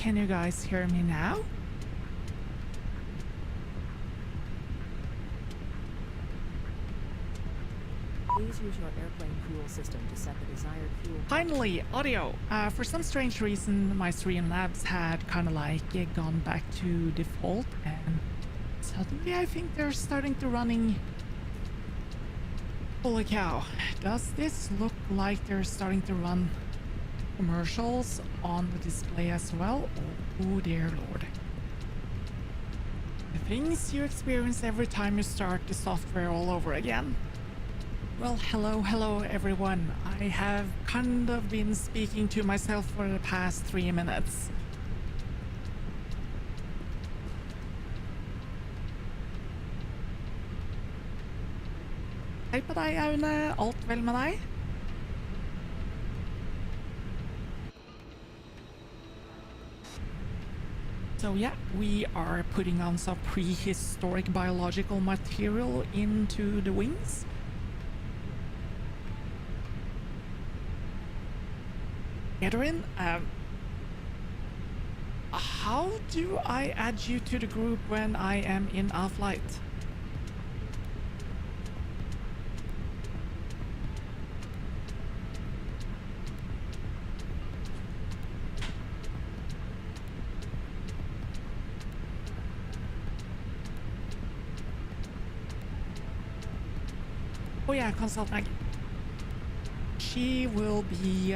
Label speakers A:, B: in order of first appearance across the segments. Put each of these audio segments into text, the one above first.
A: can you guys hear me now?
B: Please use your airplane fuel system to set the desired fuel.
A: Finally, audio. For some strange reason, my Streamlabs had kind of like gone back to default, and suddenly I think they're starting to running. Holy cow! Does this look like they're starting to run commercials on the display as well? Oh dear lord. The things you experience every time you start the software all over again. Well, hello everyone. I have kind of been speaking to myself for the past 3 minutes. Hei på deg, Aune. Alt vel med deg? So yeah, we are putting on some prehistoric biological material into the wings. Catherine, how do I add you to the group when I am in a flight? Oh yeah, consult Maggie. She will be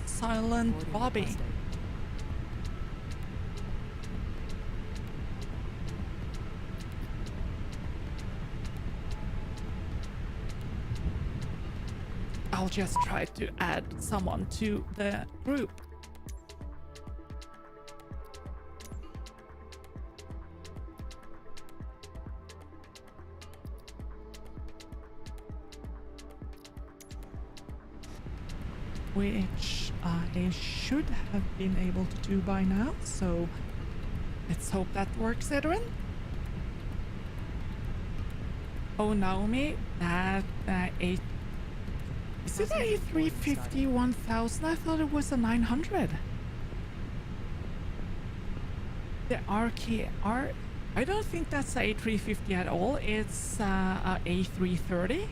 A: Silent Bobby. I'll just try to add someone to the group. Which I should have been able to do by now, so let's hope that works, Edwin. Oh, Naomi, that is it a 350 1000? I thought it was a 900. The RKR, I don't think that's a 350 at all. It's a A330.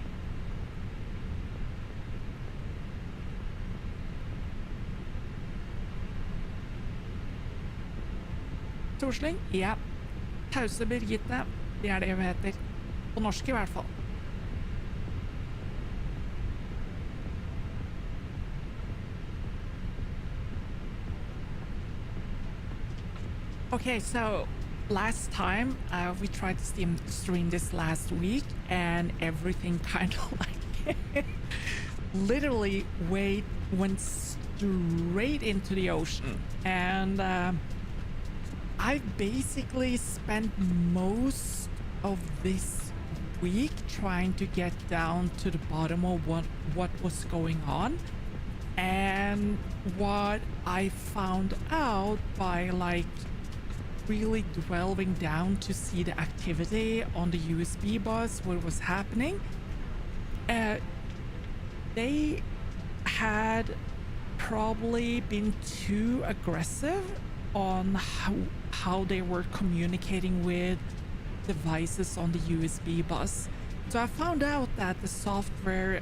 A: Torsling? Ja. Pause Birgitte. Det er det hun heter. På norsk i hvert fall. Okay, so last time we tried to stream this last week, and everything kind of like literally went straight into the ocean, and I've basically spent most of this week trying to get down to the bottom of what was going on, and what I found out by like really delving down to see the activity on the USB bus, what was happening. They had probably been too aggressive on how they were communicating with devices on the USB bus. So I found out that the software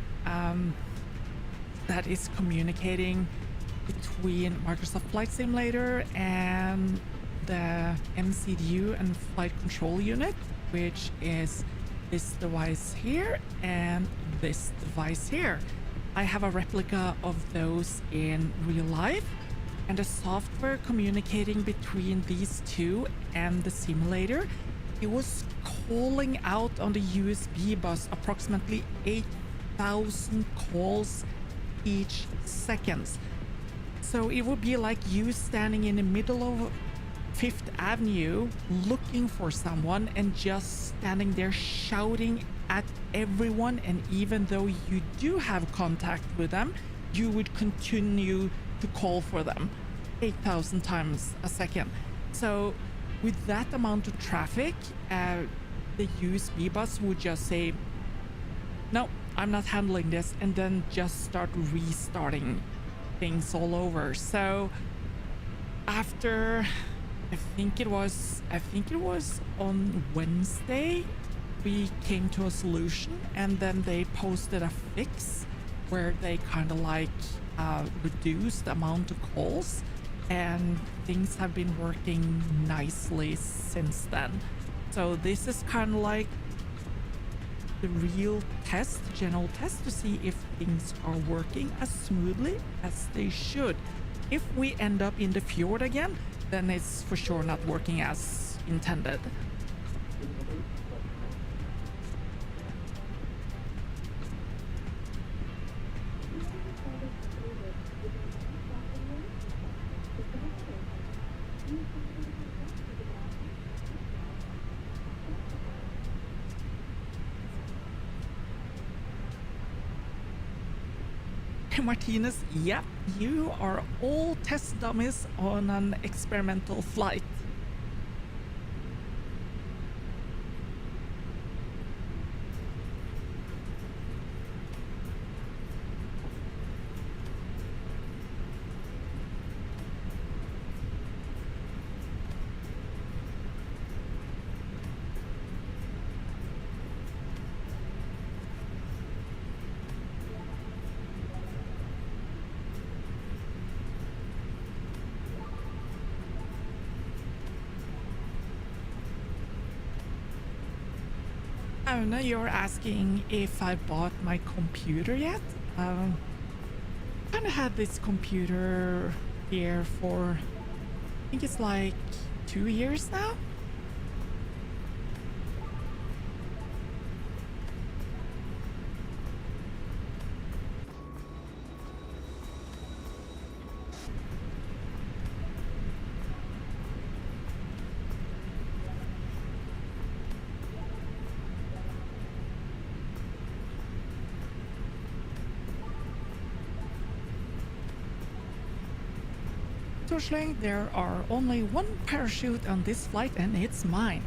A: that is communicating between Microsoft Flight Simulator and the MCDU and Flight Control Unit, which is this device here and this device here. I have a replica of those in real life, and the software communicating between these two and the simulator, it was calling out on the USB bus approximately 8,000 calls each second. So it would be like you standing in the middle of Fifth Avenue looking for someone and just standing there shouting at everyone, and even though you do have contact with them, you would continue to call for them 8,000 times a second. So with that amount of traffic, the USB bus would just say, no, I'm not handling this, and then just start restarting things all over. So after I think it was on Wednesday, we came to a solution, and then they posted a fix where they kind of like reduced the amount of calls, and things have been working nicely since then. So this is kind of like the real test, general test, to see if things are working as smoothly as they should. If we end up in the fjord again, then it's for sure not working as intended. Martinez, yep, you are all test dummies on an experimental flight. Oh no, you're asking if I bought my computer yet? I kind of had this computer here for, I think it's like 2 years now. Unfortunately, there are only one parachute on this flight, and it's mine.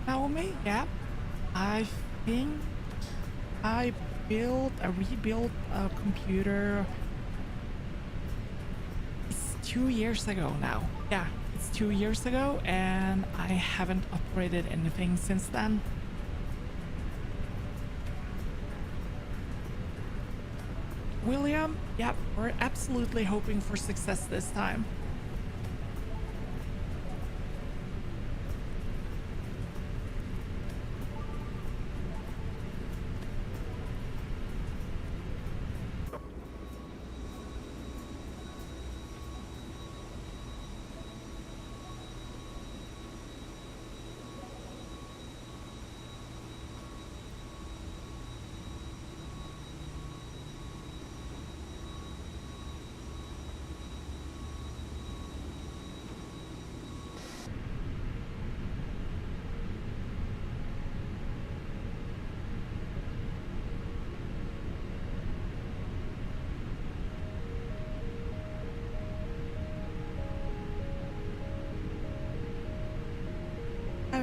A: Naomi, yeah, I think I rebuilt a computer. It's 2 years ago now. Yeah, it's 2 years ago, and I haven't upgraded anything since then. William, yeah, we're absolutely hoping for success this time.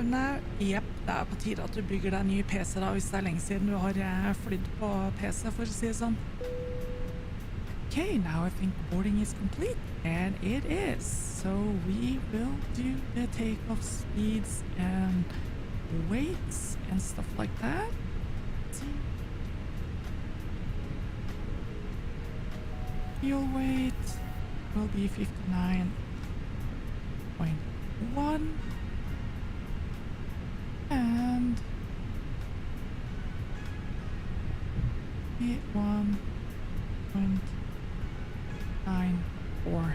A: Aune. Jepp, det er på tide at du bygger deg en ny PC da, hvis det er lenge siden du har flydd på PC, for å si det sånn. Okay, now I think boarding is complete, and it is. So we will do the takeoff speeds and weights and stuff like that. Let's see. Fuel weight will be 59.1 and 81.94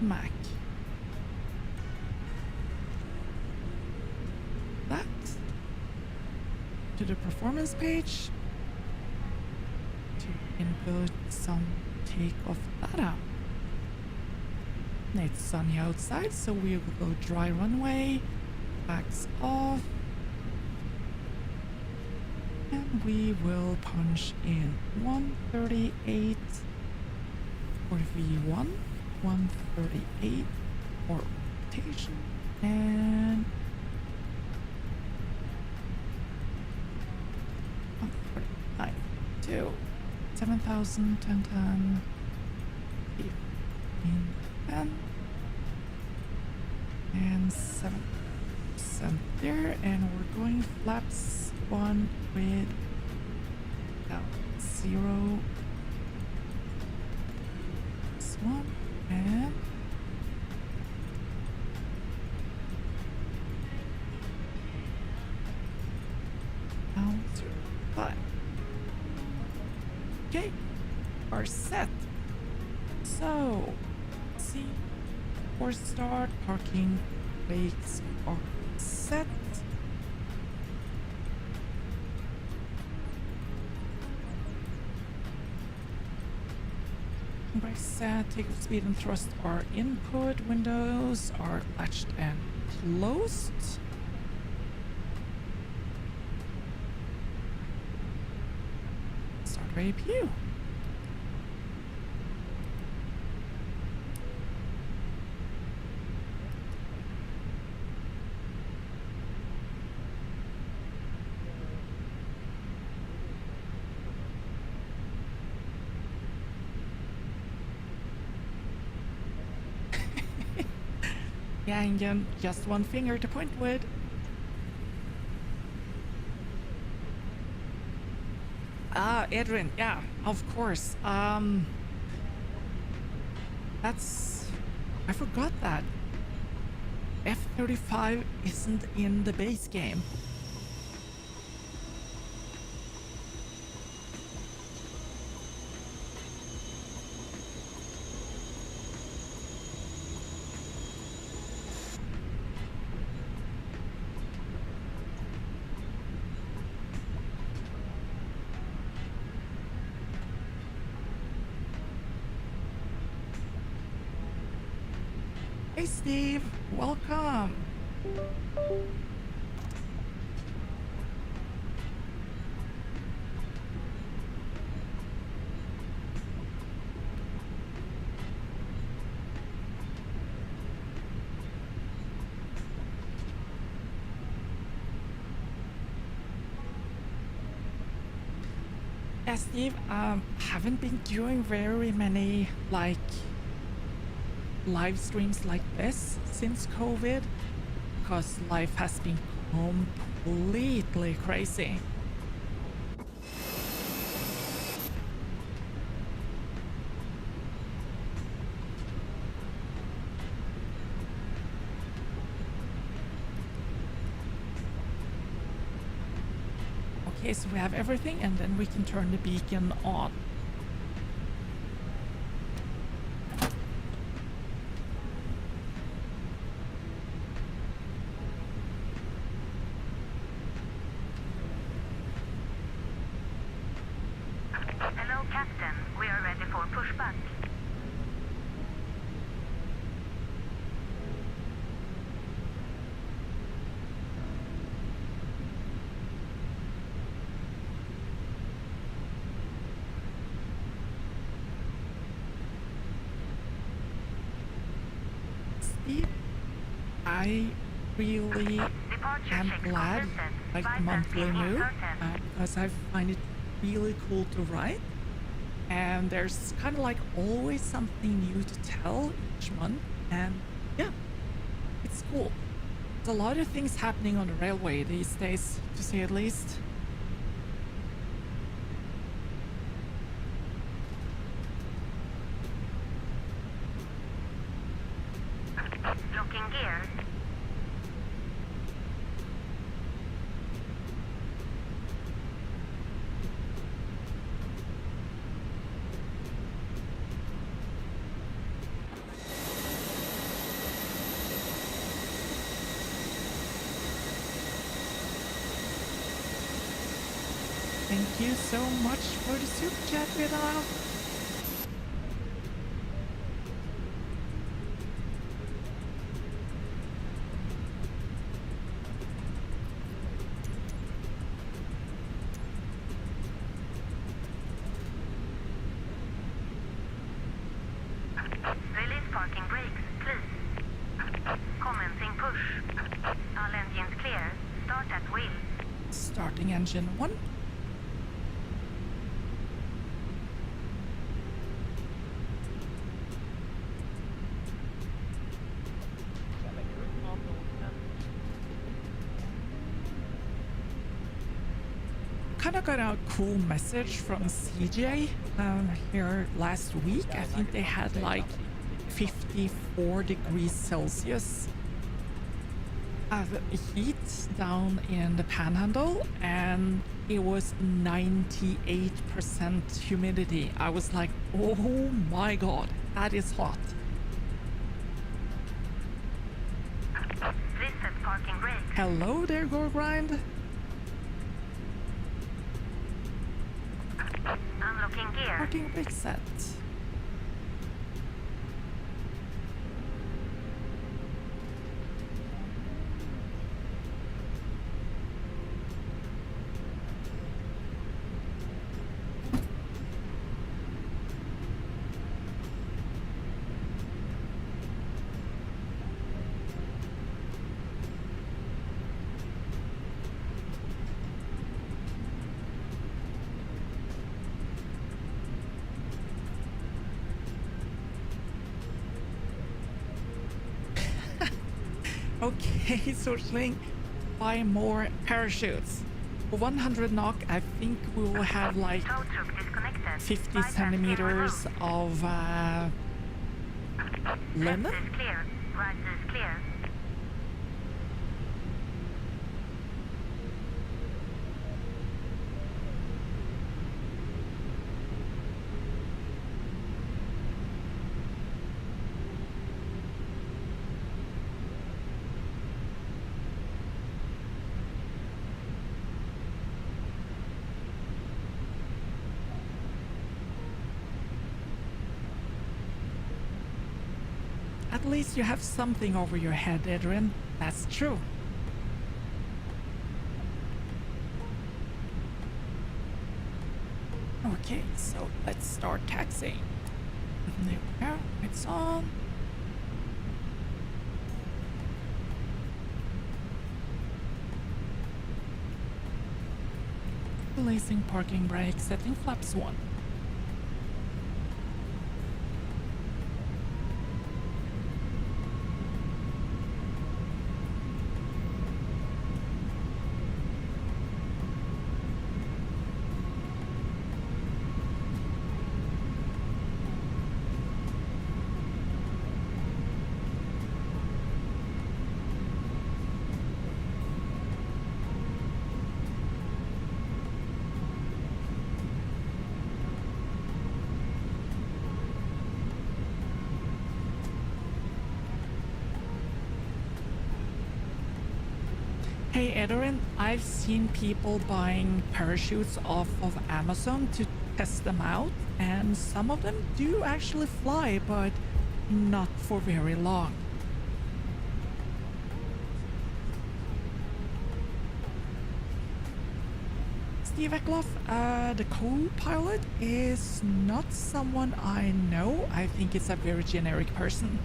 A: Mac. That to the performance page to input some takeoff data. It's sunny outside, so we will go dry runway, backs off, and we will punch in 138 for V1, 138 for rotation, and 149 to 7,000, 10, 10, 15, 10, and 7% there, and we're going flaps 1 with 0, this one, and down 5. Okay, are set. So, let's see, for start, parking brakes are set. Brakes set, takeoff speed and thrust are input, windows are latched and closed. Start APU. Yeah, engine, just one finger to point with. Ah, Adrian, yeah, of course. That's... I forgot that. F-35 isn't in the base game. Hey Steve, welcome. Yeah, Steve, haven't been doing very many like live streams like this since COVID, because life has been completely crazy. Okay, so we have everything, and then we can turn the beacon on.
C: Hello, Captain. We are ready for pushback.
A: Steve, I really
C: Departure
A: am
C: check
A: glad
C: completed.
A: like the
C: Bypass
A: monthly
C: in
A: move
C: curtain.
A: because I find it really cool to write, and there's kind of like always something new to tell each month, and yeah, it's cool. There's a lot of things happening on the railway these days, to say at least.
C: Locking gear.
A: Thank you so much for the super chat, Vidal.
C: Release parking brakes, please. Commencing push. All engines clear. Start at wheel.
A: Starting engine 1. Kind of got a cool message from CJ here last week. I think they had like 54 degrees Celsius of heat down in the panhandle, and it was 98% humidity. I was like, oh my god, that is hot.
C: Please set parking brake.
A: Hello there, Gorgrind.
C: Unlocking gear.
A: Parking brake set. Okay, Sortling, buy more parachutes. For 100 knock, I think we will have like
C: Tow truck disconnected.
A: 50
C: Bypass
A: centimeters
C: removed.
A: of linen.
C: Left is clear. Right is clear.
A: At least you have something over your head, Adrian. That's true. Okay, so let's start taxiing. There we go. It's on. Releasing parking brake, setting flaps 1. Hey Edorin, I've seen people buying parachutes off of Amazon to test them out, and some of them do actually fly, but not for very long. Steve Ekloff, the co-pilot is not someone I know. I think it's a very generic person.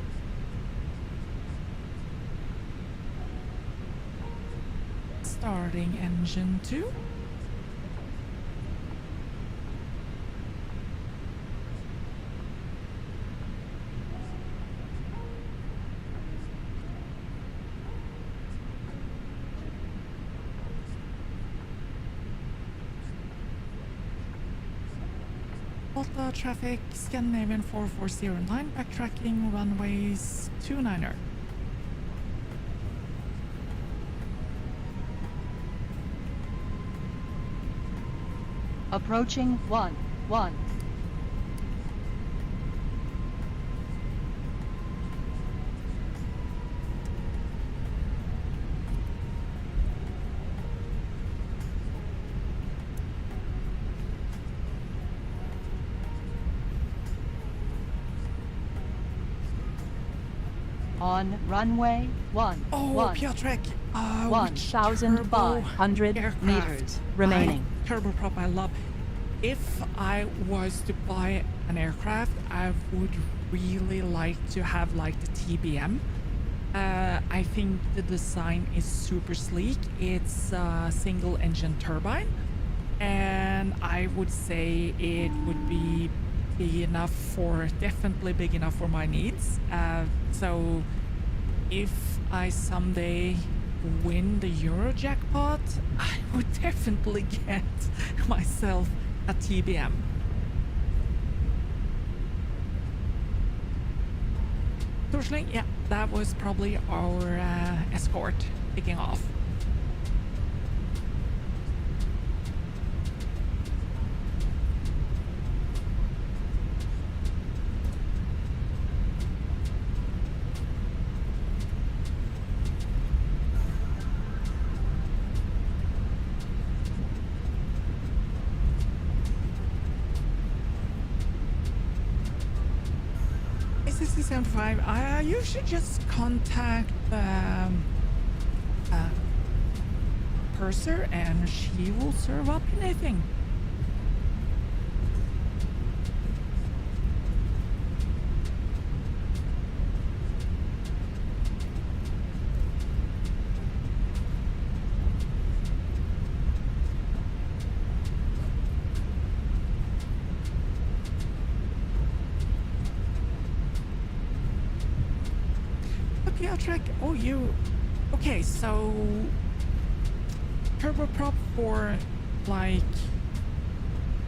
A: Starting engine 2. Alta traffic, Scandinavian 4409, backtracking runways 29er.
D: Approaching 1-1. On runway 1.
A: Oh,
D: 1.
A: Piotrek! Which
D: 1,500
A: turbo
D: meters remaining.
A: Turboprop I love. If I was to buy an aircraft, I would really like to have like the TBM. I think the design is super sleek. It's a single engine turbine, and I would say it would be definitely big enough for my needs. So if I someday win the Euro jackpot, I would definitely get myself a TBM. Torsling, yeah, that was probably our escort taking off. You should just contact Purser and she will serve up anything. Piotrek, oh you... Okay, so... Turboprop for, like...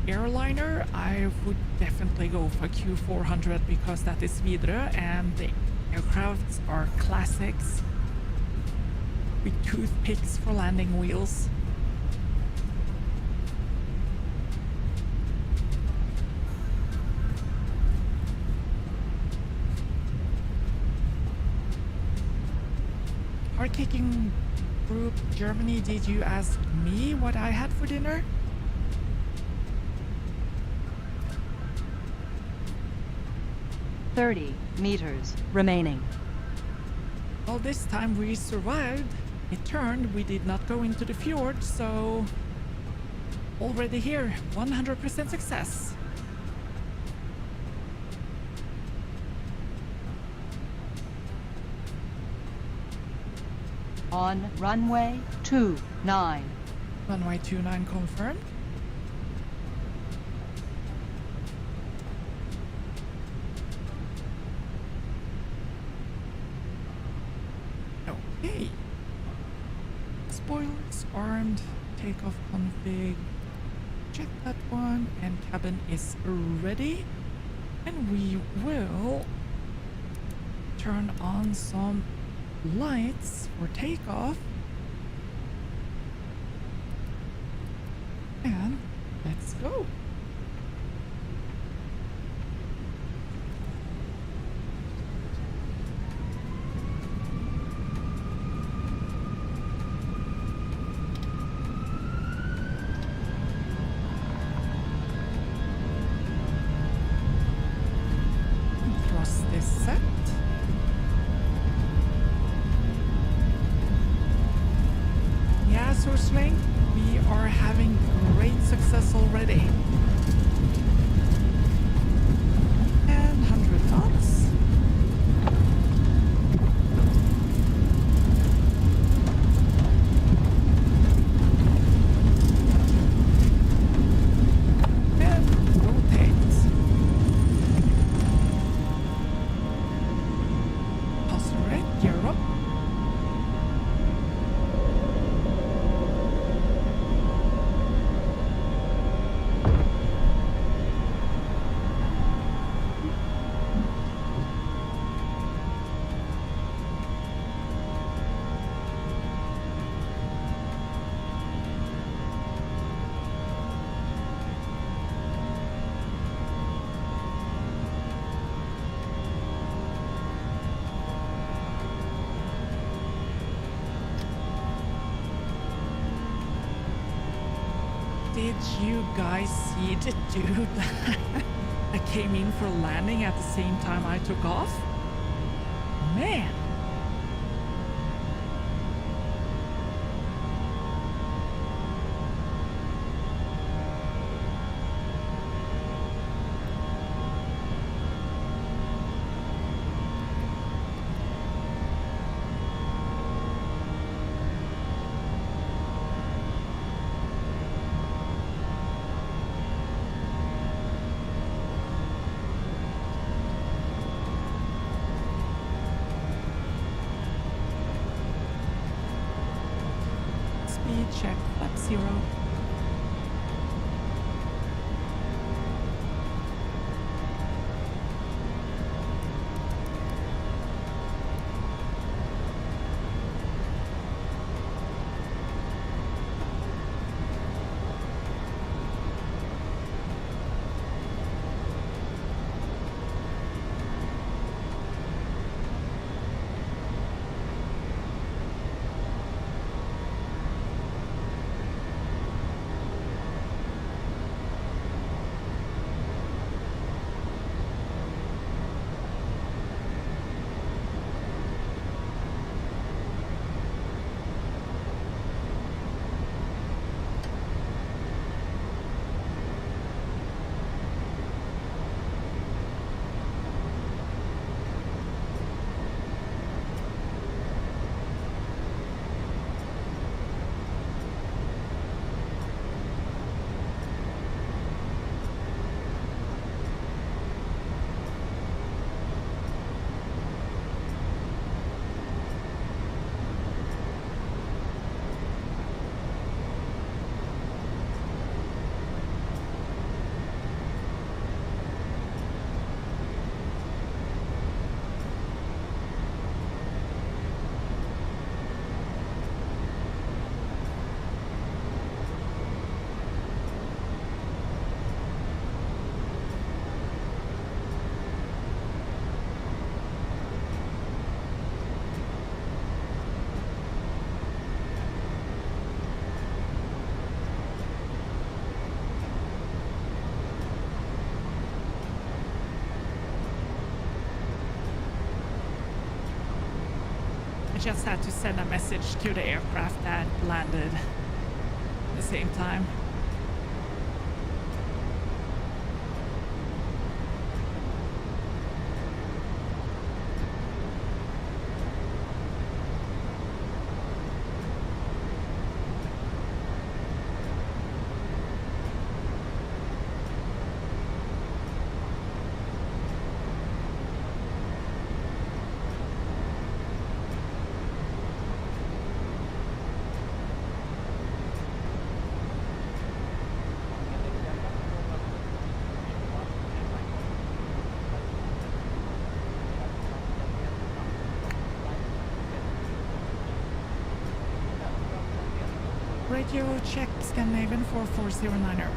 A: airliner, I would definitely go for Q400 because that is Widerøe and the aircrafts are classics with toothpicks for landing wheels. Hard-kicking group Germany, did you ask me what I had for dinner?
D: "30 meters remaining."
A: Well, this time we survived. It turned, we did not go into the fjord, so... already here, 100% success.
D: On runway 29.
A: Runway 29 confirmed. Okay. Spoilers armed, takeoff config. Check that one, and cabin is ready. And we will turn on some lights for takeoff. And let's go. Thrust is set. Yeah, Sourceling, we are having great success already. And 100 knots. Did you guys see the dude that came in for landing at the same time I took off? Man. Check, flap 0. I just had to send a message to the aircraft that landed at the same time. Radio check Scandinavian 4409er.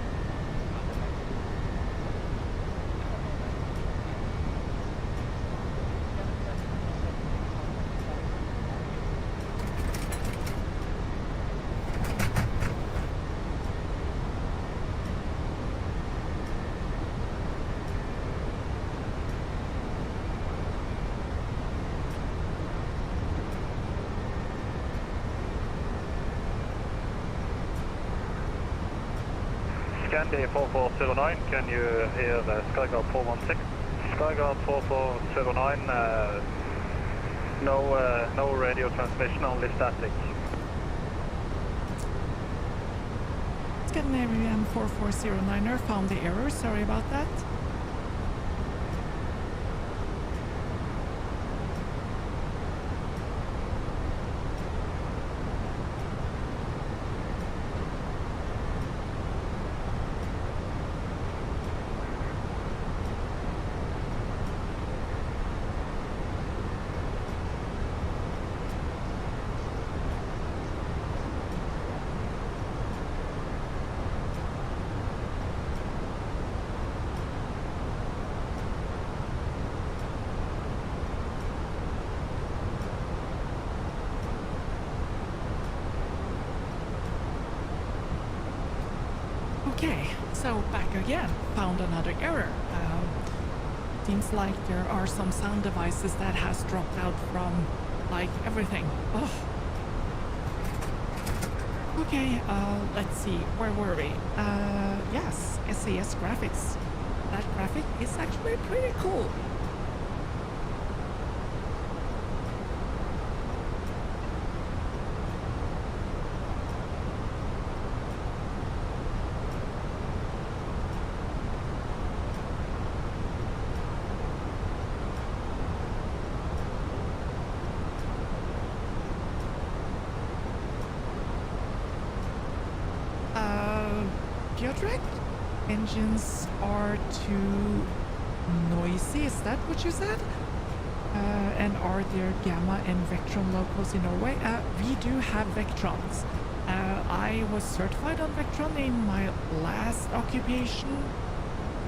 E: Scandi 4409, can you hear Skyguard 416? Skyguard 4409, no radio transmission, only static.
A: Scandinavian 4409er found the error, sorry about that. Okay, so back again. Found another error. Seems like there are some sound devices that has dropped out from, like, everything. Oh. Okay, let's see. Where were we? Yes, SAS graphics. That graphic is actually pretty cool. Piotrek? Engines are too noisy, is that what you said? And are there Gamma and Vectron locals in Norway? We do have Vectrons. I was certified on Vectron in my last occupation,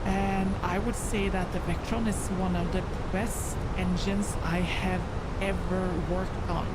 A: and I would say that the Vectron is one of the best engines I have ever worked on.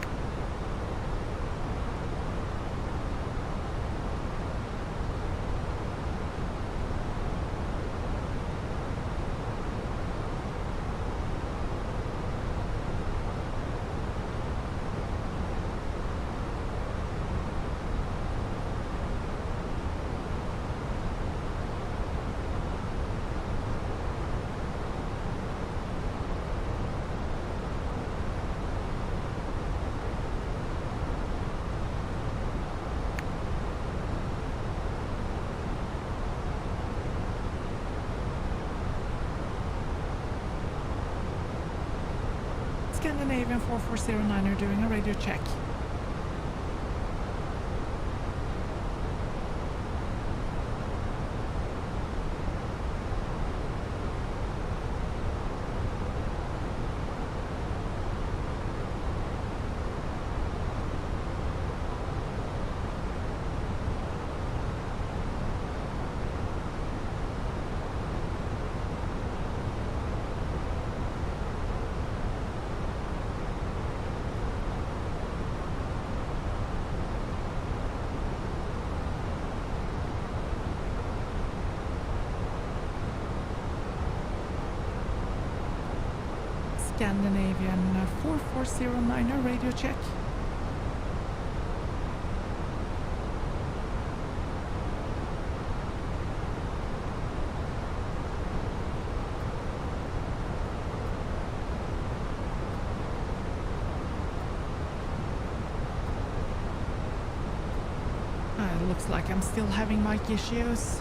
A: Scandinavian 4409 are doing a radio check. Scandinavian 4409 radio check. It looks like I'm still having mic issues.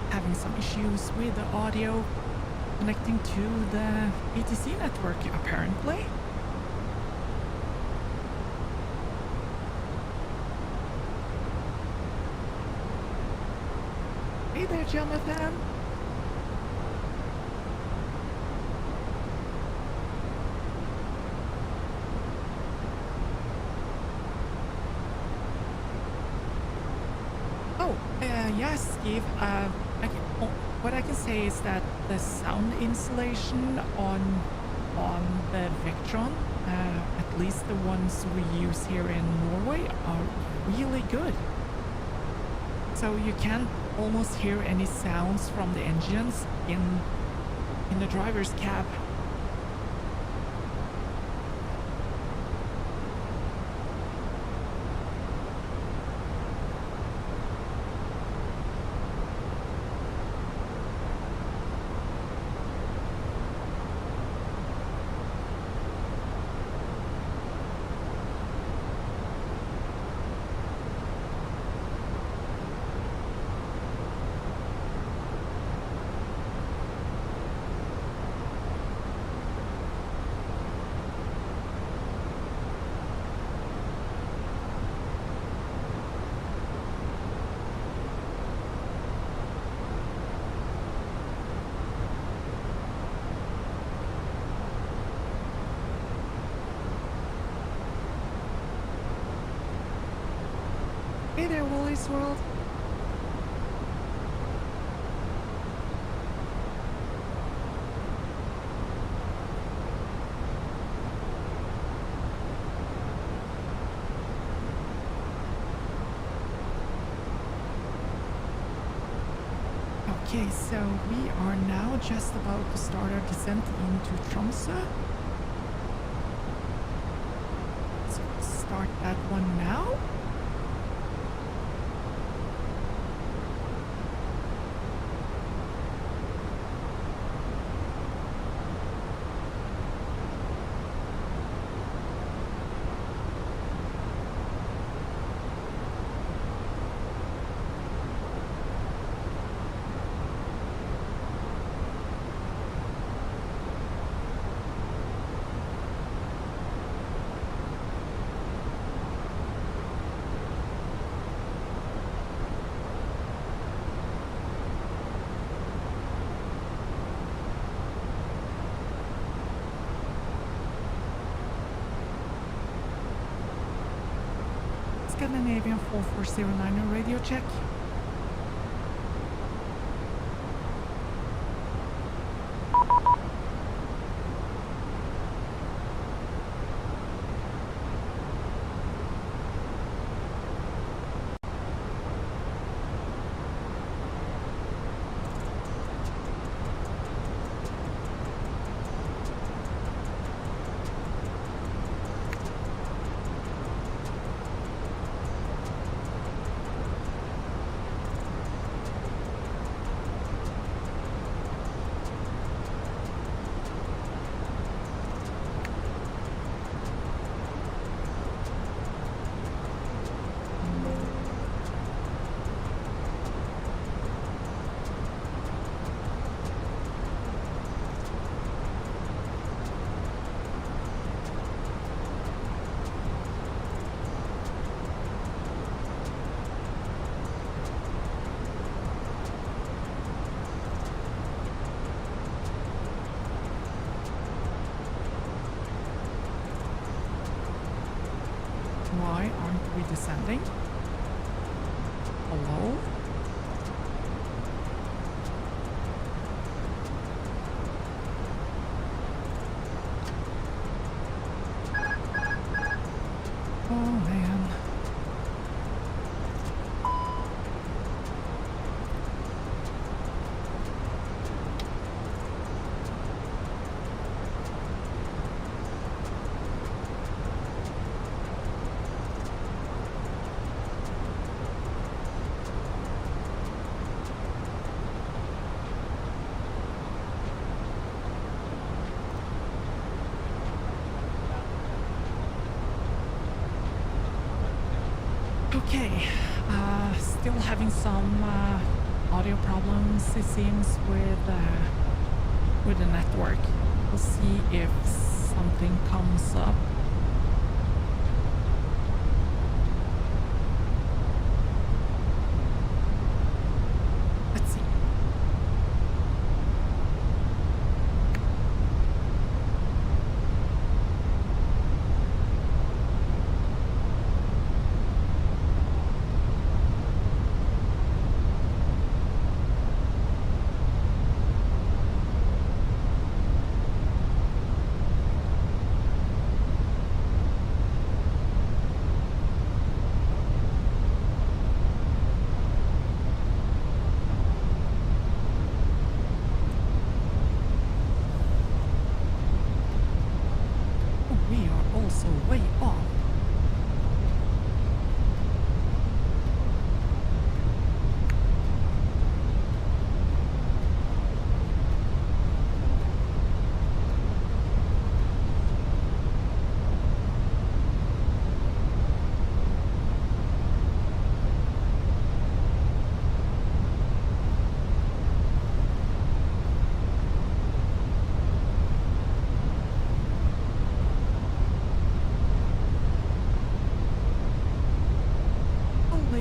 A: Having some issues with the audio connecting to the ETC network apparently. It there, Jonathan. Oh, yes, Steve. What I can say is that the sound insulation on the Vectron, at least the ones we use here in Norway, are really good. So you can't almost hear any sounds from the engines in the driver's cab. Hey there, Wally's World. Okay, so we are now just about to start our descent into Tromsø. Let's start that one now. Scandinavian 4409 radio check. Why aren't we descending? Hello? Oh man. Okay, still having some audio problems, it seems, with the network. We'll see if something comes up. Let's see. also way off.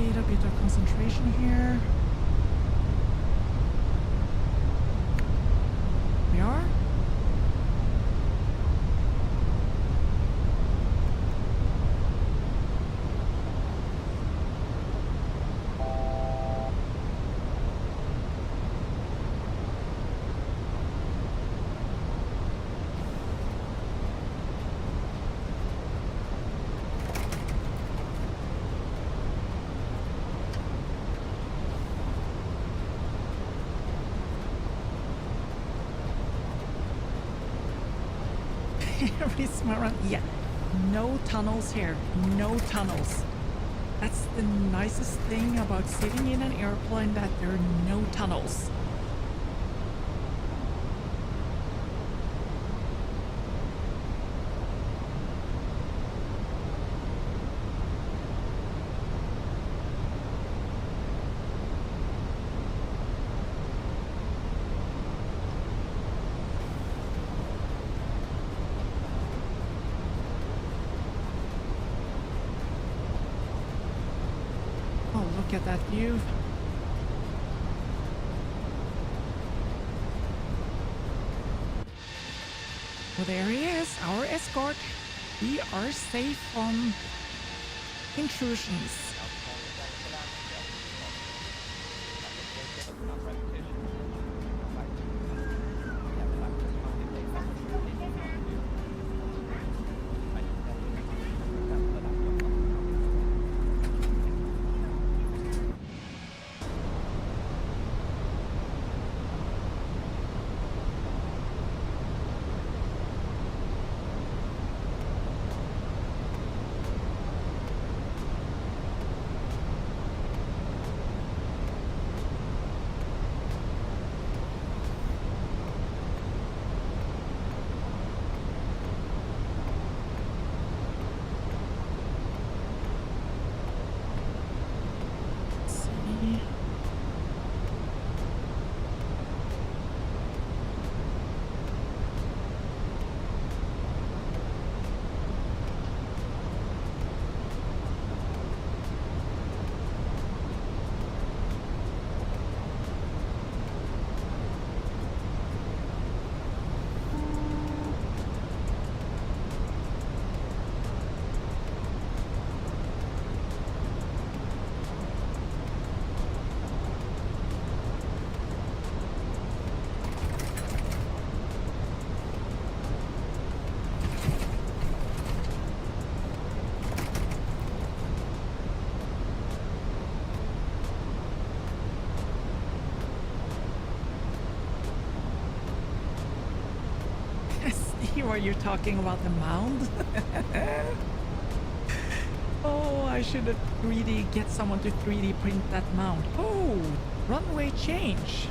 A: A bit of concentration here. We are. Yeah, no tunnels here, no tunnels. That's the nicest thing about sitting in an airplane, that there are no tunnels. Look at that view. Well, there he is, our escort. We are safe from intrusions. Were you talking about the mound? Oh, I should have 3D get someone to 3D print that mound. Oh, runway change.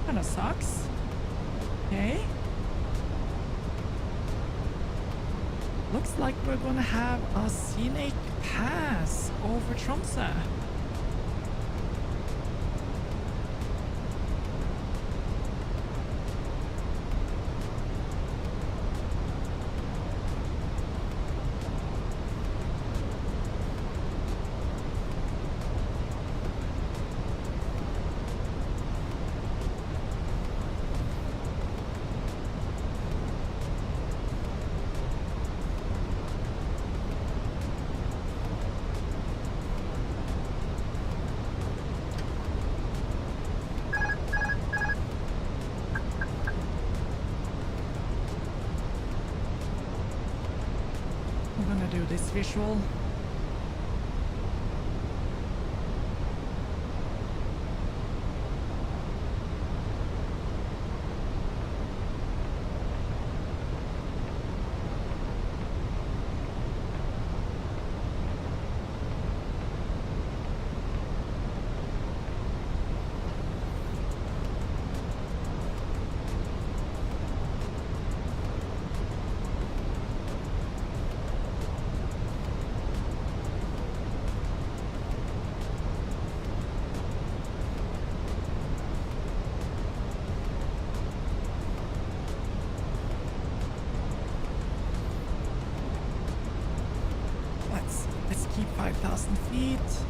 A: Kinda sucks. Okay. Looks like we're gonna have a scenic pass over Tromsø. Do this visual. keep 5,000 feet.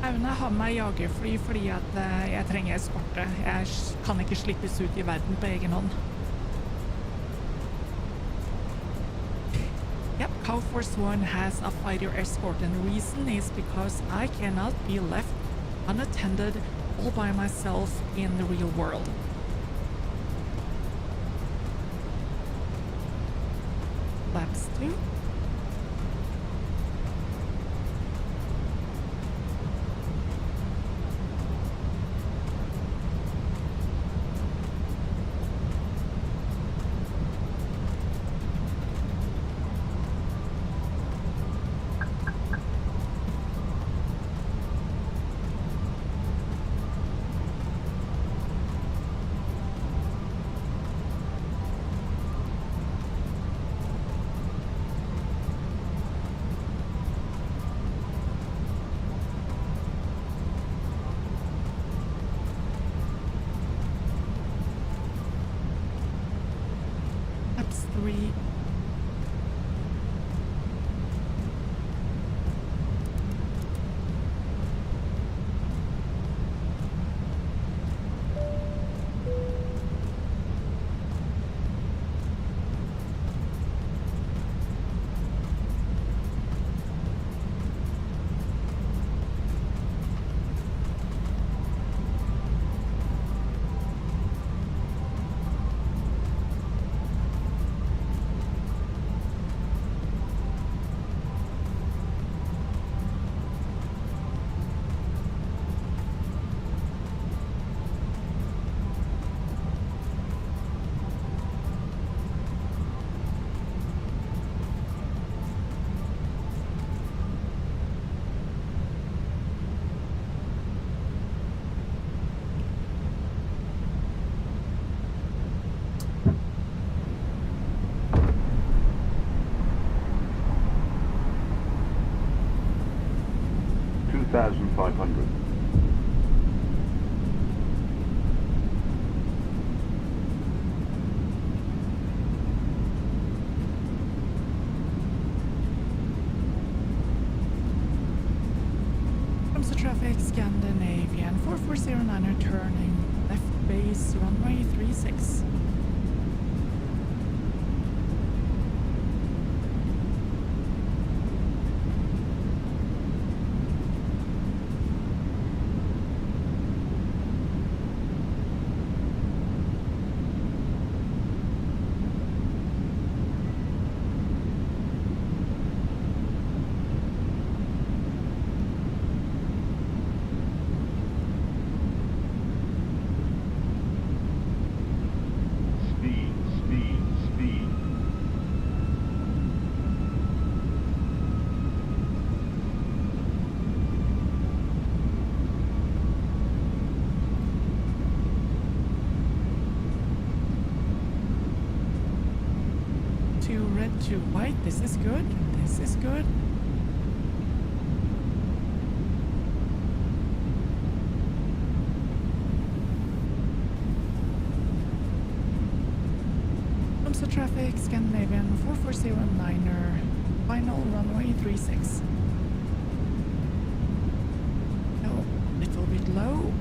A: Jeg har med meg jagerfly fordi at jeg trenger eskorte. Jeg kan ikke slippes ut i verden på egen hånd. Yep, Cow Force 1 has a fighter escort and the reason is because I cannot be left unattended all by myself in the real world. Laps 2. Laps 3.
F: $2,500.
A: Tromsø traffic, Scandinavian 4409 returning left base runway 36. red to white. This is good. This is good. Tromsø traffic, Scandinavian 4409er, final runway 36. Oh, little bit low.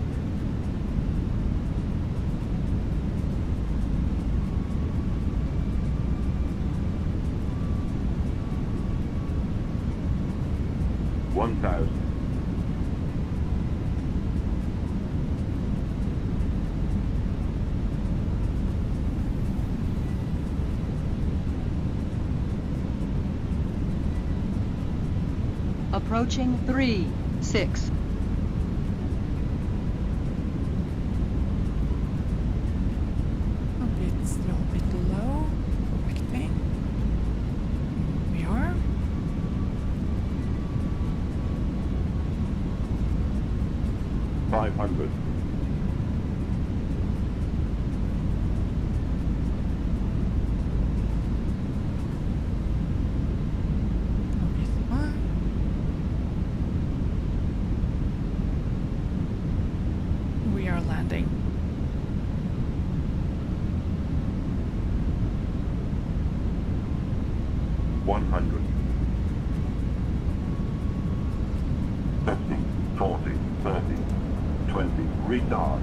D: Approaching 3-6.
A: It's still a bit low. Correcting. We are. We are landing.
F: Retard.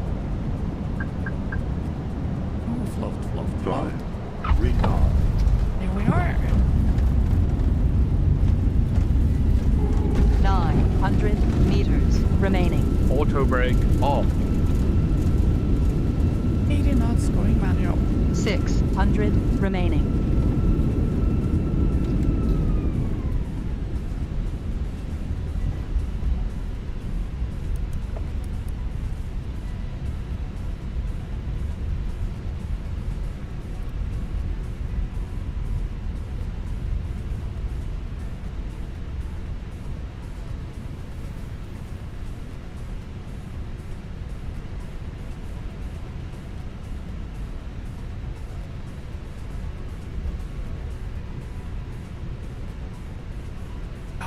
A: Oh, float.
F: 5. Retard.
A: There we are.
D: 900 meters remaining.
G: Auto brake off.
A: 80 knots going manual.
D: 600 remaining.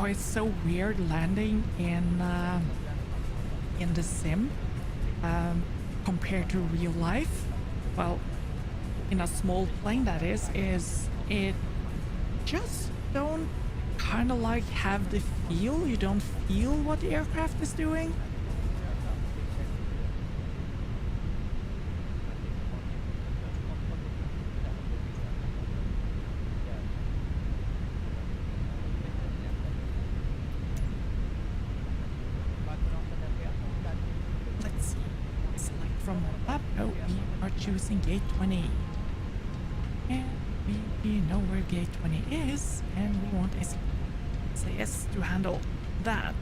A: Oh, it's so weird landing in the sim compared to real life. Well, in a small plane that is it just don't kind of like have the feel. You don't feel what the aircraft is doing. Let's see. Select from the map. Oh, we are choosing gate 20. And we know where gate 20 is, and we want SAS to handle that.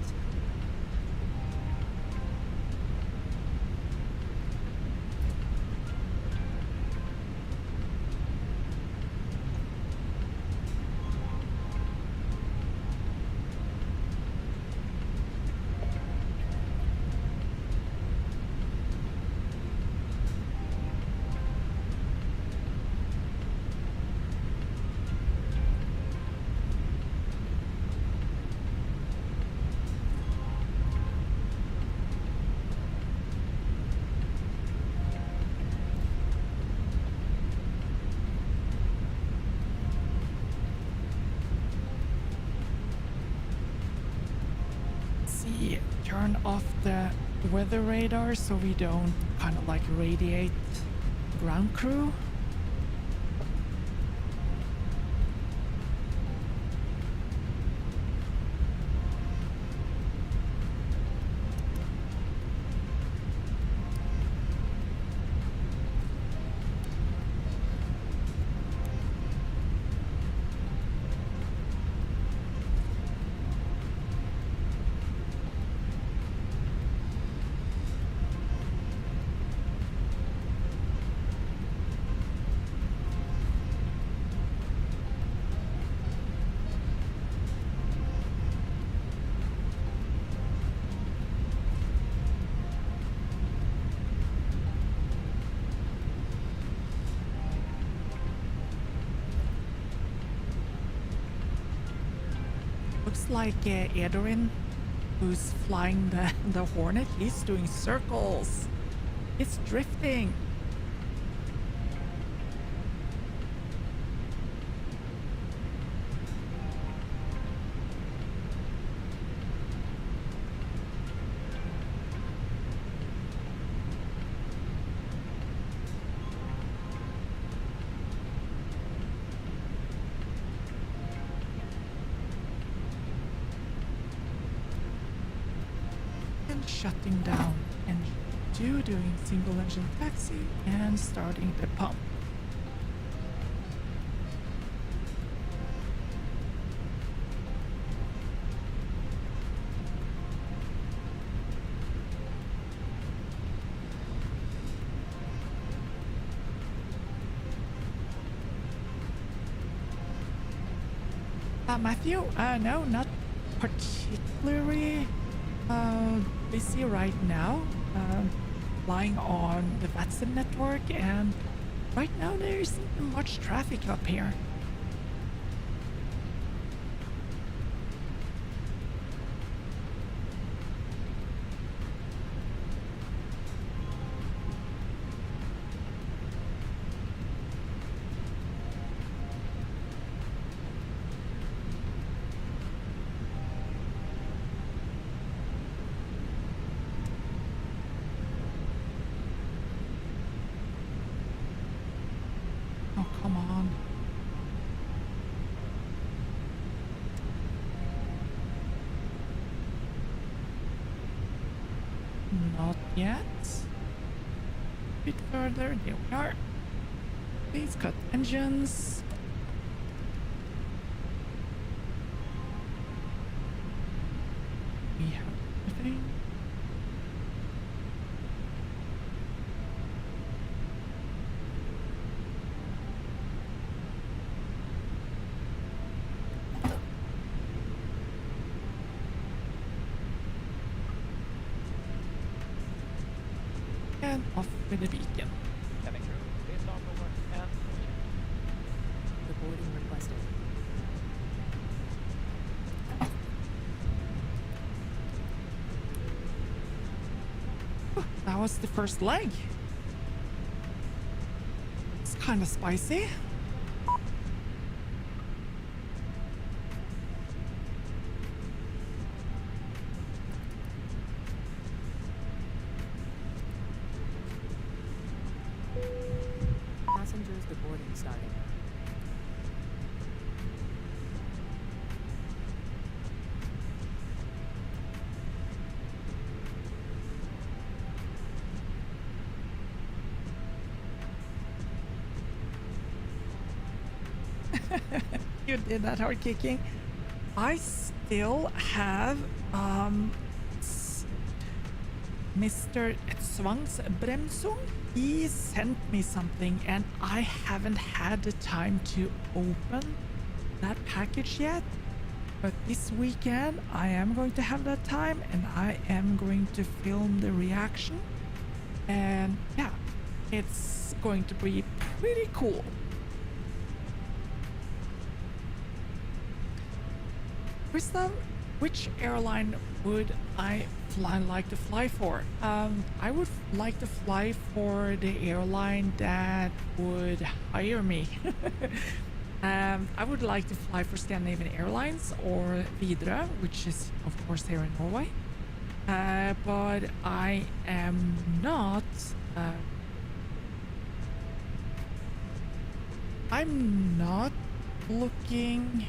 A: Turn off the weather radar so we don't kind of like radiate ground crew. looks like Edorin, who's flying the Hornet. He's doing circles. It's drifting. Shutting down engine 2, doing single engine taxi, and starting the pump. Matthew? No, not particularly busy right now. Flying on the Vatsim network, and right now there isn't much traffic up here. Oh, come on. Not yet. A bit further, there we are. Please cut engines. We have everything. And off with the beacon.
G: Cabin crew, please start over and
B: The boarding requested.
A: That was the first leg. It's kind of spicy.
B: Passengers, the boarding starting.
A: You did that hard kicking. I still have Mr. Zwangsbremsung. He sent me something and I haven't had the time to open that package yet. But this weekend I am going to have that time and I am going to film the reaction. And yeah, it's going to be pretty cool. Krista, which airline would I like to fly for? I would like to fly for the airline that would hire me. I would like to fly for Scandinavian Airlines or Widerøe, which is of course here in Norway. But I am not. I'm not looking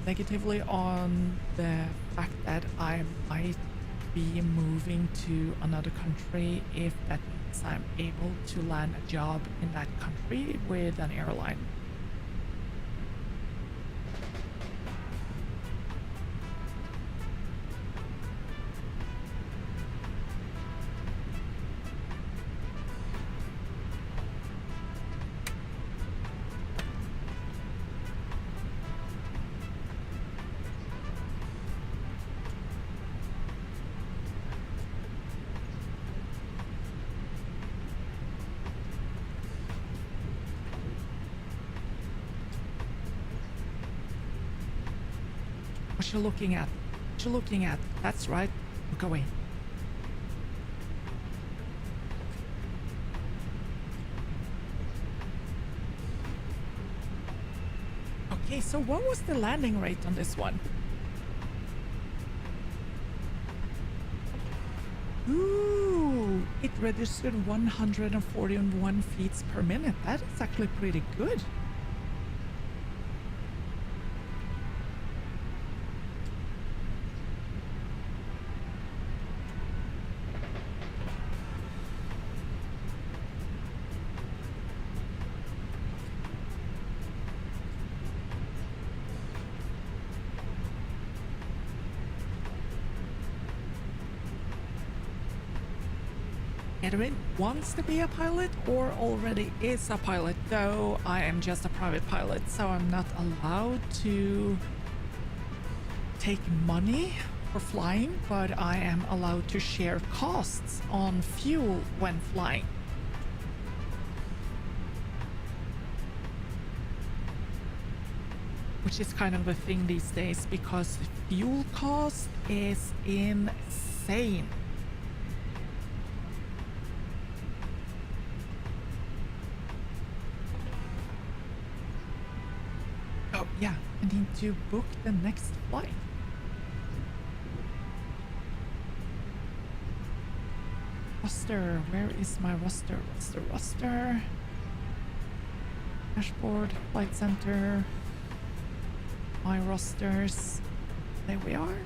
A: negatively on the fact that I might be moving to another country if that means I'm able to land a job in that country with an airline. What you looking at? What you looking at? That's right. Look away. Okay, so what was the landing rate on this one? Ooh, it registered 141 feet per minute. That is actually pretty good. Edwin wants to be a pilot or already is a pilot, though I am just a private pilot, so I'm not allowed to take money for flying, but I am allowed to share costs on fuel when flying. Which is kind of a thing these days because fuel cost is insane. Oh yeah, I need to book the next flight. Roster, where is my roster? Roster. Dashboard, flight center. My rosters. There we are.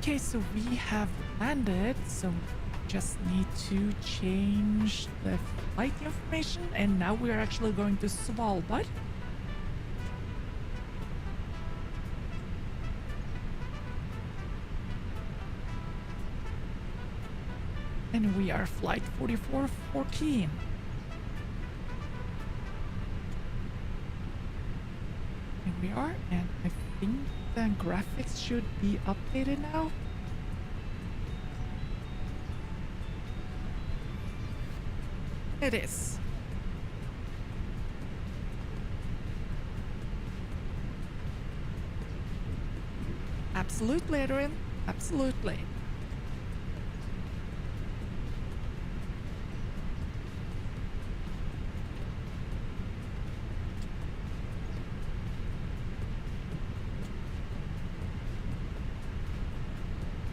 A: Okay, so we have landed, so just need to change the flight information, and now we are actually going to Svalbard. And we are flight 4414. Here we are, and I think the graphics should be updated now. It is. Absolutely, Adrian. Absolutely.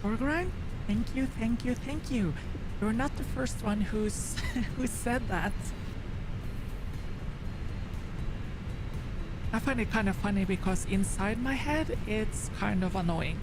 A: Orgrind, thank you, thank you, thank you. You're not the first one who's who said that. I find it kind of funny because inside my head it's kind of annoying.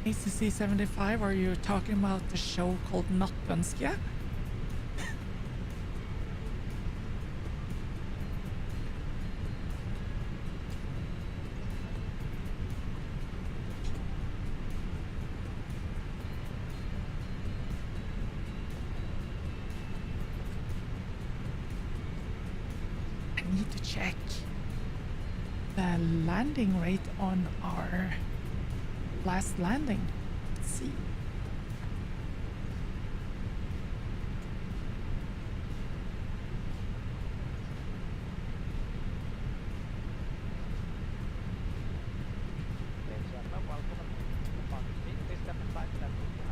A: ACC 75, are you talking about the show called Nattønske? I need to check the landing rate on our last landing. Let's see.
G: Ladies and gentlemen, welcome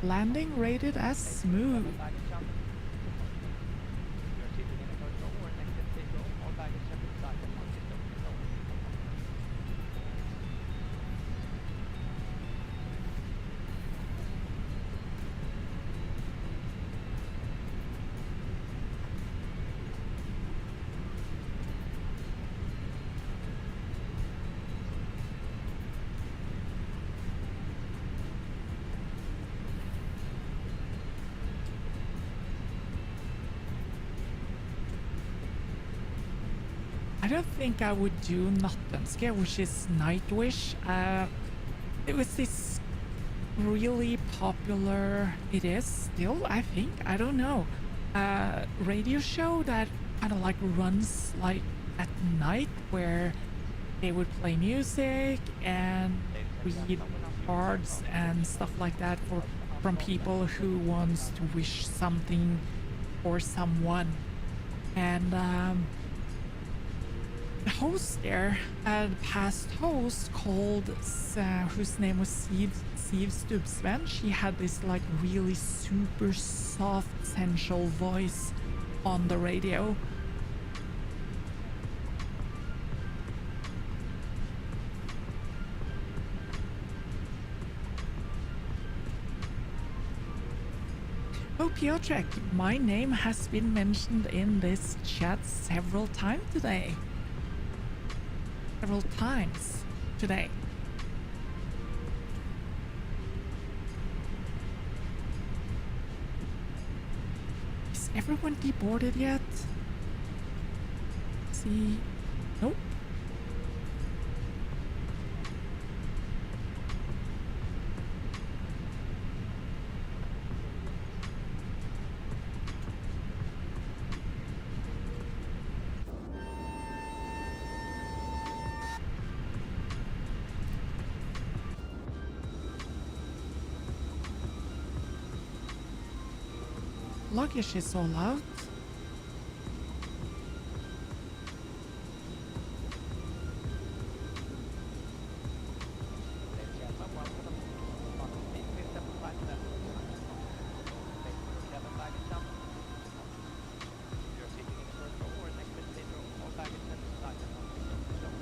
A: Landing rated as smooth.
G: Baggage jump. You're sitting in the first row or next to the seat row. All baggage have been signed and one seat row.
A: I don't think I would do Nattønske, which is Nightwish. It was this really popular, it is still, I think, I don't know, radio show that kind of like runs like at night where they would play music and read cards and stuff like that from people who wants to wish something for someone. And the host there, the past host called, whose name was Siv Stubbsvenn, she had this like really super soft, sensual voice on the radio. Oh, Piotrek, my name has been mentioned in this chat several times today. Several times today. Is everyone deboarded yet? See? Nope. Luggage is all out.
G: Ladies and gentlemen, welcome to London Speed 375 left. Thank you for cabin baggage jump. You're sitting in the first row or next to the seat row. All baggage have been signed and one seat row.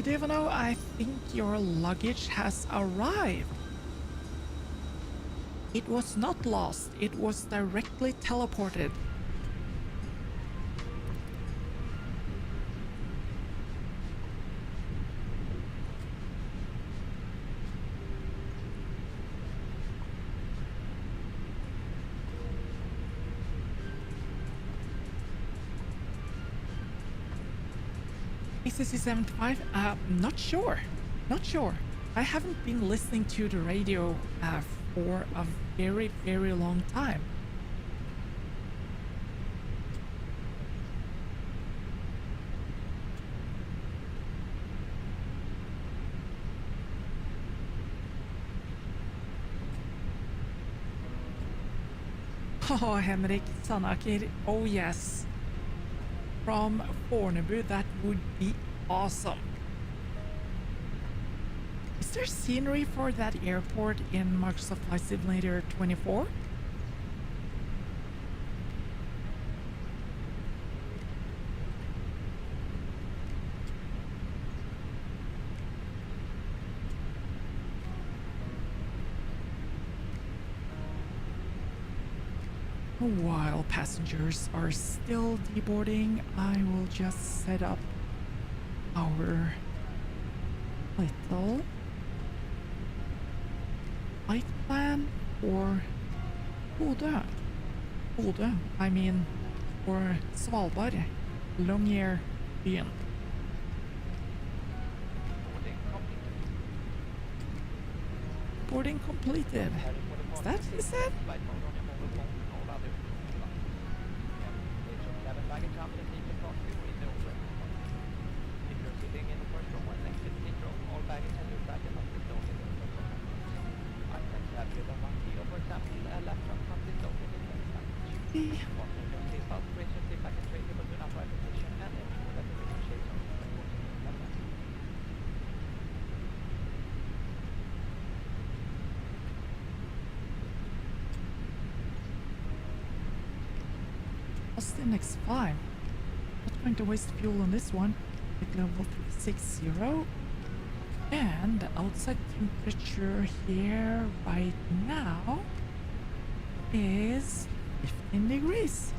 A: Good evening, I think your luggage has arrived. It was not lost, it was directly teleported. ACC 75? Not sure. Not sure. I haven't been listening to the radio for a very, very long time. Oh, Henrik Sanaker, oh yes. From Fornebu, that would be awesome. Is there scenery for that airport in Microsoft Flight Simulator 24? While passengers are still deboarding, I will just set up our little flight plan for Bodø, I mean for Svalbard, Longyearbyen. Boarding completed. Is that what he said?
G: Flight mode on your mobile phone and all other devices. Cabin baggage jump and leave the front view window open. If you're sitting in the first row and next to the seat row, all baggage and loose baggage must be stowed in the first row. Items have you done one kilo, for example, a laptop must be stowed in the first baggage. Fasten your seatbelt, raise your seat back and tray table to an upright position and ensure that the window shades are open for the cabin.
A: Austin X5. Not going to waste fuel on this one. At level 360. And the outside temperature here right now is 15 degrees.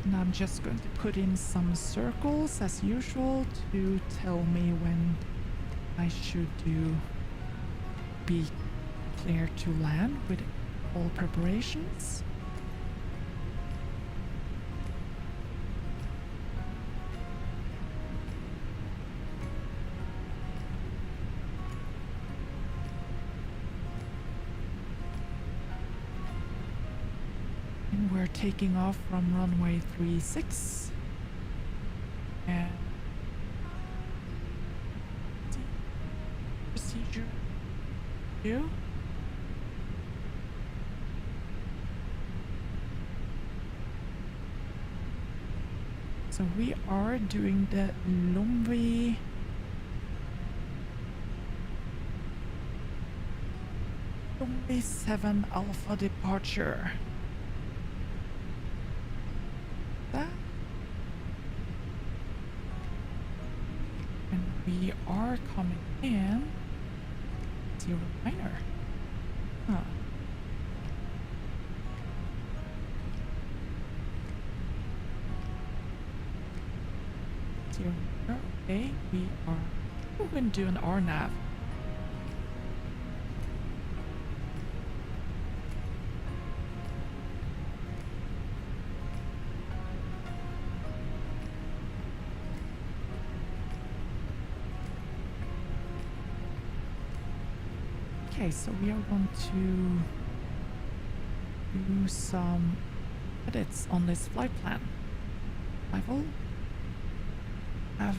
A: And I'm just going to put in some circles as usual to tell me when I should be clear to land with all preparations. And we're taking off from runway 36 and procedure 2. So we are doing the Longyearbyen 7 Alpha departure. That. And we are coming in 09er. Huh. Okay, we are. We're going to do an RNAV. Okay, so we are going to do some edits on this flight plan. I will have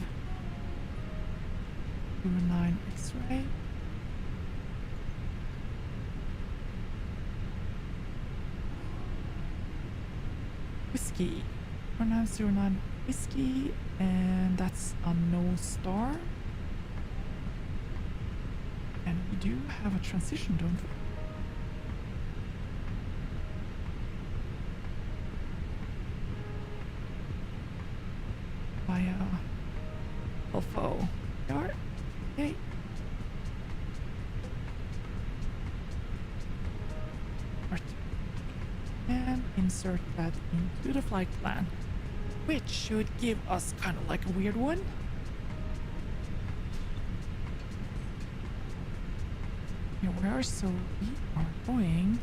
A: 09 X-ray. Whiskey. 0909 Whiskey, and that's a no star. And we do have a transition, don't we? Via Alpha Yard. Okay. And insert that into the flight plan, which should give us kind of like a weird one. Here we are, so we are going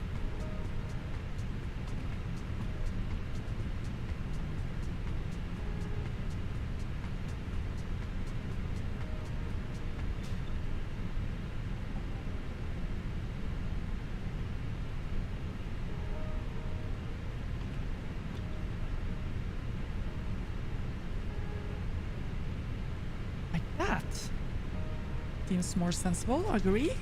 A: like that. Seems more sensible, agree?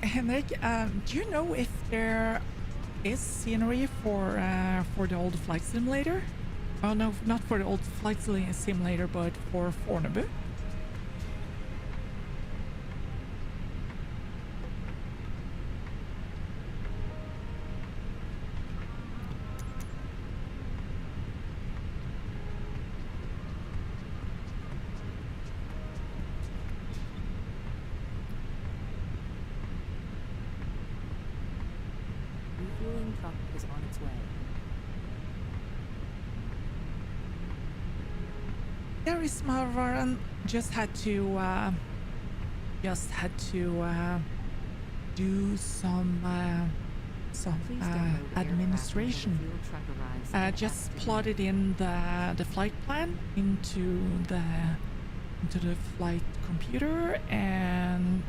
A: Henrik, do you know if there is scenery for the old flight simulator? Oh no, not for the old flight simulator, but for Fornebu.
B: Refueling truck is on its way.
A: There is Marvaran. Just had to just had to do some
B: Please download aircraft
A: administration.
B: until the fuel truck arrives and
A: Just
B: asks to
A: plotted in the flight plan into the flight computer and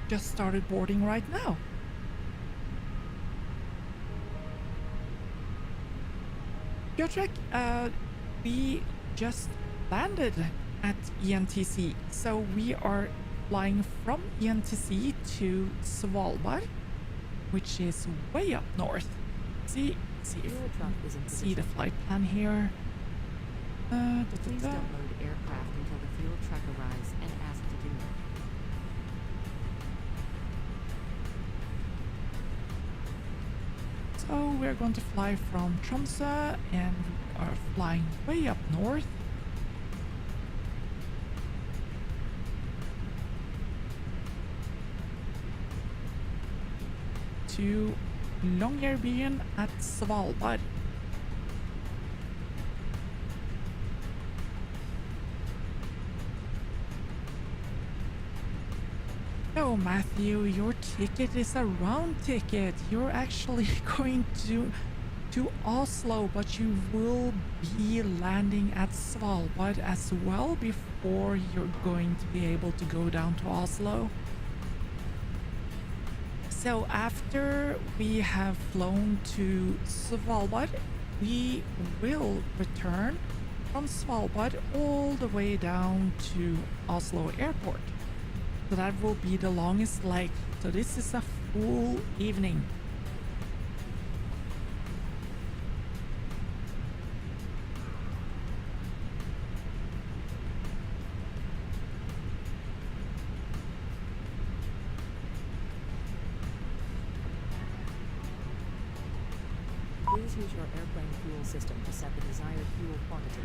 A: just started boarding right now. Piotrek, we just landed at ENTC, so we are flying from ENTC to Svalbard, which is way up north. See if
B: Fuel truck is in
A: see the
B: position.
A: flight plan here.
B: Please don't load aircraft until the fuel truck arrives and ask to do it.
A: So we're going to fly from Tromsø and we are flying way up north. To Longyearbyen at Svalbard. No, Matthew, your ticket is a round ticket. You're actually going to Oslo, but you will be landing at Svalbard as well before you're going to be able to go down to Oslo. So after we have flown to Svalbard, we will return from Svalbard all the way down to Oslo Airport. So that will be the longest leg. So this is a full evening.
B: Please use your airplane fuel system to set the desired fuel quantity.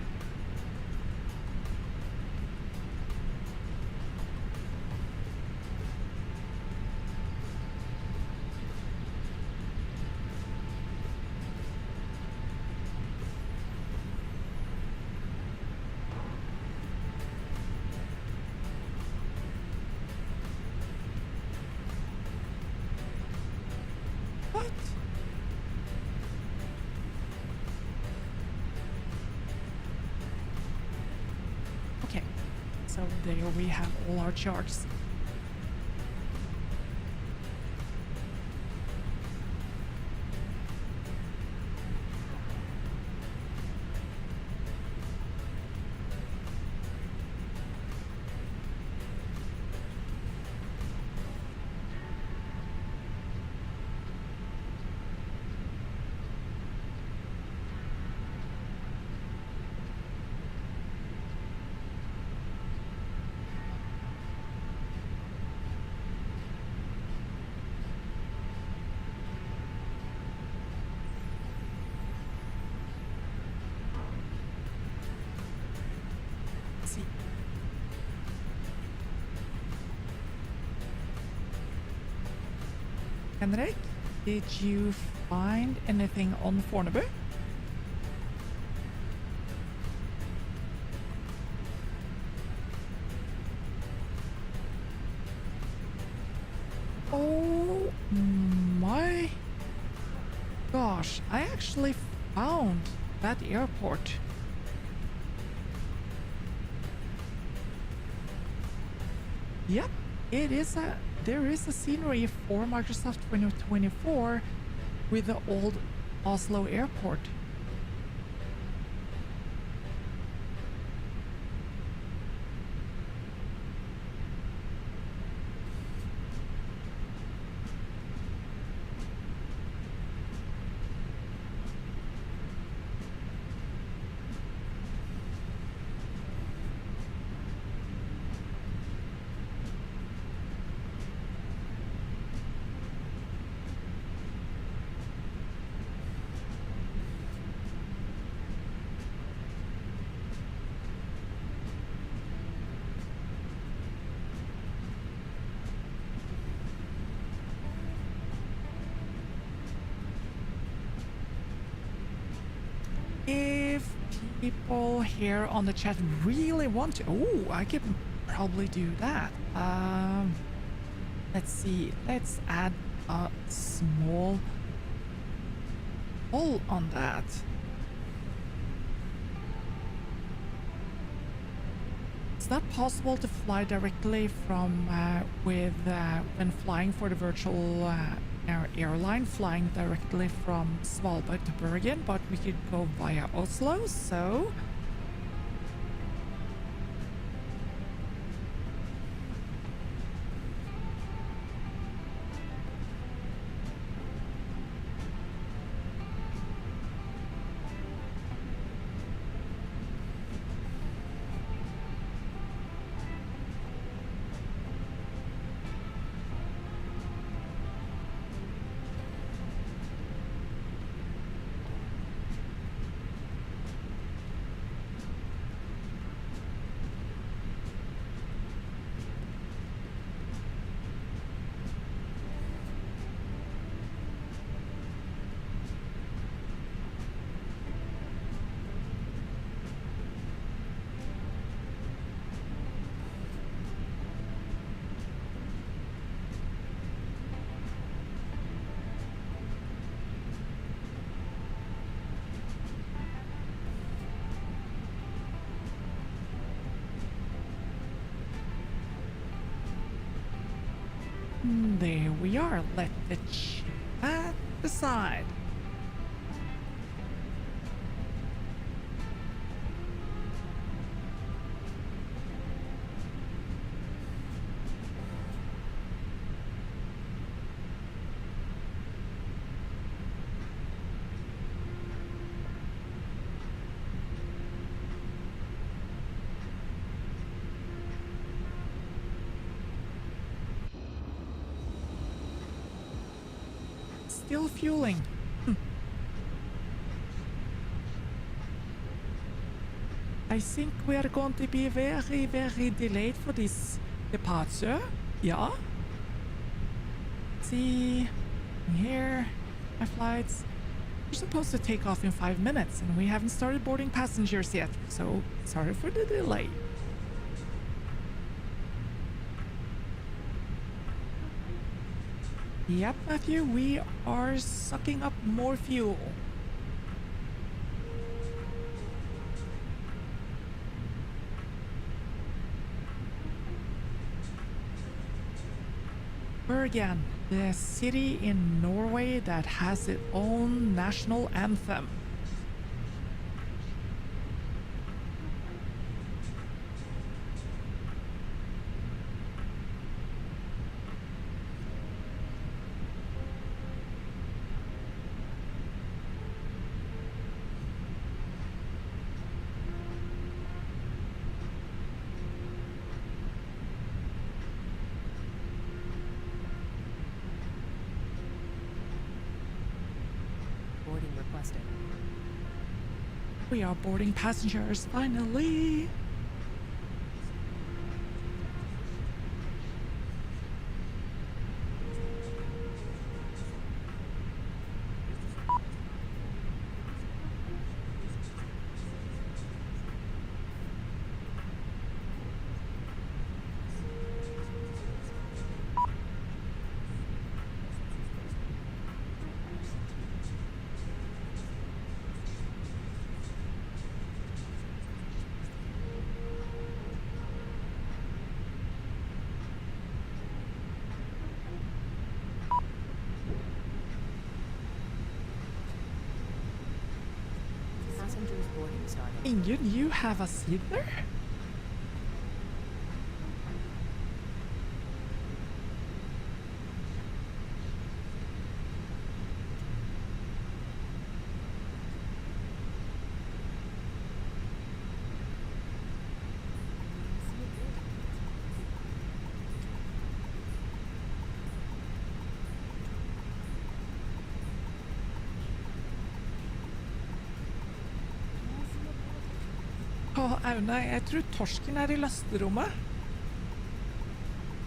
A: What? Okay, so there we have all our charts. See. Henrik, did you find anything on Fornebu? Oh my gosh, I actually found that airport. Yep, there is a scenery for Microsoft 2024 with the old Oslo airport. If people here on the chat really want to, oh, I can probably do that. Let's see. Let's add a small hole on that. It's not possible to fly directly from when flying for the virtual airline, flying directly from Svalbard to Bergen, but we could go via Oslo, so there we are. Let the chip at the side. Still fueling. I think we are going to be very, very delayed for this departure. Yeah. See, here, my flights. We're supposed to take off in 5 minutes, and we haven't started boarding passengers yet. So sorry for the delay. Yep, Matthew, we are sucking up more fuel. Bergen, the city in Norway that has its own national anthem.
B: Boarding requested.
A: We are boarding passengers, finally!
B: Passengers boarding starting.
A: And you have a seat there? Auna, jeg tror torsken er i lasterommet.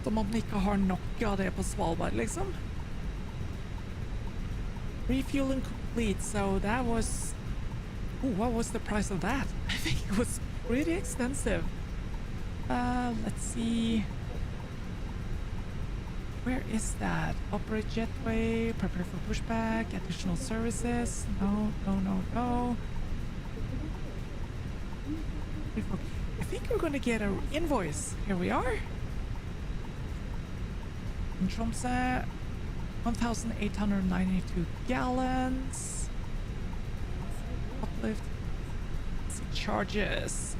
A: Som om den ikke har nok av det på Svalbard, liksom. Refueling complete, so that was... Ooh, what was the price of that? I think it was pretty extensive. Let's see. Where is that? Operate jetway, prepare for pushback, additional services. No, no, no, no. I think we're gonna get an invoice. Here we are. In Tromsø, 1,892 gallons. Uplift. Let's see, charges.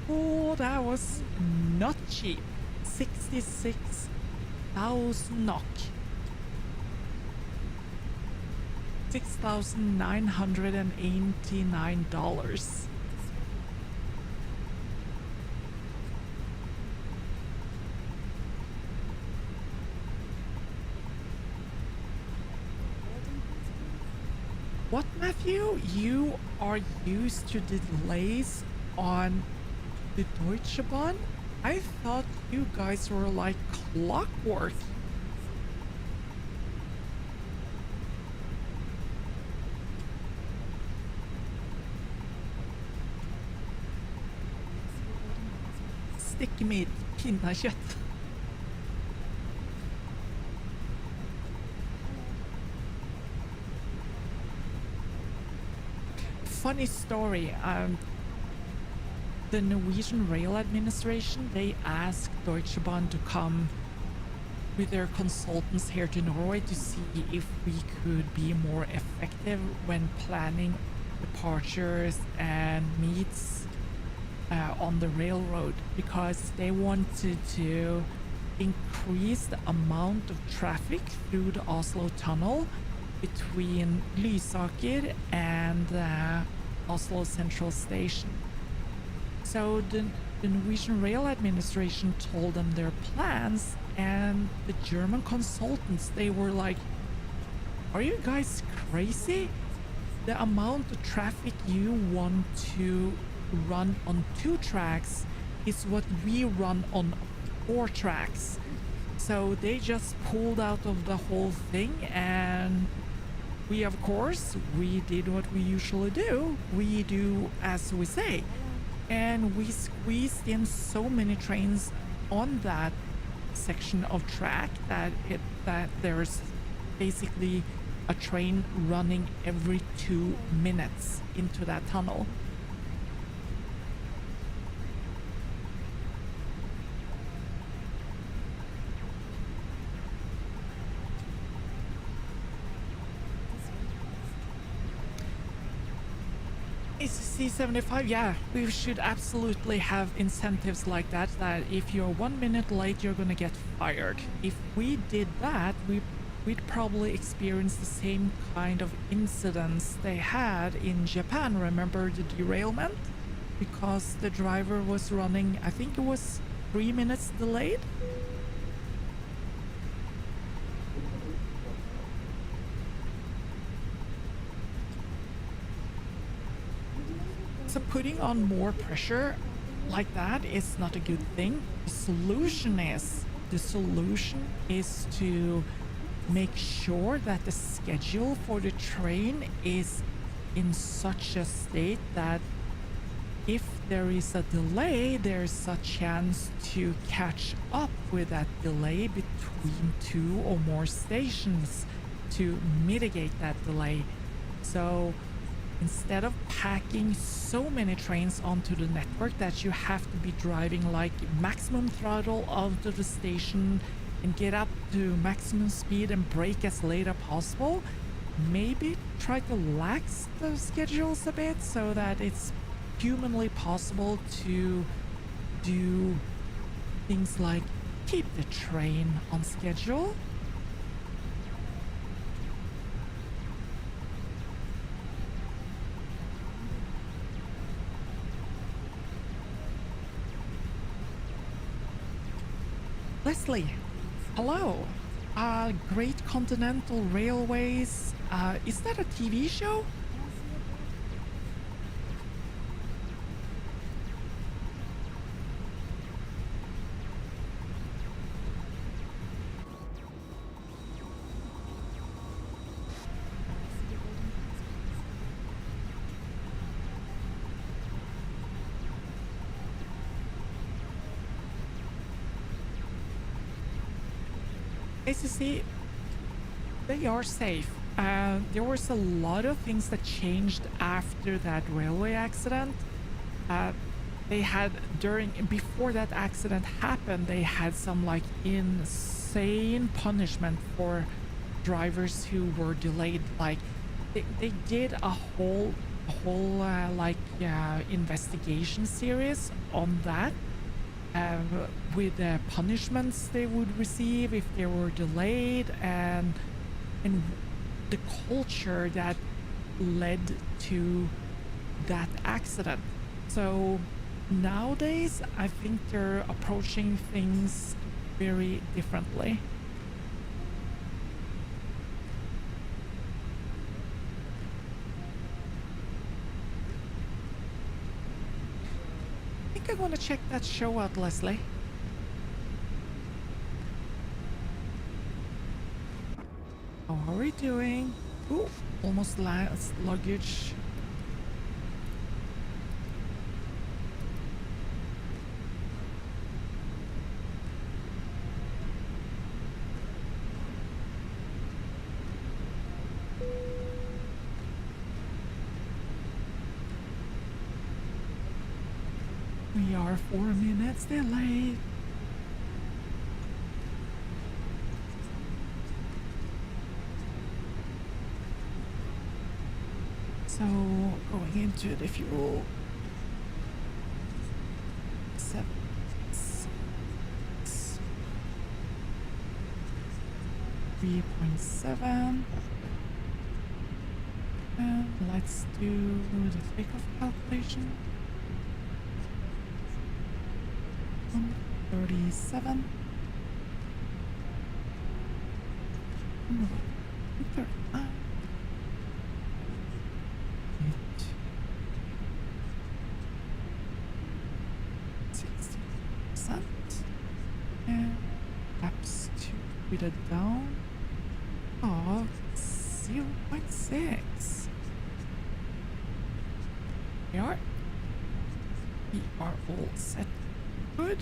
A: Oh, that was not cheap. 66,000 NOK. $6,989. What, Matthew? You are used to the delays on the Deutsche Bahn? I thought you guys were like clockwork. Stick med pinnekjøtt. Funny story. The Norwegian Rail Administration, they asked Deutsche Bahn to come with their consultants here to Norway to see if we could be more effective when planning departures and meets on the railroad, because they wanted to increase the amount of traffic through the Oslo tunnel between Lysaker and Oslo Central Station. So the Norwegian Rail Administration told them their plans, and the German consultants, they were like, are you guys crazy? The amount of traffic you want to run on 2 tracks is what we run on 4 tracks. So they just pulled out of the whole thing, and we, of course, we did what we usually do. We do as we say. And we squeezed in so many trains on that section of track that there's basically a train running every 2 minutes into that tunnel. C75, yeah, we should absolutely have incentives like that, that if you're 1 minute late, you're gonna get fired. If we did that, we'd probably experience the same kind of incidents they had in Japan. Remember the derailment? Because the driver was running, I think it was 3 minutes delayed? So putting on more pressure like that is not a good thing. The solution is to make sure that the schedule for the train is in such a state that if there is a delay, there's a chance to catch up with that delay between 2 or more stations to mitigate that delay. So instead of packing so many trains onto the network that you have to be driving like maximum throttle out of the station and get up to maximum speed and brake as late as possible, maybe try to lax the schedules a bit so that it's humanly possible to do things like keep the train on schedule. Leslie, hello. Great Continental Railways. Is that a TV show? ACC, they are safe. There was a lot of things that changed after that railway accident. They had before that accident happened, they had some like insane punishment for drivers who were delayed. Like they did a whole investigation series on that, with the punishments they would receive if they were delayed, and the culture that led to that accident. So nowadays I think they're approaching things very differently. I think I want to check that show out, Leslie. How are we doing? Ooh, almost last luggage. We are 4 minutes delayed. So going into the fuel, 7, 6, 3.7, and let's do the takeoff calculation. 137. 139. 60%. And perhaps to read it down of 0.6. We are all set. Good.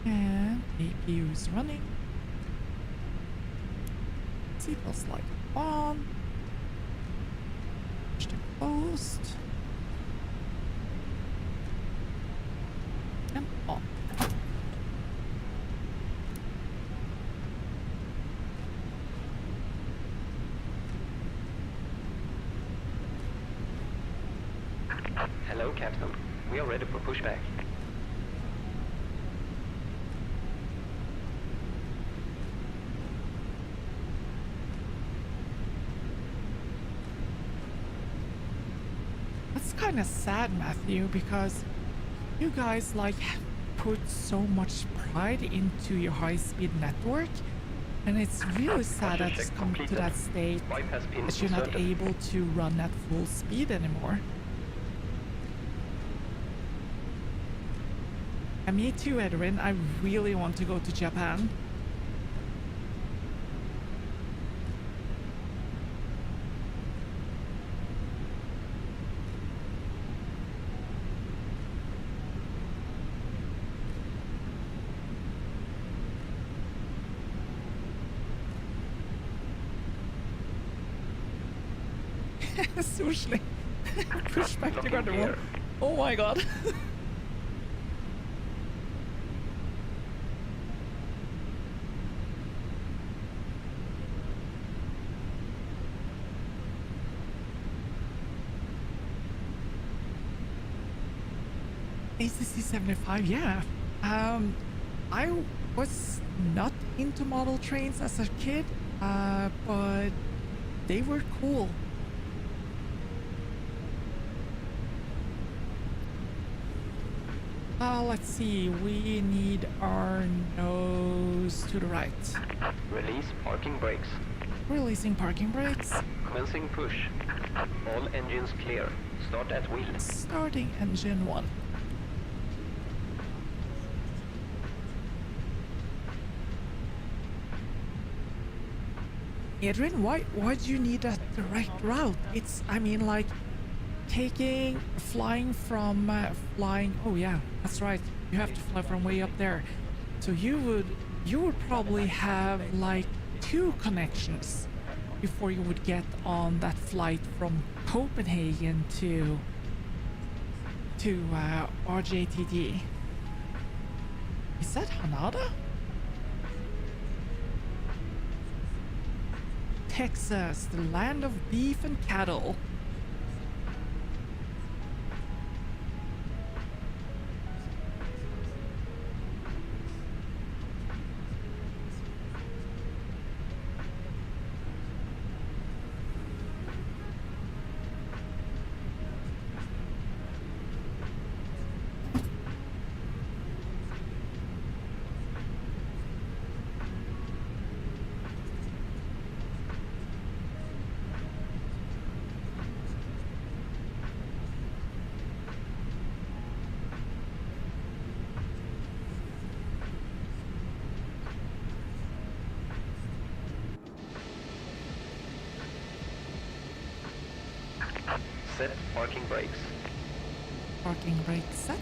A: And APU is running. Seatbelts light on. Push to closed. And on.
G: Hello, Captain. We are ready for pushback.
A: That's kind of sad, Matthew, because you guys like put so much pride into your high-speed network, and it's really sad that it's come to that state that you're not able to run at full speed anymore. And me too, Edwin. I really want to go to Japan. Sushi. Push back to Gardermoen. Oh my god. ACC 75, yeah. I was not into model trains as a kid, but they were cool. Let's see, we need our nose to the right.
G: Release parking brakes.
A: Releasing parking brakes.
G: Commencing push. All engines clear. Start at wheel.
A: Starting engine 1. Adrian, why do you need a direct route? It's, I mean, like, flying. Oh yeah, that's right. You have to fly from way up there. So you would probably have like 2 connections before you would get on that flight from Copenhagen to RJTD. Is that Hanada? Texas, the land of beef and cattle.
H: Set parking brakes.
A: Parking brake set.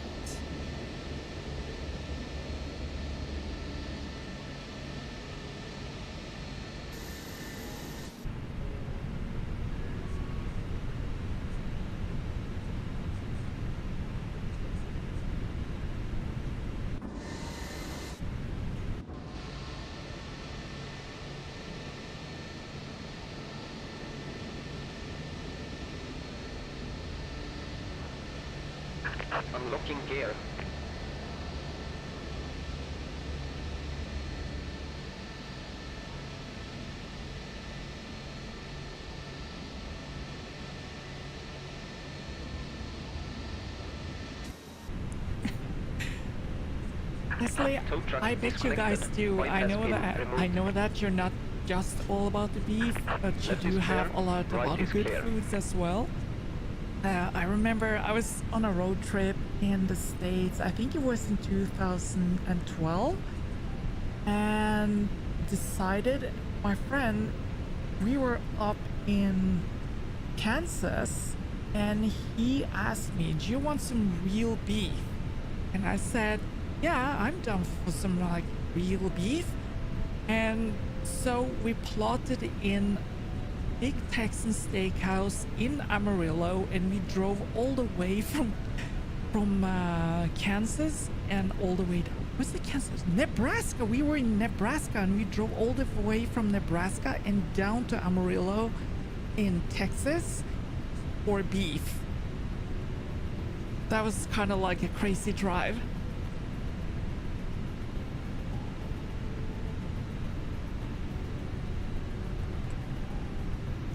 H: Unlocking gear.
A: Honestly,
H: Tow truck
A: I bet
H: is
A: you guys
H: connected.
A: do.
H: Pipe
A: I
H: has
A: know
H: been
A: that.
H: removed.
A: I know that you're not just all about the beef, but you
H: Left
A: do
H: is
A: have
H: clear,
A: a lot
H: right
A: of
H: is
A: good
H: clear.
A: foods as well. I remember I was on a road trip in the States. I think it was in 2012, and decided, my friend, we were up in Kansas, and he asked me, "Do you want some real beef?" And I said, "Yeah, I'm down for some like real beef." And so we plotted in Big Texan Steakhouse in Amarillo, and we drove all the way from Kansas and all the way down. Was it Kansas? Nebraska. We were in Nebraska, and we drove all the way from Nebraska and down to Amarillo in Texas for beef. That was kind of like a crazy drive.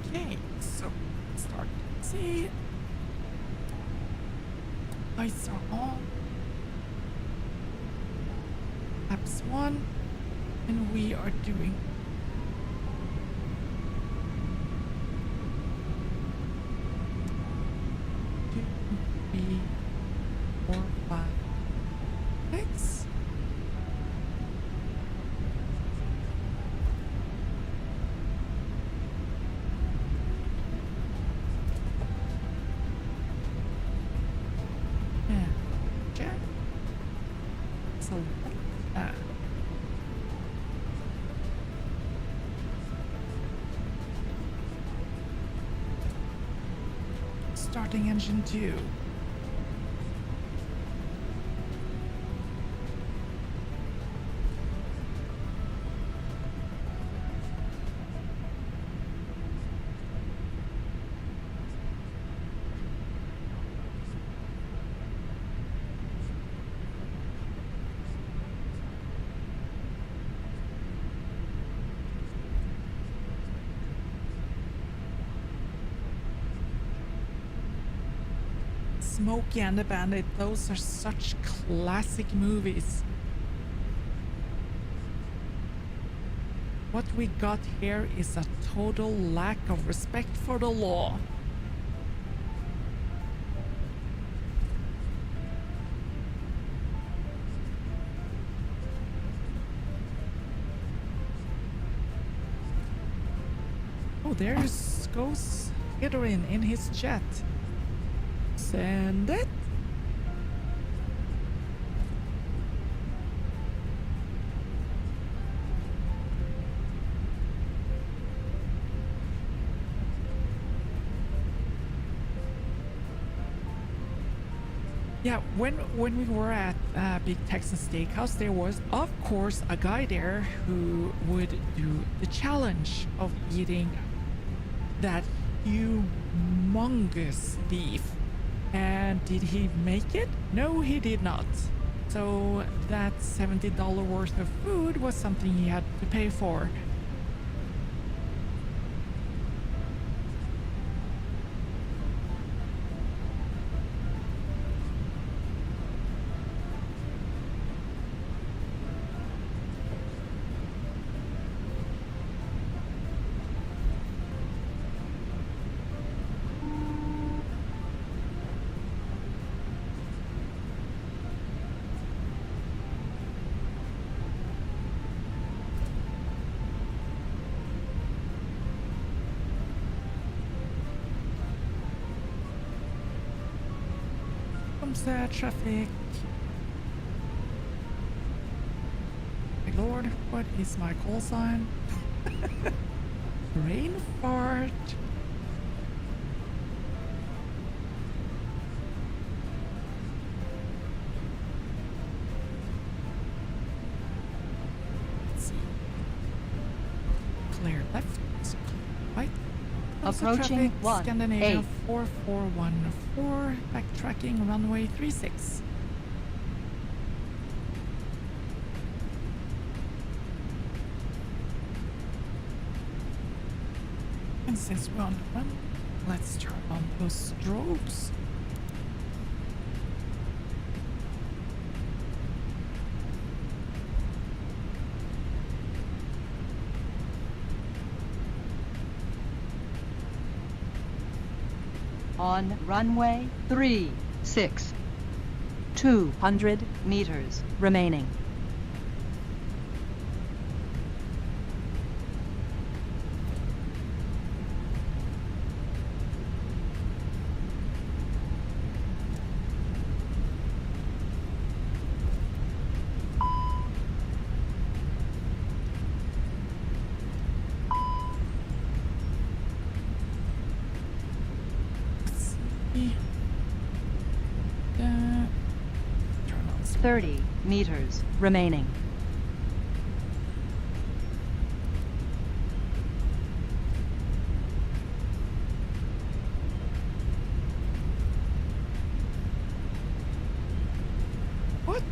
A: Okay, so start. See, lights are on. Apps 1, and we are doing 2, 3, 4, 5, 6. And check. So starting engine 2. Smokey and the Bandit, those are such classic movies. What we got here is a total lack of respect for the law. Oh, there goes Hidrin in his jet. Send it. Yeah, when we were at Big Texan Steakhouse, there was, of course, a guy there who would do the challenge of eating that humongous beef. And did he make it? No, he did not. So that $70 worth of food was something he had to pay for. Traffic. My lord, what is my call sign? Brain fart. Let's see. Clear left, clear right.
D: Approaching
A: Traffic,
D: 1-8.
A: Scandinavia 4414, backtracking runway 36. And since we're on the run, let's turn on those strobes.
D: On runway 36. 200 meters remaining.
A: Turn on
D: 30 meters remaining.
A: What?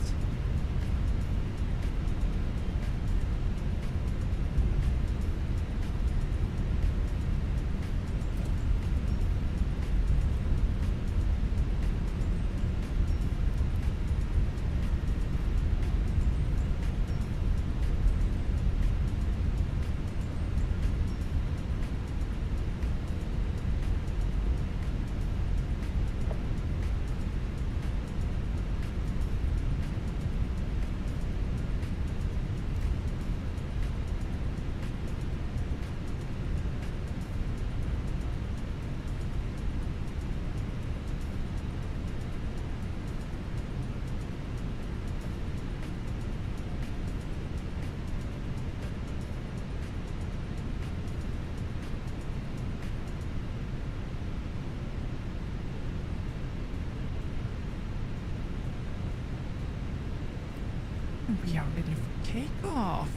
A: We are ready for takeoff.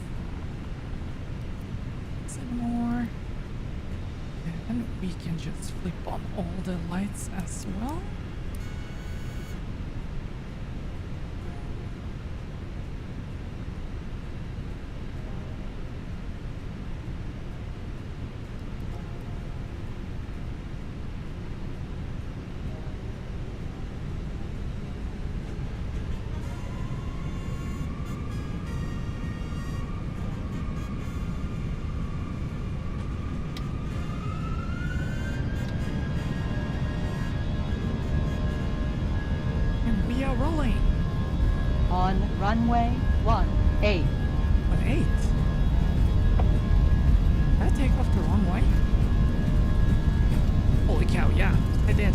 A: Some more. And we can just flip on all the lights as well. Rolling.
D: On runway 18.
A: 18. Did I take off the wrong way? Holy cow, yeah, I did.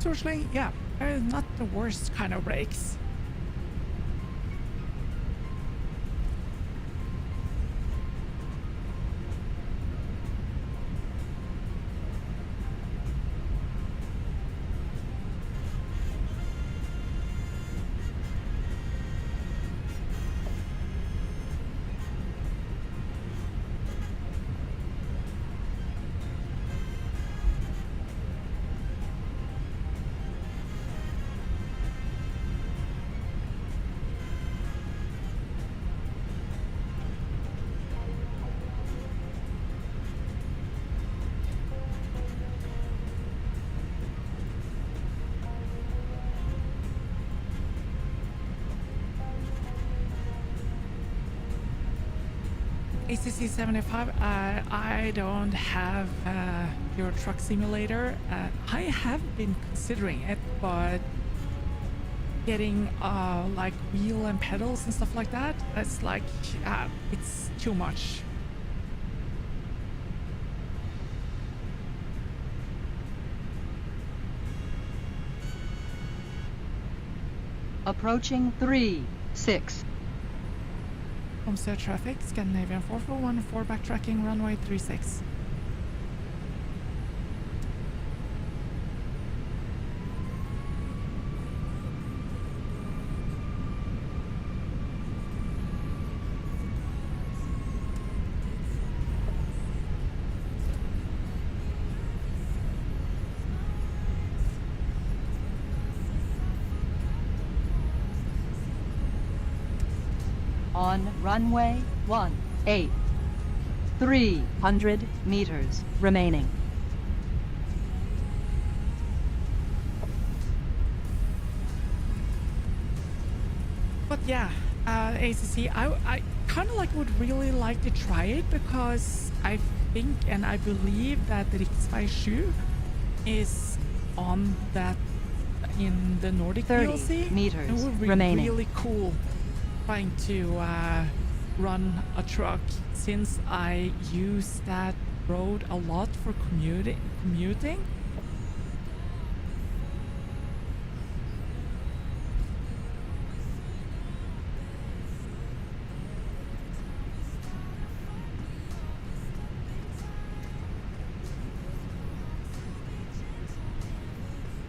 A: Actually, yeah, not the worst kind of brakes. ACC 75, I don't have your truck simulator. I have been considering it, but getting like wheel and pedals and stuff like that, it's like it's too much.
D: Approaching 3-6.
A: Tromsø traffic, Scandinavian 4414 backtracking runway 36.
D: On runway 18. 300 meters remaining.
A: But yeah, ACC, I kind of like would really like to try it because I think and I believe that the Riksvei is on that in the Nordic
D: 30
A: PLC.
D: meters
A: It would be
D: remaining.
A: really cool trying to run a truck since I use that road a lot for commuting.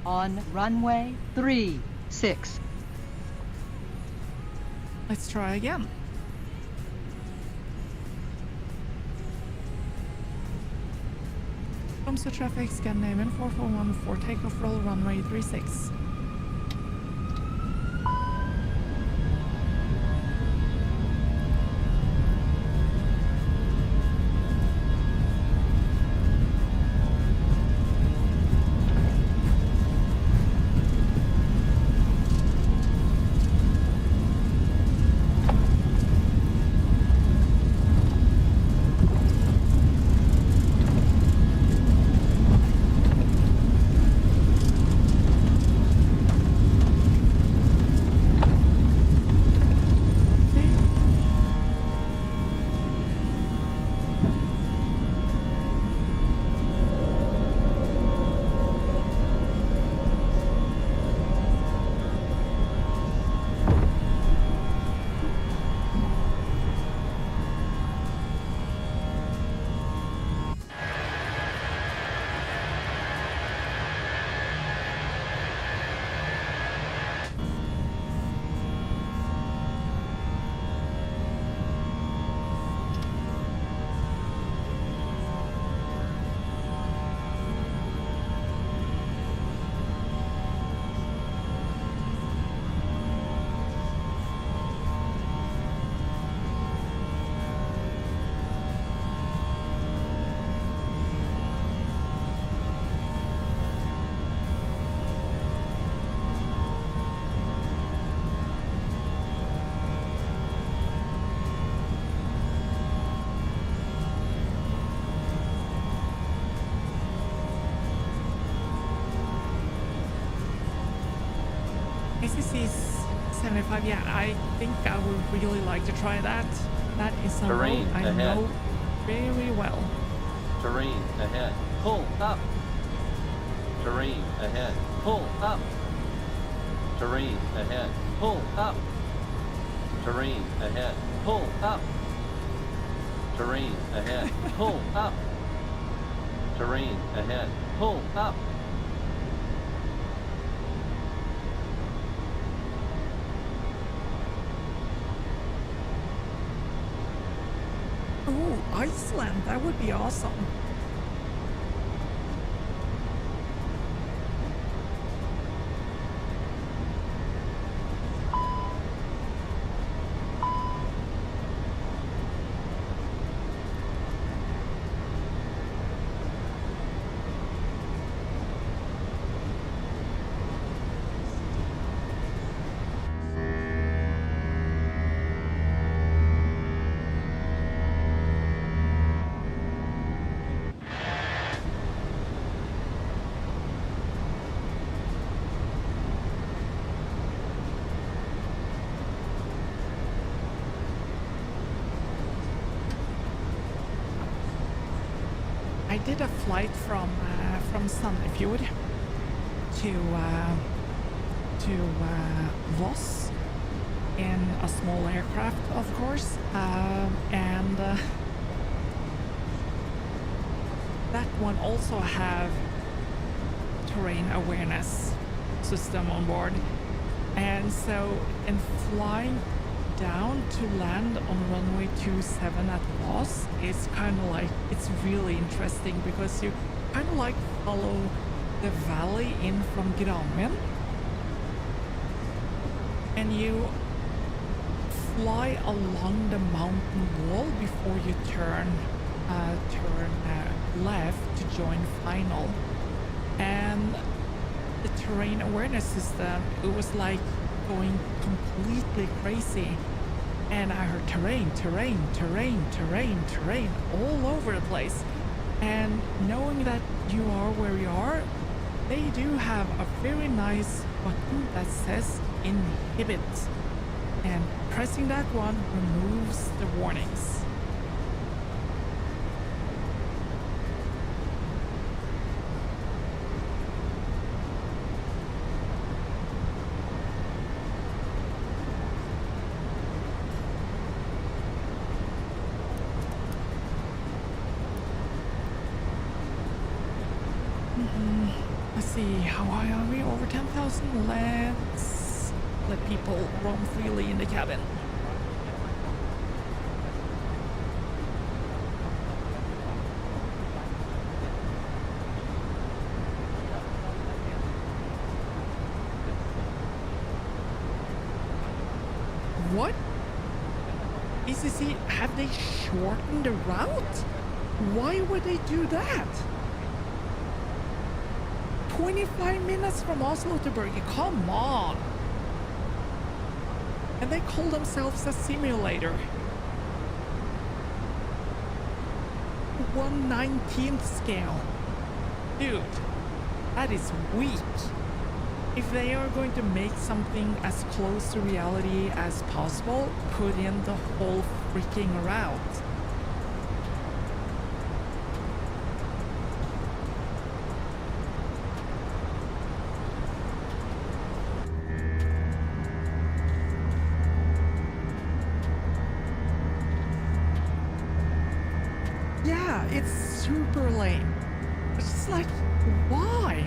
D: On runway 36.
A: Let's try again. Tromsø traffic, Scandinavian 4414 takeoff roll runway 36. ACC 75, yeah, I think I would really like to try that. That is a
I: Terrain
A: road I
I: ahead.
A: know very well.
I: Terrain ahead. Pull up. Terrain ahead. Pull up. Terrain ahead. Pull up. Terrain ahead. Pull up. Terrain ahead. Pull up. Terrain ahead. Pull up.
A: Oh, Iceland, that would be awesome. I did a flight from Sandefjord to Voss in a small aircraft, of course, and that one also have terrain awareness system on board, and so in flying down to land on runway 27 at Voss, it's kind of like, it's really interesting because you kind of like follow the valley in from Granvin and you fly along the mountain wall before you turn left to join final. And the terrain awareness system, it was like going completely crazy, and I heard terrain all over the place. And knowing that you are where you are, they do have a very nice button that says inhibit, and pressing that one removes the warnings. Let's see, how high are we? Over 10,000? Let's let people roam freely in the cabin. What? ECC, have they shortened the route? Why would they do that? 25 minutes from Oslo to Bergen, come on! And they call themselves a simulator. 1/19th scale. Dude, that is weak. If they are going to make something as close to reality as possible, put in the whole freaking route. Yeah, it's super lame. It's just like, why?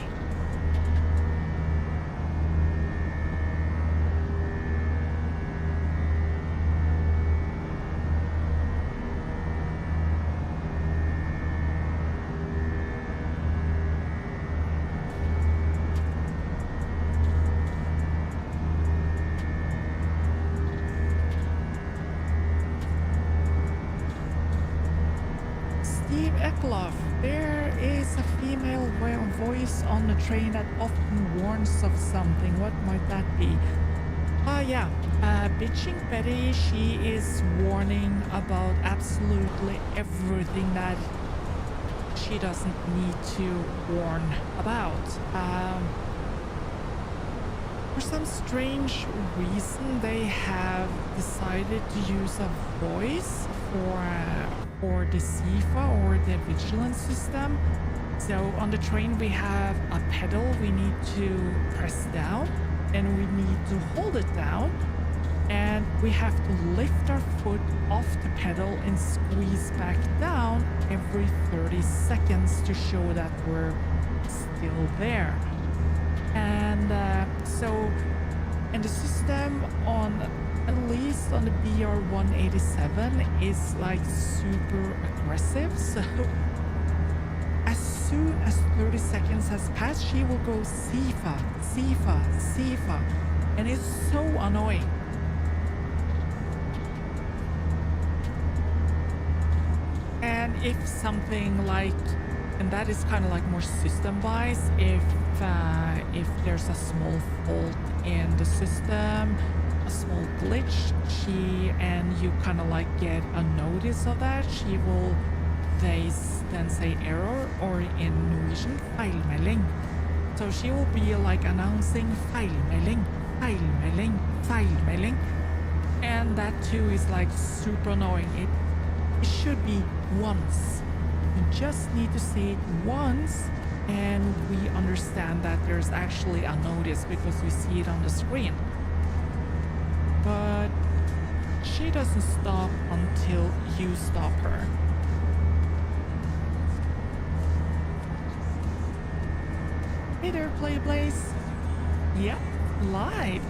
A: There is a female voice on the train that often warns of something. What might that be? Yeah. Bitching Betty, she is warning about absolutely everything that she doesn't need to warn about. For some strange reason, they have decided to use a voice for the CIFA or the vigilance system, So on the train we have a pedal we need to press down, and we need to hold it down, and we have to lift our foot off the pedal and squeeze back down every 30 seconds to show that we're still there. And and the system on, at least on the BR-187, is like super aggressive. So as soon as 30 seconds has passed, she will go Sifa, Sifa, Sifa, and it's so annoying. And if something like, and that is kind of like more system-wise, if there's a small fault in the system, a small glitch, and you kind of like get a notice of that, she will then say error, or in Norwegian, feilmelding. So she will be like announcing feilmelding, feilmelding, feilmelding, and that too is like super annoying. It should be once. You just need to say it once, and we understand that there's actually a notice because we see it on the screen. But she doesn't stop until you stop her. Hey there, Play Blaze. Yep, live.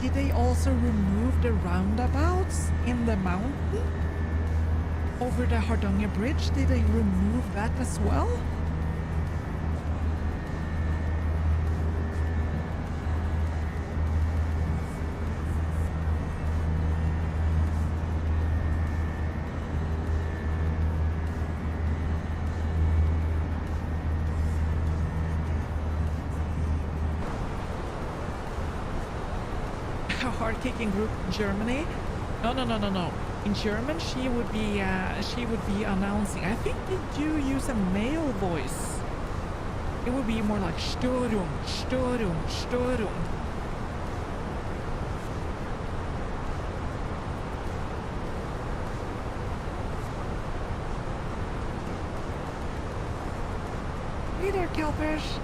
A: Did they also remove the roundabouts in the mountain? Over the Hardanger Bridge, did they remove that as well? Hard-kicking group Germany. No. In German, she would be announcing. I think they do use a male voice. It would be more like Störung, Störung, Störung. Hey there, Kelfish.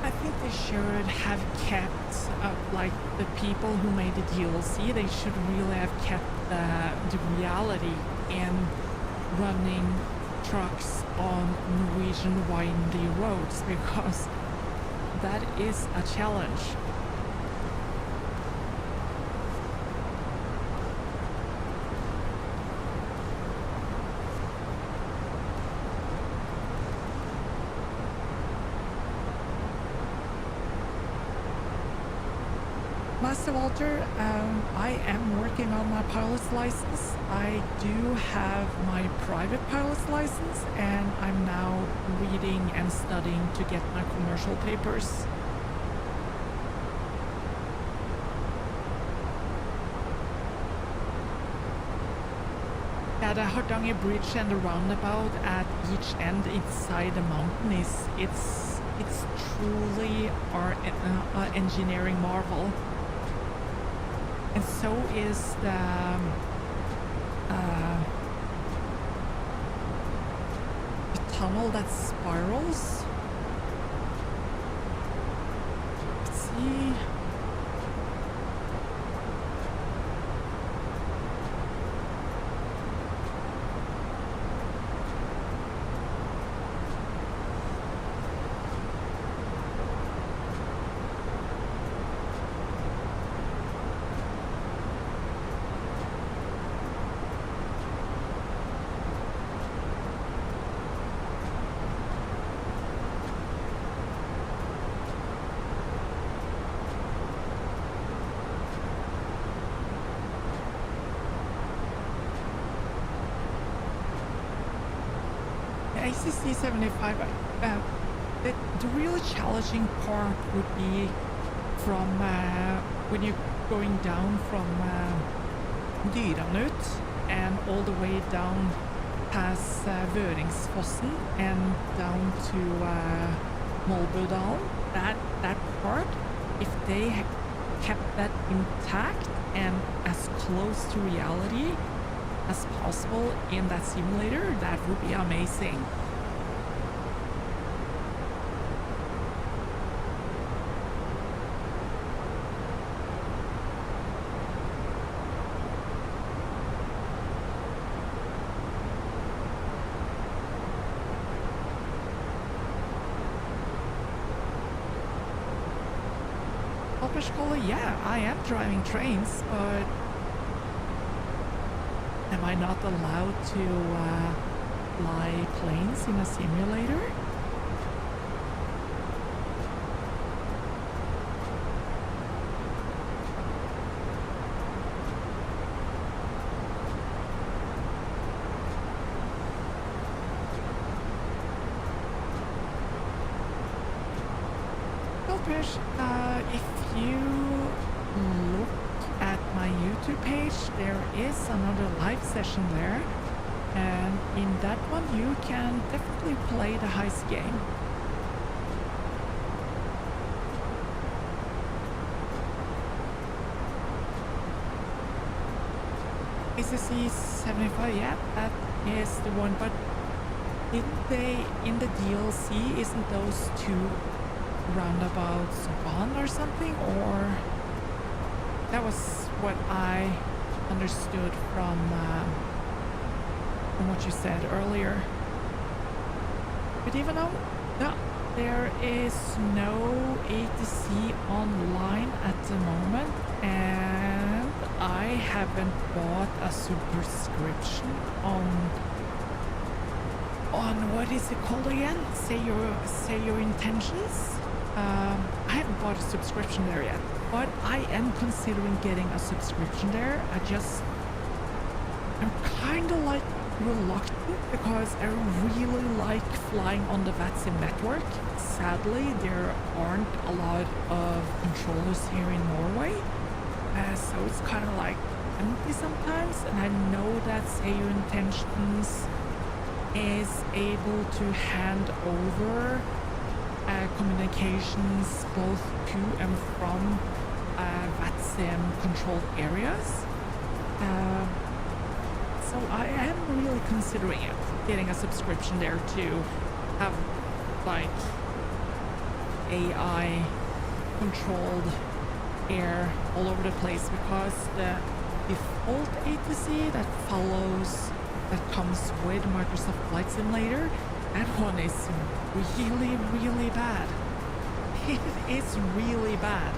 A: I think they should have kept like the people who made the DLC. They should really have kept the reality in running trucks on Norwegian windy roads, because that is a challenge. Master Walter, I am working on my pilot's license. I do have my private pilot's license, and I'm now reading and studying to get my commercial papers. Yeah, the Hardanger Bridge and the roundabout at each end inside the mountain it's truly our engineering marvel. And so is the tunnel that spirals. Let's see. ACC 75, the really challenging part would be from when you're going down from Dyranut and all the way down past Vøringsfossen and down to Molbudalen. That part, if they kept that intact and as close to reality as possible in that simulator, that would be amazing. Yeah, I am driving trains, but am I not allowed to fly planes in a simulator? Well, Pish, if you look at my YouTube page, there is another live session there, and in that one you can definitely play the heist game. ACC 75, yeah, that is the one, but didn't they, in the DLC, isn't those two roundabouts gone or something, or that was what I understood from what you said earlier. But even though no, there is no ENTC online at the moment, and I haven't bought a subscription on what is it called again? Say your intentions. I haven't bought a subscription there yet, but I am considering getting a subscription there. I'm kind of like reluctant because I really like flying on the VATSIM network. Sadly, there aren't a lot of controllers here in Norway, so it's kind of like empty sometimes, and I know that Say Your Intentions is able to hand over communications both to and from VATSIM controlled areas. So I am really considering it, getting a subscription there to have like AI controlled air all over the place, because the default ATC that comes with Microsoft Flight Simulator, that one is really, really bad. It is really bad.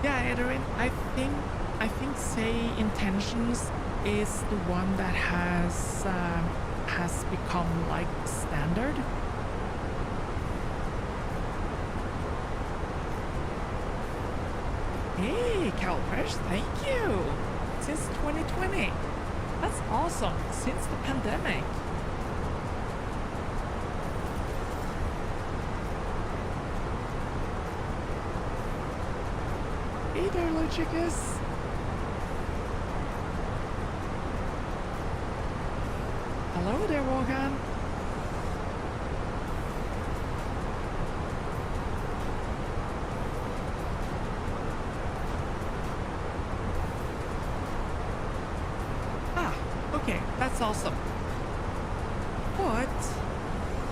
A: Yeah, Adrian, I think Say Intentions is the one that has become like standard. Hey, Calfresh, thank you! Since 2020. That's awesome, since the pandemic. Hey there, Luchicus. Hello there, Wogan. awesome. But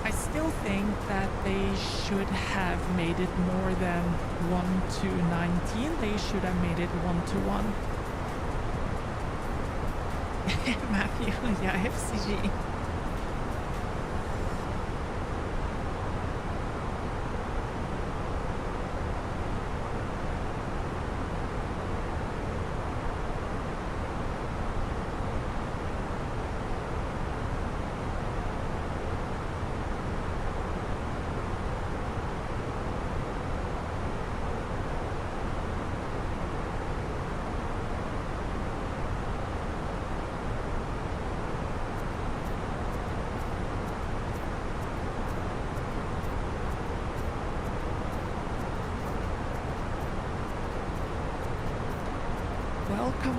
A: I still think that they should have made it more than 1-19. They should have made it 1-1. Matthew, yeah, FCG.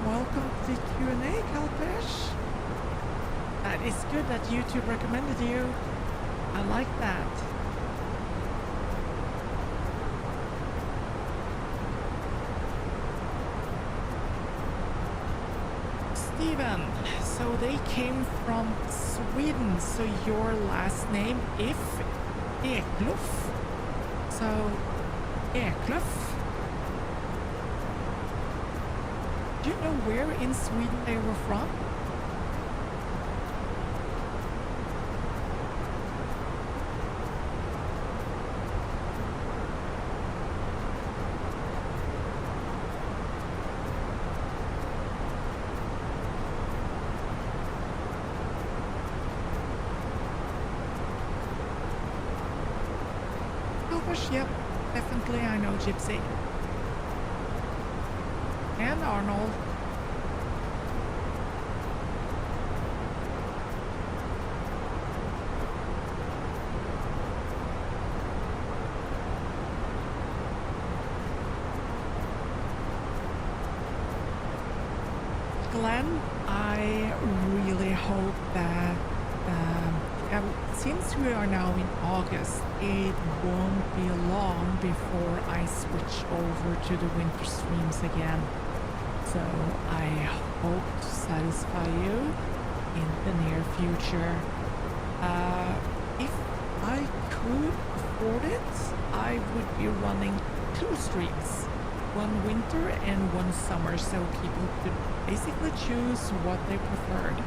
A: Welcome to the Q&A, Kalpesh. That is good that YouTube recommended you. I like that. Steven, so they came from Sweden, so your last name is Eklöf. So, Eklöf. Do you know where in Sweden they were from? Elvish, yep, definitely I know Gypsy. And Arnold. Glenn, I really hope that since we are now in August, it won't be long before I switch over to the winter streams again. So I hope to satisfy you in the near future. If I could afford it, I would be running 2 streams. One winter and one summer, so people could basically choose what they preferred.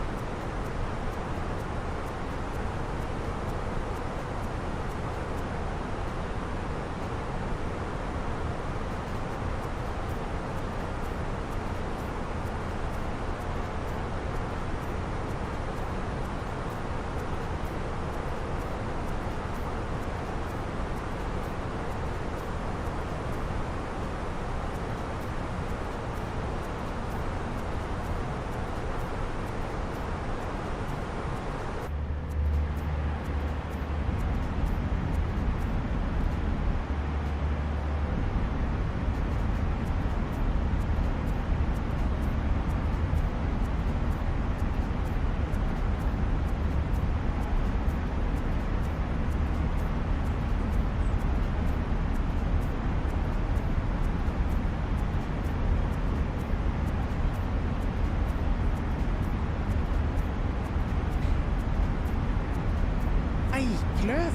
A: Aiklöv?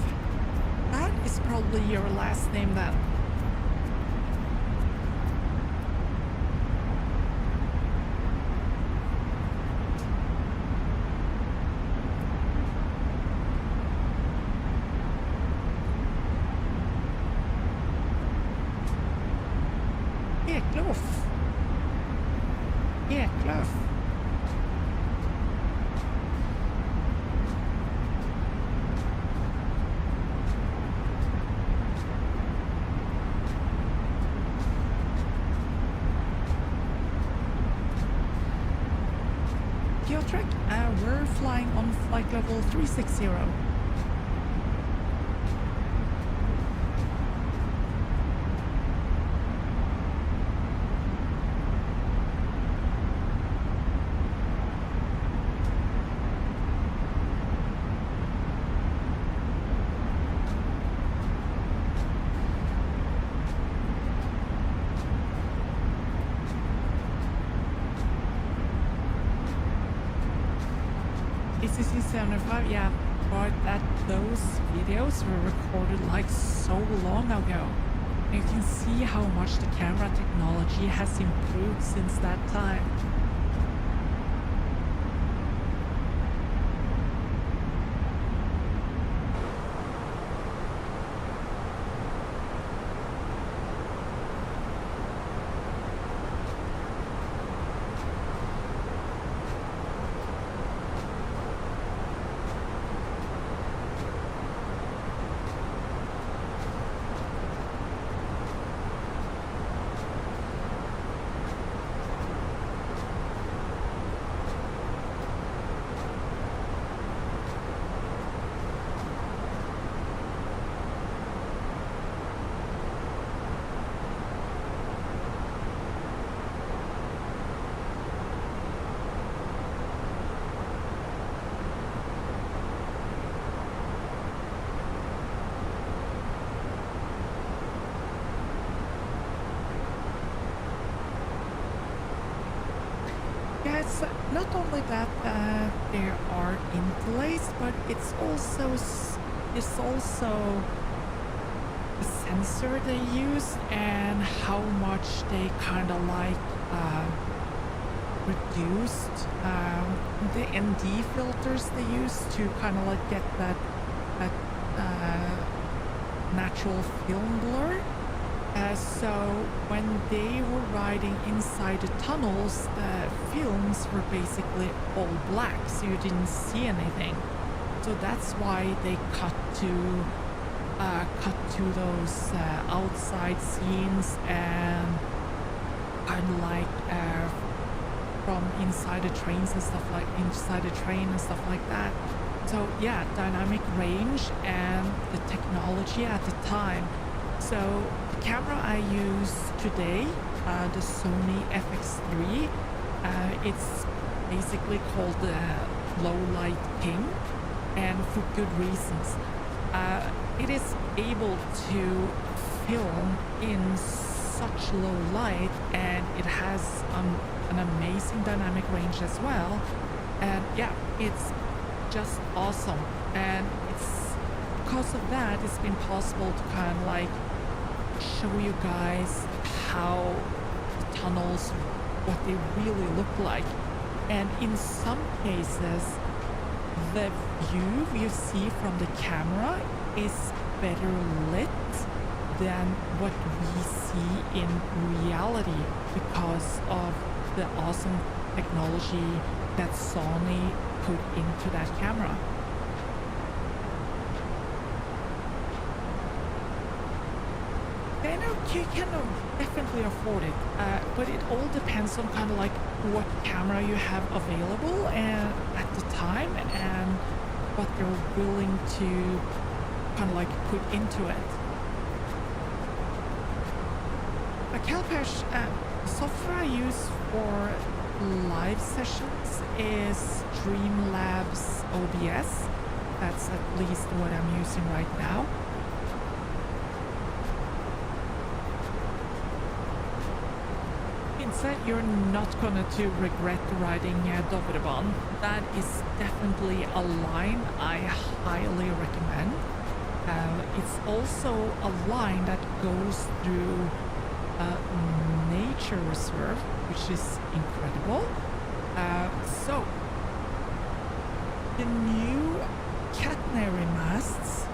A: That is probably your last name then. Eklöf. Eklöf. Piotrek, we're flying on flight level 360. 1675, yeah, but those videos were recorded like so long ago. You can see how much the camera technology has improved since that time. Yeah, it's not only that there are interlays, but it's also the sensor they use and how much they kind of like reduced the ND filters they use to kind of like get that natural film blur. So when they were riding inside the tunnels, the films were basically all black, so you didn't see anything. So that's why they cut to those outside scenes and kind of like from inside the trains and stuff like inside the train and stuff like that. So yeah, dynamic range and the technology at the time. So the camera I use today, the Sony FX3, it's basically called the low light king, and for good reasons. It is able to film in such low light, and it has an amazing dynamic range as well. And yeah, it's just awesome. And it's because of that, it's been possible to kind of like show you guys how the tunnels, what they really look like. And in some cases, the view you see from the camera is better lit than what we see in reality because of the awesome technology that Sony put into that camera. You can definitely afford it, but it all depends on kind of like what camera you have available and at the time and what you're willing to kind of like put into it. Calpesh, the software I use for live sessions is Streamlabs OBS. That's at least what I'm using right now. That you're not going to regret riding Dovrebanen. That is definitely a line I highly recommend. It's also a line that goes through a nature reserve, which is incredible. So the new catenary masts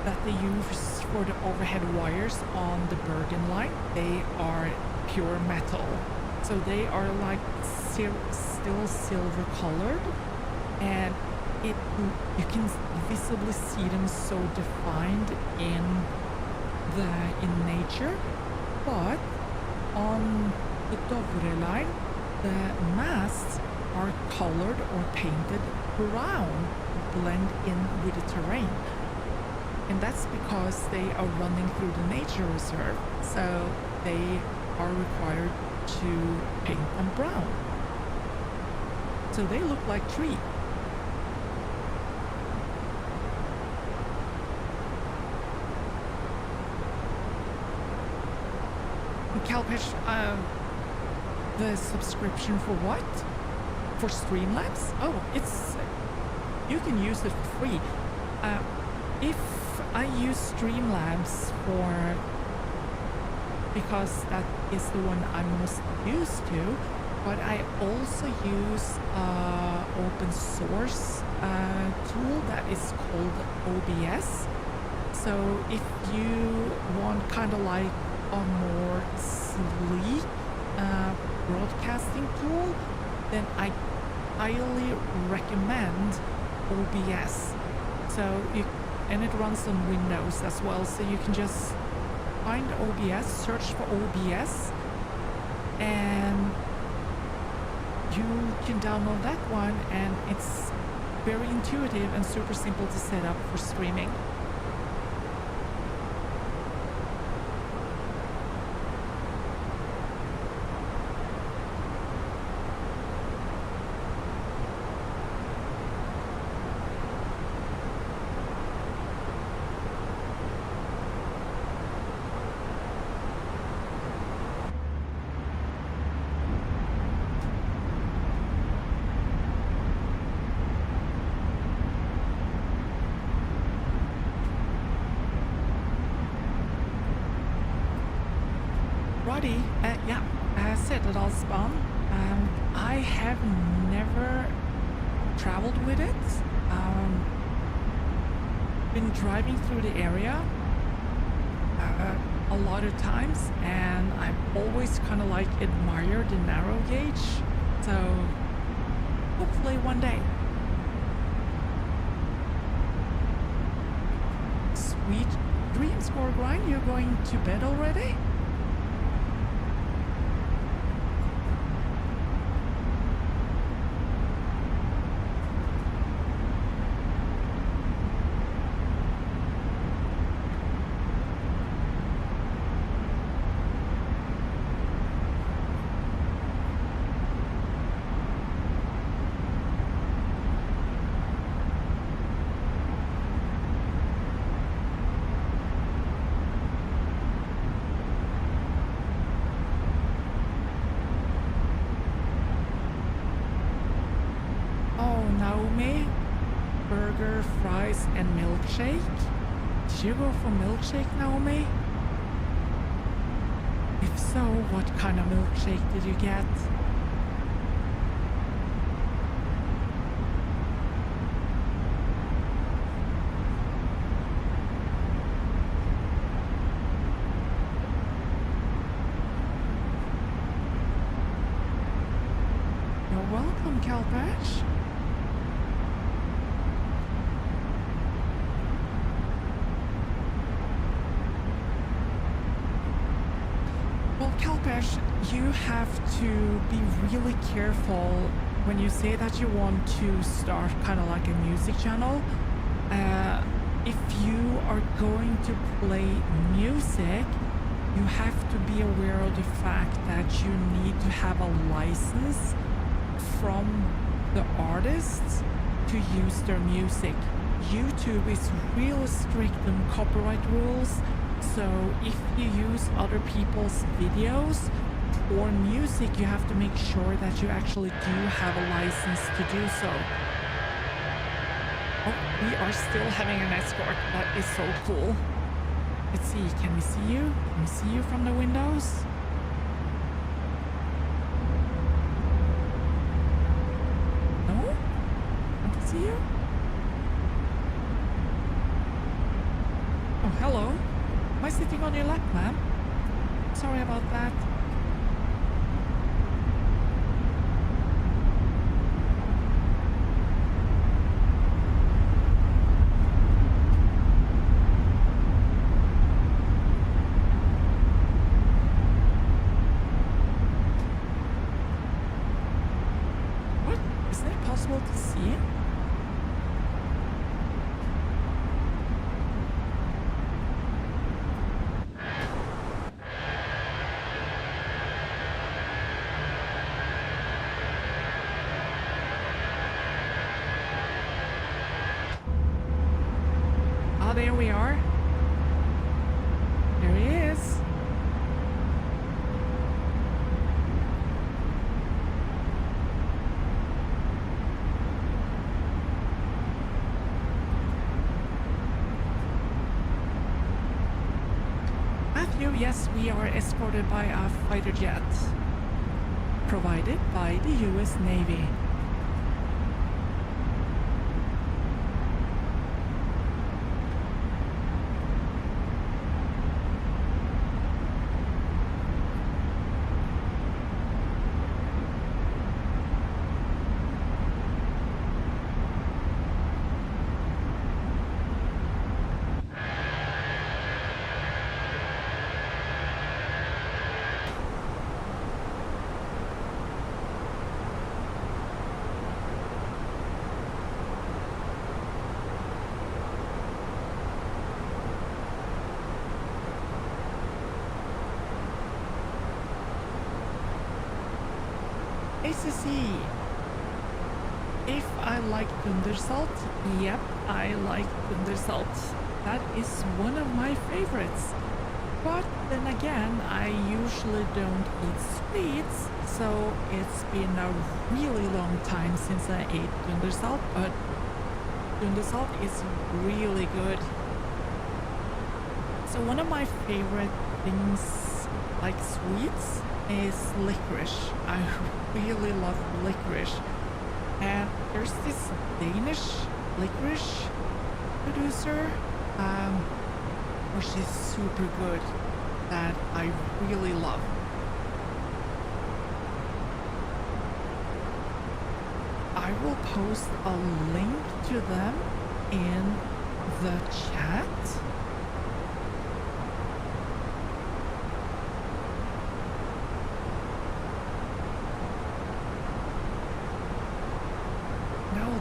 A: that they use for the overhead wires on the Bergen line, they are pure metal. So they are like still silver colored, and you can visibly see them so defined in nature. But on the Dovre line, the masts are colored or painted brown to blend in with the terrain. And that's because they are running through the nature reserve, so they are required to paint them brown. So they look like tree. Calpesh, the subscription for what? For Streamlabs? Oh, you can use it for free. If I use Streamlabs because that is the one I'm most used to, but I also use open source tool that is called OBS. So if you want kind of like a more sleek broadcasting tool, then I highly recommend OBS. And it runs on Windows as well, so you can just find OBS, search for OBS, and you can download that one, and it's very intuitive and super simple to set up for streaming. Yeah, set it all spawn. I have never traveled with it. Been driving through the area a lot of times, and I've always kind of like admired the narrow gauge. So hopefully one day. Sweet dreams, Score Grind. You're going to bed already? Burger, fries, and milkshake? Did you go for milkshake, Naomi? If so, what kind of milkshake did you get? You're welcome, Calpash. You have to be really careful when you say that you want to start kind of like a music channel. If you are going to play music, you have to be aware of the fact that you need to have a license from the artists to use their music. YouTube is real strict on copyright rules. So if you use other people's videos or music, you have to make sure that you actually do have a license to do so. Oh, we are still having an escort. That is so cool. Let's see, can we see you? Can we see you from the windows? No? Can't we see you? Oh, hello. Am I sitting on your lap, ma'am? Sorry about that. What? Isn't it possible to see him? Oh, there we are. There he is. you. Yes, we are escorted by a fighter jet provided by the US Navy. ACC. If I like Dundersalt, yep, I like Dundersalt. That is one of my favorites. But then again, I usually don't eat sweets, so it's been a really long time since I ate Dundersalt, but Dundersalt is really good. So one of my favorite things like sweets is licorice. I really love licorice. And there's this Danish licorice producer, which is super good, that I really love. I will post a link to them in the chat.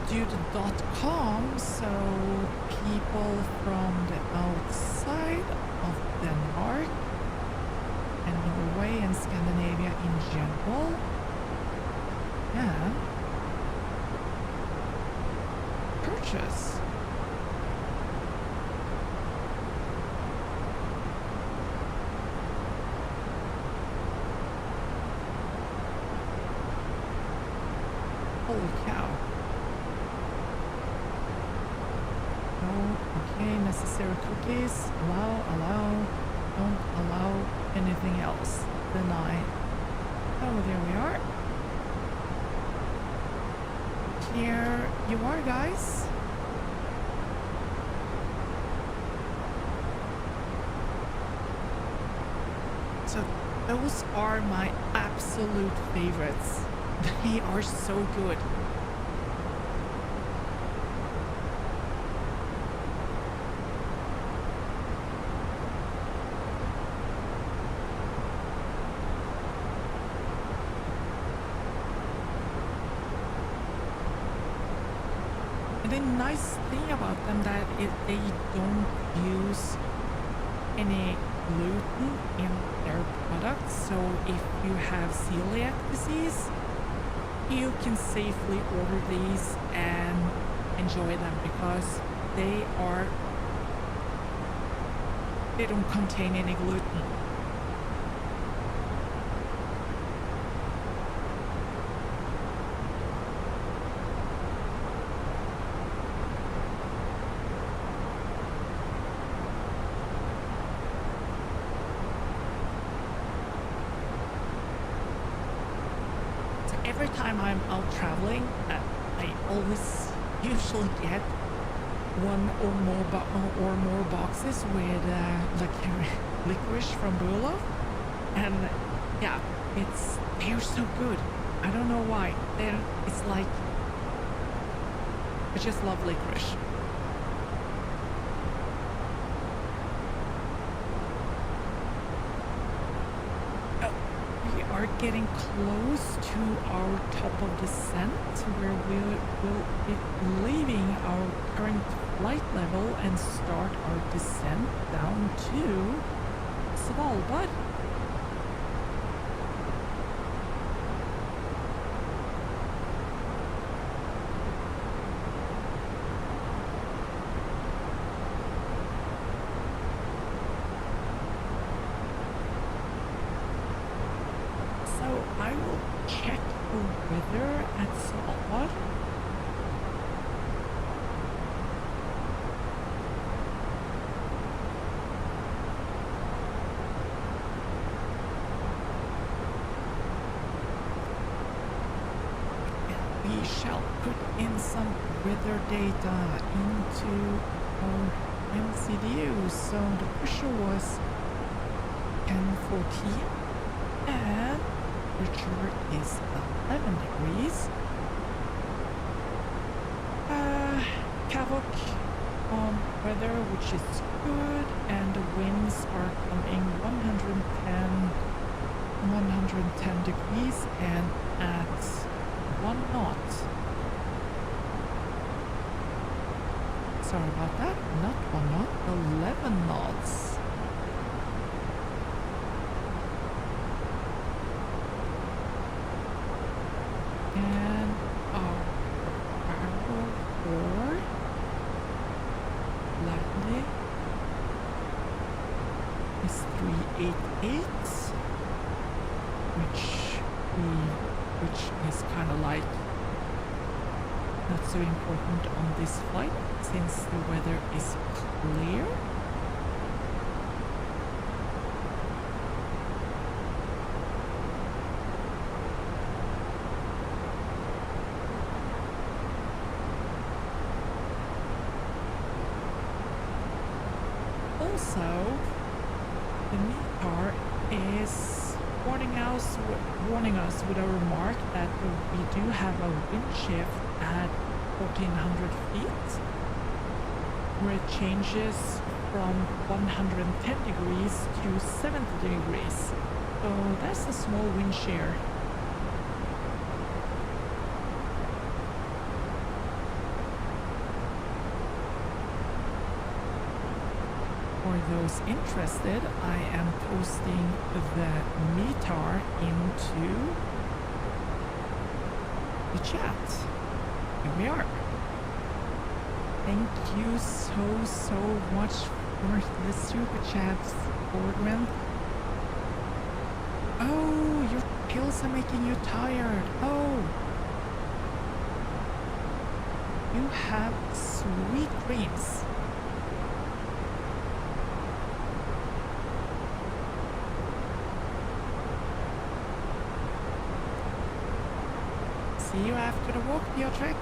A: Do the .com, so people from the outside of Denmark and Norway and Scandinavia in general can purchase. Holy cow. Okay, necessary cookies, allow, don't allow anything else, deny. Oh, there we are. Here you are, guys. So those are my absolute favorites. They are so good. The nice thing about them that they don't use any gluten in their products, so if you have celiac disease, you can safely order these and enjoy them because they don't contain any gluten. Every time I'm out traveling, I always usually get one or more boxes with licorice from Bulo, and yeah, they're so good. I don't know why. It's like I just love licorice. Are getting close to our top of descent, where we will be leaving our current flight level and start our descent down to Svalbard. I will check the weather at Svalbard. we shall put in some weather data into our MCDU. So the pressure was 1014 and temperature is 11 degrees. Havoc on weather, which is good, and the winds are coming 110 degrees and at 1 knot. Sorry about that, not 1 knot, 11 knots. And our barrel for landing is 388, which is kind of like not so important on this flight since the weather is clear. Also, the METAR is warning us with a remark that we do have a wind shift at 1400 feet, where it changes from 110 degrees to 70 degrees. So that's a small wind shear. For those interested, I am posting the METAR into the chat. Here we are. Thank you so much for the super chats, Gordon. Oh, your pills are making you tired. Oh. You have sweet dreams. See you after the walk, Piotrek.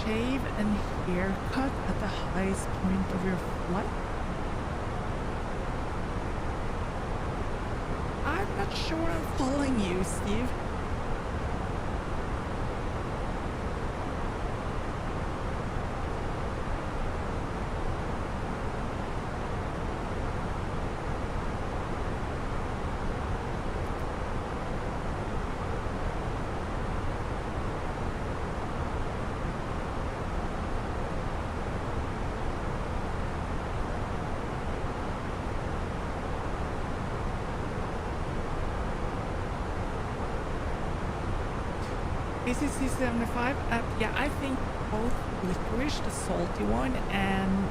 A: Shave and haircut at the highest point of your flight? I'm not sure I'm following you, Steve. ACC 75, yeah, I think both licorice, the salty one, and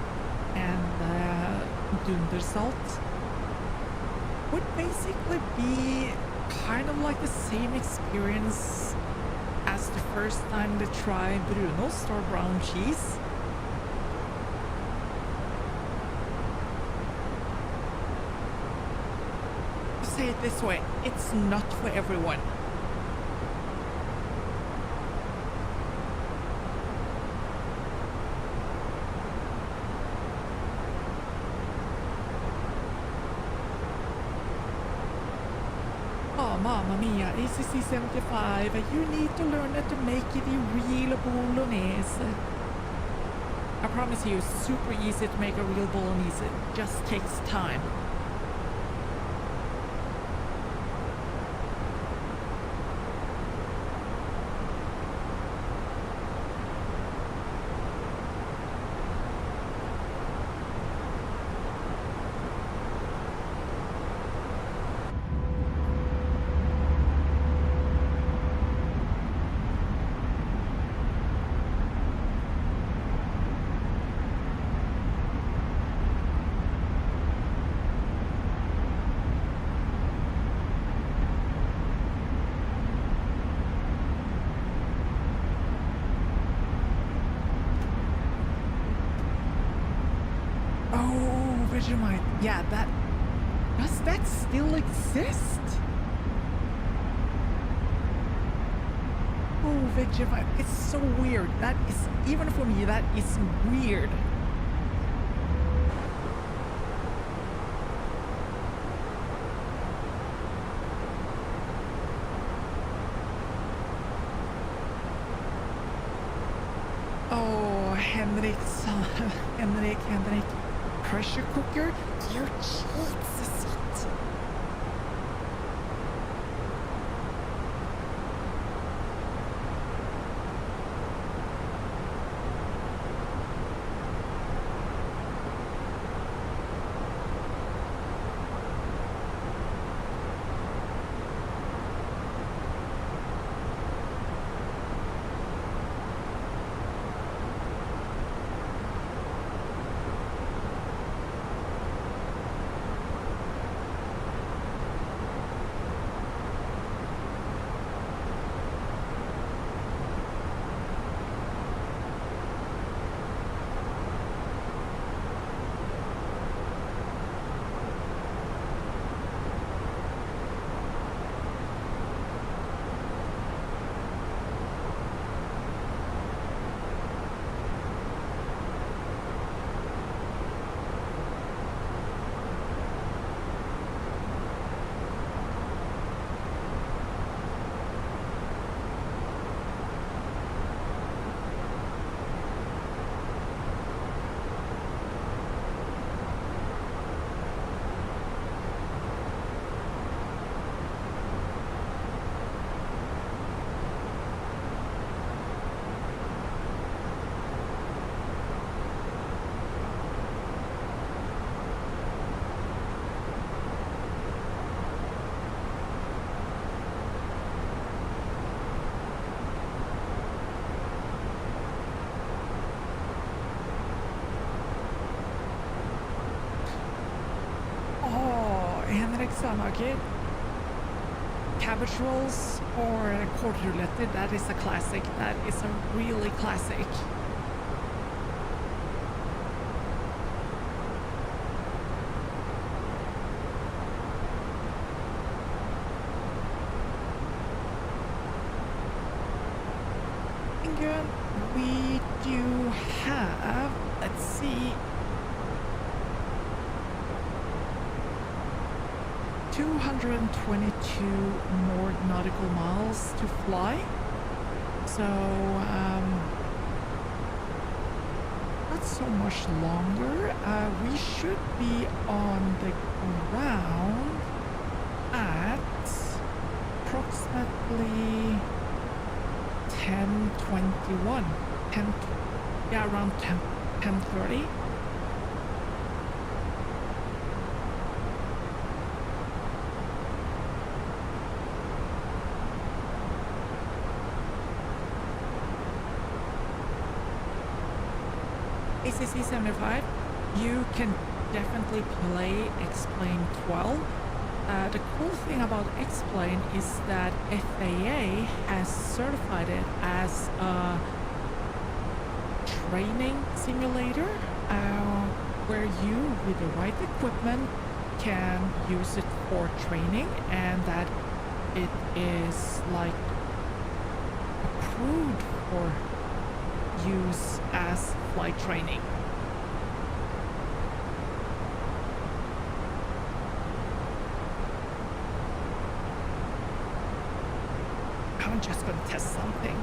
A: Dundersalt would basically be kind of like the same experience as the first time they try Brunost or brown cheese. To say it this way, it's not for everyone. Mamma mia, ACC 75, you need to learn how to make it a real bolognese. I promise you, it's super easy to make a real bolognese. It just takes time. Yeah, does that still exist? Oh, Vegeta, it's so weird. That is, even for me, that is weird. Oh, Henrik, Henrik. Pressure cooker? Dear Jesus. Okay. Cabbage rolls or quarter roulette, that is a classic. That is a really classic. Good. We do have, let's see, 222 more nautical miles to fly. So, not so much longer. We should be on the ground at approximately 10:21. Around 10:30. ACC 75, you can definitely play X-Plane 12. The cool thing about X-Plane is that FAA has certified it as a training simulator where you, with the right equipment, can use it for training, and that it is like approved for use as flight training. I'm just gonna test something.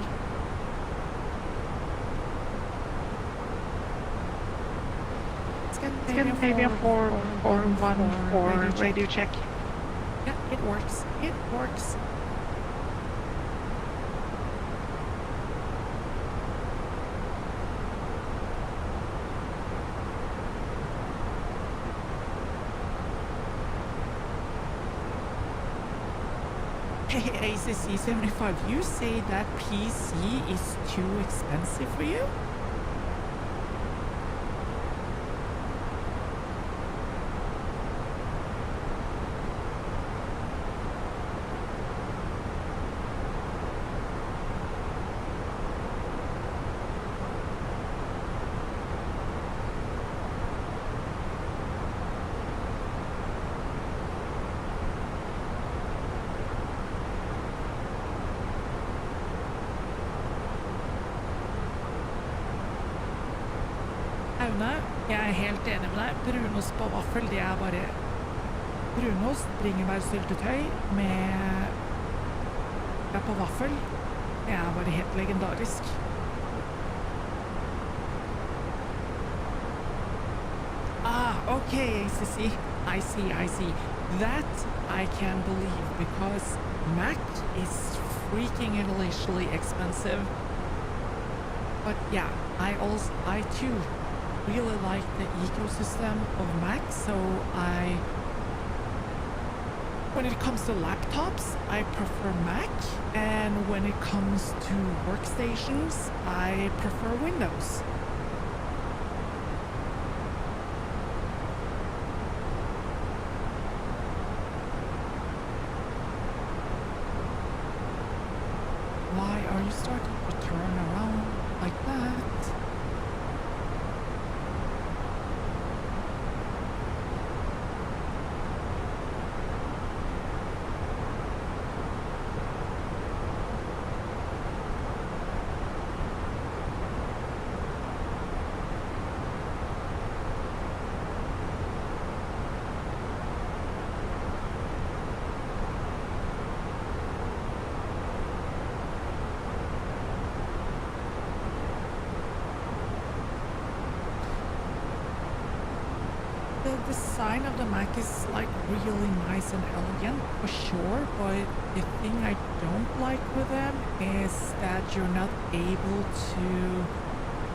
J: Scandinavia 441 for radio check.
A: Yeah, it works. It works. Hey, ACC 75, you say that PC is too expensive for you? Aune, jeg er helt enig med deg. Brunost på vaffel, det er bare brunost, bringebærsyltetøy med på vaffel. Det er bare helt legendarisk. Okay, ACC. I see. That I can believe because Mac is freaking hellishly expensive. But yeah, I too really like the ecosystem of Mac, so when it comes to laptops, I prefer Mac, and when it comes to workstations, I prefer Windows. Why are you starting to turn around like that? The design of the Mac is like really nice and elegant for sure, but the thing I don't like with them is that you're not able to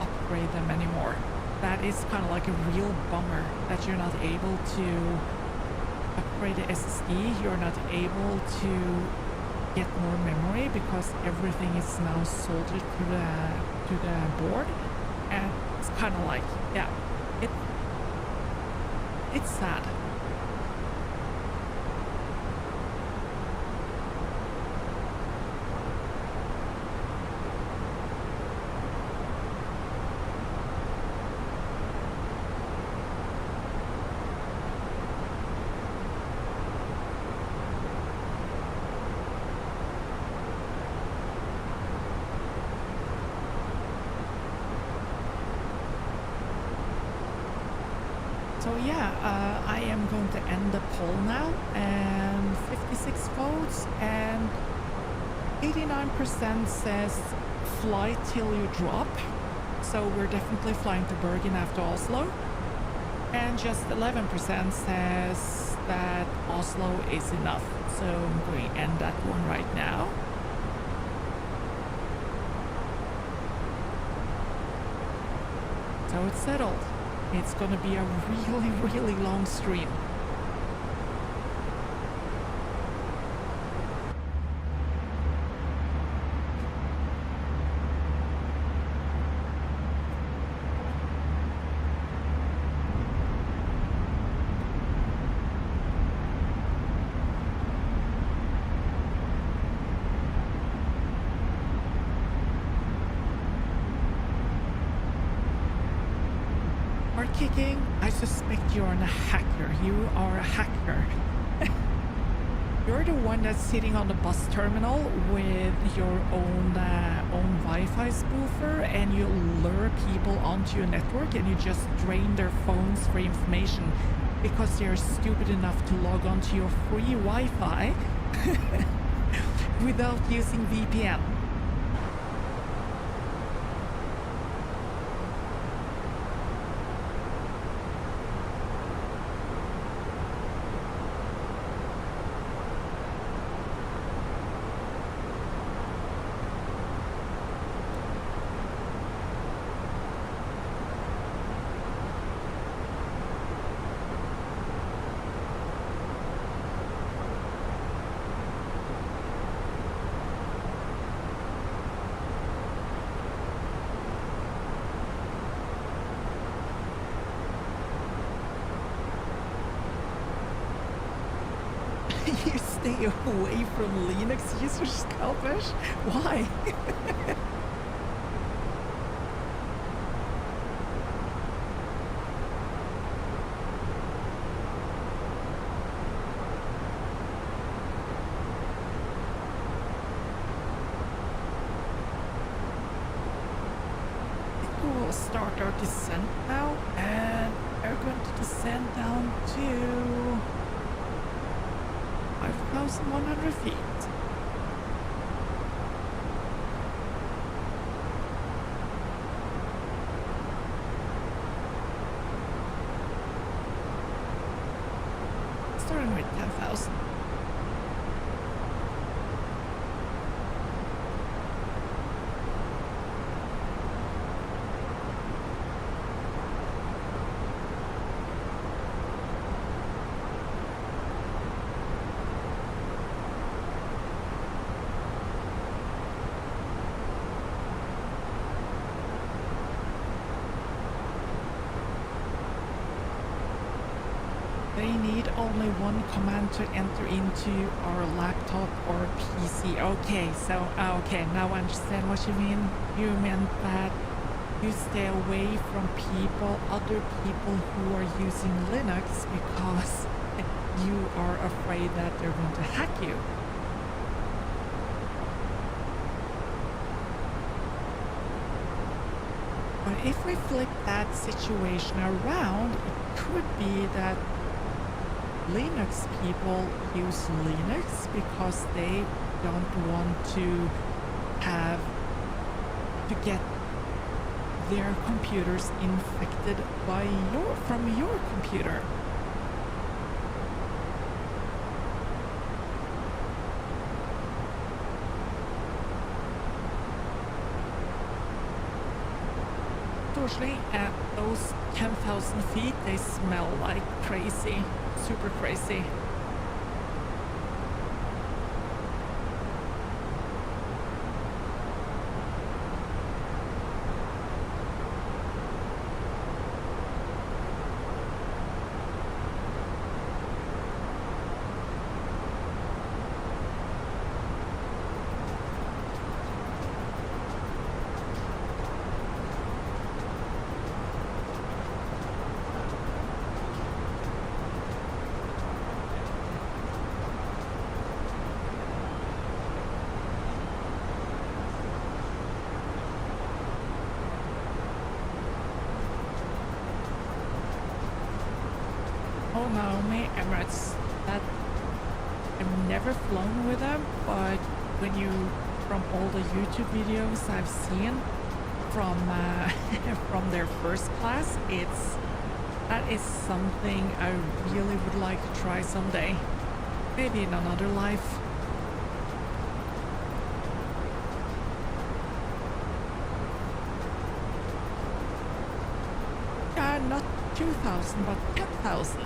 A: upgrade them anymore. That is kind of like a real bummer that you're not able to upgrade the SSD, you're not able to get more memory because everything is now soldered to the board, and it's kind of like, yeah, it's sad. So yeah, I am going to end the poll now, and 56 votes, and 89% says fly till you drop. So we're definitely flying to Bergen after Oslo. And just 11% says that Oslo is enough. So I'm going to end that one right now. So it's settled. It's gonna be a really, really long stream. Kicking, I suspect you're a hacker. You are a hacker. You're the one that's sitting on the bus terminal with your own Wi-Fi spoofer, and you lure people onto your network, and you just drain their phones for information because they're stupid enough to log onto your free Wi-Fi without using VPN. You stay away from Linux users, Scalpish? Why? Cool. will start our descent now, and we're going to descend down to 5,100 feet. Starting with 10,000. They need only one command to enter into our laptop or PC. Okay, so, okay, now I understand what you mean. You meant that you stay away from other people who are using Linux because you are afraid that they're going to hack you. But if we flip that situation around, it could be that Linux people use Linux because they don't want to get their computers infected by from your computer. Unfortunately, at those 10,000 feet, they smell like crazy. Super crazy. Oh no, me Emirates. That I've never flown with them, but from all the YouTube videos I've seen from from their first class, that is something I really would like to try someday. Maybe in another life. Not 2,000, but 10,000.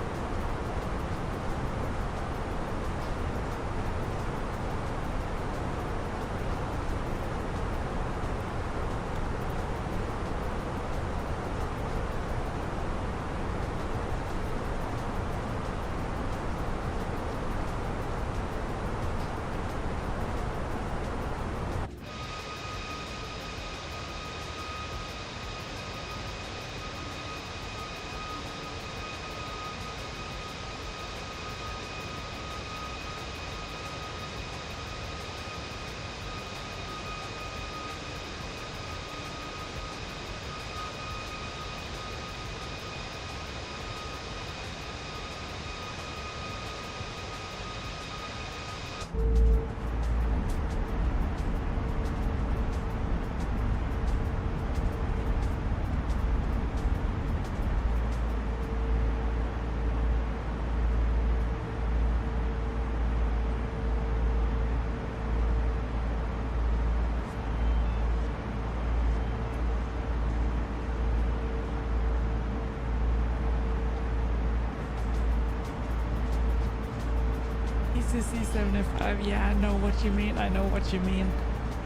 A: C75, yeah, I know what you mean, I know what you mean.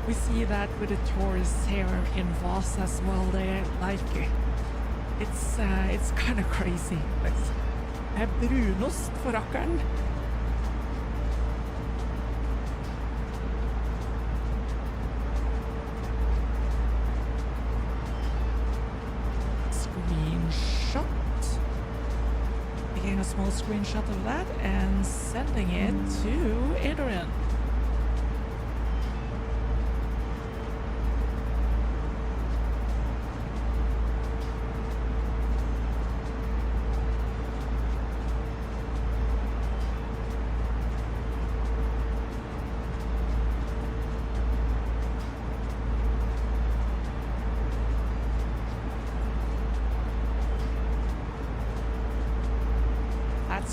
A: We see that with the tourists here in Voss as well. They like it. It's kind of crazy. Det er brunost for rakkeren. Screenshot. Taking a small screenshot of that and sending it to Adrian.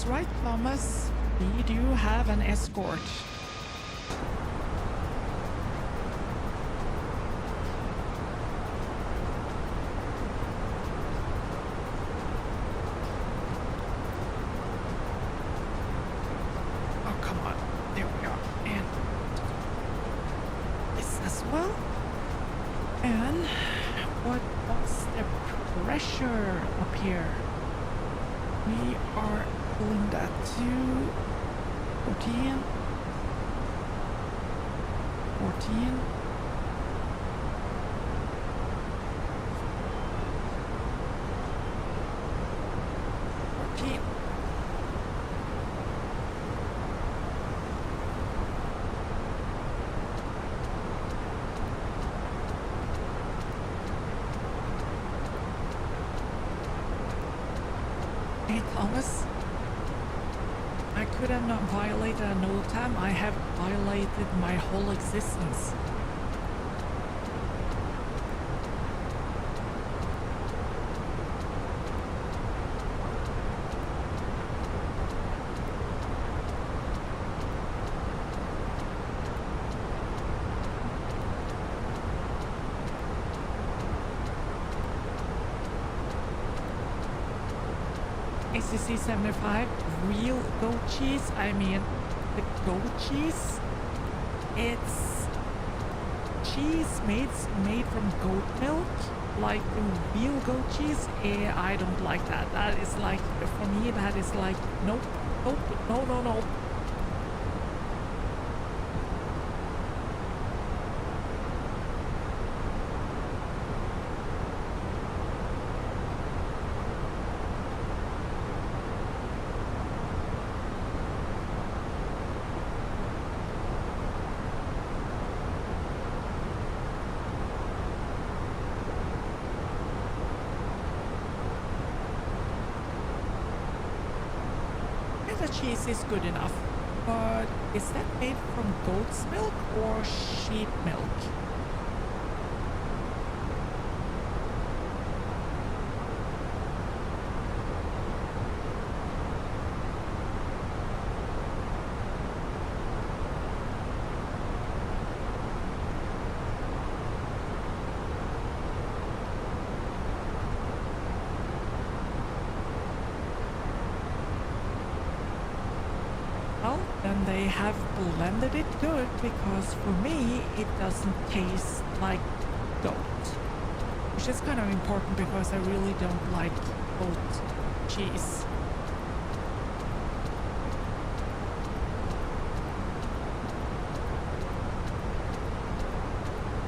A: right, Thomas. We do have an escort. Oh, come on. There we are. And this as well. And what was the pressure up here? We are pulling that to 14. 14. 14. Hey, Thomas. I couldn't violate a no time. I have violated my whole existence. ACC 75 real goat cheese. I mean, the goat cheese, it's cheese made from goat milk, like the real goat cheese. I don't like that. That is like, for me, that is like, nope, nope, no, no, no. The cheese is good enough, but is that made from goat's milk or sheep milk? Well, then they have blended it good, because for me it doesn't taste like goat, which is kind of important because I really don't like goat cheese.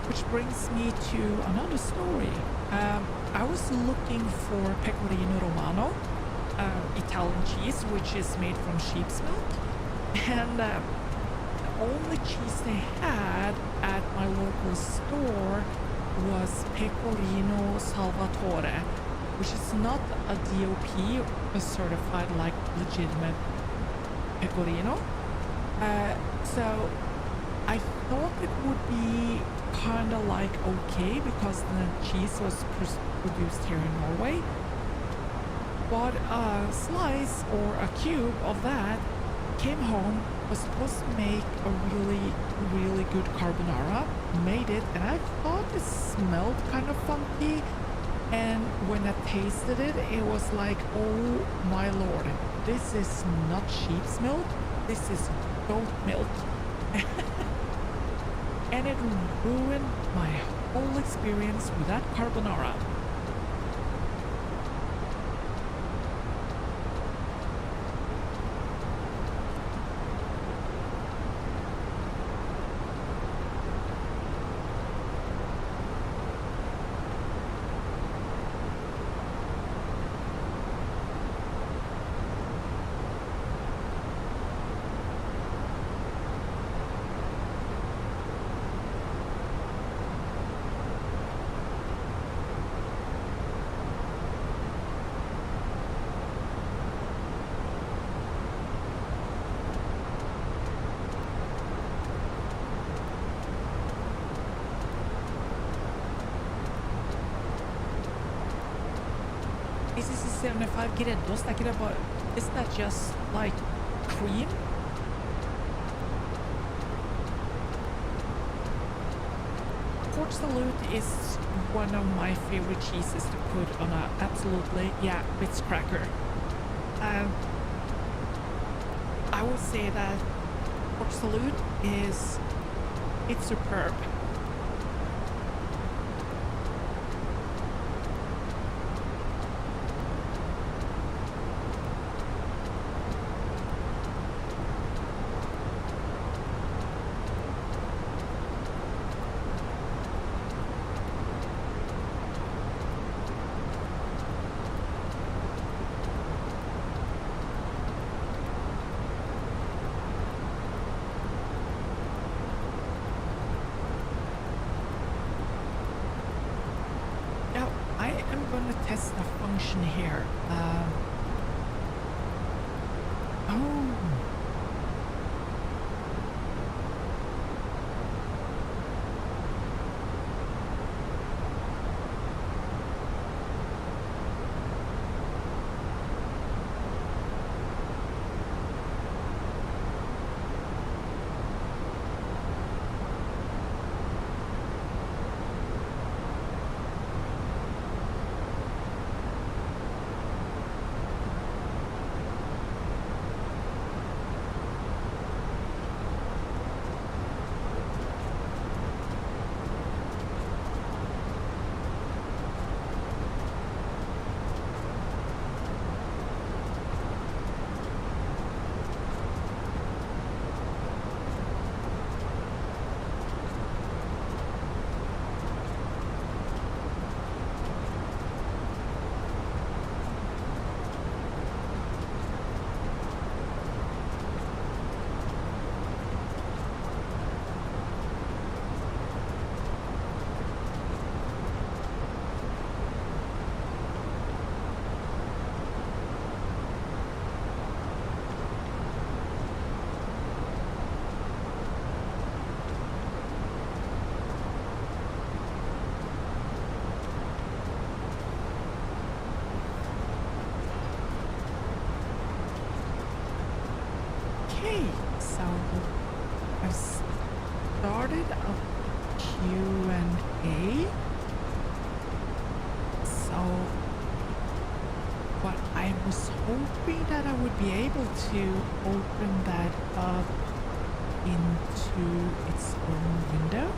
A: Which brings me to another story. I was looking for pecorino romano, Italian cheese, which is made from sheep's milk. And the only cheese they had at my local store was Pecorino Salvatore, which is not a DOP, a certified like legitimate Pecorino. So I thought it would be kind of like okay because the cheese was produced here in Norway. But a slice or a cube of that came home, was supposed to make a really good carbonara, made it, and I thought it smelled kind of funky, and when I tasted it, it was like, oh my lord, this is not sheep's milk, this is goat milk. And it ruined my whole experience with that carbonara. ACC 75 gidder, da snakker jeg bare Is that just like cream? Port Salut is one of my favorite cheeses to put on a absolutely, yeah, Ritz cracker. I would say that Port Salut it's superb. Test the function here. Oh. Okay, so I started a Q&A. So what I was hoping that I would be able to open that up into its own window.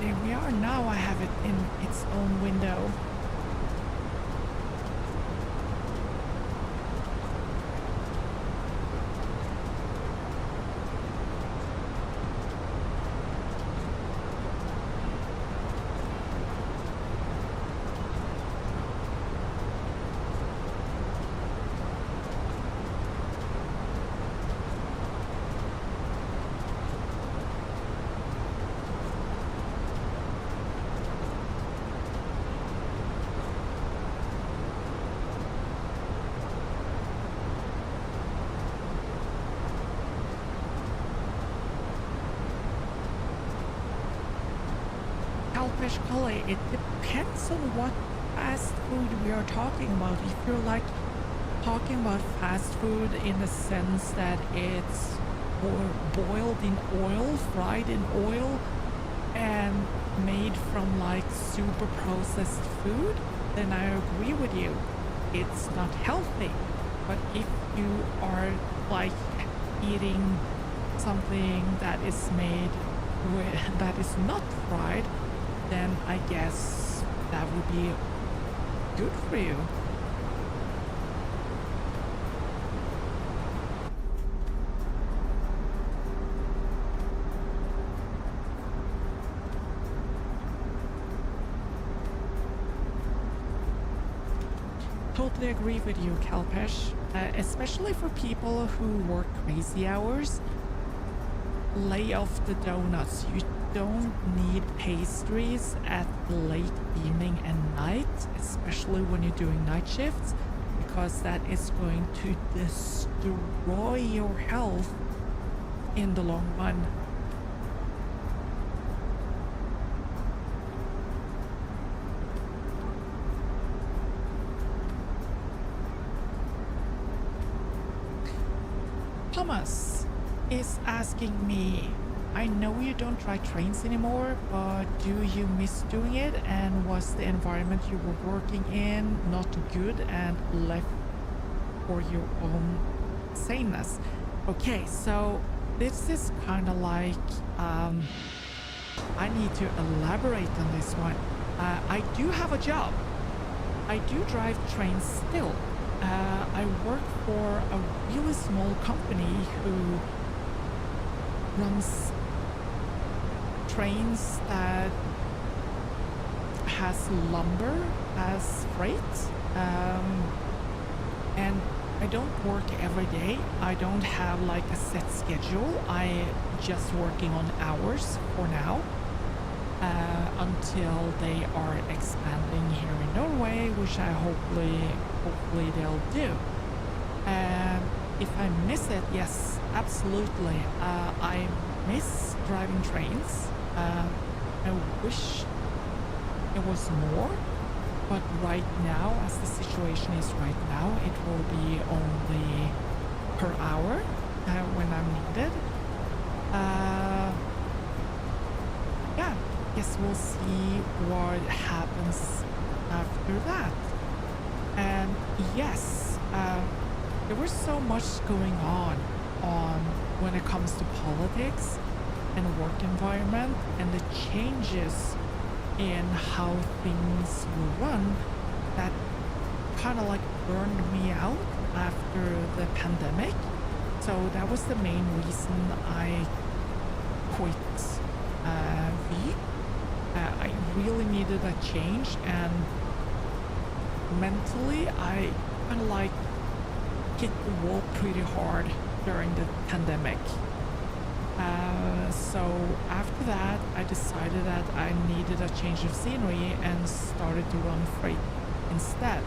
A: There we are. Now I have it in its own window. It depends on what fast food we are talking about. If you're like talking about fast food in the sense that it's boiled in oil, fried in oil, and made from like super processed food, then I agree with you. It's not healthy. But if you are like eating something that is made that is not fried, then I guess that would be good for you. totally agree with you, Kalpesh. Especially for people who work crazy hours. Lay off the donuts. You don't need pastries at late evening and night, especially when you're doing night shifts, because that is going to destroy your health in the long run. Thomas is asking me, I know you don't try trains anymore, but do you miss doing it? And was the environment you were working in not good and left for your own saneness? Okay, so this is kind of like, I need to elaborate on this one. I do have a job. I do drive trains still. I work for a really small company who runs trains that has lumber as freight, and I don't work every day. I don't have like a set schedule. I just working on hours for now, until they are expanding here in Norway, which I hopefully they'll do. And if I miss it, yes, absolutely. I miss driving trains. I wish it was more, but right now, as the situation is right now, it will be only per hour when I'm needed. Yeah, guess we'll see what happens after that. And yes, there was so much going on when it comes to politics and work environment and the changes in how things will run that kind of like burned me out after the pandemic. So that was the main reason I quit V. I really needed a change, and mentally I kind of like hit the wall pretty hard during the pandemic. So after that, I decided that I needed a change of scenery and started to run freight instead.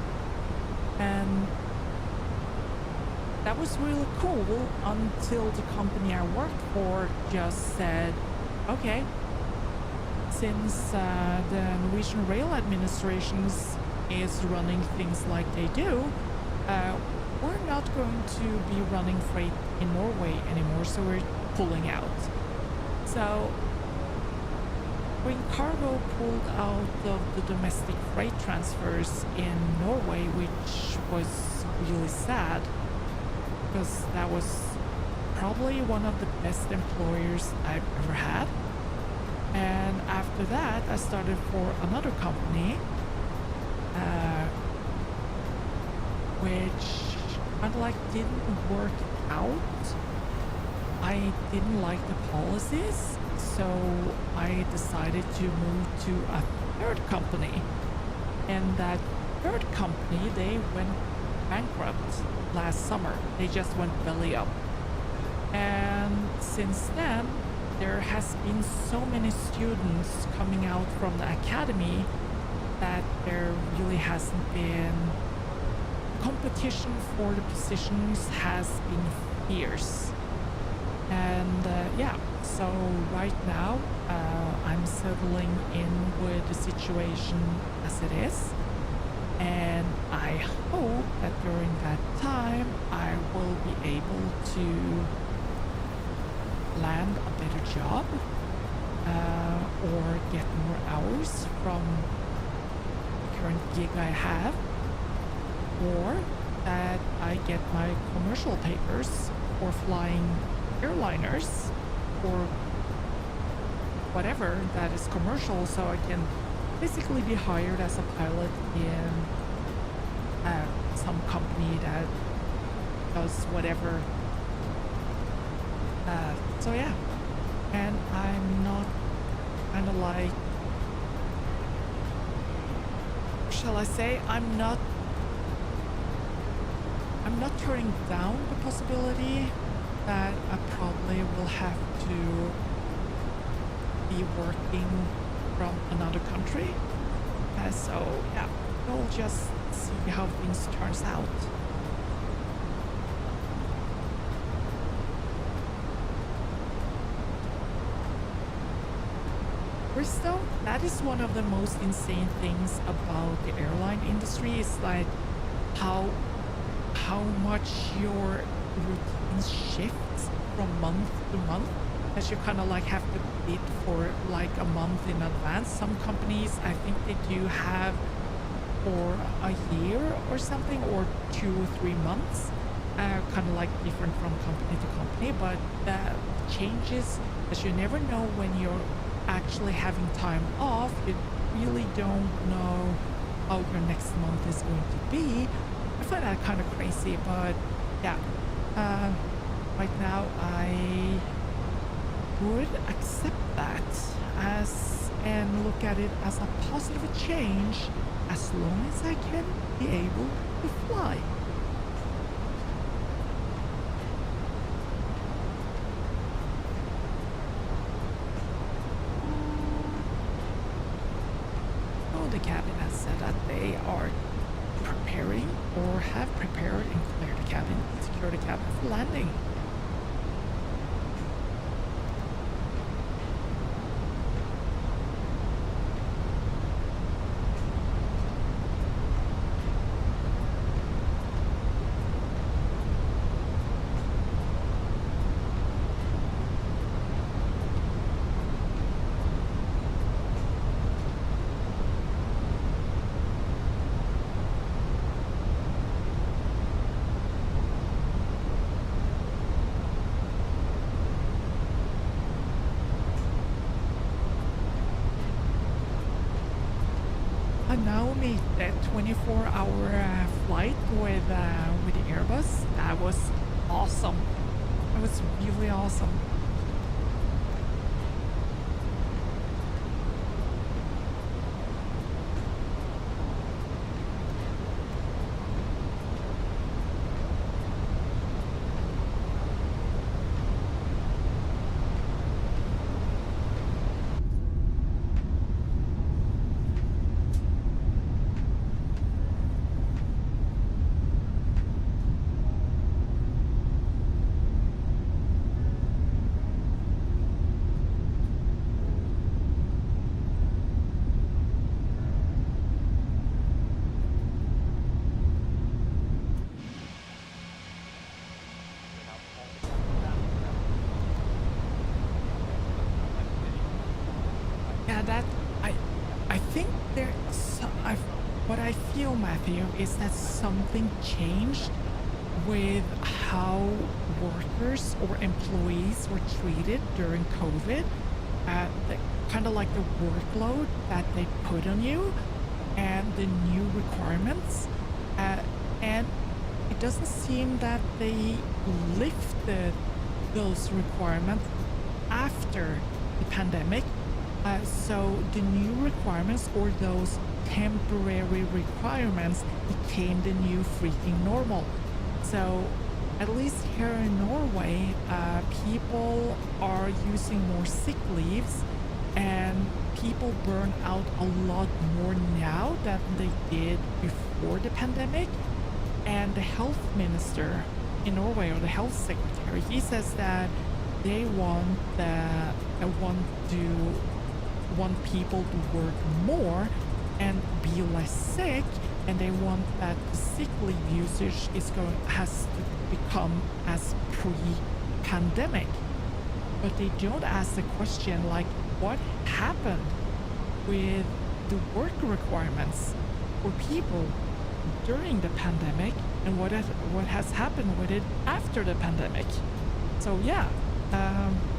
A: And that was really cool until the company I worked for just said, okay, since the Norwegian Rail Administrations is running things like they do, we're not going to be running freight in Norway anymore, so we're pulling out. So when cargo pulled out of the domestic freight transfers in Norway, which was really sad, because that was probably one of the best employers I've ever had. And after that, I started for another company, which kind of like didn't work out. I didn't like the policies, so I decided to move to a third company. And that third company, they went bankrupt last summer. They just went belly up. And since then, there has been so many students coming out from the academy that there really hasn't been competition for the positions has been fierce. And yeah, so right now I'm settling in with the situation as it is, and I hope that during that time I will be able to land a better job, or get more hours from the current gig I have, or that I get my commercial papers for flying airliners or whatever that is commercial, so I can basically be hired as a pilot in some company that does whatever. So yeah, and I'm not kind of like, shall I say, I'm not I'm not turning down the possibility that I probably will have to be working from another country. So yeah, we'll just see how things turns out. Bristow, that is one of the most insane things about the airline industry is like how much your routines shift from month to month, as you kind of like have to bid for like a month in advance. Some companies, I think they do have for a year or something, or 2 or 3 months, kind of like different from company to company, but that changes as you never know when you're actually having time off. You really don't know how your next month is going to be. I find that kind of crazy, but yeah, right now I would accept that as and look at it as a positive change as long as I can be able to fly. The cabin has said that they are preparing or have prepared and cleared the cabin, secure the cabin for landing. Now meet that 24-hour flight with the Airbus. That was awesome. That was really awesome. What I feel, Matthew, is that something changed with how workers or employees were treated during COVID. Kind of like the workload that they put on you and the new requirements. And it doesn't seem that they lifted those requirements after the pandemic. So the new requirements or those temporary requirements became the new freaking normal. So at least here in Norway, people are using more sick leaves and people burn out a lot more now than they did before the pandemic. And the health minister in Norway, or the health secretary, he says that they want people to work more and be less sick, and they want that the sick leave usage has to become as pre-pandemic. But they don't ask the question like, what happened with the work requirements for people during the pandemic, and what has happened with it after the pandemic? So yeah,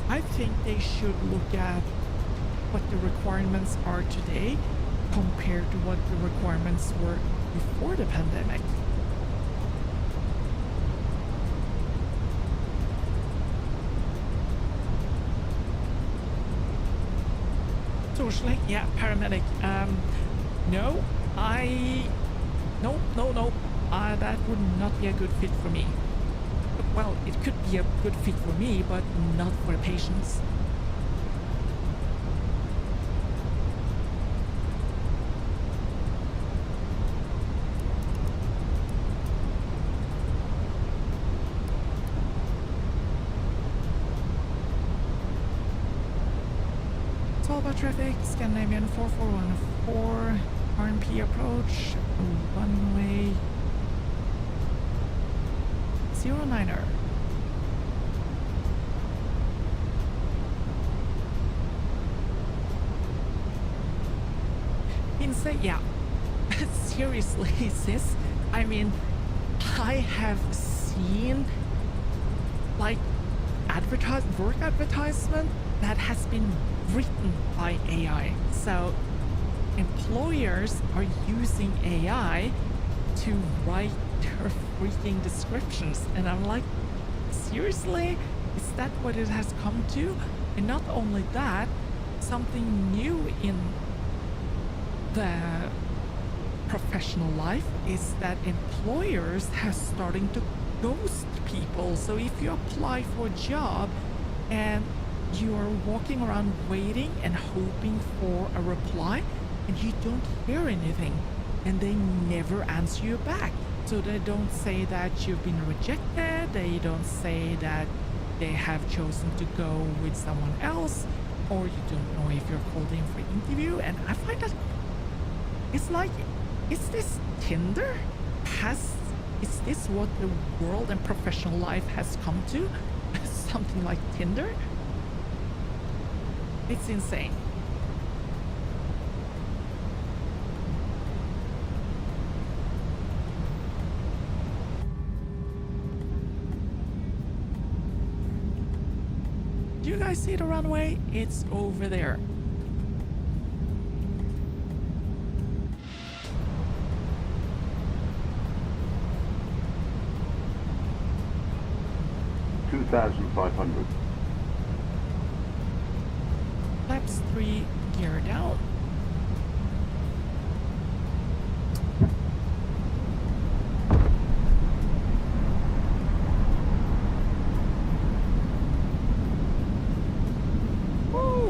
A: I think they should look at what the requirements are today compared to what the requirements were before the pandemic. Socially, yeah, paramedic. No. that would not be a good fit for me. Well, it could be a good fit for me, but not for the patients. Svalbard traffic, Scandinavian 4414, RMP approach, runway 09er. Insane, yeah. Seriously, sis. I mean, I have seen like work advertisement that has been written by AI. So employers are using AI to write their freaking descriptions, and I'm like, seriously? Is that what it has come to? And not only that, something new in the professional life is that employers have starting to ghost people. So if you apply for a job and you are walking around waiting and hoping for a reply and you don't hear anything, and they never answer you back. So they don't say that you've been rejected, they don't say that they have chosen to go with someone else, or you don't know if you're called in for interview. And I find that it's like, is this Tinder? Is this what the world and professional life has come to? Something like Tinder? It's insane. Do you guys see the runway? It's over there.
F: $2,500.
A: Flaps 3, gear down. Whoa!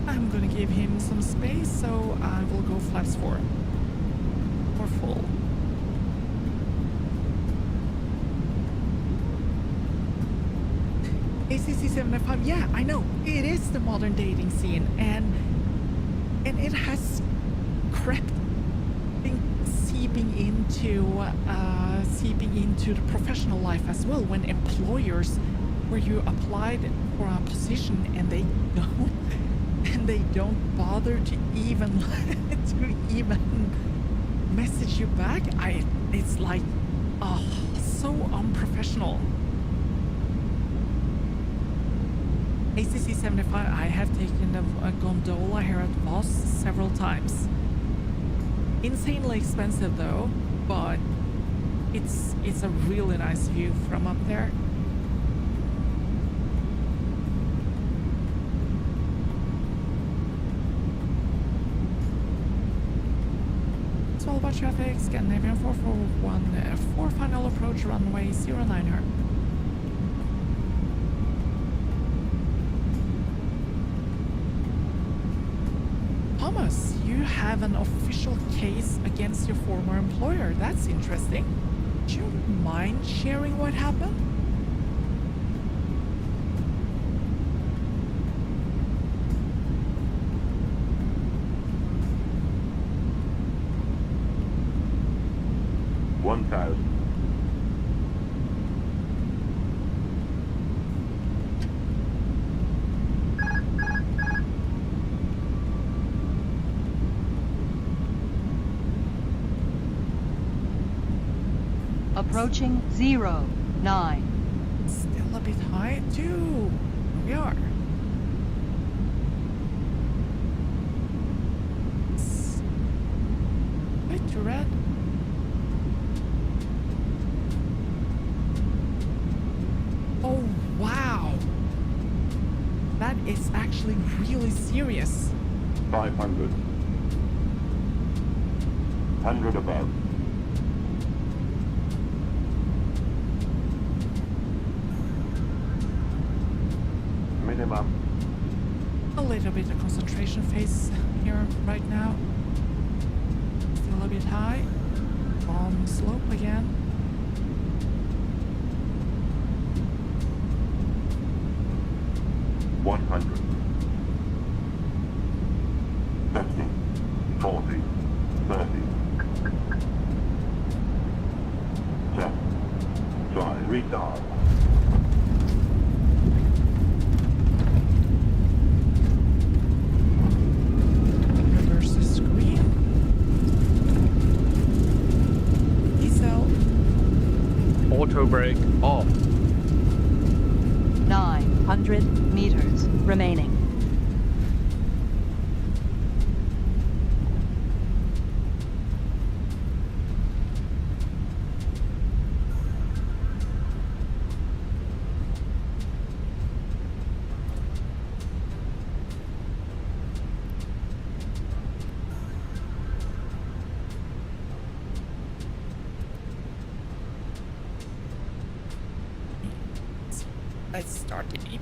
A: I'm gonna give him some space, so I will go flaps 4. Or full. ACC 75, yeah, I know. It is the modern dating scene, and it has crept seeping into the professional life as well, when employers, where you applied for a position and they don't bother to even message you back. It's like, oh, so unprofessional. ACC 75, I have taken a gondola here at Voss several times. Insanely expensive though, but it's a really nice view from up there. Svalbard traffic, Scandinavian 441, 4 final approach, runway 09er. Thomas, you have an official case against your former employer. That's interesting. Do you mind sharing what happened?
F: $1,000.
D: Approaching 09.
A: Still a bit high too. Here we are. Wait to red. Oh wow. That it's actually really serious.
F: 500. 100 above. Minimum.
A: A little bit of concentration phase here right now. Still a bit high. On slope again.
F: One 100. 50. 40. 30. Check. Try. Retard.
A: Reverse the screen. Diesel.
K: Auto brake off.
D: 900 meters remaining.
A: Let's start the EPU.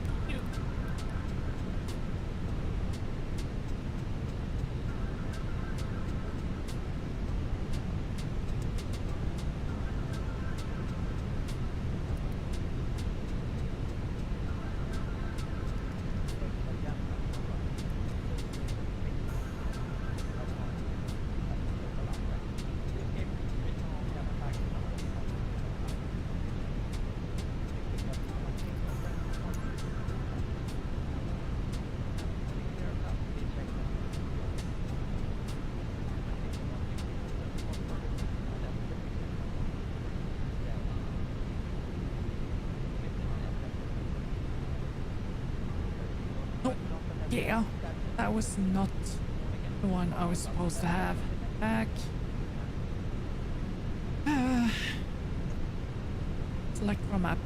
A: Yeah, that was not the one I was supposed to have. Back. Select from map.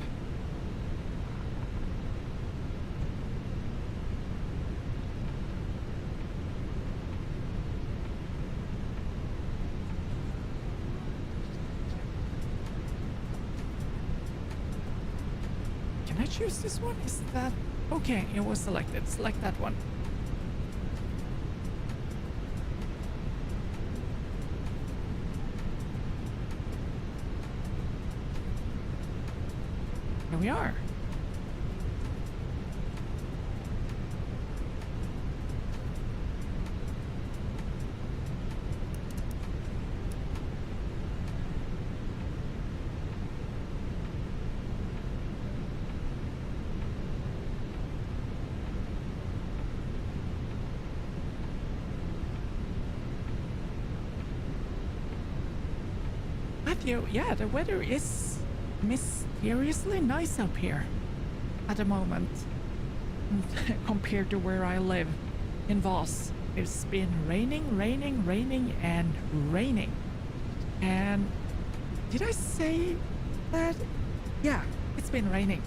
A: Can I choose this one? Is that... Okay, it was selected. Select that one. Here we are. Matthew, yeah, the weather is mysteriously nice up here at the moment compared to where I live in Voss. It's been raining, and raining. And did I say that? Yeah, it's been raining.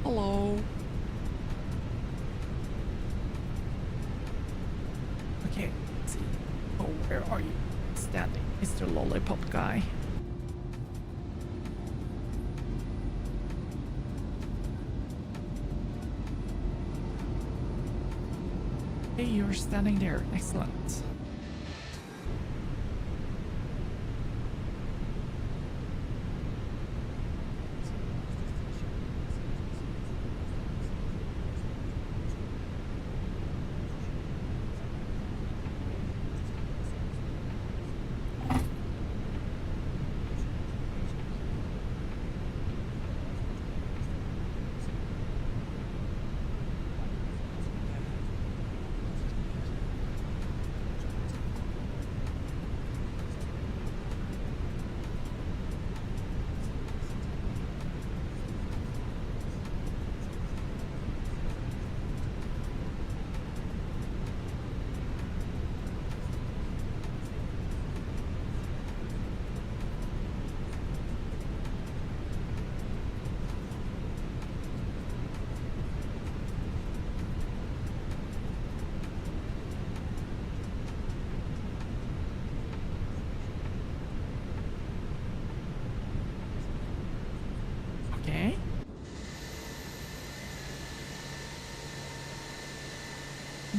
A: Hello. Okay, let's see. Oh, where are you standing, Mr. Lollipop guy? Hey, you're standing there. Excellent.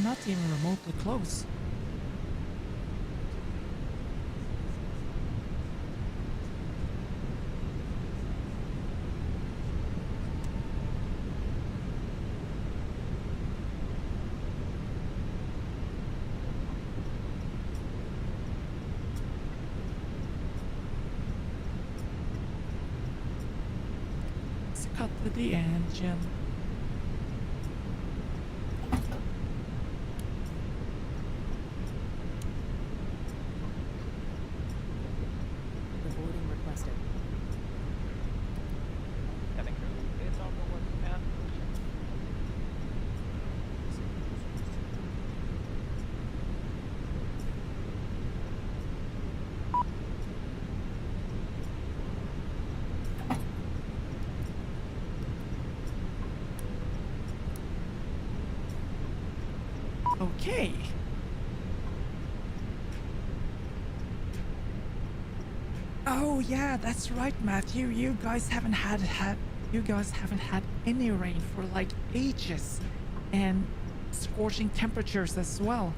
A: not even remotely close. Let's cut to the engine.
B: Boarding requested.
G: Cabin crew, please all go with command.
A: Okay. Oh yeah, that's right, Matthew. You guys haven't had any rain for like ages, and scorching temperatures as well.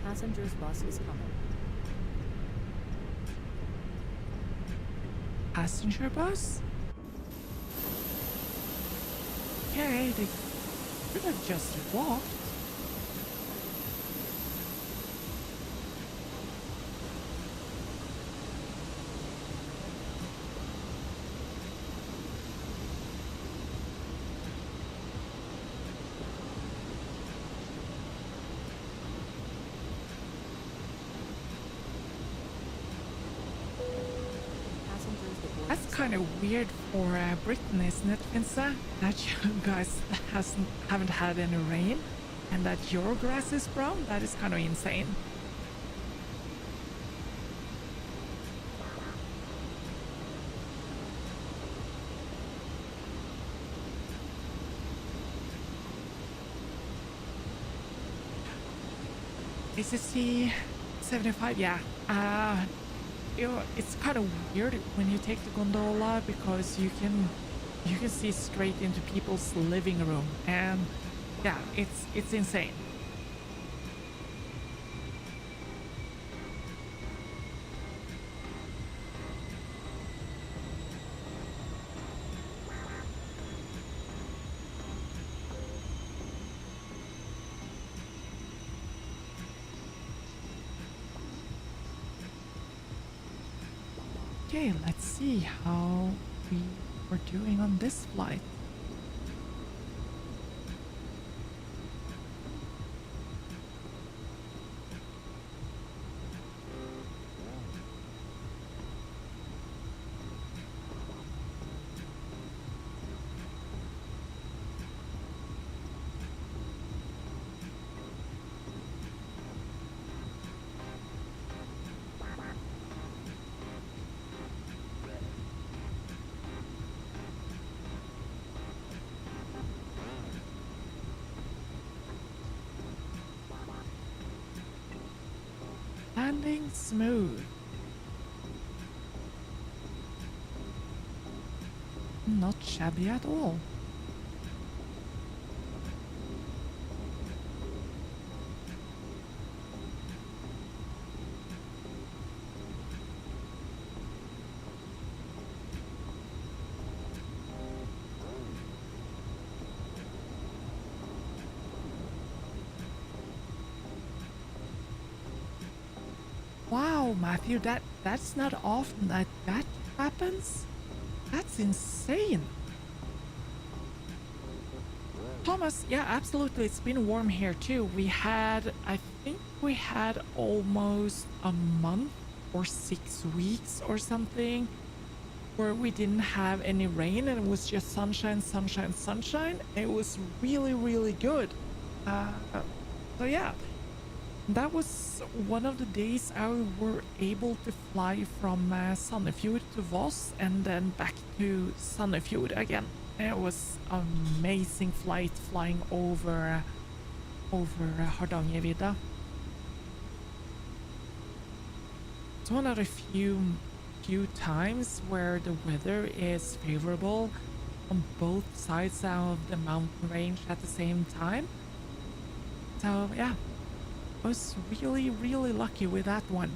B: Passengers bus is coming.
A: Passenger bus? Okay, they could have just walked.
B: Passengers aboard.
A: That's kind of weird for Britain, isn't it, Vincent? That you guys haven't had any rain, and that your grass is brown? That is kind of insane. ACC 75, yeah. It's kind of weird when you take the gondola because you can see straight into people's living room, and yeah, it's insane. Okay, let's see how we were doing on this flight. Landing smooth. Not shabby at all. Wow, Matthew, that's not often that happens. That's insane. Thomas, yeah, absolutely. It's been warm here too. I think we had almost a month or 6 weeks or something where we didn't have any rain and it was just sunshine, sunshine, sunshine. It was really, really good. So yeah, that was one of the days I were able to fly from Sandefjord to Voss and then back to Sandefjord again. It was amazing flight flying over Hardangervidda. It's one of the few times where the weather is favorable on both sides of the mountain range at the same time. So yeah, I was really, really lucky with that one.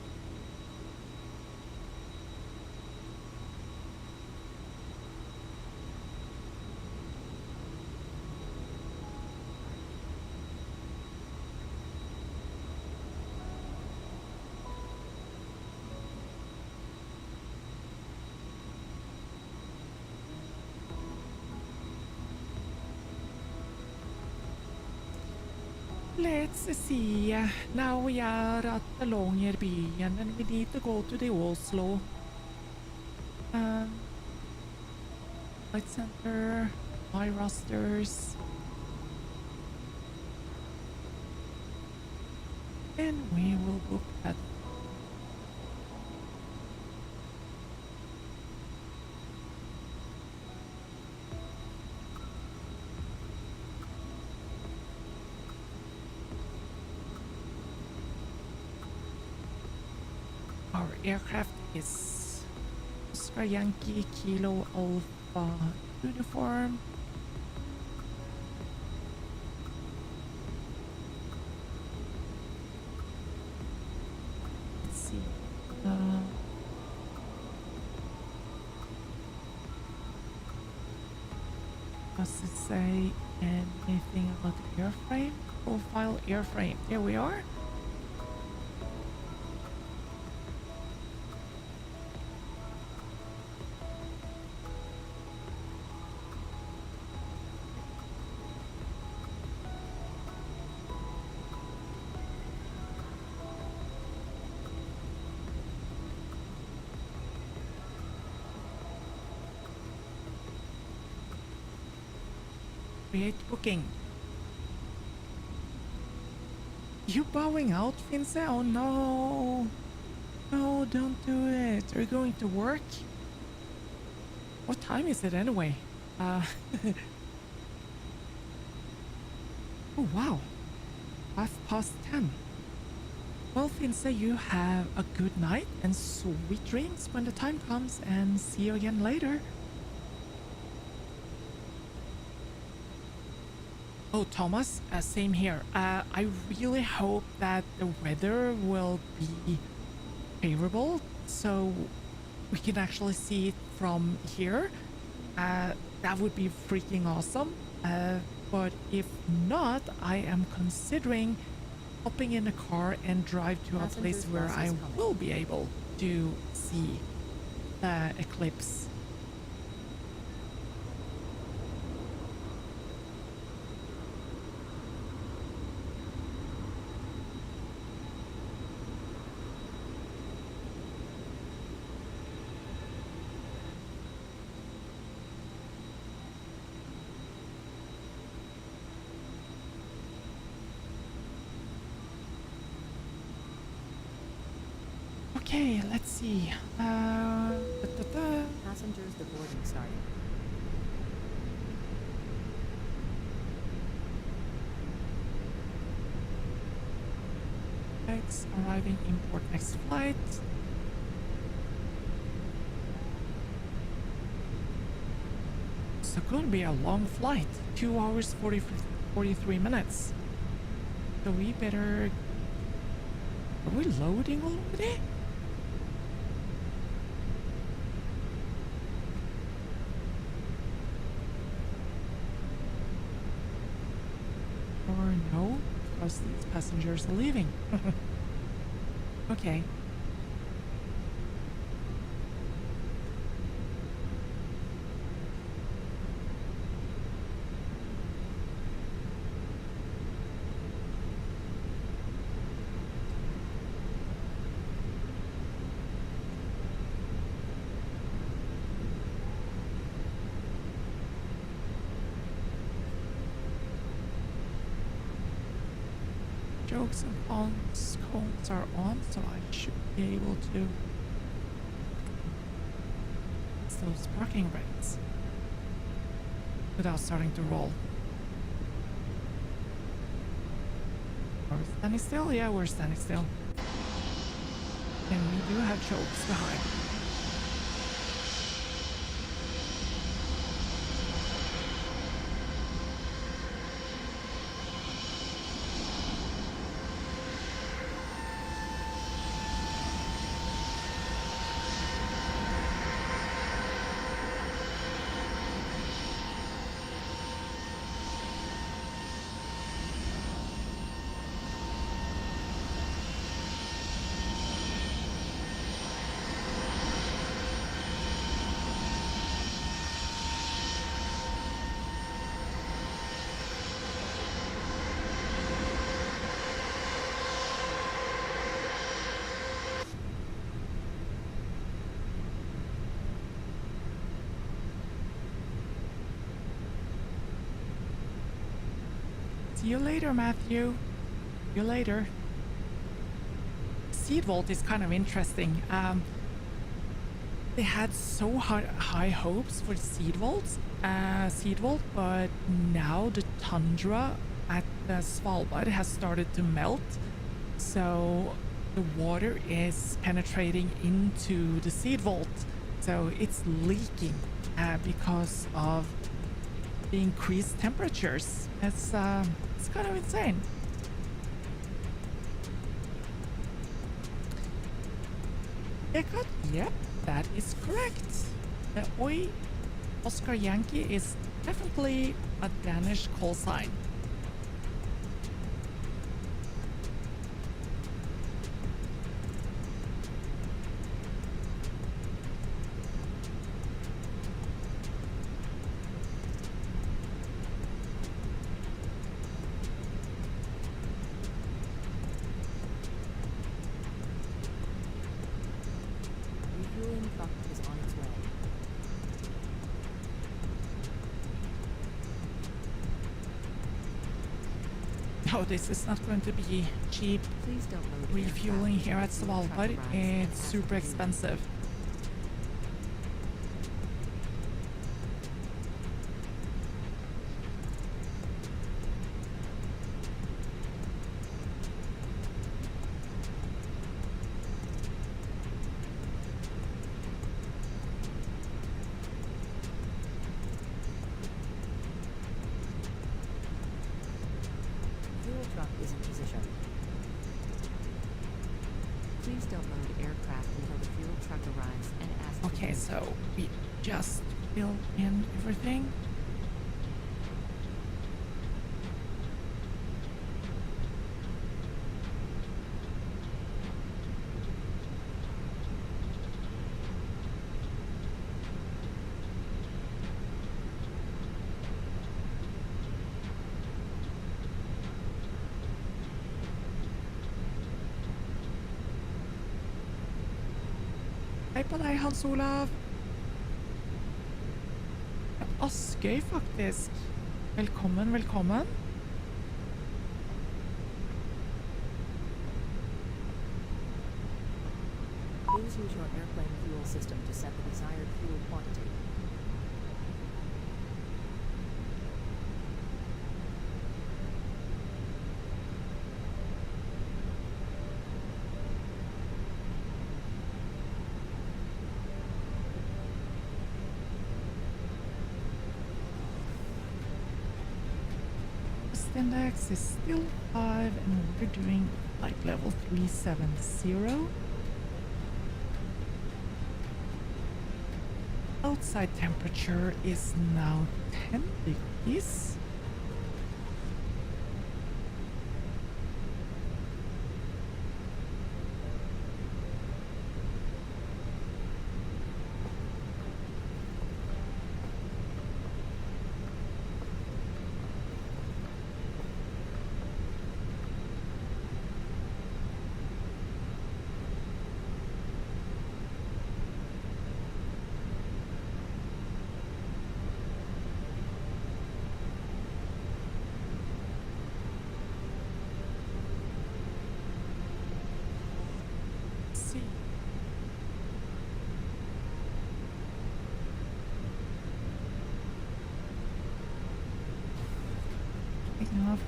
A: Let's see. Now we are at the Longyearbyen and we need to go to the Oslo flight center, my rosters, and we will book that. Our aircraft is Oscar Yankee Kilo Alpha uniform. Let's see. Does it say anything about the airframe? Profile airframe. There we are. Create booking. You bowing out, Finse? Oh no. No, don't do it. Are you going to work? What time is it anyway? Oh wow. 10:05. Well, Finse, you have a good night and sweet dreams when the time comes, and see you again later. Oh, Thomas, same here. I really hope that the weather will be favorable so we can actually see it from here. That would be freaking awesome. But if not, I am considering hopping in a car and drive to a place where I will be able to see the eclipse. Okay, let's see.
B: Passengers, the boarding started.
A: Flights arriving in port next flight. It's going to be a long flight. 2 hours 43 minutes. So we better... Are we loading already? Or no, because these passengers are leaving. Okay. chokes and pulse cones are on, so I should be able to fix those parking brakes without starting to roll. Are we standing still? Yeah, we're standing still. And we do have chokes behind. See you later, Matthew. See you later. Seed vault is kind of interesting. They had so high hopes for seed vault, but now the tundra at Svalbard has started to melt, so the water is penetrating into the seed vault, so it's leaking because of the increased temperatures. It's kind of insane. Yep, that is correct. The Oi Oscar Yankee is definitely a Danish call sign.
B: Refueling truck is on its way.
A: Oh, this is not going to be cheap.
B: Please don't load
A: Refueling
B: aircraft
A: here at
B: until the fuel truck
A: Svalbard,
B: arrives and
A: it's
B: has
A: super
B: been
A: expensive.
B: Fuel truck is in position. Please don't load aircraft until the fuel truck arrives and ask.
A: Okay, so we just fill in everything. Hei på deg, Hans Olav. Askøy, faktisk. Velkommen, velkommen.
B: Please use your airplane fuel system to set the desired fuel quantity.
A: Index is still 5 and we're doing like level 370. Outside temperature is now 10 degrees. Taking off.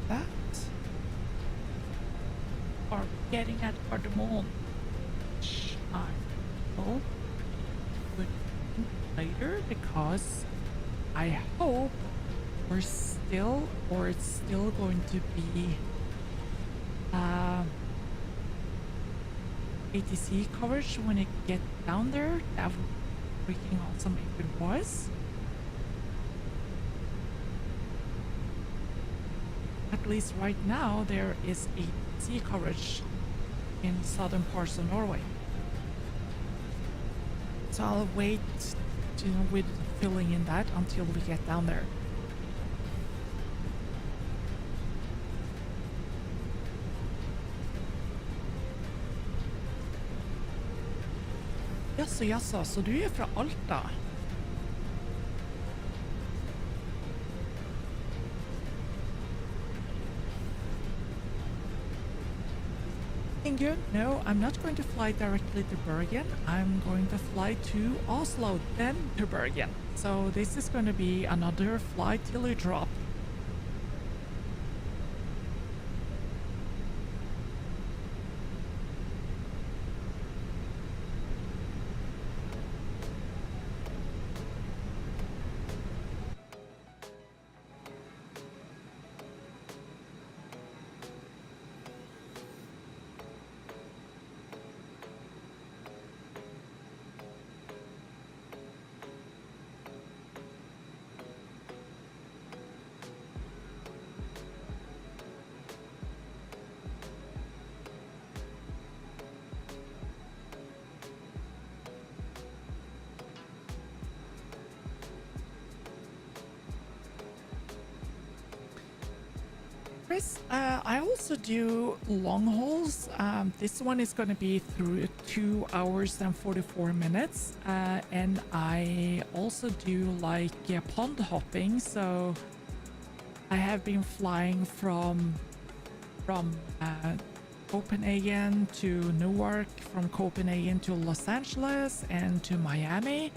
A: That. Are getting at Cardamom. Which I will put in later because I hope we're still, or it's still going to be ATC coverage when it get down there. That would be freaking awesome if it was. At least right now there is ATC coverage in southern parts of Norway. So I'll wait with filling in that until we get down there. Jaså, så du är från Alta? Good. No, I'm not going to fly directly to Bergen. I'm going to fly to Oslo, then to Bergen. So this is going to be another flight till we drop. I also do long hauls. This one is going to be through 2 hours and 44 minutes. And I also do like pond hopping. So I have been flying from Copenhagen to Newark, from Copenhagen to Los Angeles and to Miami,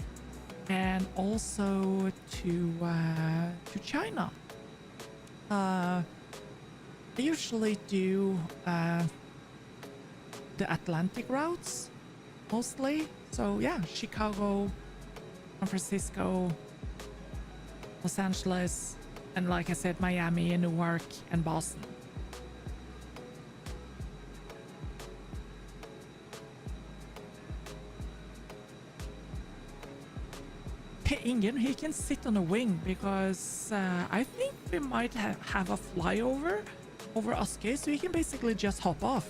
A: and also to China. I usually do the Atlantic routes mostly. So yeah, Chicago, San Francisco, Los Angeles, and like I said, Miami and Newark and Boston. Ingen, he can sit on a wing because I think we might have a flyover over Askøy, so he can basically just hop off.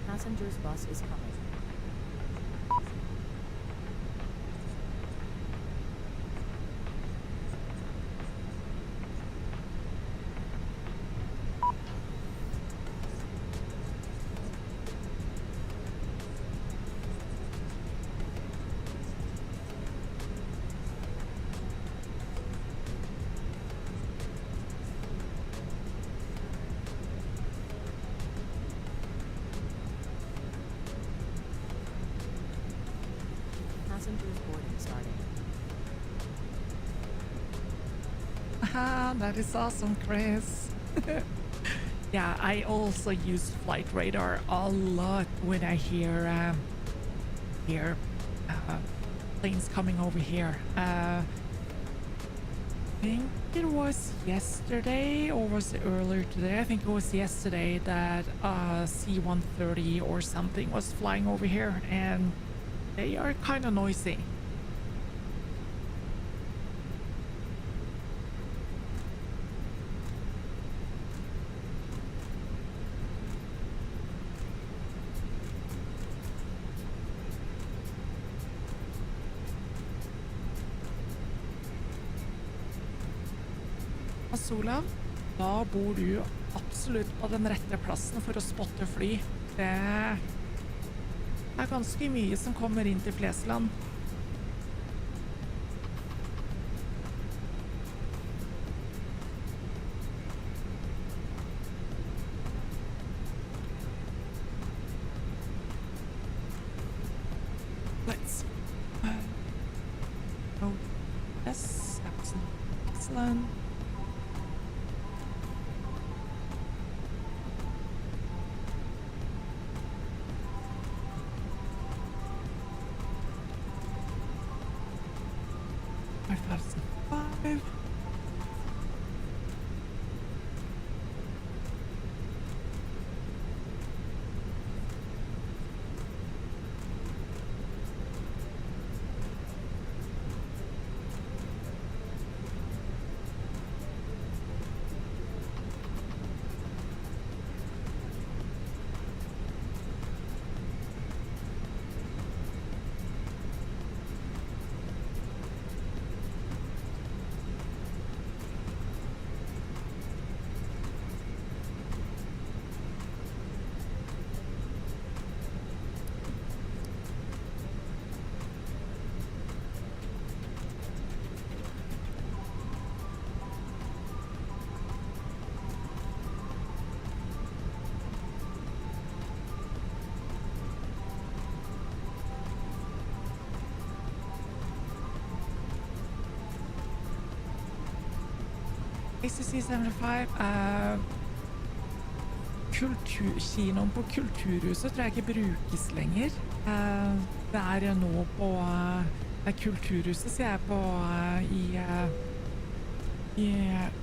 B: Passengers bus is coming. Passengers boarding starting.
A: That is awesome, Chris. Yeah, I also use flight radar a lot when I hear planes coming over here. think it was yesterday, or was it earlier today? I think it was yesterday that C-130 or something was flying over here, and they are kind of noisy. Olav, da bor du absolutt på den rette plassen for å spotte fly. Det er ganske mye som kommer inn til Flesland. Let's oh, yes, excellent. ACC 75, kinoen på Kulturhuset tror jeg ikke brukes lenger. Det er nå på Kulturhuset, sier jeg, på i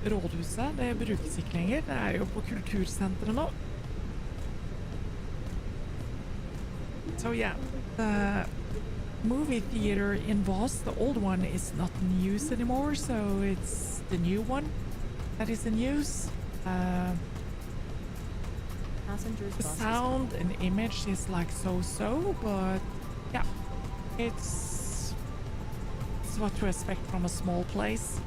A: rådhuset. Det brukes ikke lenger. Det er jo på kultursenteret nå. So yeah, the movie theater in Voss, the old one, is not in use anymore, so it's the new one that is in use. The sound and image is like so-so, but yeah, it's what to expect from a small place.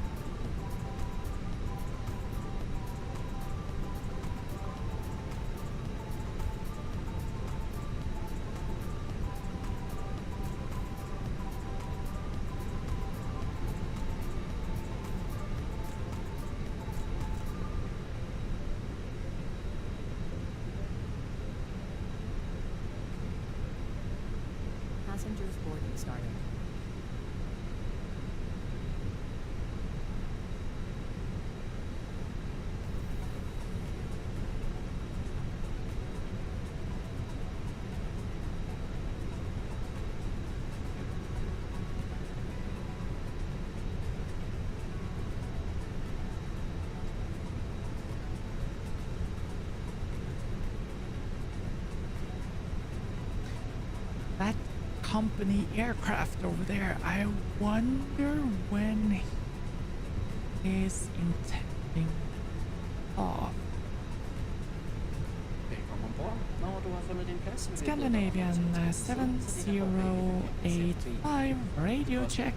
B: Passengers boarding started.
A: That company aircraft over there, I wonder when he is intending off. Scandinavian 7085, radio check.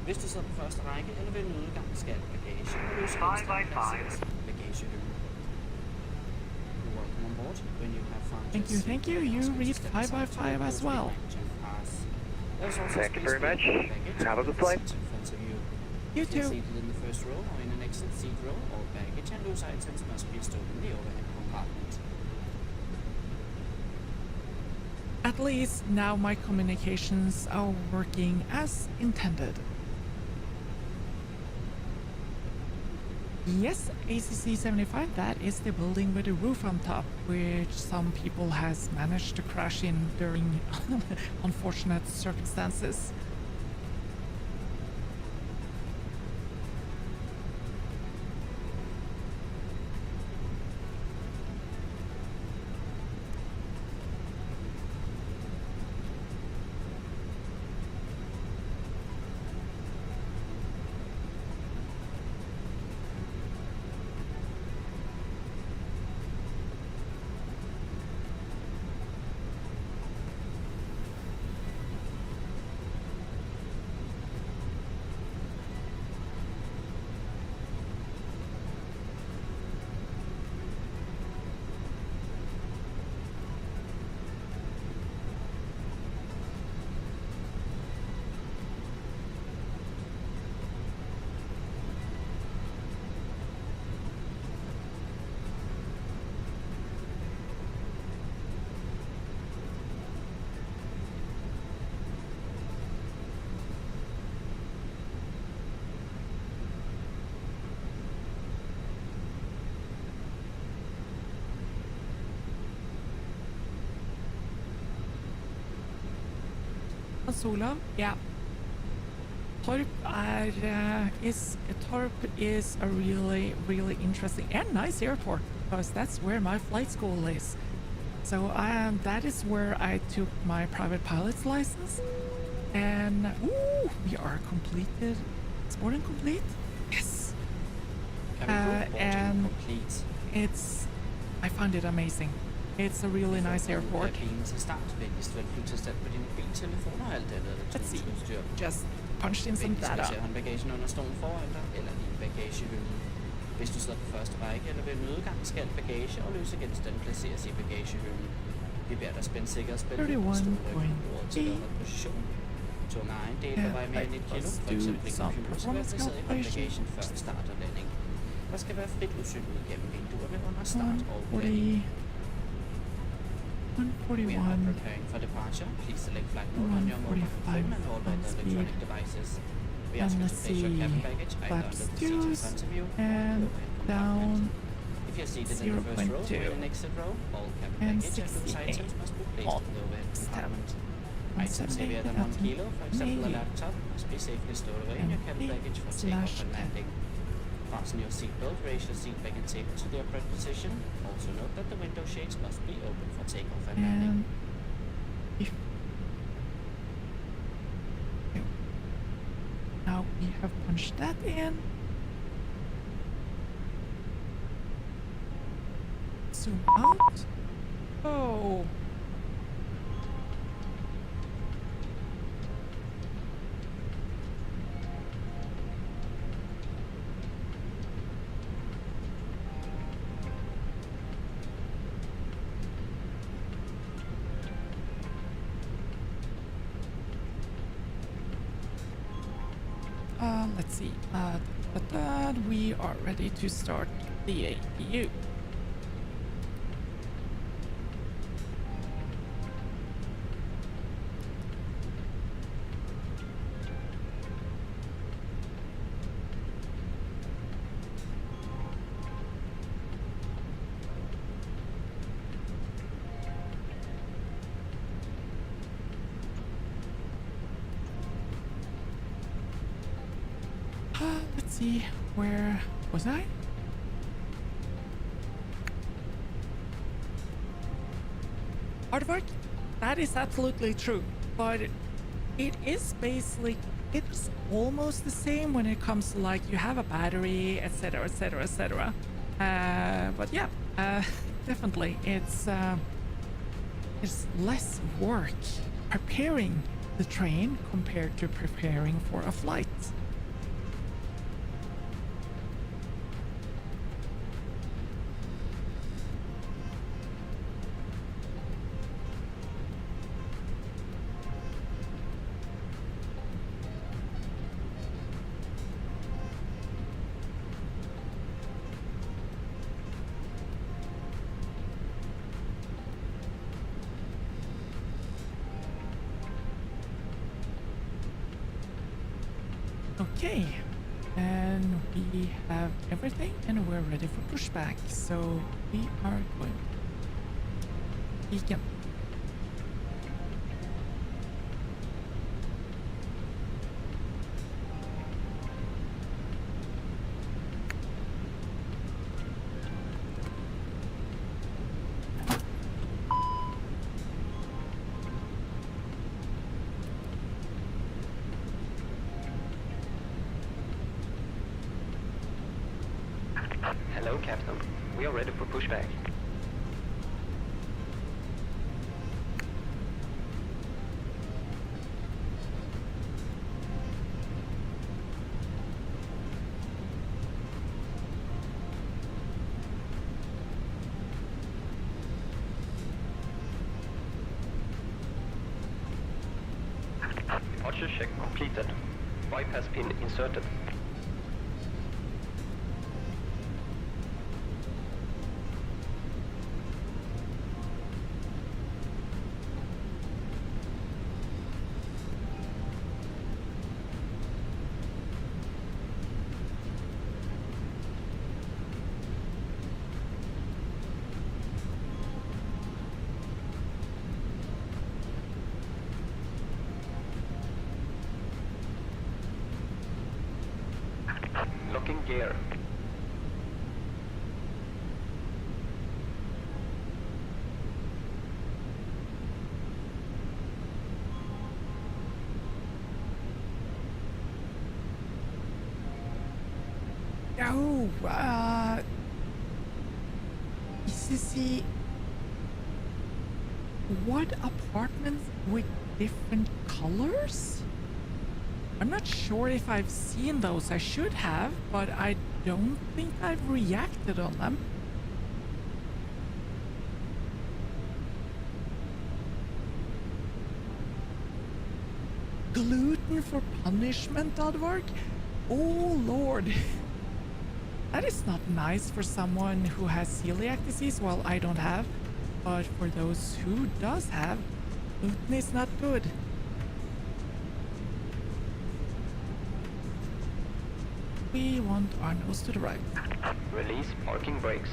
L: Hvis du sidder på første række eller ved en udgang, skal bagage løse
E: 5 by 5.
L: bagagehylden. You're welcome on board when you have found
A: Thank you. You read 5 by 5 as well.
E: Thank you very much. Have a good flight.
A: You too.
L: Seated in the first row or in an exit seat row, all baggage and loose items must be stored in the overhead compartment.
A: At least now my communications are working as intended. Yes, ACC 75, that is the building with the roof on top, which some people has managed to crash in during unfortunate circumstances. Solo, yeah. Torp is a really interesting and nice airport because that's where my flight school is. So that is where I took my private pilot's license. And ooh, we are completed. It's boarding complete. Yes. And I find it amazing. It's a really nice airport. Let's see. Just punched in some data.
L: Håndbagagen under stolen foran dig, eller i bagagehylden. Hvis du sidder på første række eller ved nødgang, skal bagage og løse genstande placeres i bagagehylden. Vi beder dig spænde sikkerhedsbæltet og stå ryggen på bordet til dørret position. Tunge ejendele, der vejer mere end 1 kilo, for eksempel en computer, skal være placeret i håndbagagen før start og landing. Der skal være frit udsyn ud gennem vinduerne under start og landing.
A: 141.
L: We are now preparing for departure. Please select flight mode on your mobile phone and all other electronic devices. We ask you to place your cabin baggage either under the seat in front of you
A: and down
L: If you're seated in the first row or in the exit row, all cabin baggage and loose items must be placed in the overhead compartment. Items heavier than 1 kilo, for example a laptop, must be safely stored away in your cabin baggage for takeoff and landing. Fasten your seatbelt, raise your seat back and table to the upright position. Also note that the window shades must be open for takeoff and landing.
A: Now we have punched that in. Zoom out. Oh. Let's see. We are ready to start the APU. Let's see, where was I? Artwork? That is absolutely true, but it is basically, it's almost the same when it comes to like you have a battery, etc, etc, etc. But yeah, definitely it's less work preparing the train compared to preparing for a flight. Okay, and we have everything and we're ready for pushback, so we are going to begin.
H: Hello, Captain. We are ready for pushback. Departure check completed. Bypass pin inserted. gear.
A: Oh, ECC. What apartments with different colors? I'm not sure if I've seen those. I should have, but I don't think I've reacted on them. Gluten for punishment.org? Oh lord. That is not nice for someone who has celiac disease. Well, I don't have, but for those who does have, gluten is not good. We want our nose to the right.
H: Release parking brakes.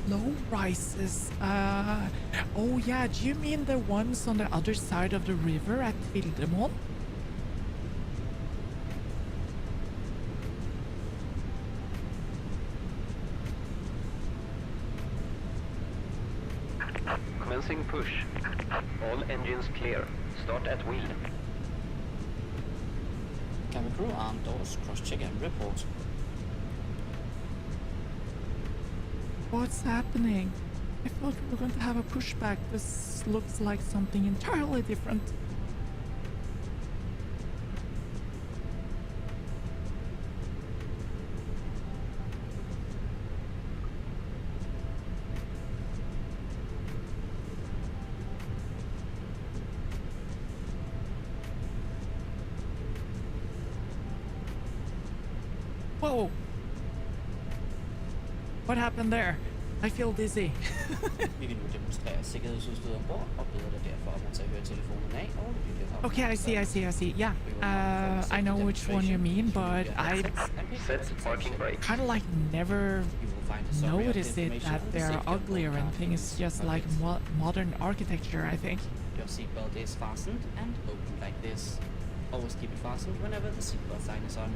A: Low rises. Oh yeah, do you mean the ones on the other side of the river at Vildemon?
H: Commencing push. All engines clear. Start at wheel.
L: Cabin crew, arm doors, cross-check and report.
A: What's happening? I thought we were going to have a pushback. This looks like something entirely different. Whoa! What happened there? I feel dizzy.
L: Vi vil nu demonstrere sikkerhedsudstyr ombord og beder dig derfor om at tage høretelefonen af og lytte op.
A: Okay, I see. Yeah, I know which one you mean, but I kind of like never noticed it that they're ugly or anything. It's just like modern architecture, I think.
L: Your seatbelt is fastened and open like this. Always keep it fastened whenever the seatbelt sign is on.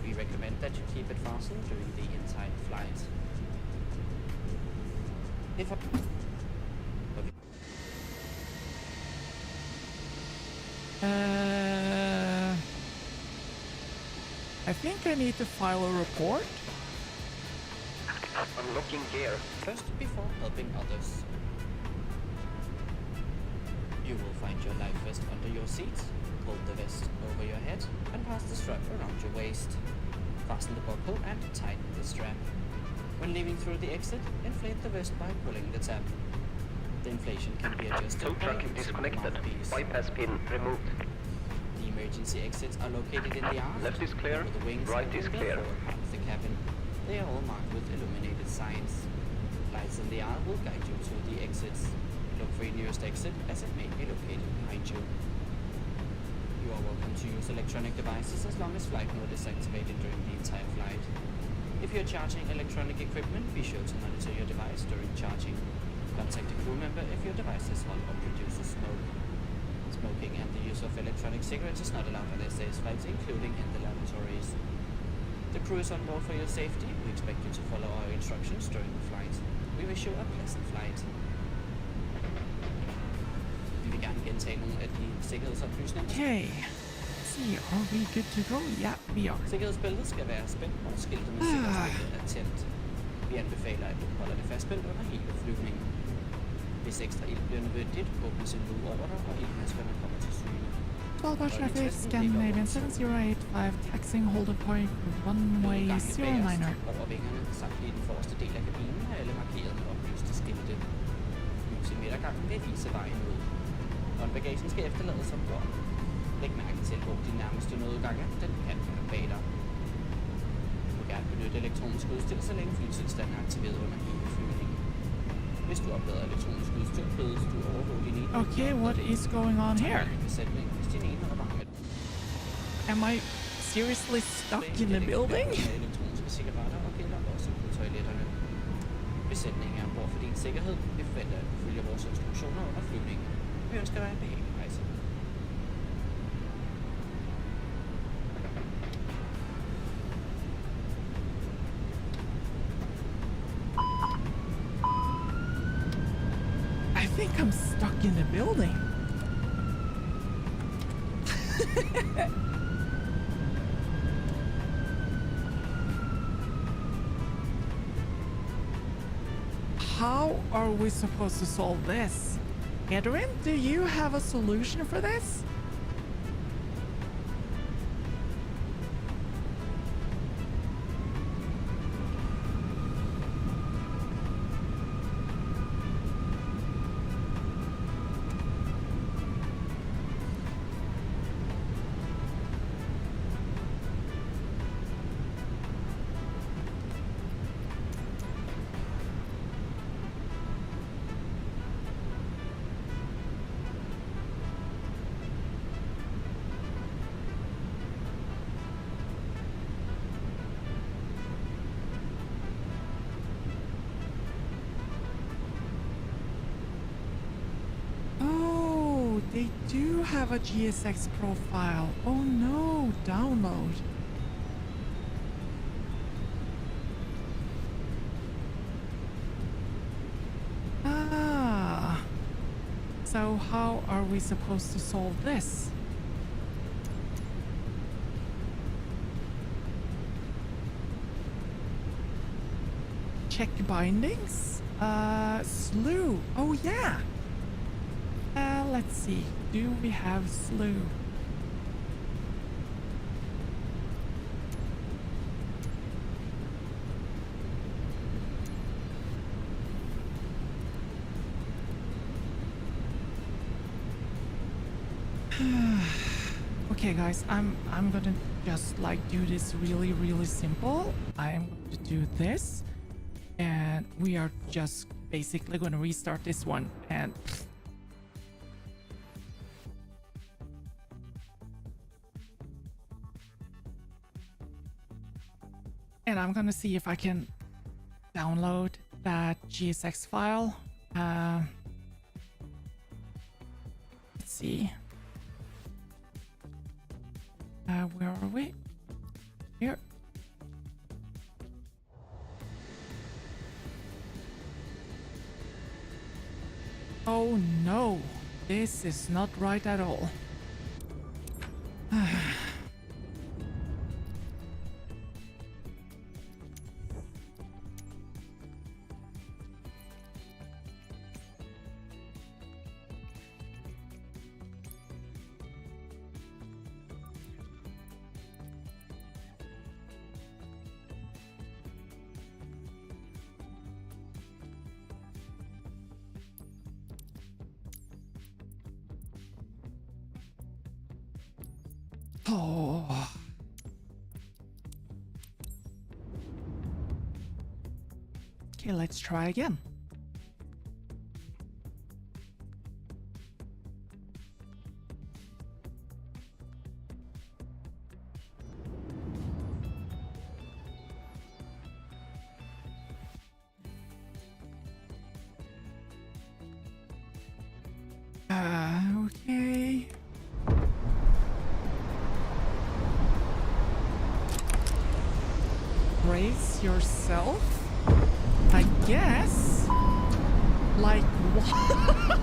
L: We recommend that you keep it fastened during the entire flight. If
A: I think I need to file a report.
H: Unlocking gear.
L: First, before helping others. You will find your life vest under your seat. Pull the vest over your head and pass the strap around your waist. Fasten the buckle and tighten the strap. When leaving through the exit, inflate the vest by pulling the tab. The inflation can be adjusted
H: Tow
L: by
H: truck
L: using the
H: disconnected.
L: mouthpiece.
H: Bypass pin removed.
L: The emergency exits are located in the aft,
H: Left is clear,
L: over the wings,
H: right
L: and
H: is
L: in the
H: clear.
L: forward part of the cabin. They are all marked with illuminated signs. Lights in the aisle will guide you to the exits. Look for your nearest exit, as it may be located behind you. You are welcome to use electronic devices as long as flight mode is activated during the entire flight. If you are charging electronic equipment, be sure to monitor your device during charging. Contact a crew member if your device is on or produces smoke. Smoking and the use of electronic cigarettes is not allowed on SAS flights, including in the lavatories. The crew is on board for your safety. We expect you to follow our instructions during the flight. We wish you a pleasant flight. Vi vil gerne gentage nogle af de sikkerhedsoplysninger.
A: Okay. See, are we good to go? Yeah, we are.
L: Sikkerhedsbæltet skal være spændt, og skiltet med sikkerhedsbæltet er tændt. Vi anbefaler, at du holder det fastspændt under hele flyvningen. Hvis ekstra ild bliver nødvendigt, åbnes en lue over dig, og ildmaskerne kommer til syne.
A: Svalbard traffic, Scandinavian 7085, taxing holder point, runway 09er.
L: Over vingerne, samt i den forreste del af kabinen, er alle markeret med oplyste skilte. Lys i midtergangen vil vise vejen ud. Håndbagagen skal efterlades som blot. Læg mærke til, hvor din nærmeste nødgang er, den kan være bag dig. Du må gerne benytte elektronisk udstyr, så længe flytilstanden er aktiveret under hele flyvningen. Hvis du oplader elektronisk udstyr, bedes du overvåge din ene.
A: Okay, what is going on here?
L: Hvis din ene er varme.
A: Am I seriously stuck in the building?
L: Elektroniske cigaretter og gælder også på toiletterne. besætningen er ombord for din sikkerhed. Vi forventer, at du følger vores instruktioner under flyvningen. Vi ønsker dig en behagelig rejse.
A: I think I'm stuck in the building. How are we supposed to solve this? Edwin, do you have a solution for this? They do have a GSX profile. Oh no, download. Ah. So how are we supposed to solve this? Check bindings? Slew. Oh yeah. Let's see. Do we have slew? Okay guys, I'm gonna just like do this really simple. I'm going to do this and we are just basically gonna restart this one and I'm gonna see if I can download that GSX file. Let's see. Where are we? Here. Oh no, this is not right at all. Oh. Okay, let's try again. Okay. Brace yourself, I guess. Like what?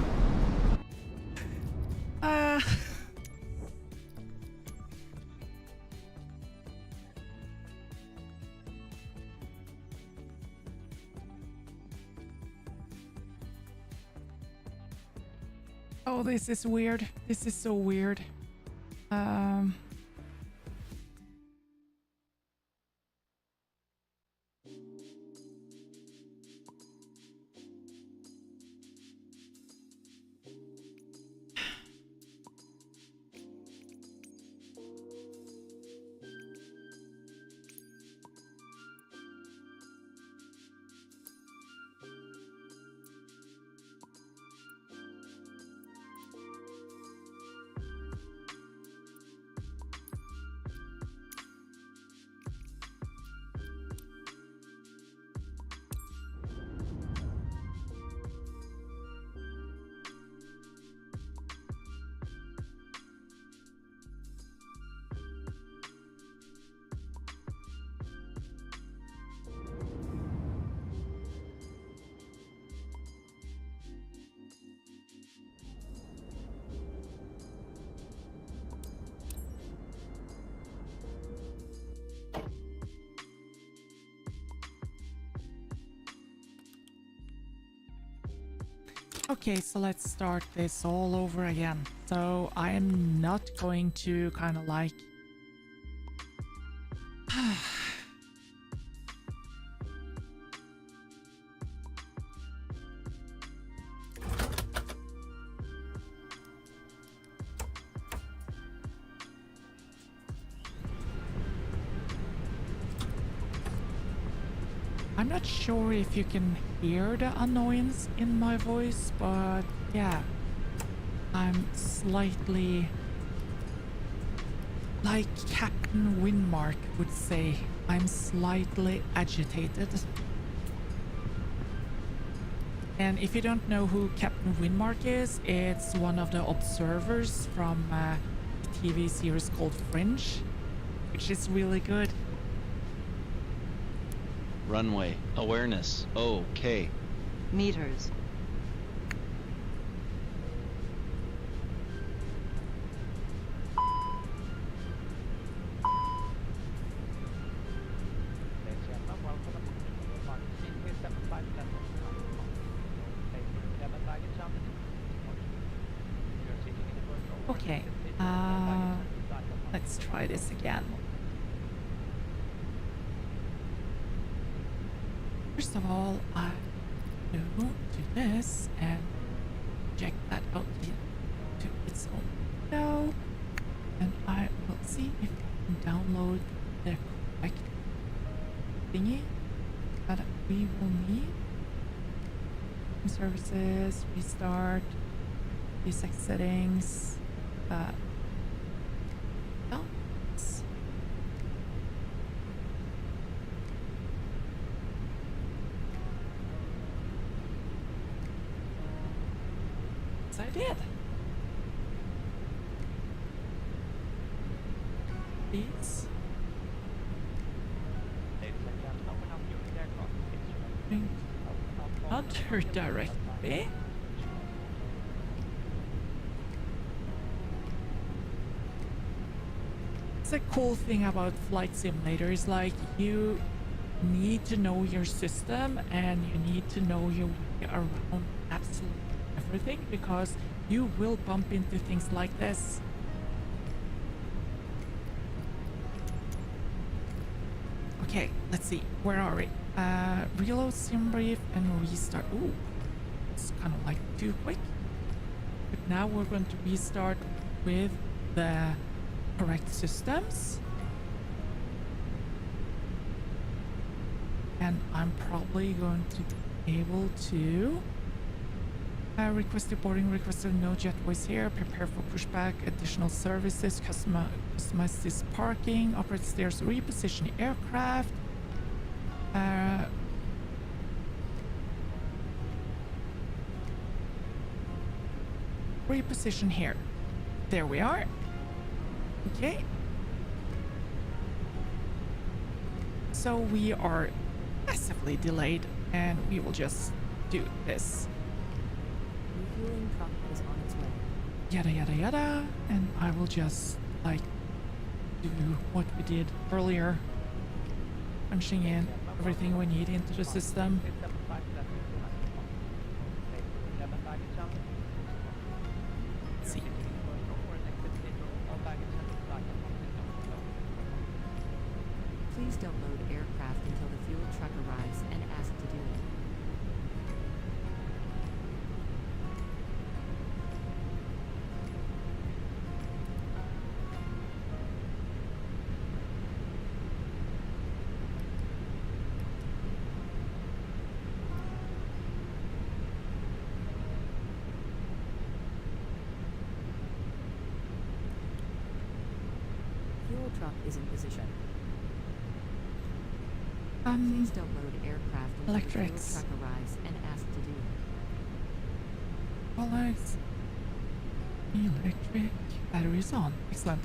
A: Oh, this is weird. This is so weird. Okay, so let's start this all over again. So I am not going to kind of like... I'm not sure if you can hear the annoyance in my voice, but yeah, I'm slightly, like Captain Windmark would say, I'm slightly agitated. And if you don't know who Captain Windmark is, it's one of the observers from a TV series called Fringe, which is really good.
I: Runway. Awareness. Okay.
D: Meters.
A: Okay, let's try this again. First of all, I do this and check that out to its own window, and I will see if I can download the correct thingy that we will need. Services, restart, VSX settings, balance. Yes, I did. Please. Other directly. It's a cool thing about flight simulator is like you need to know your system and you need to know your way around absolutely everything, because you will bump into things like this. Okay, let's see, where are we? Reload, sim brief, and restart. Ooh, it's kind of like too quick. But now we're going to restart with the correct systems. And I'm probably going to be able to request boarding, request no jet voice here, prepare for pushback, additional services, customize this parking, operate stairs, reposition aircraft. Reposition here. There we are. Okay. So we are massively delayed, and we will just do this.
B: Refueling truck is on its way.
A: Yada yada yada, and I will just like do what we did earlier, punching in everything we need into the system. Let's see.
B: Please don't load aircraft until the fuel truck arrives and ask to do it. Fuel truck is in position. Please don't load aircraft until the fuel
A: Electrics.
B: truck arrives and ask to do it.
A: Lights. Electric batteries on. Excellent.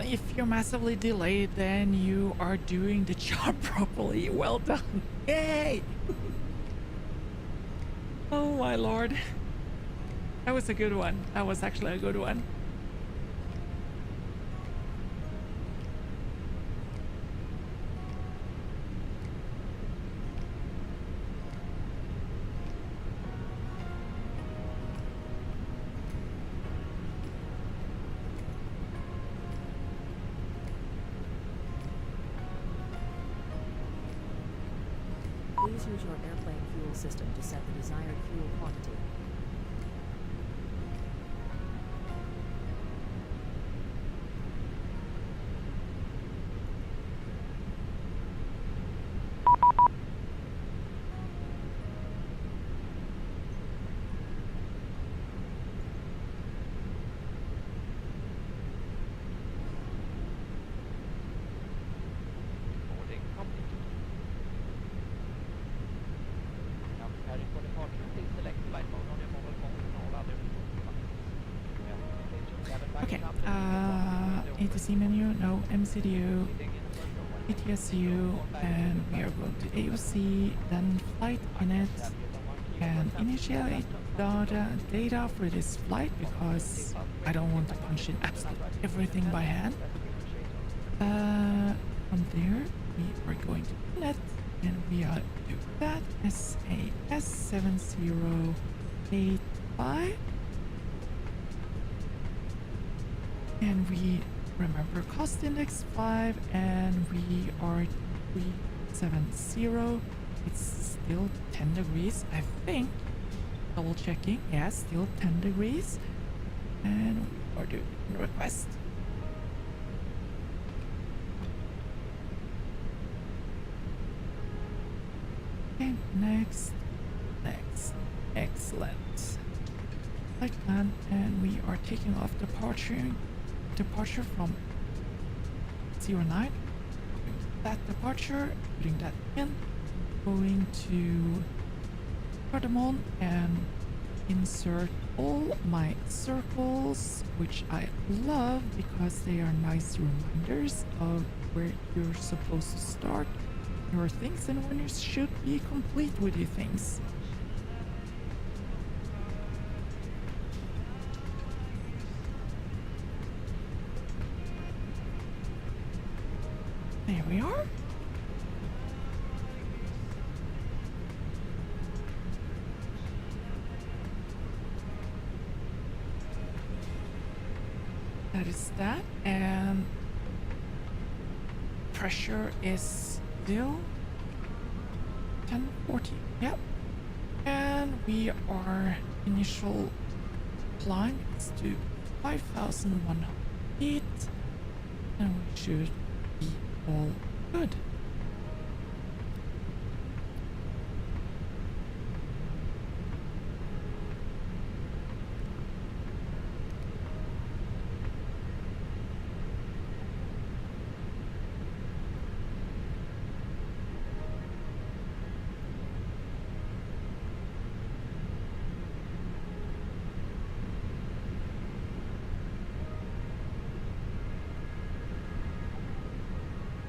A: If you're massively delayed, then you are doing the job properly. Well done. Yay! Oh my lord. That was a good one. That was actually a good one.
B: Choose your airplane fuel system to set the desired fuel quantity.
G: Boarding complete. Now preparing for departure, please select flight mode on your mobile phone and all other buttons. We have communication cabin baggage
A: Okay,
G: company.
A: ATC menu, no, MCDU,
G: Sitting in the first row when
A: PTSU, and we are going to AOC, then flight ENAT, and initiate data for this flight because I don't want to punch in absolutely everything by hand. From there, we are going to ENAT, and we are do that SAS 7085. And we remember cost index 5, and we are 370. It's still 10 degrees, I think. Double checking. Yeah, still 10 degrees. And we are doing request. Okay, next. Excellent. Flight plan, and we are taking off departure from 09. That departure, putting that in, going to Cardamom and insert all my circles, which I love because they are nice reminders of where you're supposed to start your things and when you should be complete with your things. There we are. That is that, and pressure is still 1040. Yep. And we are initial climb is to 5,100 feet, and we should be all good.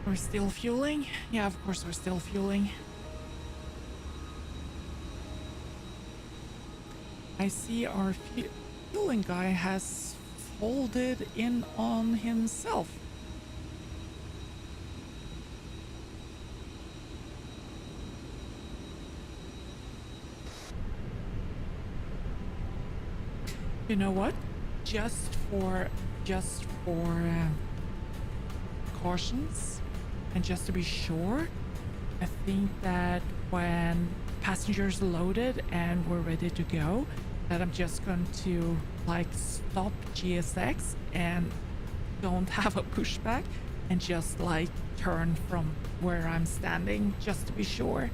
A: We're still fueling? Yeah, of course we're still fueling. I see our fueling guy has folded in on himself. You know what? Just for cautions, and just to be sure, I think that when passengers loaded and we're ready to go, that I'm just going to like stop GSX and don't have a pushback and just like turn from where I'm standing just to be sure.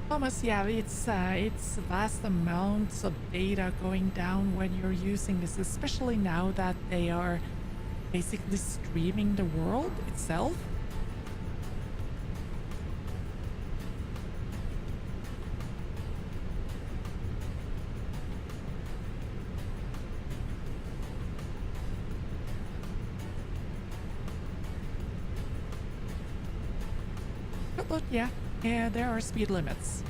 A: Thomas, yeah, it's vast amounts of data going down when you're using this, especially now that they are basically streaming the world itself. But look, yeah, there are speed limits.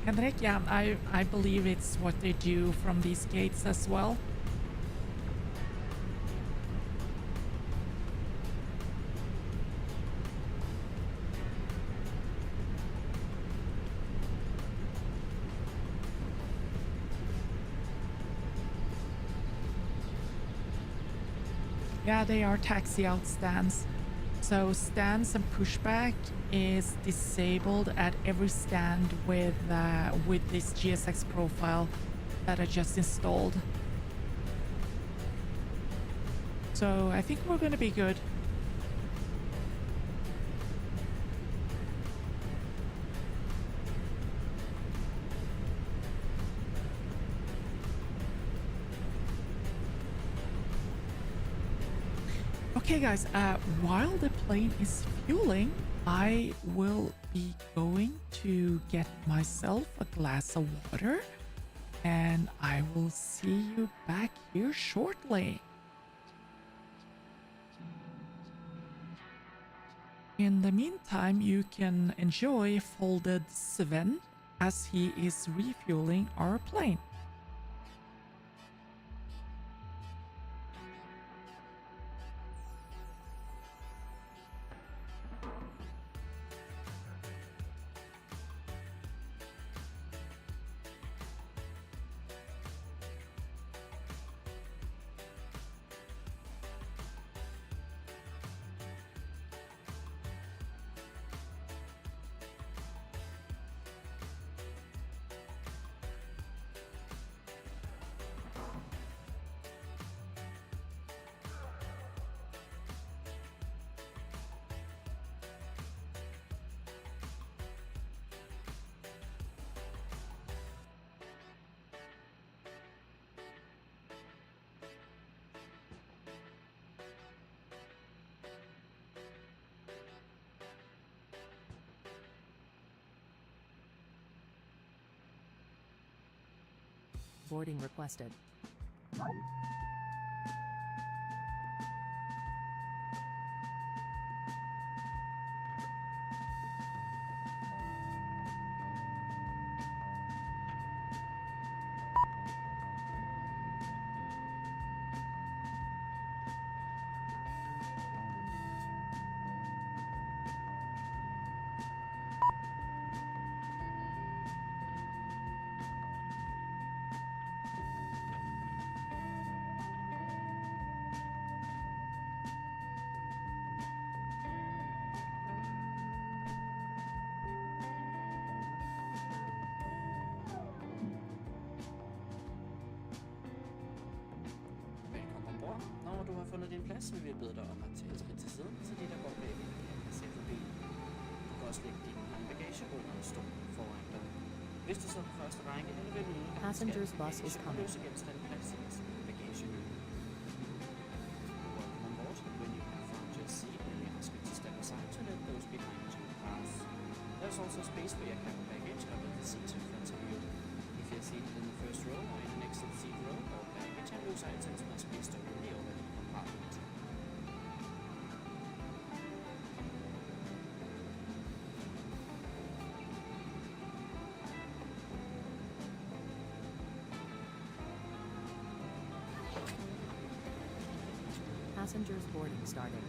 A: Henrik, yeah, I believe it's what they do from these gates as well. Yeah, they are taxi out stands. So stands and pushback is disabled at every stand with this GSX profile that I just installed. So I think we're gonna be good. Okay guys, while the plane is fueling, I will be going to get myself a glass of water and I will see you back here shortly. In the meantime, you can enjoy Folded Sven as he is refueling our plane.
B: Boarding requested.
L: Når du har fundet din plads, vil vi bede dig om at tage et skridt til siden, så de der går bagved kan se forbi. Du kan også lægge din håndbagage under stolen foran dig. Hvis du sidder på første række eller ved udgang,
B: Passengers bus is coming.
L: løse genstande placeres i bagagehylden. Welcome on board. When you have found your seat, we ask you to step aside to let those behind you pass. There's also space for your cabin baggage under the seats in front of you. If you're seated in the first row or in an exit seat row, all baggage and loose items must be stored in the overhead compartment.
B: Passengers boarding starting.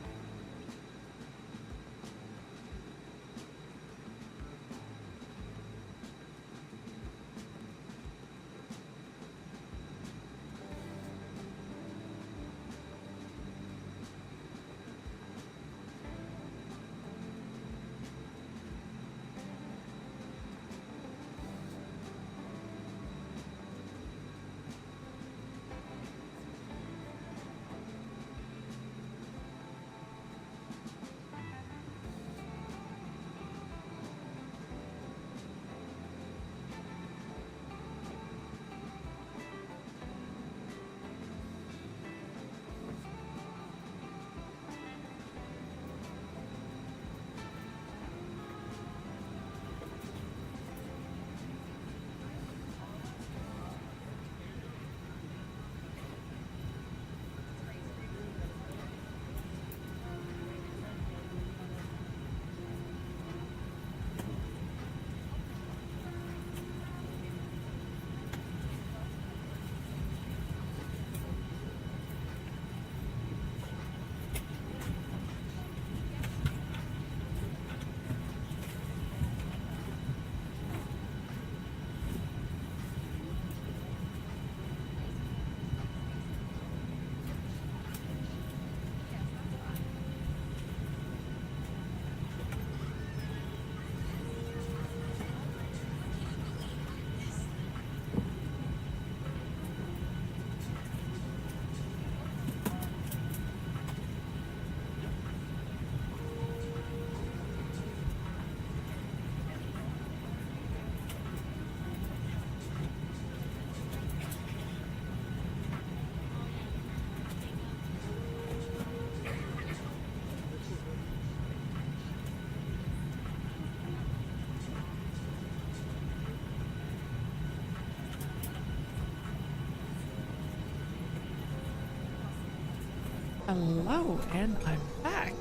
A: Hello, and I'm back.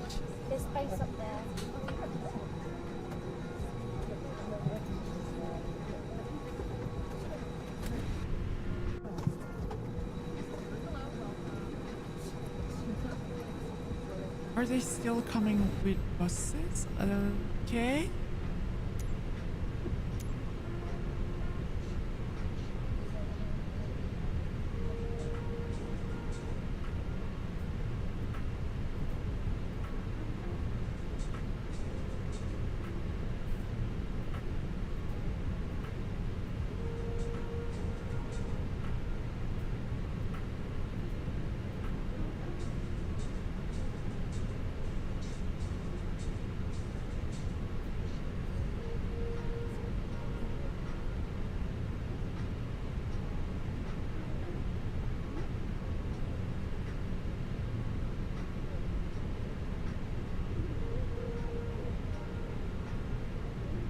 C: There's space up there.
A: Are they still coming with buses? Okay.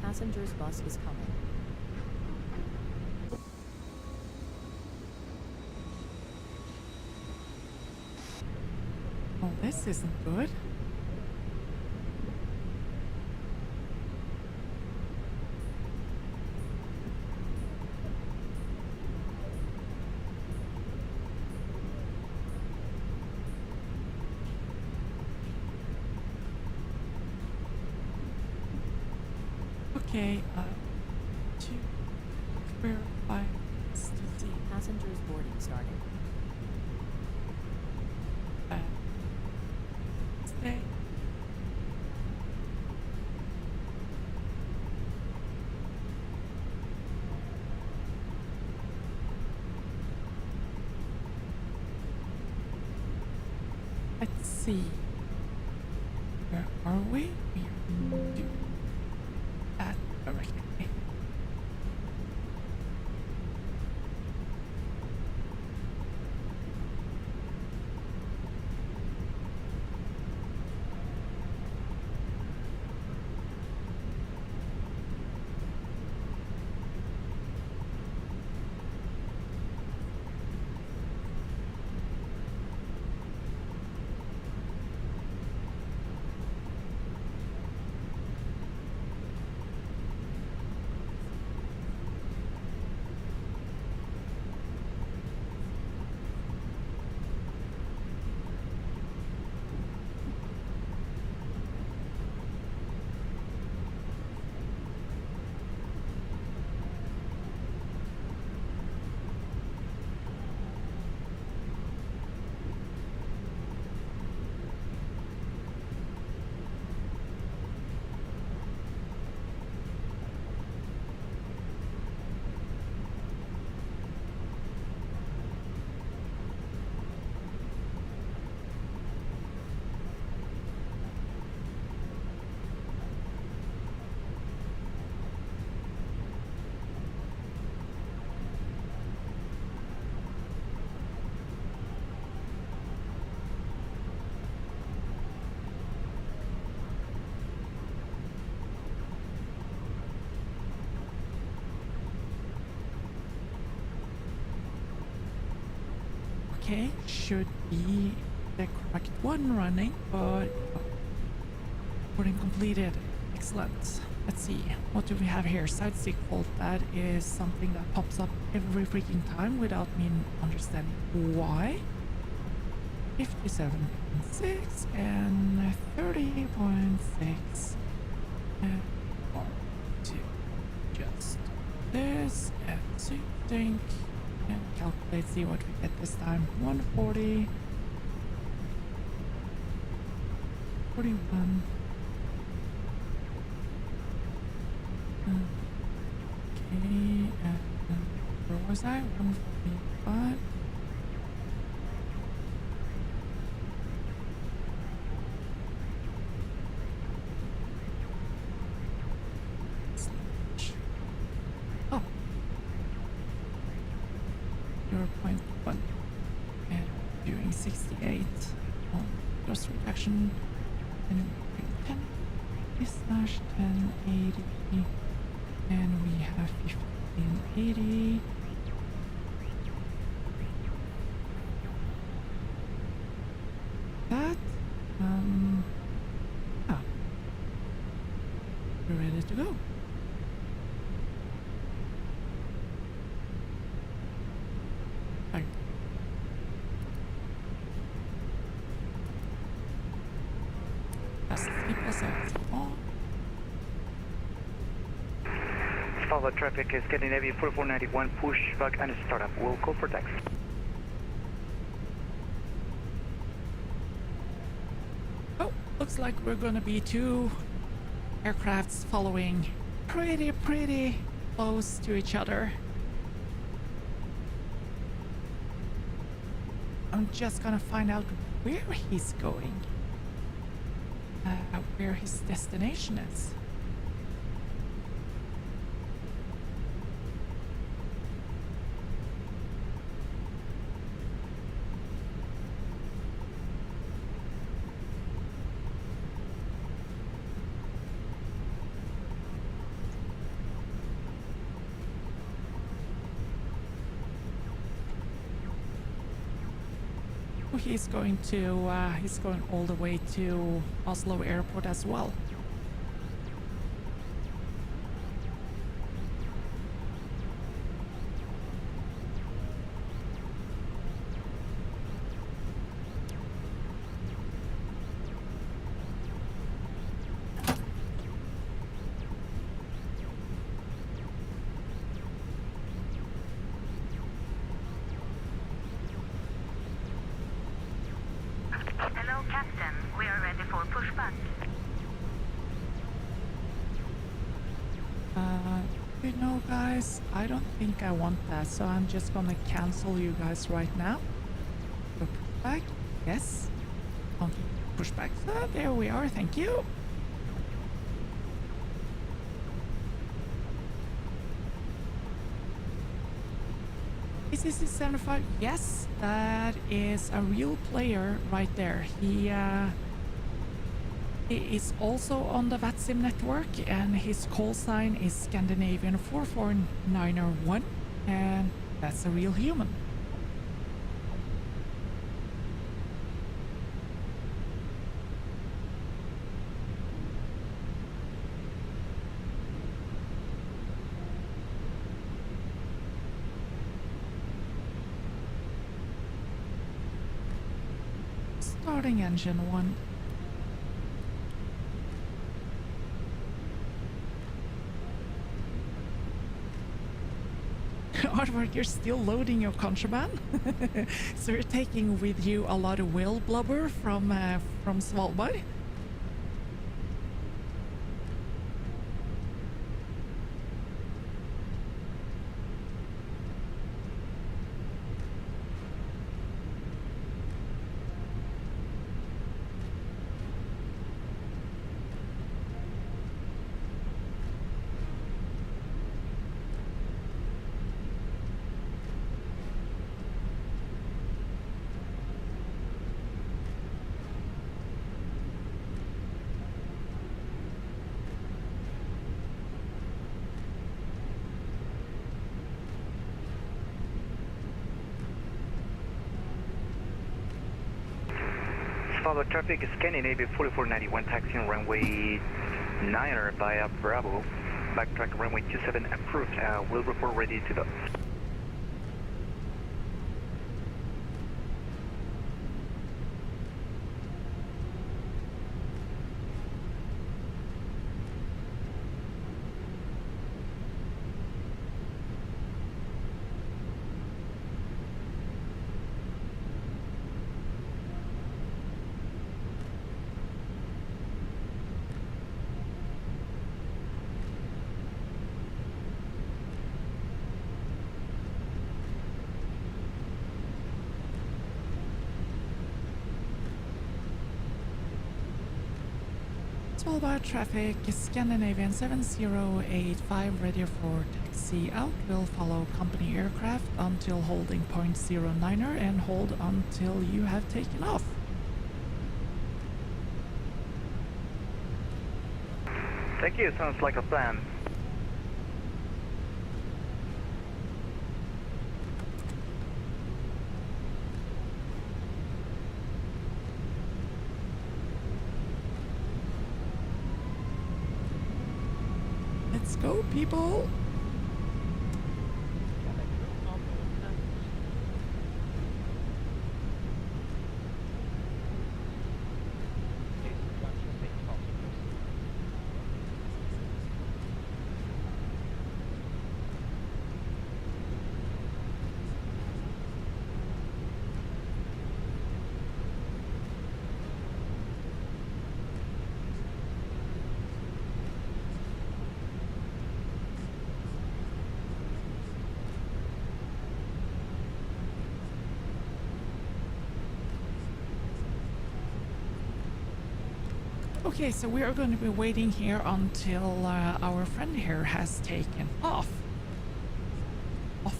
B: Passenger's bus is coming.
A: Well, this isn't good. Okay, to verify STC.
B: Passenger's boarding starting.
A: Stay. Let's see. Where are we? We are to that direction. Okay, should be the correct one running, but boarding completed. Excellent. Let's see, what do we have here? Side stick fault. That is something that pops up every freaking time without me understanding why. 57.6 and 30.6 and 1, 2. Just this and sync. And calculate, see what we get this time. 140, 41. Okay, and where was I? 145. Oh. 0.1 and doing 68 on thrust reduction and 10 slash 1080 and we have 1580.
E: Svalbard traffic is Scandinavia 4491, push back and startup. We'll call for taxi.
A: Oh, looks like we're gonna be two aircrafts following pretty close to each other. I'm just gonna find out where he's going. Where his destination is. He's going all the way to Oslo airport as well.
C: Hello, Captain. We are ready for pushback.
A: You know, guys, I don't think I want that, so I'm just gonna cancel you guys right now. Go pushback. Yes. Okay, pushback. So there we are. Thank you. Is this 75? Yes, that is a real player right there. He is also on the VATSIM network, and his call sign is Scandinavian 4491, and that's a real human. Starting engine 1. Artwork, you're still loading your contraband? So you're taking with you a lot of whale blubber from Svalbard?
E: Svalbard traffic is Scandinavia 4491, taxiing runway 9er via Bravo. Backtrack runway 27 approved. We'll report ready to go.
A: Svalbard traffic is Scandinavian 7085 ready for taxi out. Will follow company aircraft until holding point 09er and hold until you have taken off.
E: Thank you, sounds like a plan.
A: Let's go, people! Okay, so we are going to be waiting here until our friend here has taken off. Off.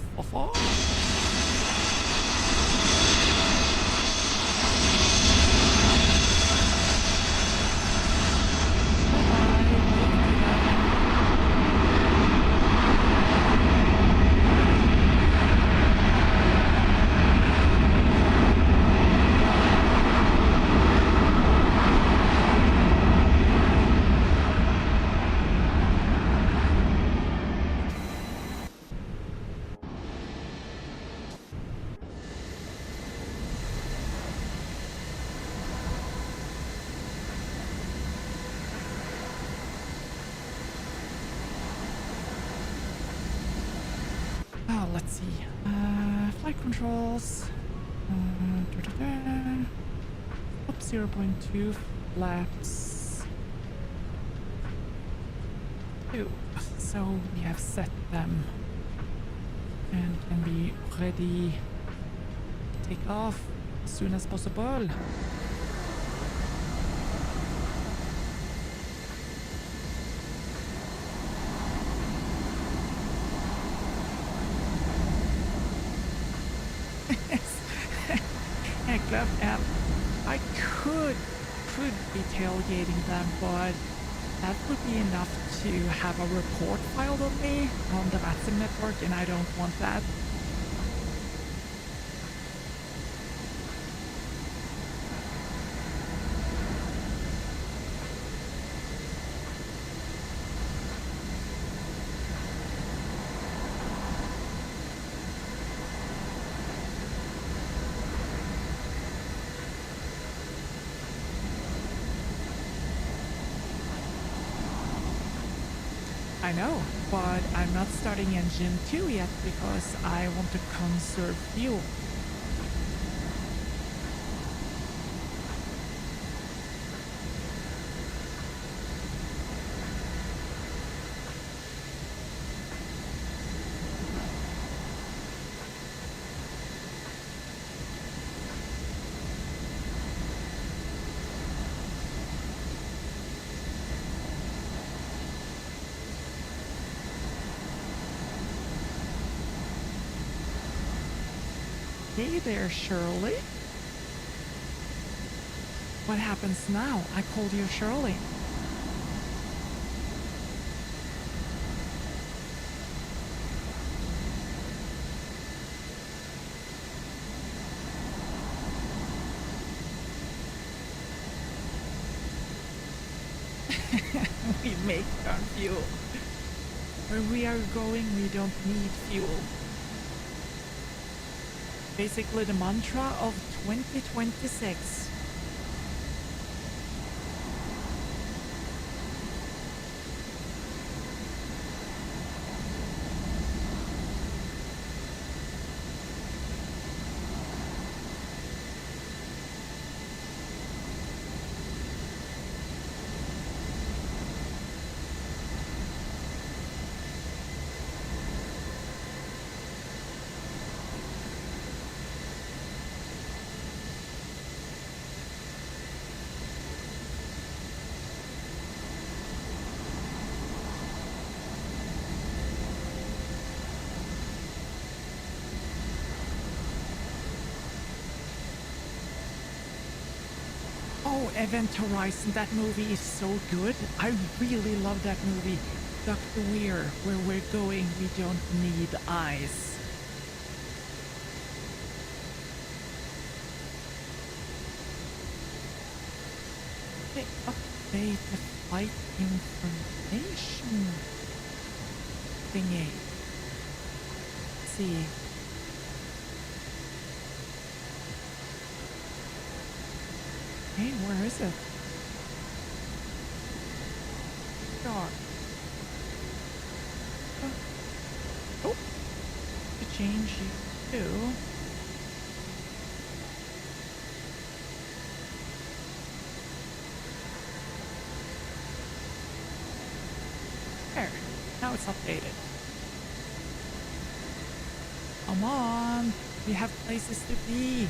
A: Let's see. Flight controls. Up 0.2 flaps. 2. So we have set them and can be ready to take off as soon as possible. I could be tailgating them, but that would be enough to have a report filed on me on the VATSIM network, and I don't want that. I know, but I'm not starting engine 2 yet because I want to conserve fuel. Hey there, Shirley. What happens now? I called you Shirley. We make our fuel. Where we are going, we don't need fuel. Basically the mantra of 2026. Oh, Event Horizon, that movie is so good. I really love that movie. Dr. Weir, where we're going, we don't need eyes. They update the flight information thingy. Let's see. Hey, where is it? God. Oh, to change you to. There. Now it's updated. Come on, we have places to be.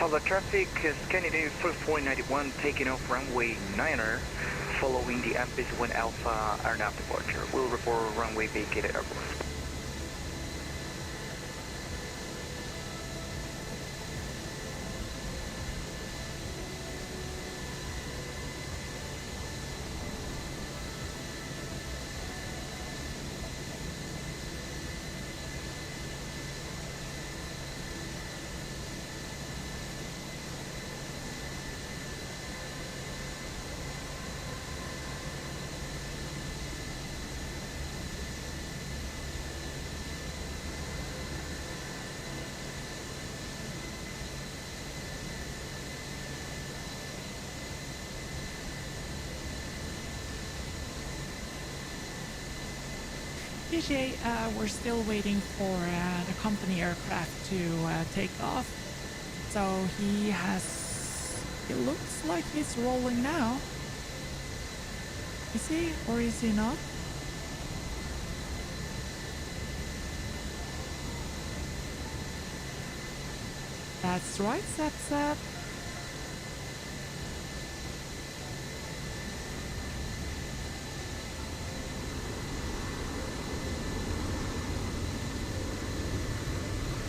E: Svalbard traffic, Scandinavia 4491 taking off runway 9er, following the Airbus 1 Alpha RNAV departure. Will report runway vacated Airbus.
A: DJ, we're still waiting for the company aircraft to take off. So it looks like he's rolling now. Is he or is he not? That's right, Zap.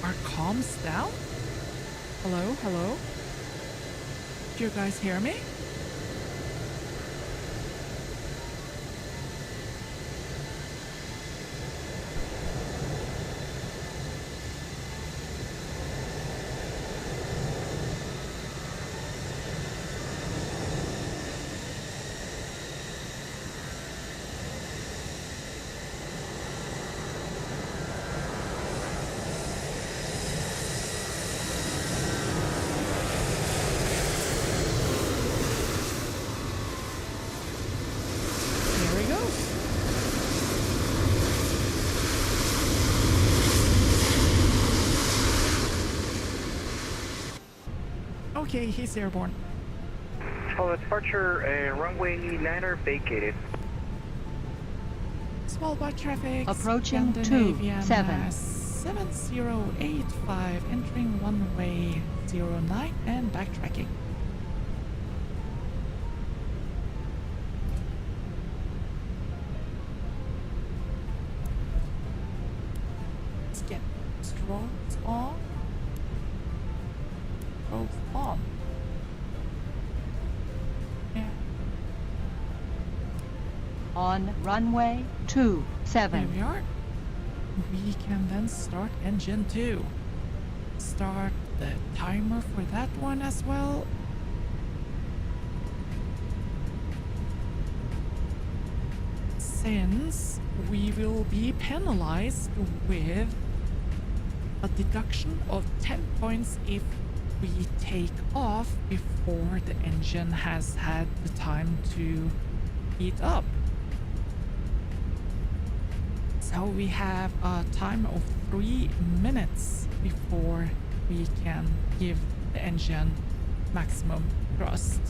A: Are comms down? Hello? Do you guys hear me? Okay, he's airborne.
E: Svalbard departure, runway 9er vacated.
A: Svalbard traffic.
D: Approaching
A: Scandinavian
D: 27.
A: 7085, entering runway 09 and backtracking. Let's get strobes on. Strobes on. Yeah.
D: On runway 27.
A: There we are. We can then start engine 2. Start the timer for that one as well. Since we will be penalized with a deduction of 10 points if we take off before the engine has had the time to heat up. So we have a time of 3 minutes before we can give the engine maximum thrust.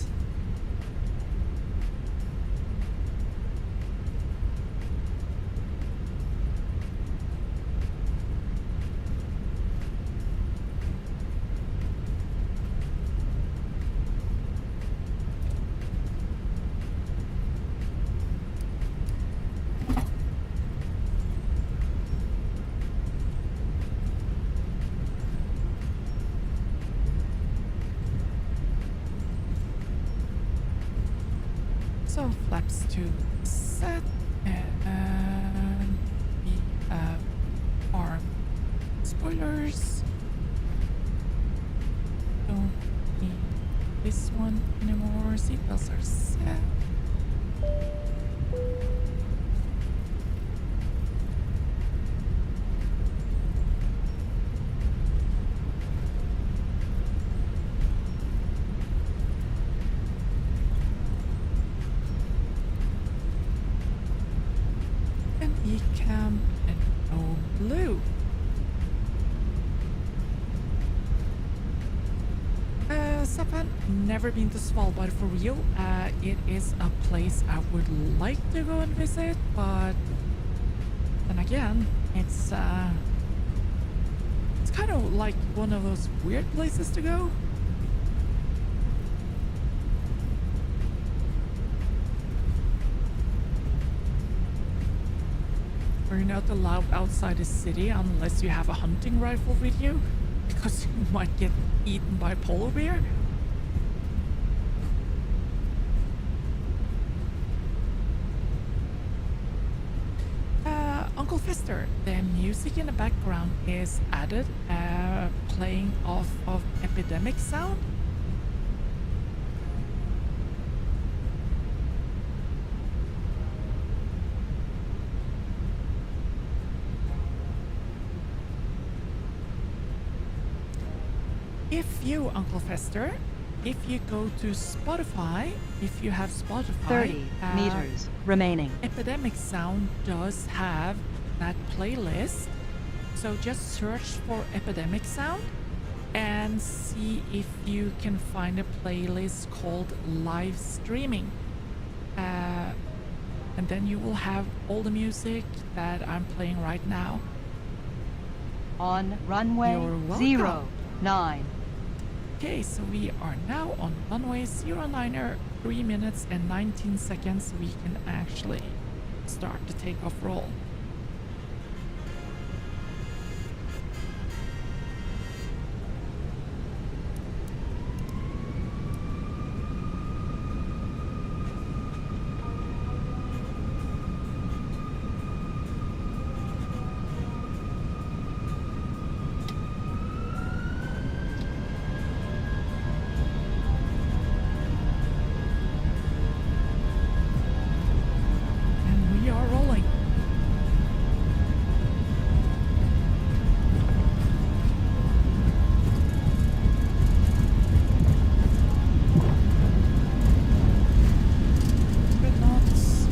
A: So flaps to set, and we have arm spoilers. Don't need this one anymore. Seatbelts are set. Cam and no blue. Sapan, never been to Svalbard for real. It is a place I would like to go and visit, but then again, it's kind of like one of those weird places to go. You're not allowed outside the city unless you have a hunting rifle with you, because you might get eaten by polar bear. Uncle Fester, the music in the background is added, playing off of epidemic sound. If you, Uncle Fester, if you go to Spotify, if you have Spotify,
D: 30 meters remaining.
A: Epidemic Sound does have that playlist. So just search for Epidemic Sound and see if you can find a playlist called Live Streaming. And then you will have all the music that I'm playing right now.
D: On runway
A: You're welcome.
D: 09.
A: Okay, so we are now on runway 09er, 3 minutes and 19 seconds. We can actually start the takeoff roll. And we are rolling. Good knots.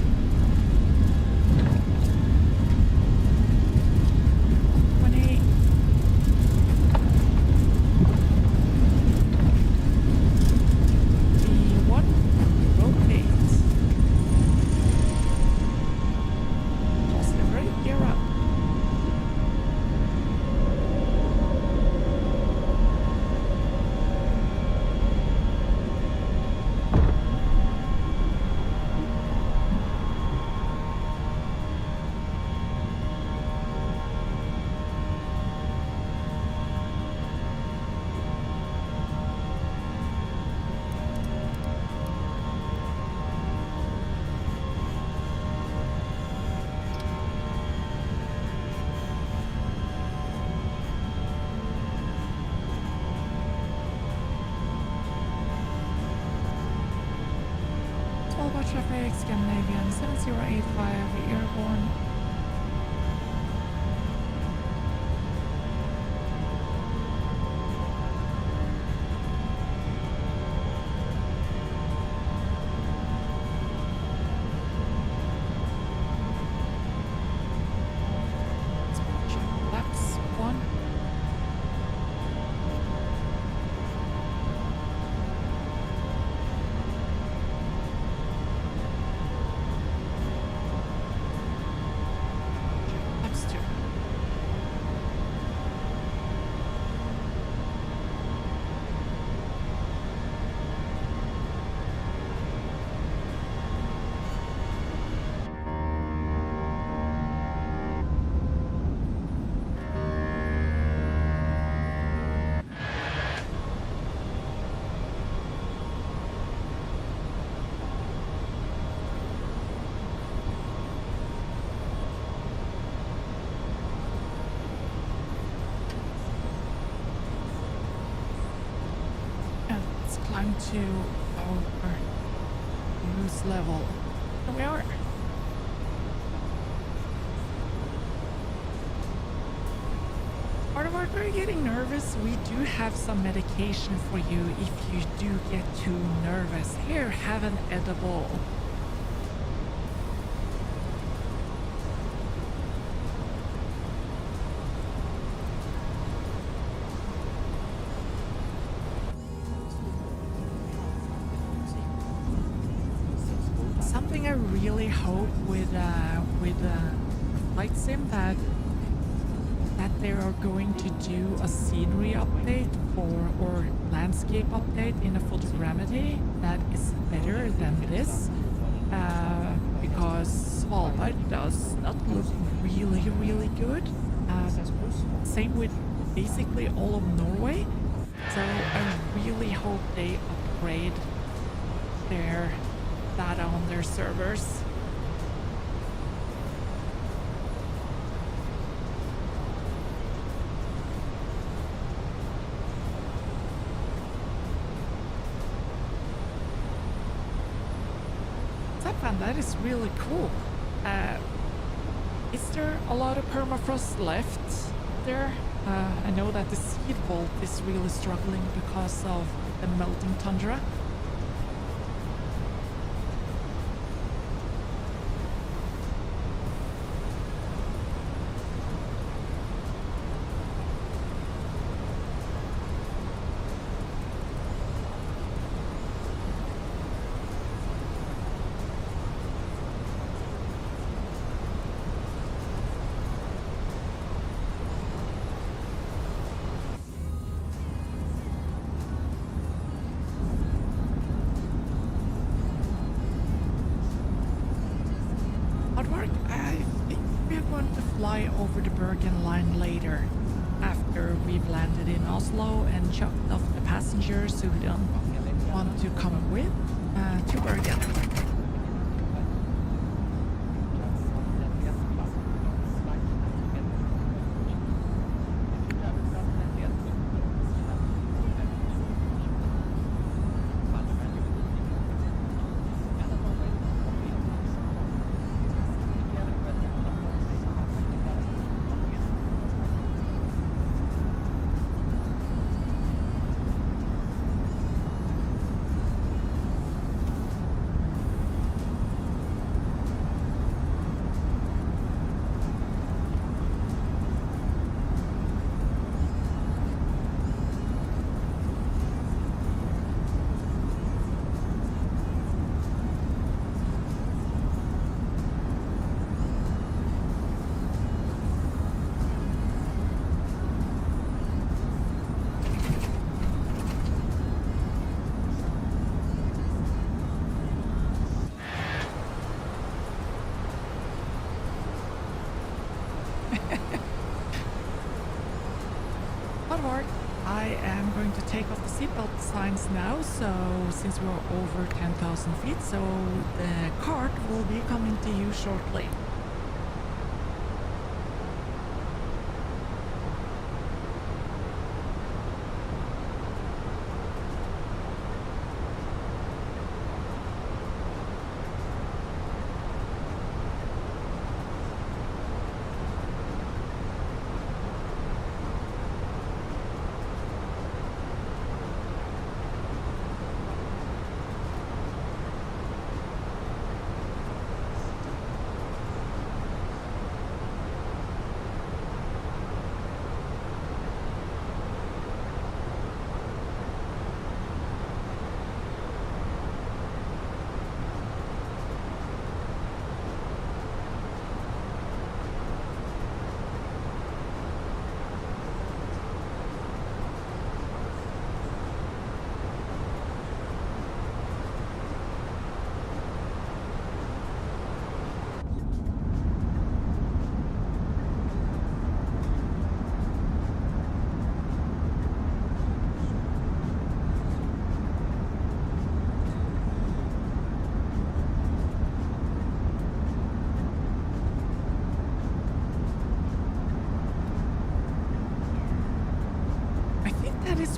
A: V1, rotate. Lost livery, gear up. Svalbard traffic, Scandinavian 7085, airborne. Laps 1. Laps 2. And let's climb to our cruise level. Here we are. Artwork, are you getting nervous? We do have some medication for you if you do get too nervous. Here, have an edible. Something I really hope with Flight Sim that they are going to do a scenery update or landscape update in a photogrammetry that is better than this, because because Svalbard does not look really good. Same with basically all of Norway. So I really hope they upgrade their data on their servers. That is really cool. Is there a lot of permafrost left there? I know that the seed vault is really struggling because of the melting tundra. Over the Bergen line later, after we've landed in Oslo and chucked off the passengers who don't want to come with to Bergen. I am going to take off the seatbelt signs now, so since we're over 10,000 feet, so the cart will be coming to you shortly.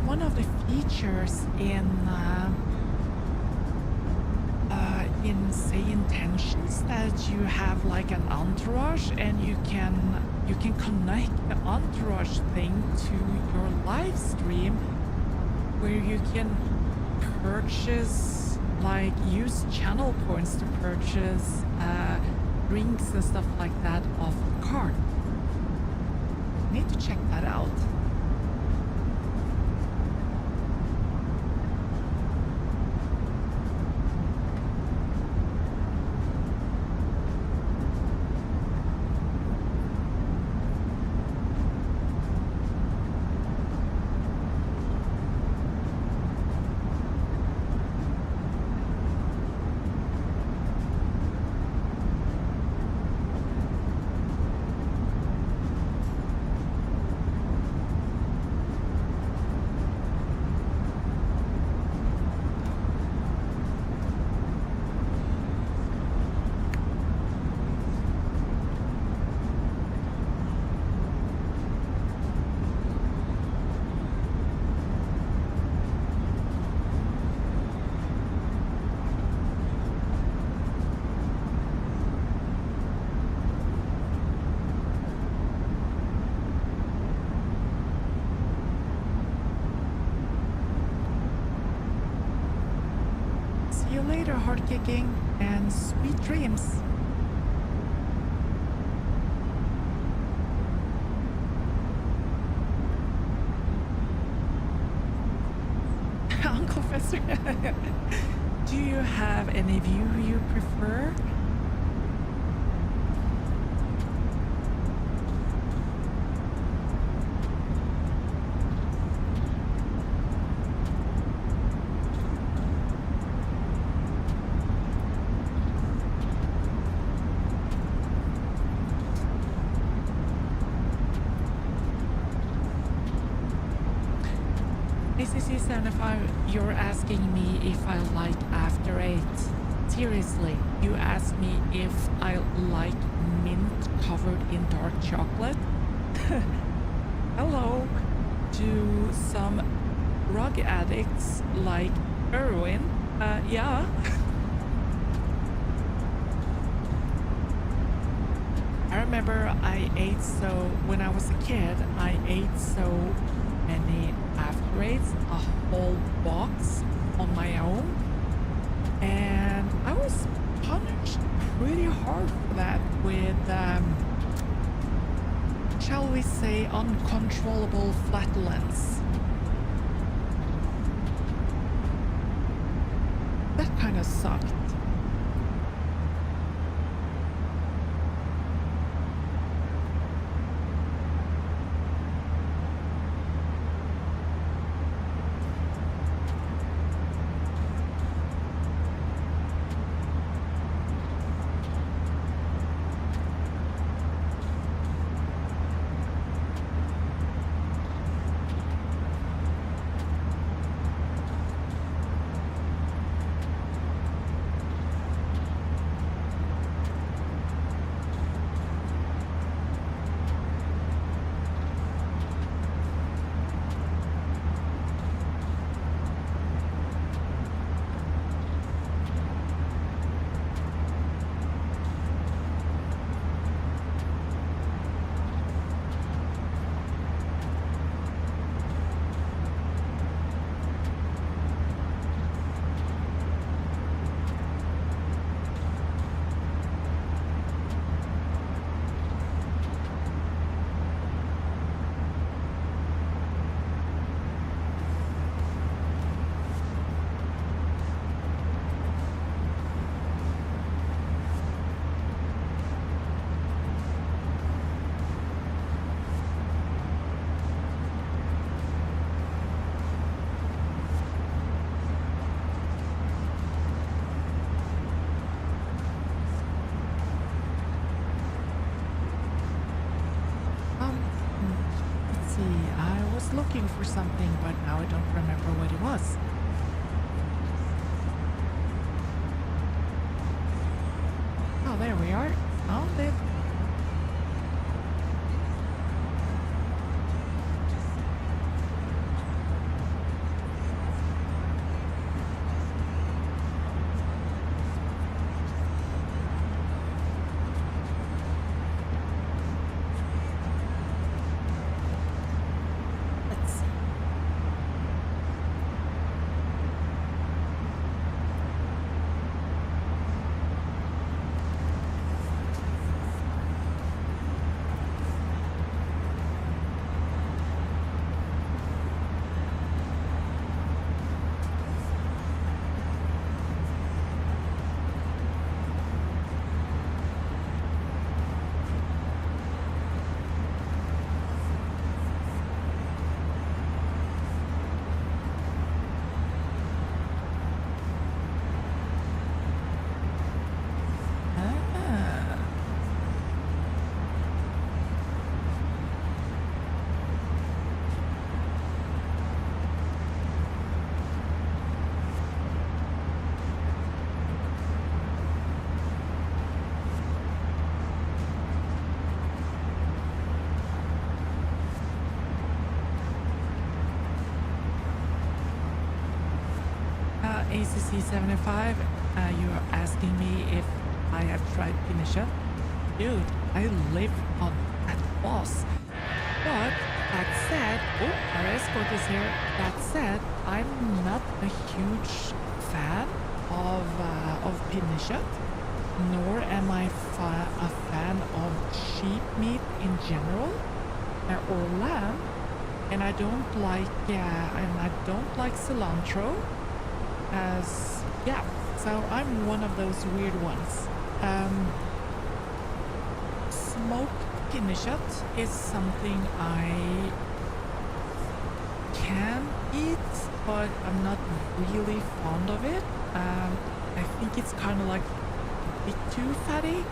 A: One of the features in say intentions that you have like an entourage, and you can connect the entourage thing to your live stream, where you can purchase, like, use channel points to purchase drinks and stuff like that off the cart. Need to check that out. See you later, hard kicking, and sweet dreams. Uncle Fester, do you have any view you prefer? ACC75, you're asking me if I like After 8. Seriously, you asked me if I like mint covered in dark chocolate? Hello. Do some drug addicts like heroin? Yeah. I remember when I was a kid, I ate so many After 8s, a whole box on my own, and I was punished pretty hard for that with, shall we say, uncontrollable flatulence. That kind of sucked. Looking for something, but now I don't remember what it was. Oh, there we are. Found it. ACC 75, you're asking me if I have tried Finisher? Dude, I live on that boss. But that said, our escort is here. That said, I'm not a huge fan of pinnekjøtt, nor am I a fan of sheep meat in general, or lamb, and I don't like cilantro. So I'm one of those weird ones. Smoked pinnekjøtt is something I can eat, but I'm not really fond of it. I think it's kind of like a bit too fatty,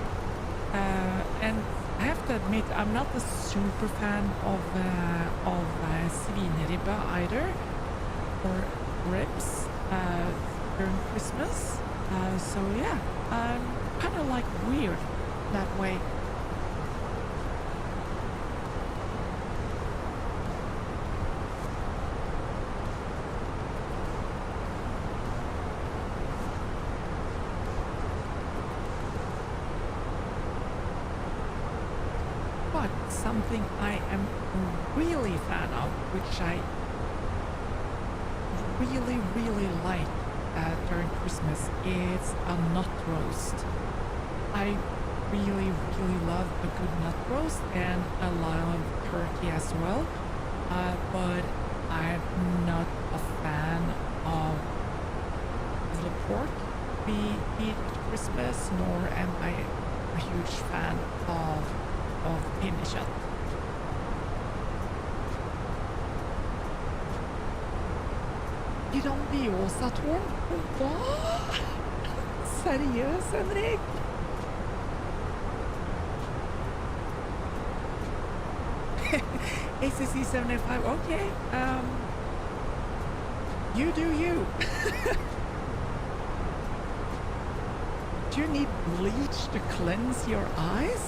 A: and I have to admit I'm not a super fan of svineribbe either, or ribs during Christmas. So yeah, I'm kind of like weird that way. But something I am really fan of, which I really like during Christmas, is a nut roast. I really love a good nut roast, and I love turkey as well, but I'm not a fan of the pork we eat at Christmas, nor am I a huge fan of pinnekjøtt. Grandiosa-tårn? Hva? Seriøst, Henrik? ACC 75, okay. You do you. Do you need bleach to cleanse your eyes?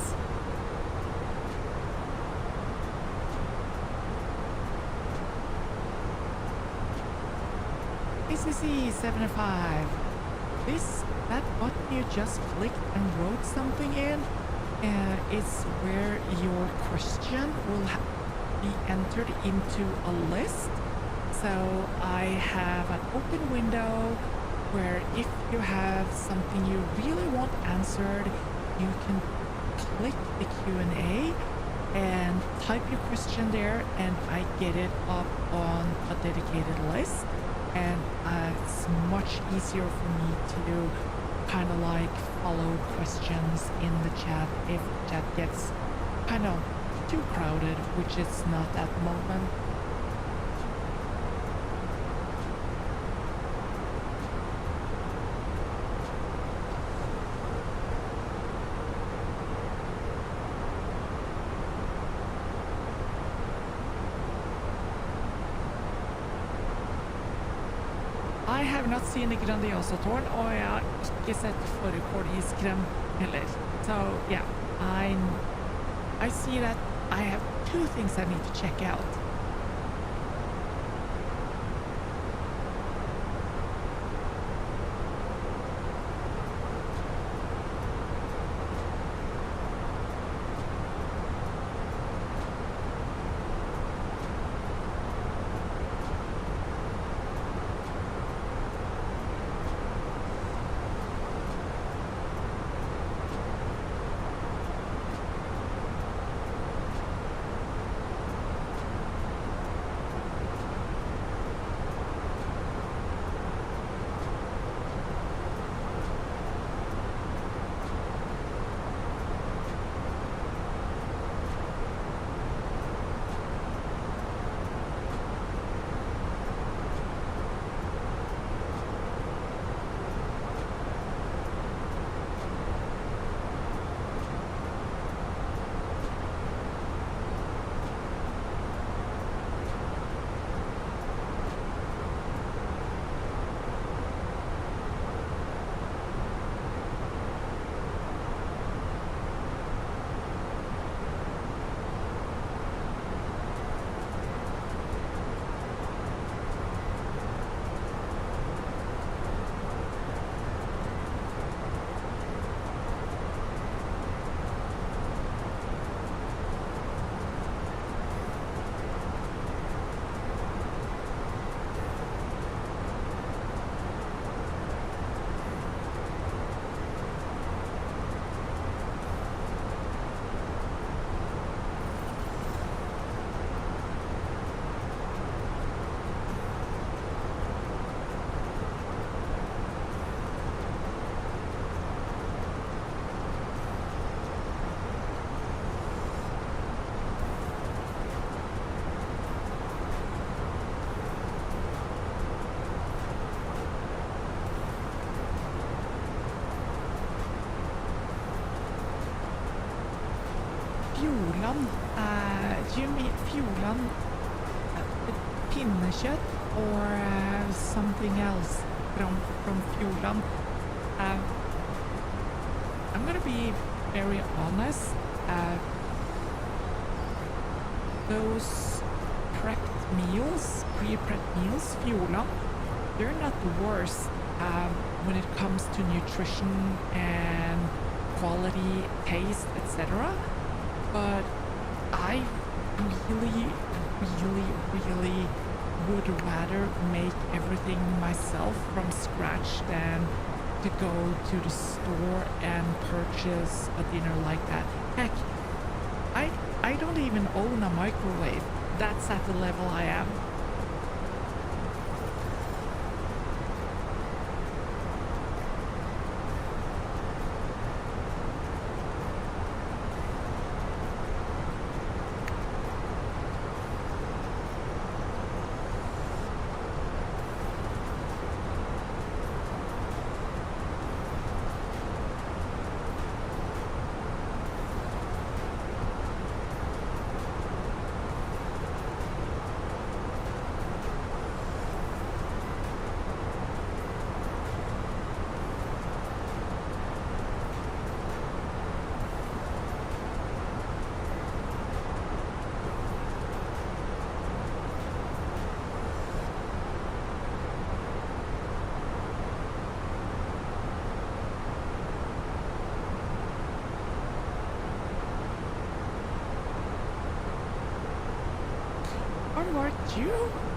A: ACC 75. That button you just clicked and wrote something in is where your question will be entered into a list. So I have an open window where if you have something you really want answered, you can click the Q&A and type your question there, and I get it up on a dedicated list. And it's much easier for me to kind of like follow questions in the chat if the chat gets kind of too crowded, which it's not at the moment. I have not seen the Grandiosa-tårn, og jeg har ikke sett fårikåliskrem heller. So yeah, I see that I have two things I need to check out. Fjordland. Do you mean Fjordland pinnekjøtt or something else from Fjordland? I'm gonna be very honest. Those pre-prepped meals, Fjordland, they're not the worst when it comes to nutrition and quality, taste, etc. But I really would rather make everything myself from scratch than to go to the store and purchase a dinner like that. Heck, I don't even own a microwave. That's at the level I am.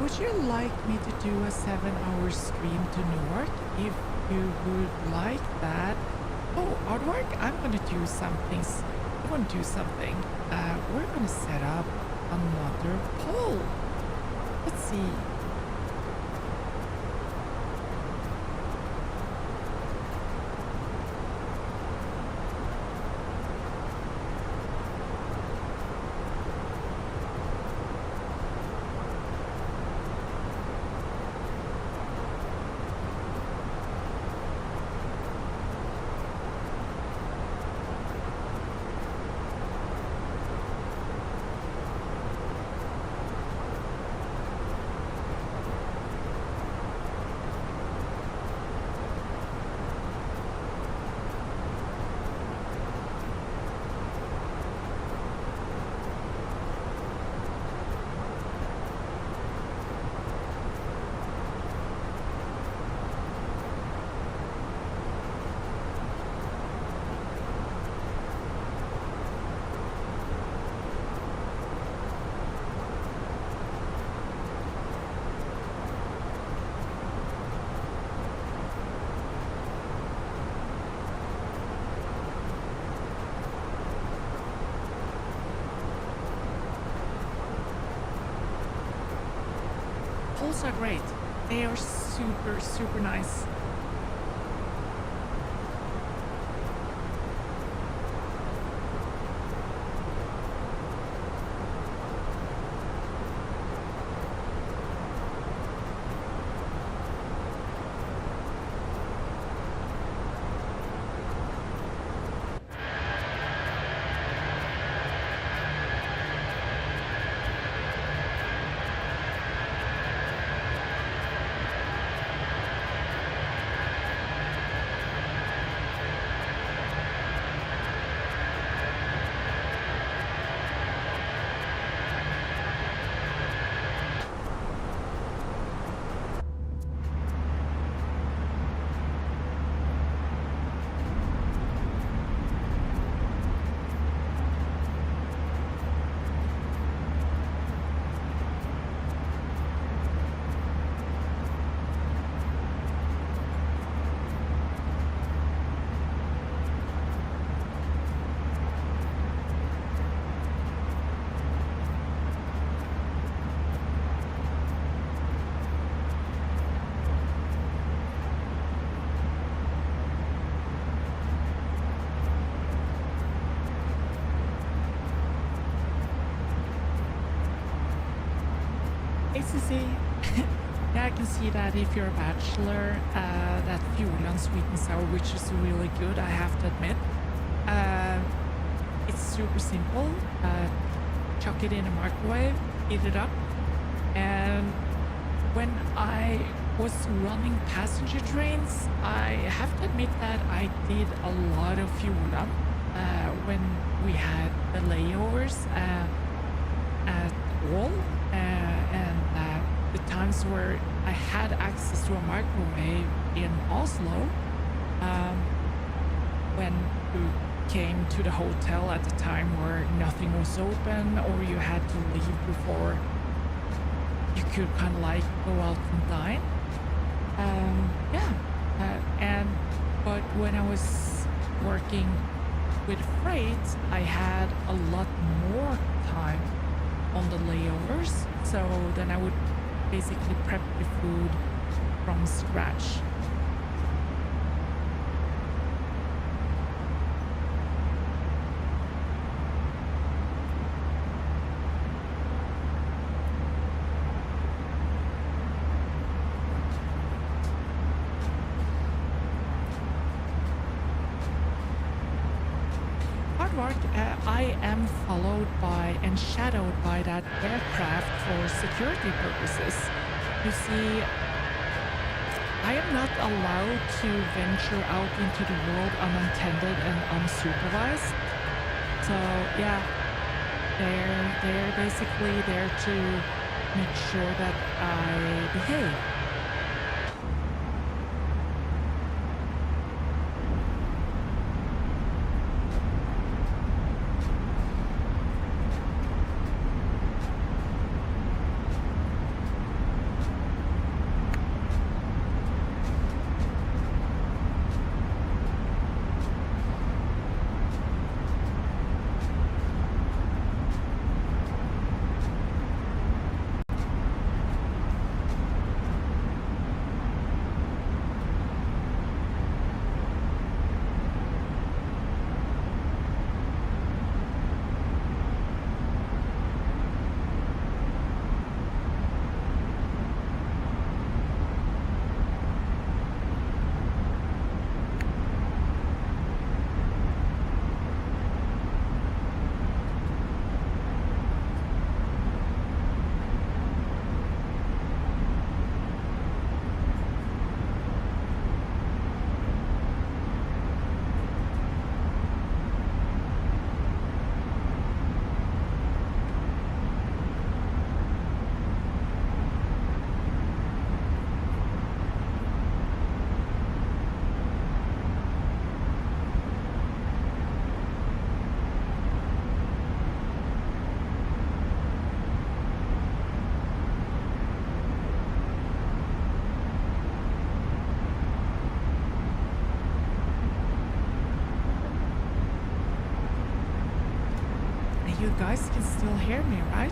A: Would you like me to do a 7-hour stream to Newark? If you would like that. Oh, Aardvark, I'm gonna do something. We're gonna set up another poll. Let's see. Polls are great. They are super nice. Yeah, I can see that if you're a bachelor, that Fjordland sweet and sour, which is really good, I have to admit. It's super simple. Chuck it in a microwave, heat it up, and when I was running passenger trains, I have to admit that I did a lot of fuel up when we had the layovers at all, and the times where I had access to a microwave in Oslo, when you came to the hotel at the time where nothing was open, or you had to leave before you could kind of like go out and dine. But when I was working with freight, I had a lot more time on the layovers, so then I would basically prep the food from scratch. I am followed by and shadowed by that aircraft for security purposes. You see, I am not allowed to venture out into the world unattended and unsupervised. So yeah, they're basically there to make sure that I behave. You guys can still hear me, right?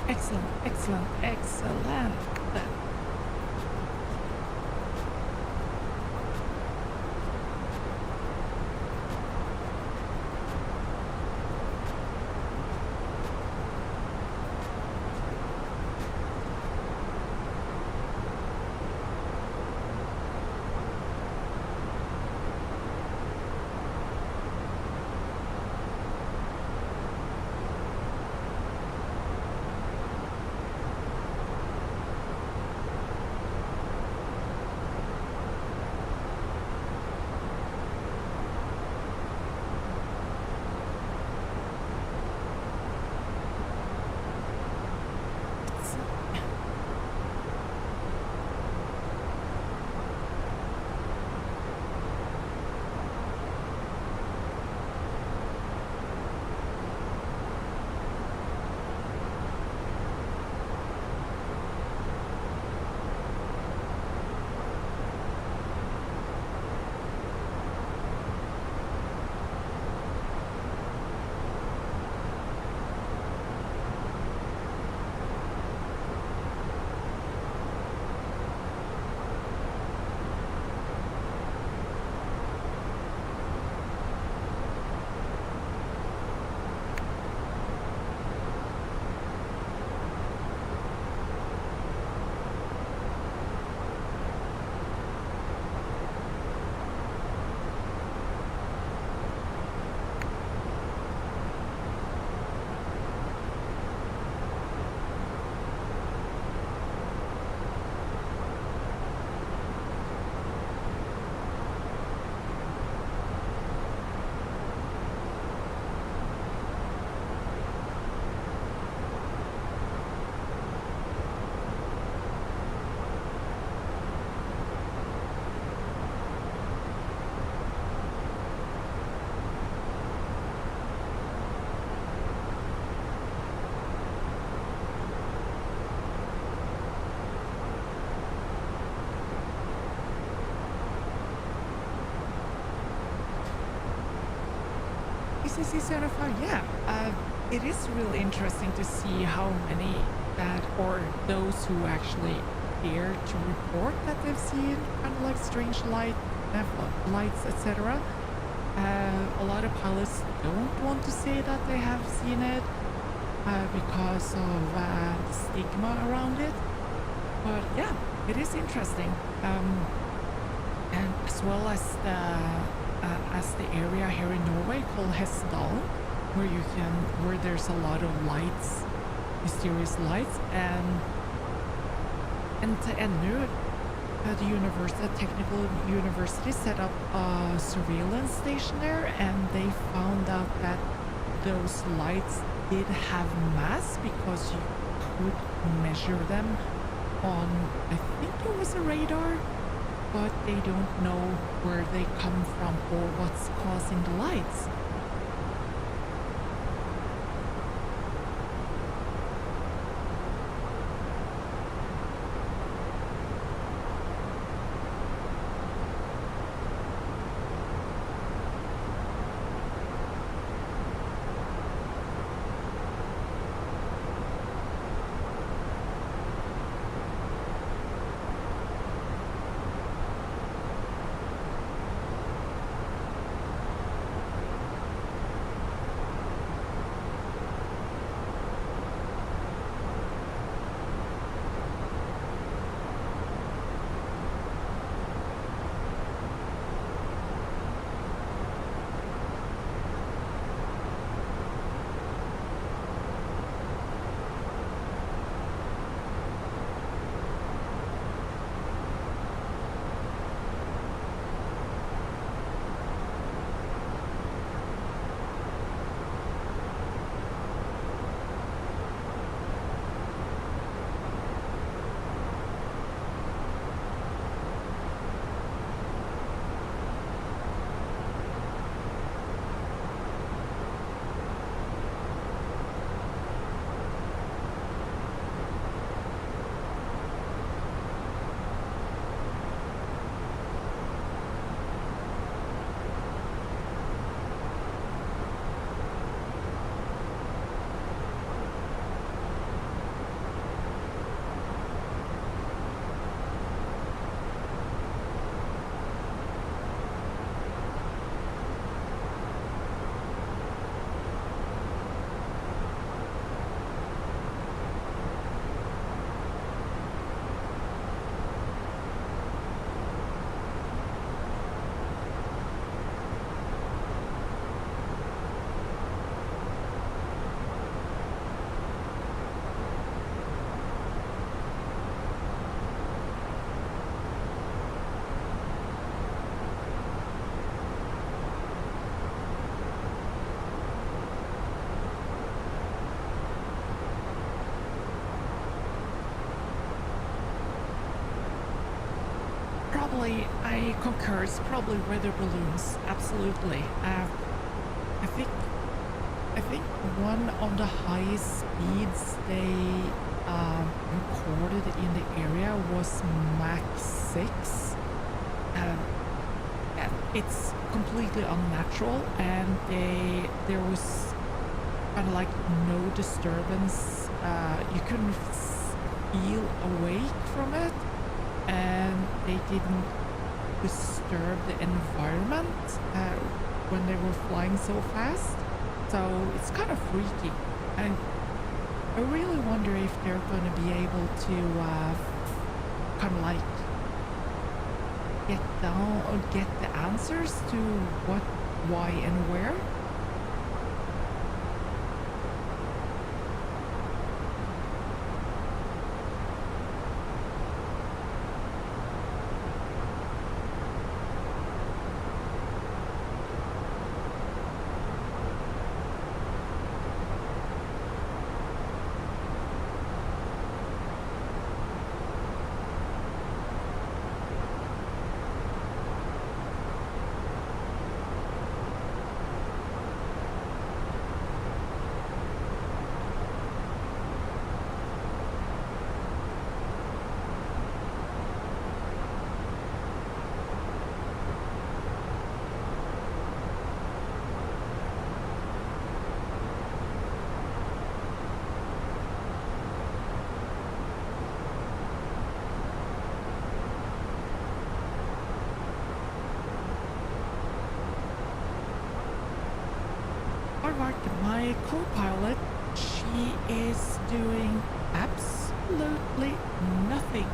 A: Excellent, excellent, excellent. ENTC-75, yeah, it is really interesting to see how many that, or those who actually dare to report that they've seen kind of like strange lights, etc. A lot of pilots don't want to say that they have seen it because of the stigma around it. But yeah, it is interesting. And as well as the area here in Norway called Hessdalen, where there's a lot of lights, mysterious lights, and to NU, the technical university set up a surveillance station there, and they found out that those lights did have mass because you could measure them on, I think it was a radar, but they don't know where they come from or what's causing the lights. I concur. It's probably weather balloons. Absolutely. I think one of the highest speeds they recorded in the area was Mach 6. It's completely unnatural, and there was kind of like no disturbance. You couldn't feel awake from it, and they didn't disturb the environment when they were flying so fast. So it's kind of freaky, and I really wonder if they're going to be able to kind of like get down or get the answers to what, why, and where. Svalbard, my co-pilot, she is doing absolutely nothing.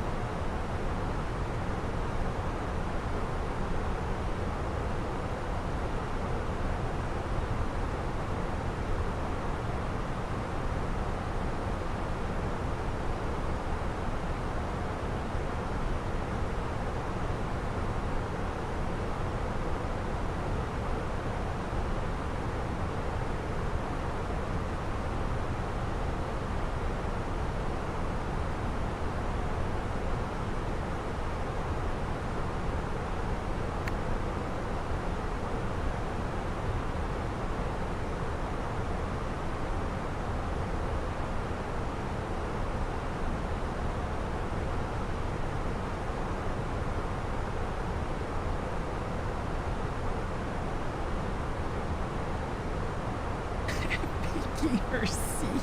A: Her seat.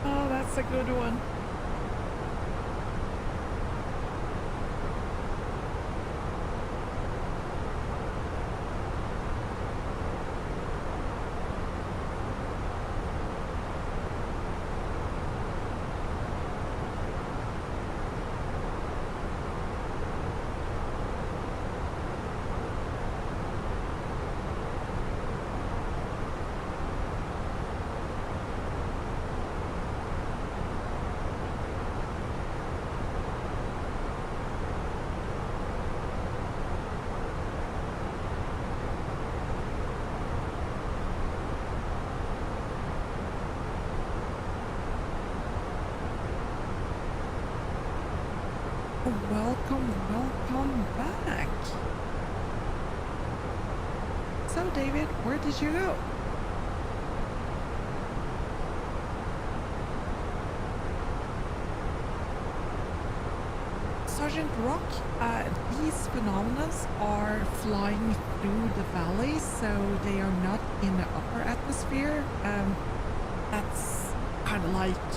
A: Oh, that's a good one. Welcome back. So, David, where did you go? Sergeant Rock, these phenomena are flying through the valley, so they are not in the upper atmosphere. That's kind of like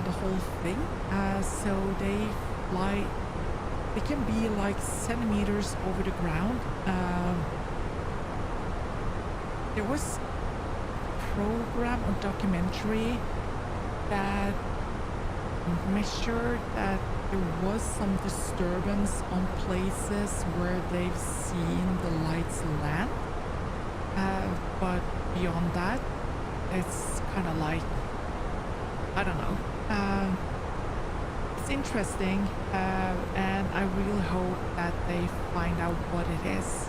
A: the whole thing. So they fly. It can be like centimeters over the ground. There was a program or documentary that measured that there was some disturbance on places where they've seen the lights land. But beyond that, it's kind of like, I don't know. It's interesting, and I really hope that they find out what it is.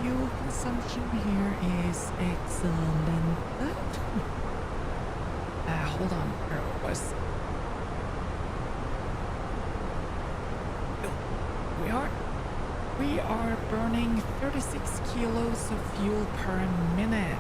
A: Fuel consumption here is excellent. Hold on, where it was. We are burning 36 kilos of fuel per minute.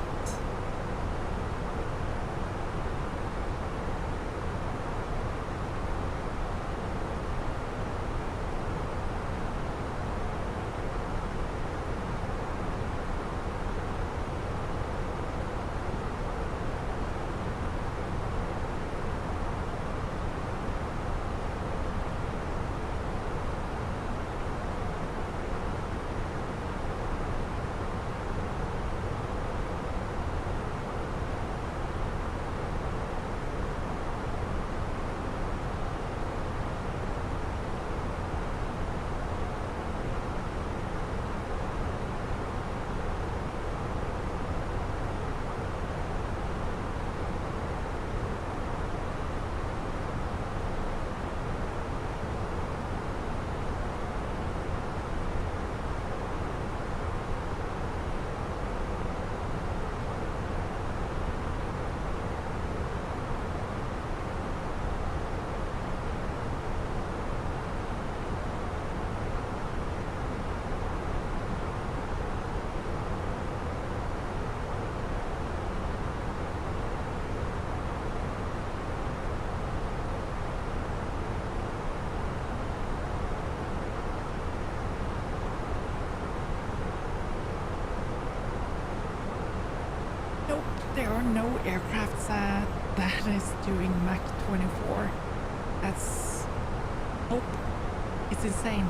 A: there are no aircrafts that is doing Mach 24. That's... Nope. It's insane.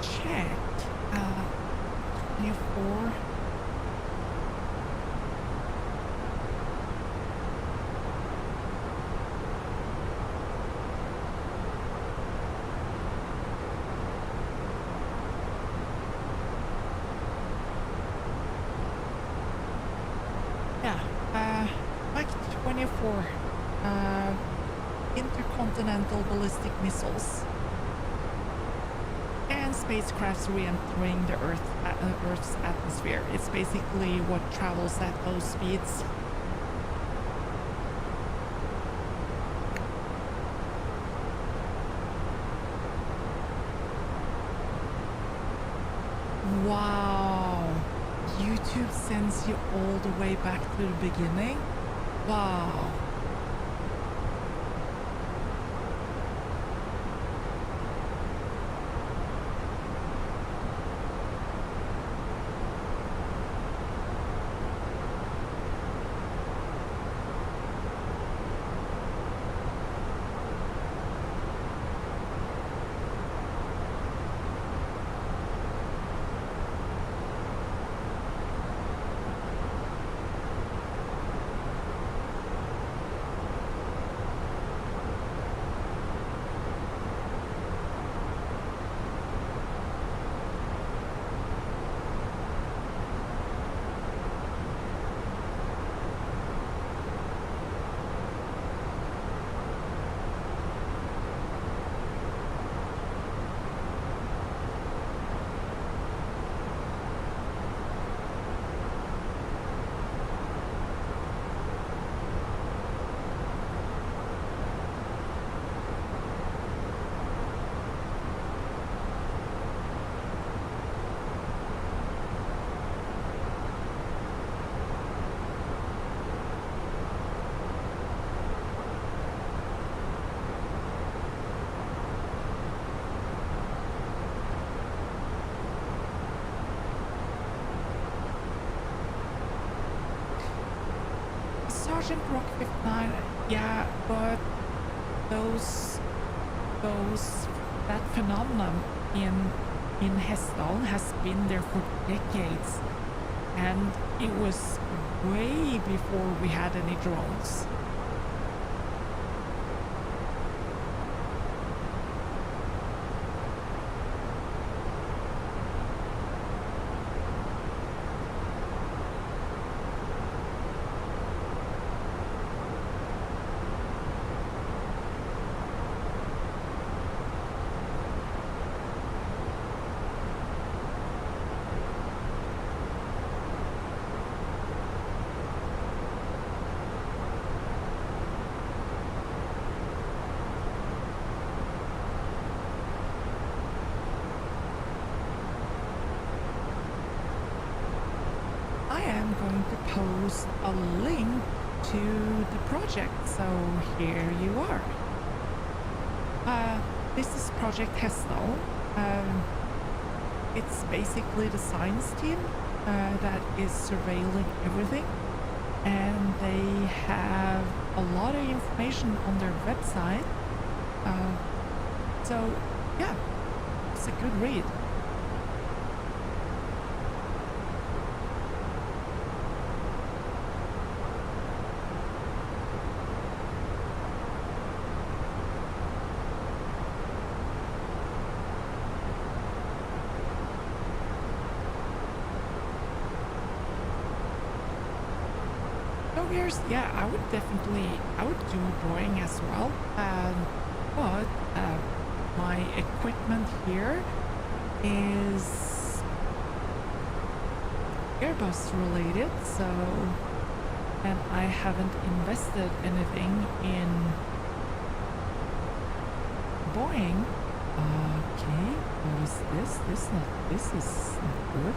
A: Check 24. Yeah, Mach 24 intercontinental ballistic missiles. Spacecrafts re-entering the Earth's atmosphere. It's basically what travels at those speeds. Wow! YouTube sends you all the way back to the beginning? Wow! Sergeant Rock 59, yeah, but that phenomenon in Hessdalen has been there for decades, and it was way before we had any drones. Post a link to the project, so here you are. This is Project Hessdalen. It's basically the science team that is surveilling everything, and they have a lot of information on their website. So yeah, it's a good read. engineers, yeah, I would do drawing as well. But my equipment here is Airbus related, so, and I haven't invested anything in Boeing. Okay, what is this? This is not good.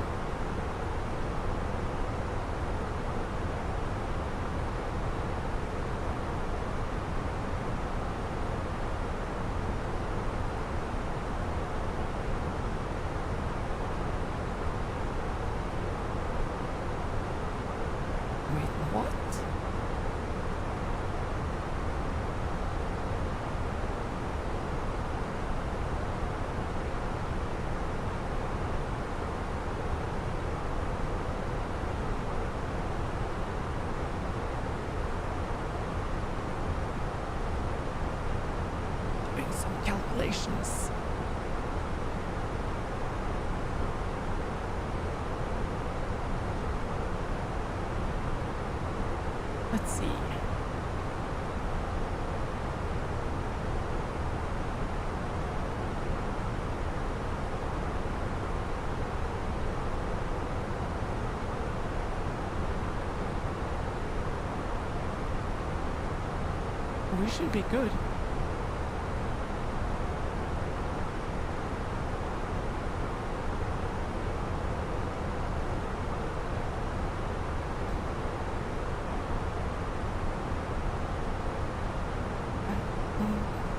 A: Calculations. Let's see. We should be good.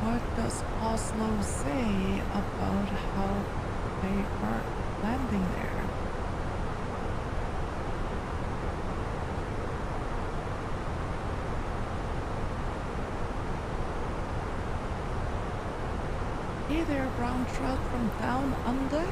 A: What does Oslo say about how they are landing there? Hey there, brown trout from down under.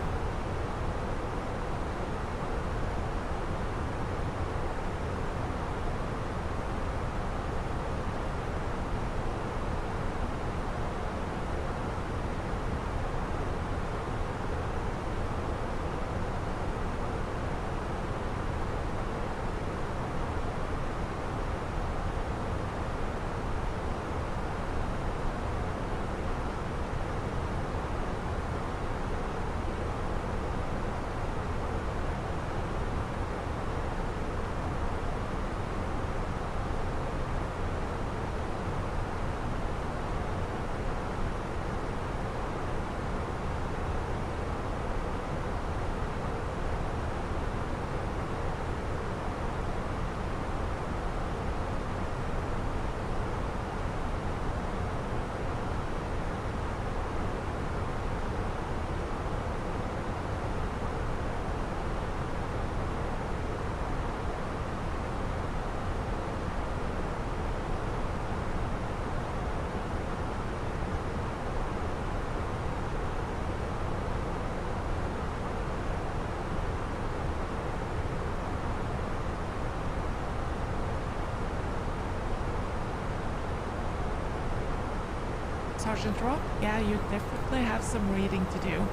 A: Sergeant Rock, yeah, you definitely have some reading to do.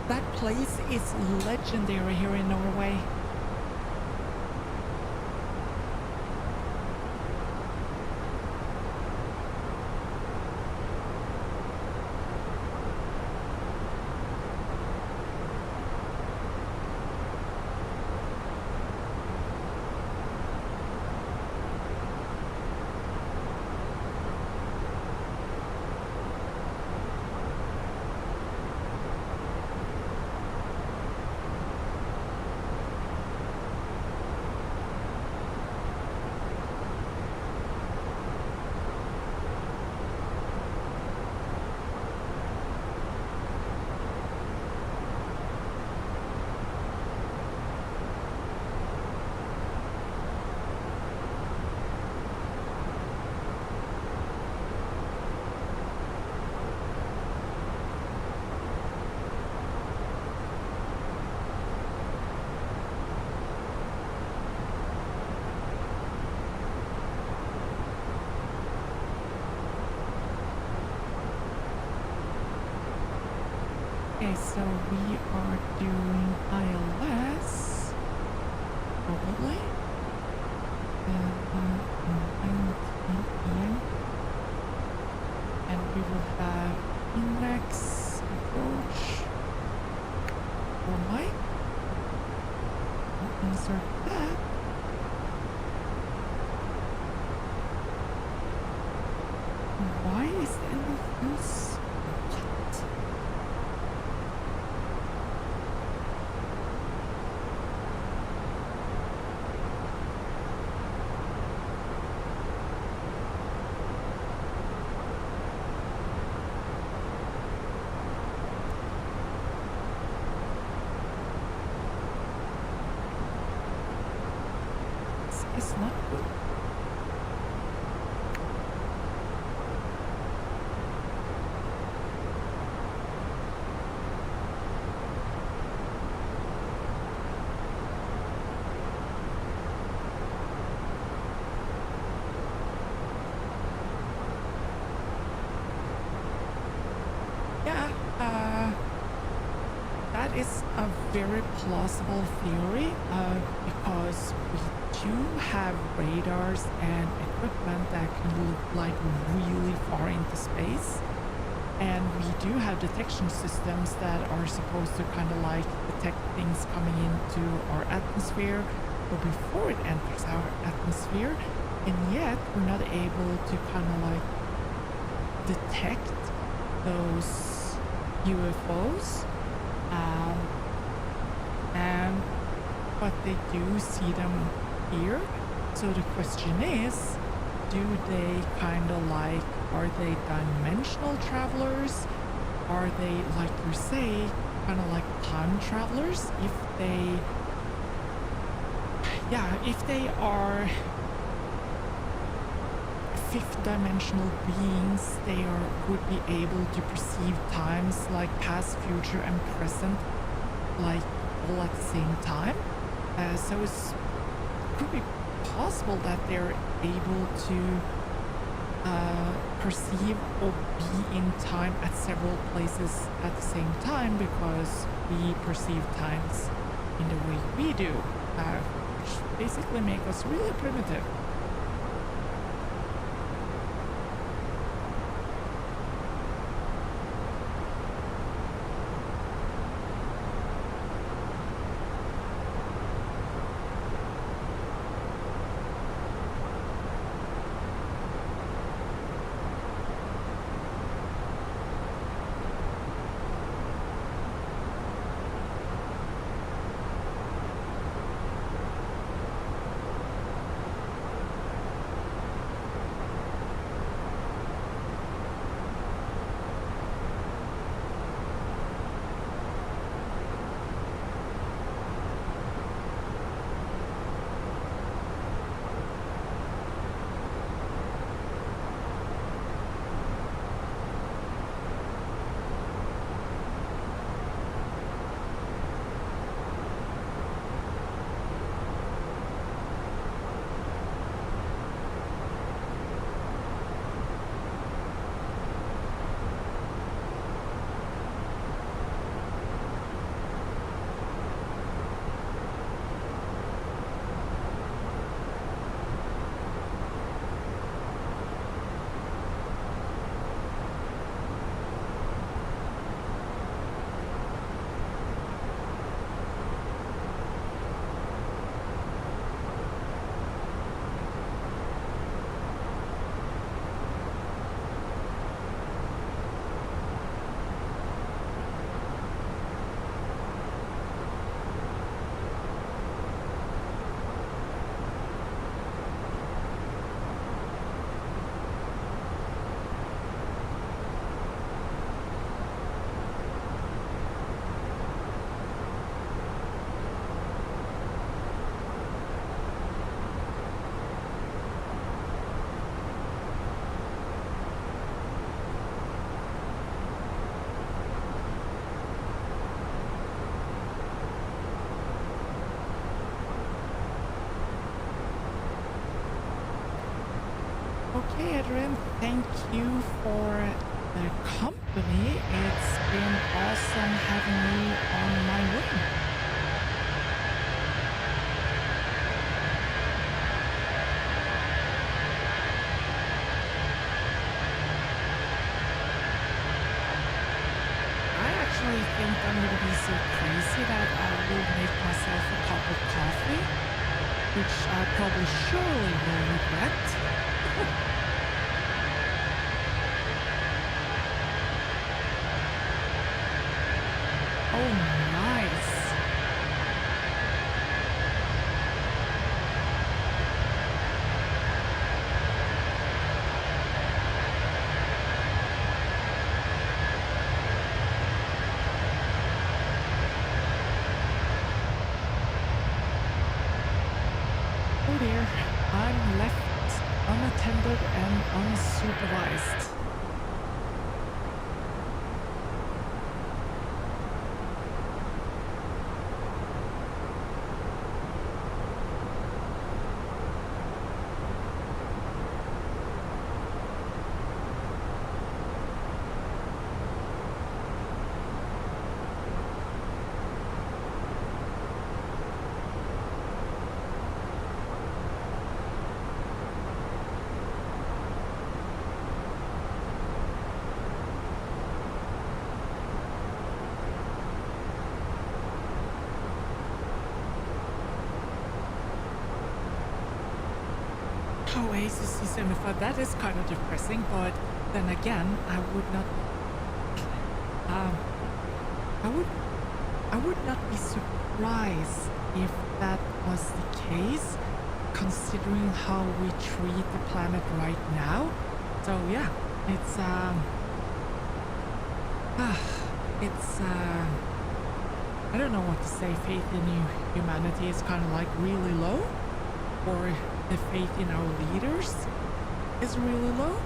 A: That place is legendary here in Norway. Okay, so we are doing ILS. probably. And 19 p.m. And we will have index approach for Mike. I'll insert that. Why is the end of this? What? This is not good. That is a very plausible theory because we do have radars and equipment that can look like really far into space, and we do have detection systems that are supposed to kind of like detect things coming into our atmosphere or before it enters our atmosphere, and yet we're not able to kind of like detect those UFOs. But they do see them here. So the question is, do they kind of like, are they dimensional travelers? Are they, like you say, kind of like time travelers? If they are fifth dimensional beings, they would be able to perceive times like past, future, and present, like all at the same time. So it could be possible that they're able to perceive or be in time at several places at the same time, because we perceive times in the way we do, which basically make us really primitive. Okay, Adrian, thank you for the company. It's been awesome having you on my wing. actually think I'm gonna be so crazy that I will make myself a cup of coffee, which I probably surely will regret. Oh, nice. Oh dear, I'm left unattended and unsupervised. Oasis C75, that is kind of depressing, but then again, I would not be surprised if that was the case, considering how we treat the planet right now. So yeah, it's I don't know what to say. Faith in humanity is kind of like really low, or the faith in our leaders is really low.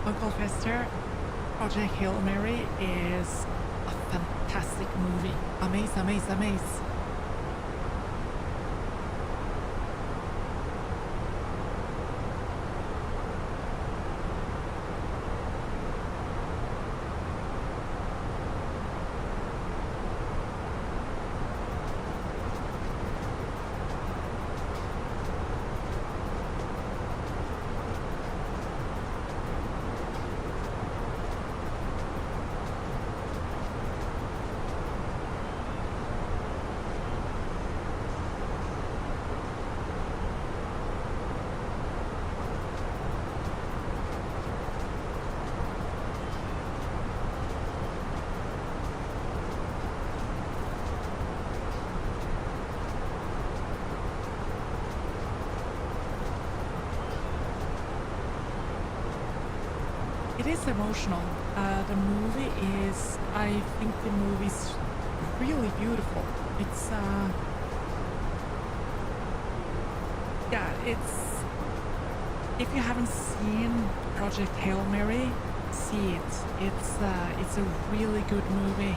A: Uncle Fester, Project Hail Mary is a fantastic movie. Amaze. it is emotional. The movie is, I think the movie's really beautiful. It's, yeah, it's, if you haven't seen Project Hail Mary, see it. It's a really good movie.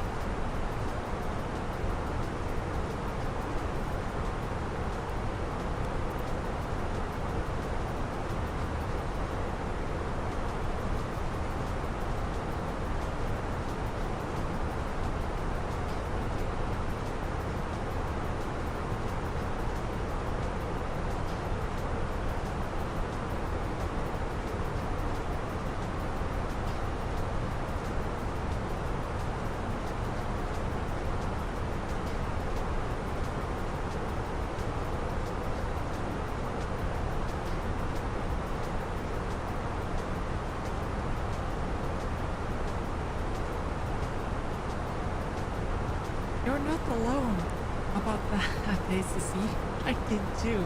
A: You're not alone about that, ACC. I did too.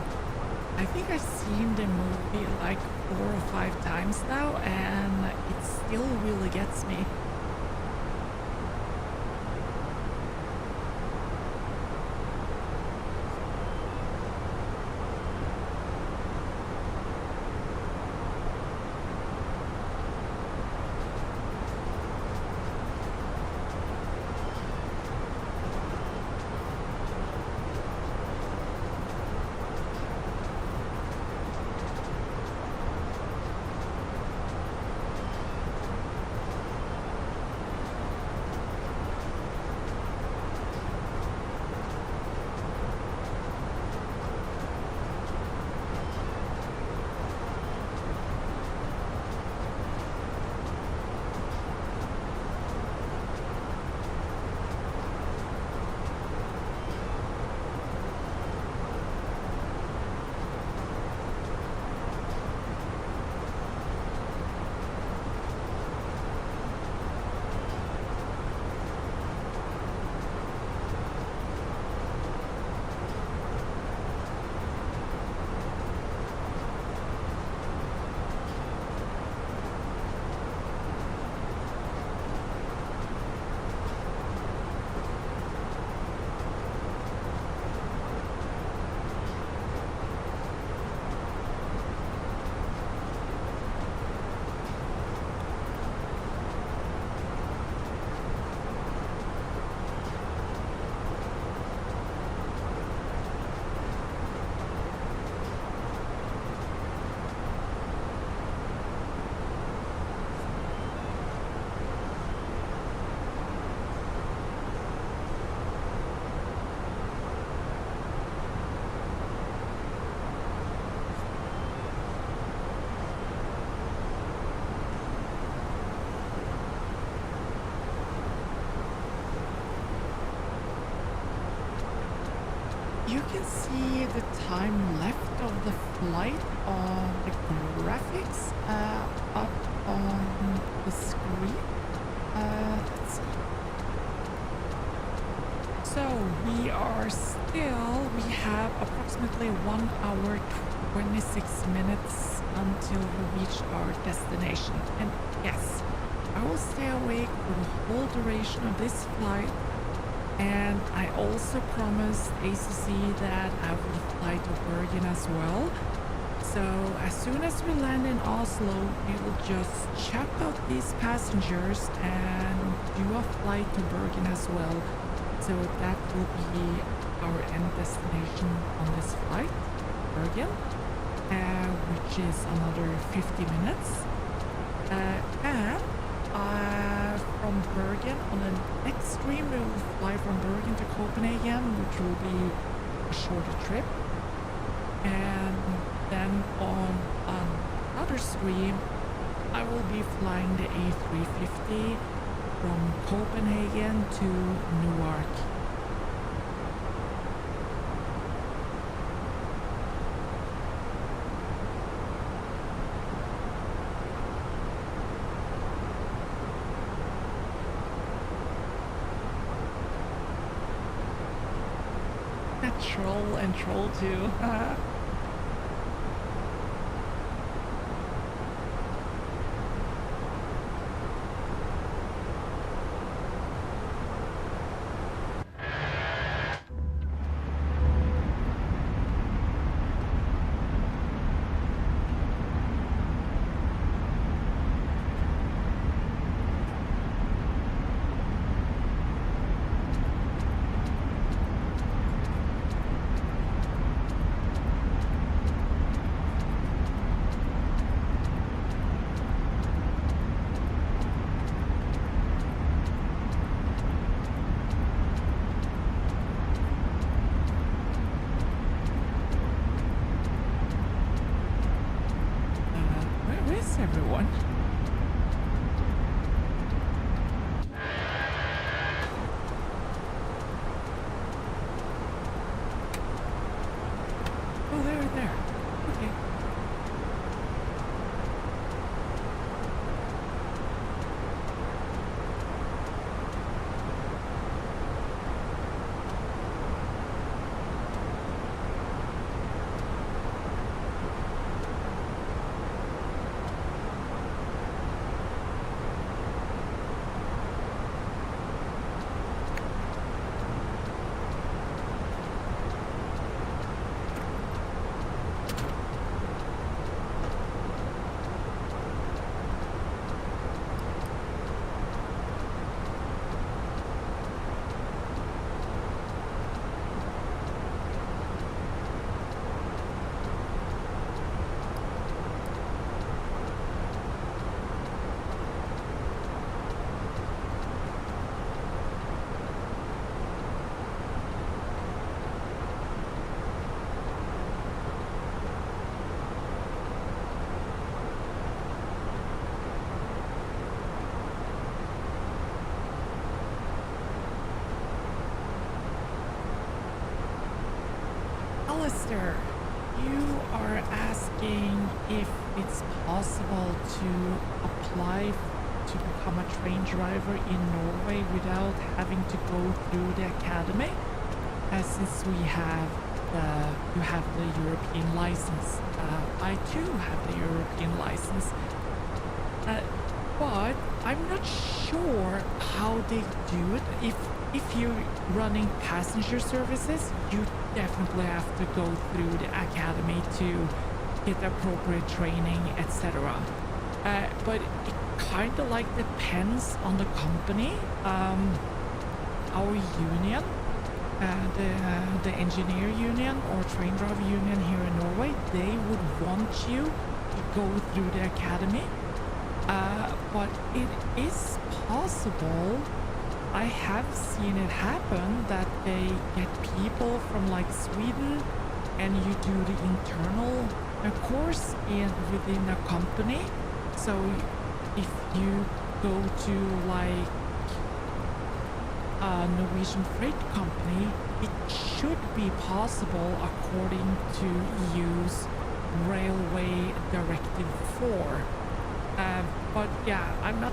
A: I think I've seen the movie like 4 or 5 times now, and it still really gets me. You can see the time left of the flight on the graphics up on the screen. Let's see. So we have approximately 1 hour 26 minutes until we reach our destination. And yes, I will stay awake for the whole duration of this flight. And I also promised ACC that I will fly to Bergen as well. So as soon as we land in Oslo, we will just check out these passengers and do a flight to Bergen as well. So that will be our end destination on this flight, Bergen, which is another 50 minutes. From Bergen, on the next stream we will fly from Bergen to Copenhagen, which will be a shorter trip. And then on another stream, I will be flying the A350 from Copenhagen to Newark. Troll and Troll 2. everyone. Oh, they're there. Okay. Alistair, you are asking if it's possible to apply to become a train driver in Norway without having to go through the academy, since you have the European license. I too have the European license, but I'm not sure how they do it. If you're running passenger services, you definitely have to go through the academy to get appropriate training, etc. But it kind of like depends on the company. Our union, the engineer union or train driver union here in Norway, they would want you to go through the academy. But it is possible. I have seen it happen that they get people from like Sweden and you do the internal course within a company. So if you go to like a Norwegian freight company, it should be possible according to EU's Railway Directive 4. But yeah, I'm not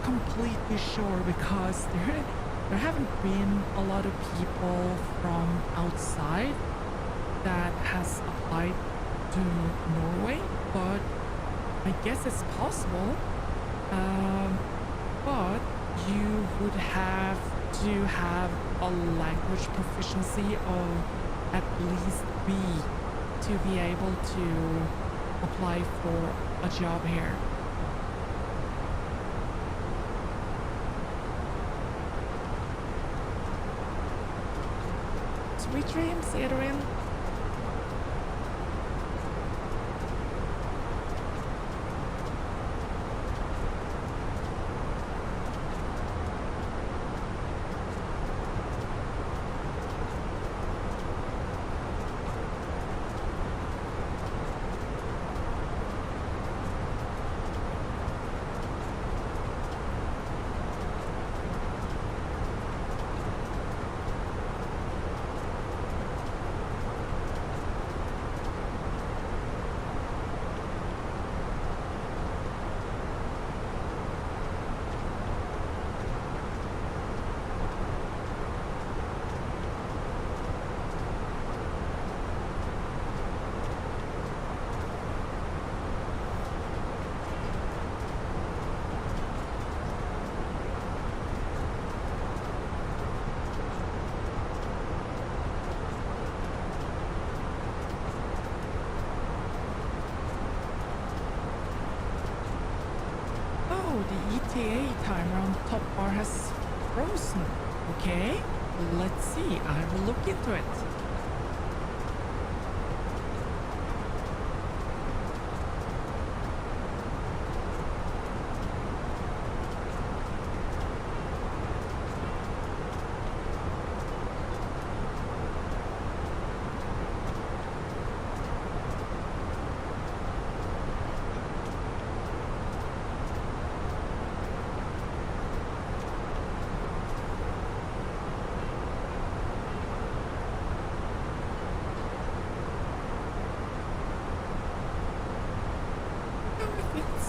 A: completely sure because there haven't been a lot of people from outside that has applied to Norway, but I guess it's possible. But you would have to have a language proficiency of at least B to be able to apply for a job here. Sweet dreams, Adrian. The ETA timer on top bar has frozen. Okay, let's see. I will look into it.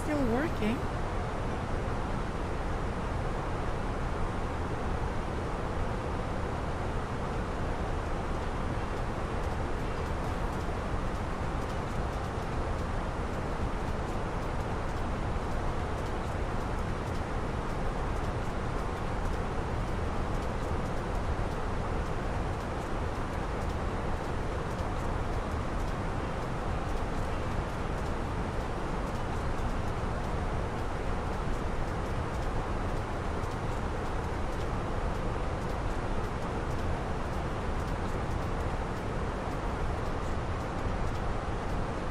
A: still working.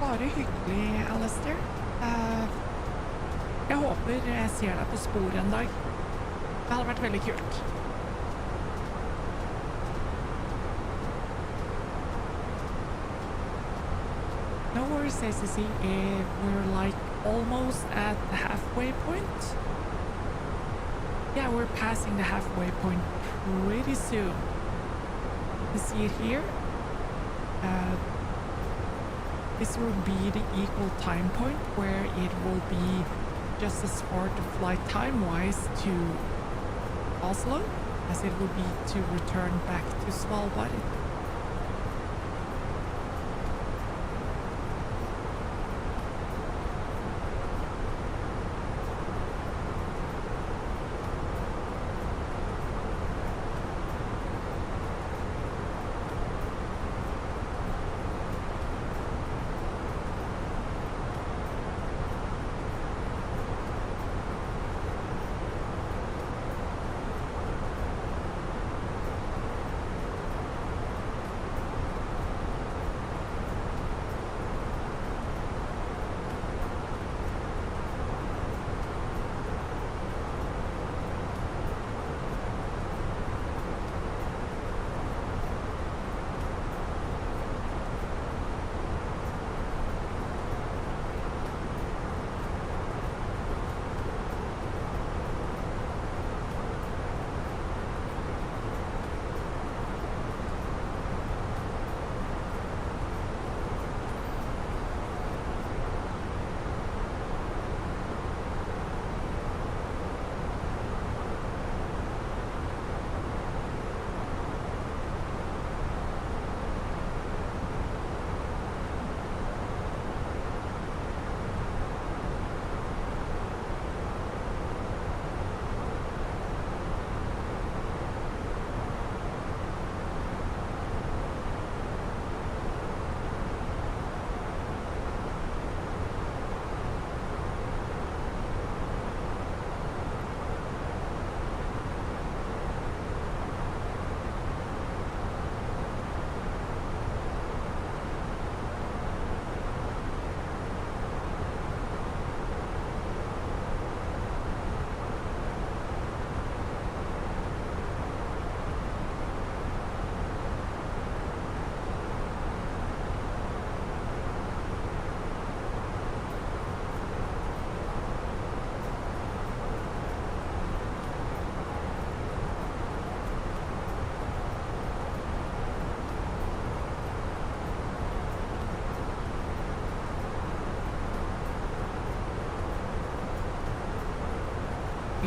A: Bare hyggelig, Alistair. Jeg håper jeg ser deg på sporet en dag. Det hadde vært veldig kult. No worries, ACC. We're like almost at the halfway point. Yeah, we're passing the halfway point pretty soon. You see it here? This will be the equal time point where it will be just as far to flight time-wise to Oslo as it will be to return back to Svalbard.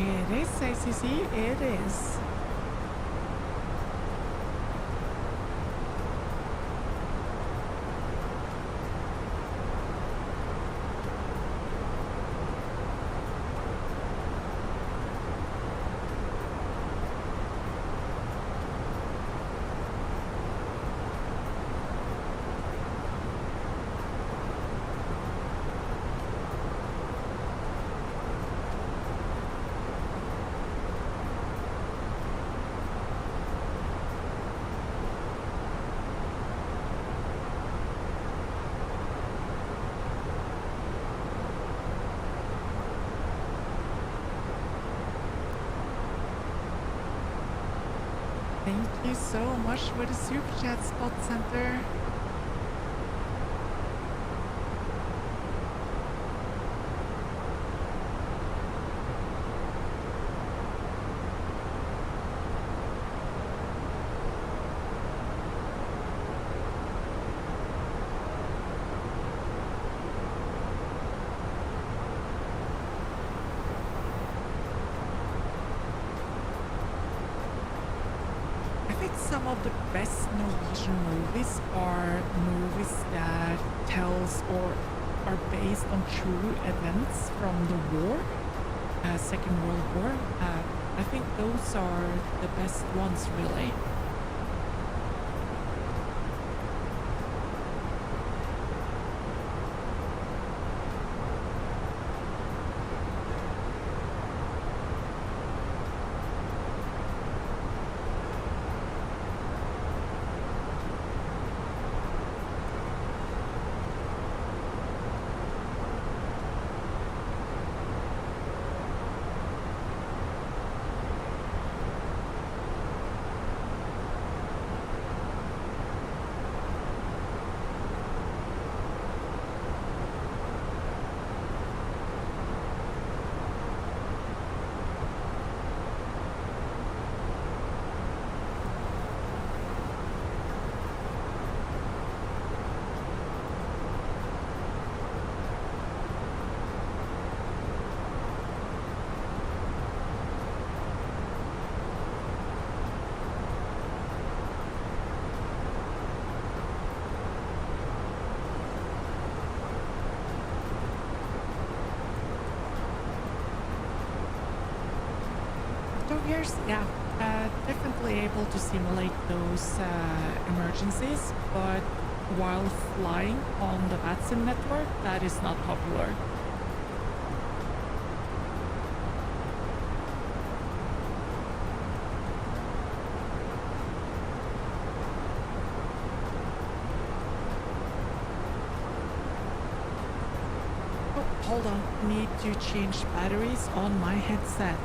A: It is, ACC, it is. Thank you so much for the super chat, Spot Center. some of the best Norwegian movies are movies that tells or are based on true events from the war, Second World War. I think those are the best ones, really. Yeah, definitely able to simulate those emergencies, but while flying on the VATSIM network, that is not popular. Oh, hold on, need to change batteries on my headset.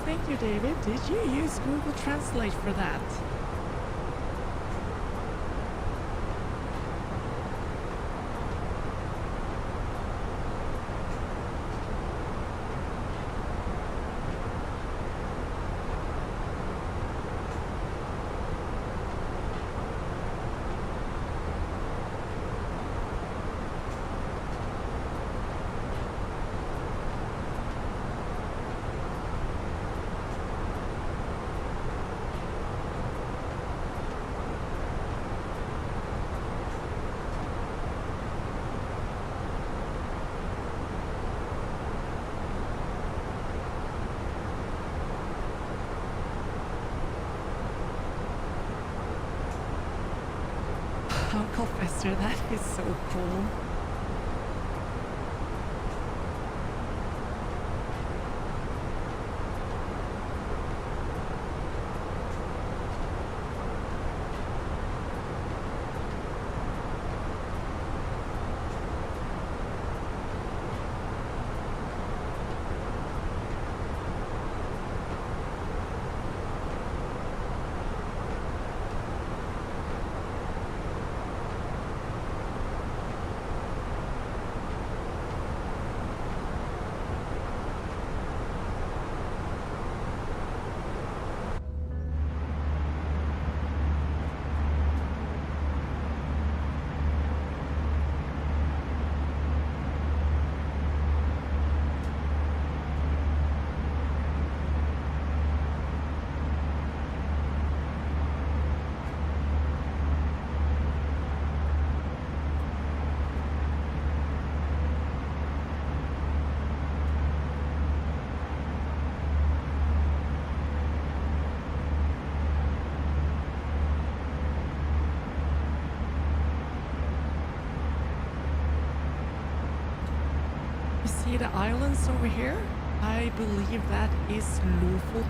A: Thank you, David. Did you use Google Translate for that? Uncle Fester, that is so cool. You see the islands over here? I believe that is Lofoten.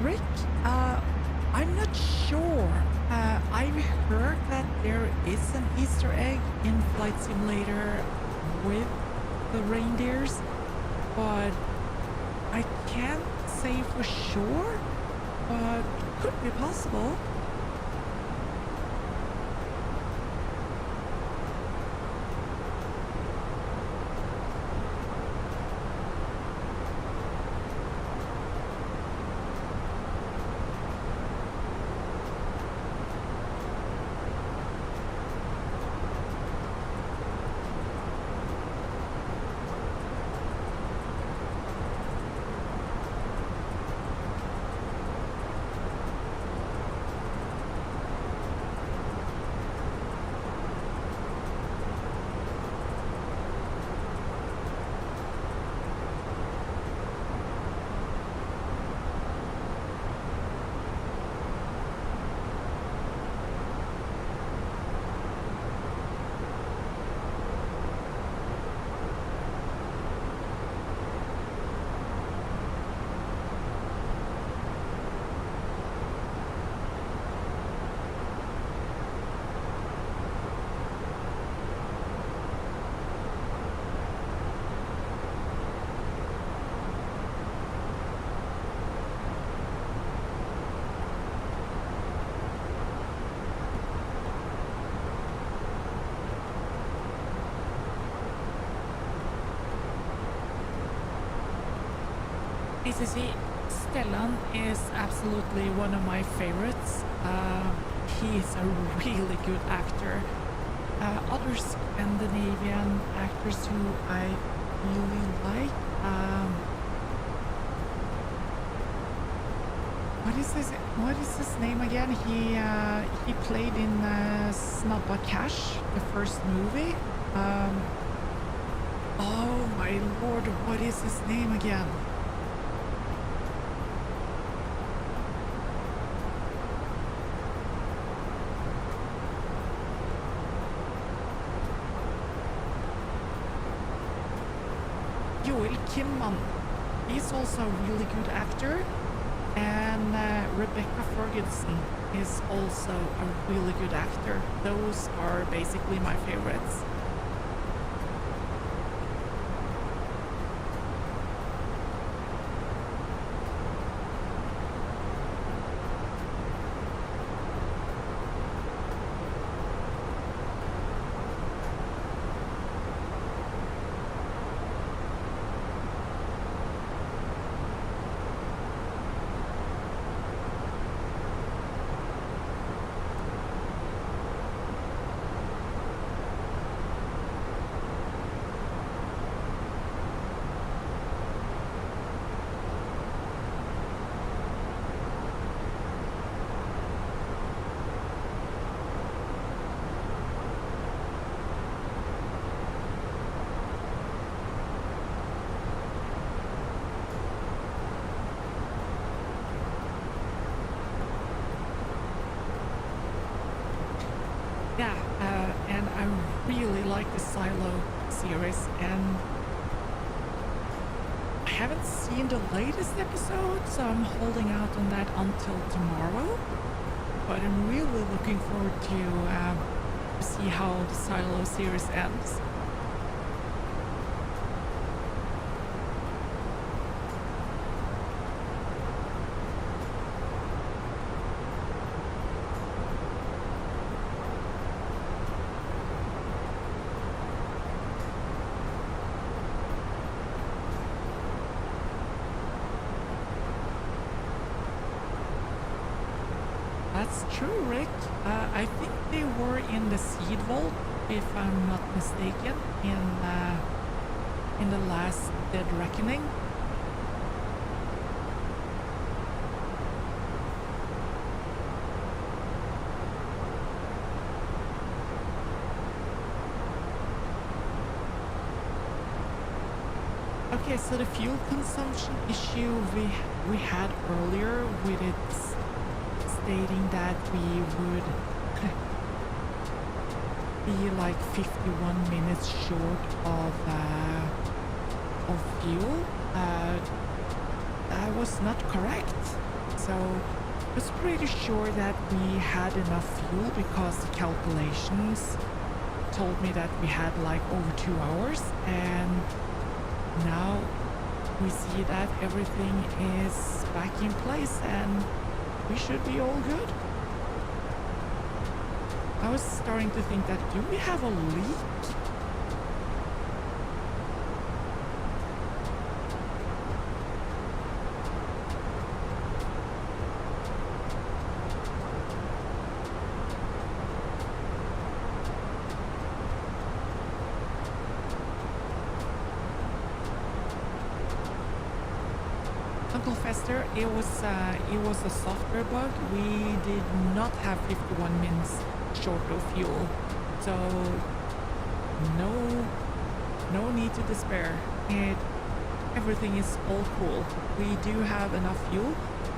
A: Rick, I'm not sure. I've heard that there is an Easter egg in Flight Simulator with the reindeers, but I can't say for sure, but could be possible. ACC, Stellan is absolutely one of my favorites. He's a really good actor. Other Scandinavian actors who I really like. What is his name again? He played in Snabba Cash, the first movie. Oh my lord, what is his name again? Joel Kinnaman. He's also a really good actor. And Rebecca Ferguson is also a really good actor. Those are basically my favorites. Yeah, and I really like the Silo series, and I haven't seen the latest episode, so I'm holding out on that until tomorrow. But I'm really looking forward to see how the Silo series ends. That's true, Rick. I think they were in the seed vault, if I'm not mistaken, in the last Dead Reckoning. Okay, so the fuel consumption issue we had earlier with it stating that we would be like 51 minutes short of fuel. That was not correct. So I was pretty sure that we had enough fuel because the calculations told me that we had like over 2 hours, and now we see that everything is back in place and we should be all good. I was starting to think that, do we have a leak? Uncle Fester, it was a software bug. We did not have 51 minutes short of fuel, so no need to despair. Everything is all cool. We do have enough fuel.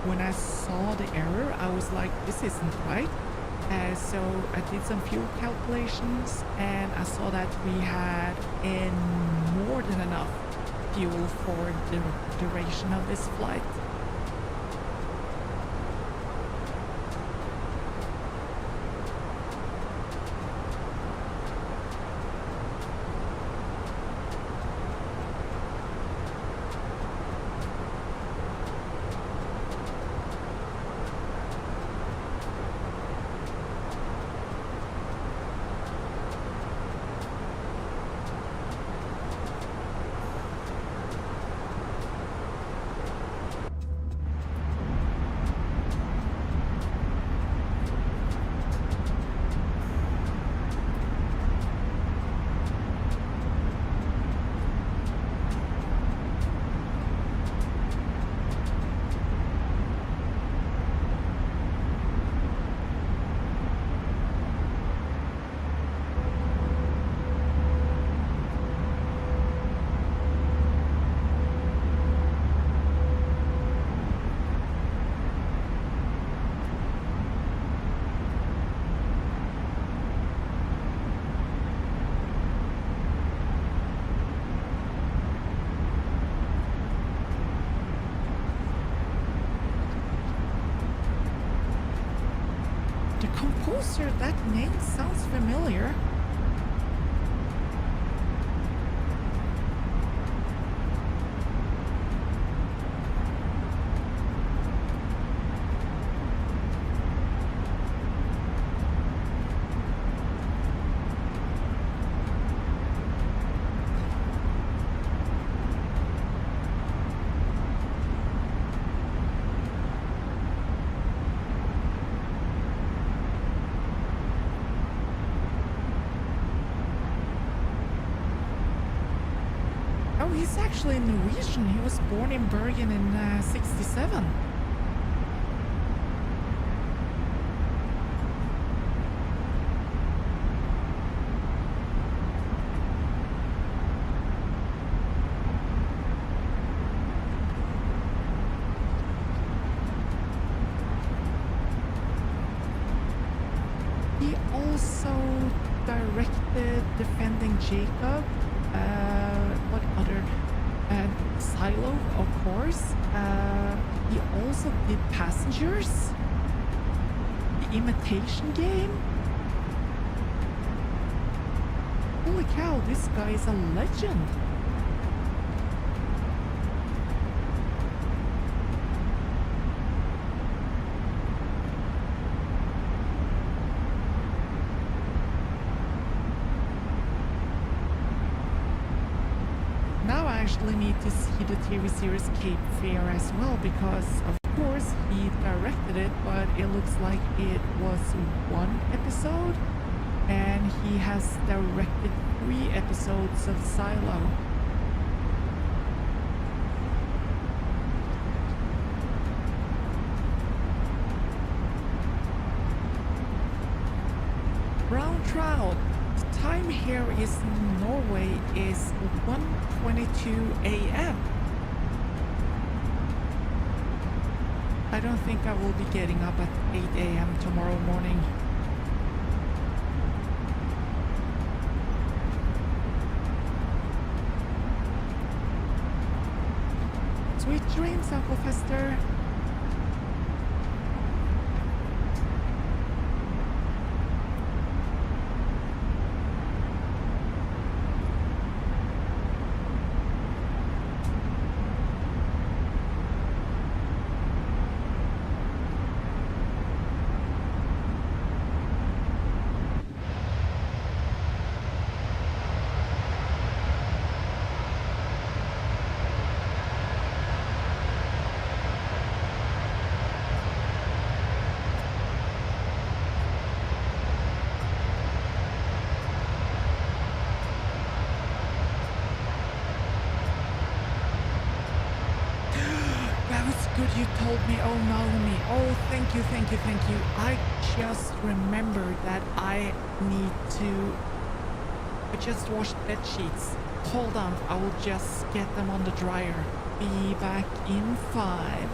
A: When I saw the error, I was like, this isn't right. So I did some fuel calculations, and I saw that we had more than enough fuel for the duration of this flight. Composer, that name sounds familiar. He's actually Norwegian. He was born in Bergen in 67. He also directed Defending Jacob. What other? Silo, of course. He also did Passengers. The Imitation Game. Holy cow, this guy is a legend. Now I actually need to see the TV series Cape Fear as well, because of course he directed it, but it looks like it was one episode, and he has directed 3 episodes of Silo. Brown trout. The time here is in Norway is 1:22 a.m. I don't think I will be getting up at 8 a.m. tomorrow morning. Sweet dreams, Uncle Fester. Good you told me, oh Naomi. Oh, thank you, thank you, thank you. I just remembered that I just washed bed sheets. Hold on, I will just get them on the dryer. Be back in 5.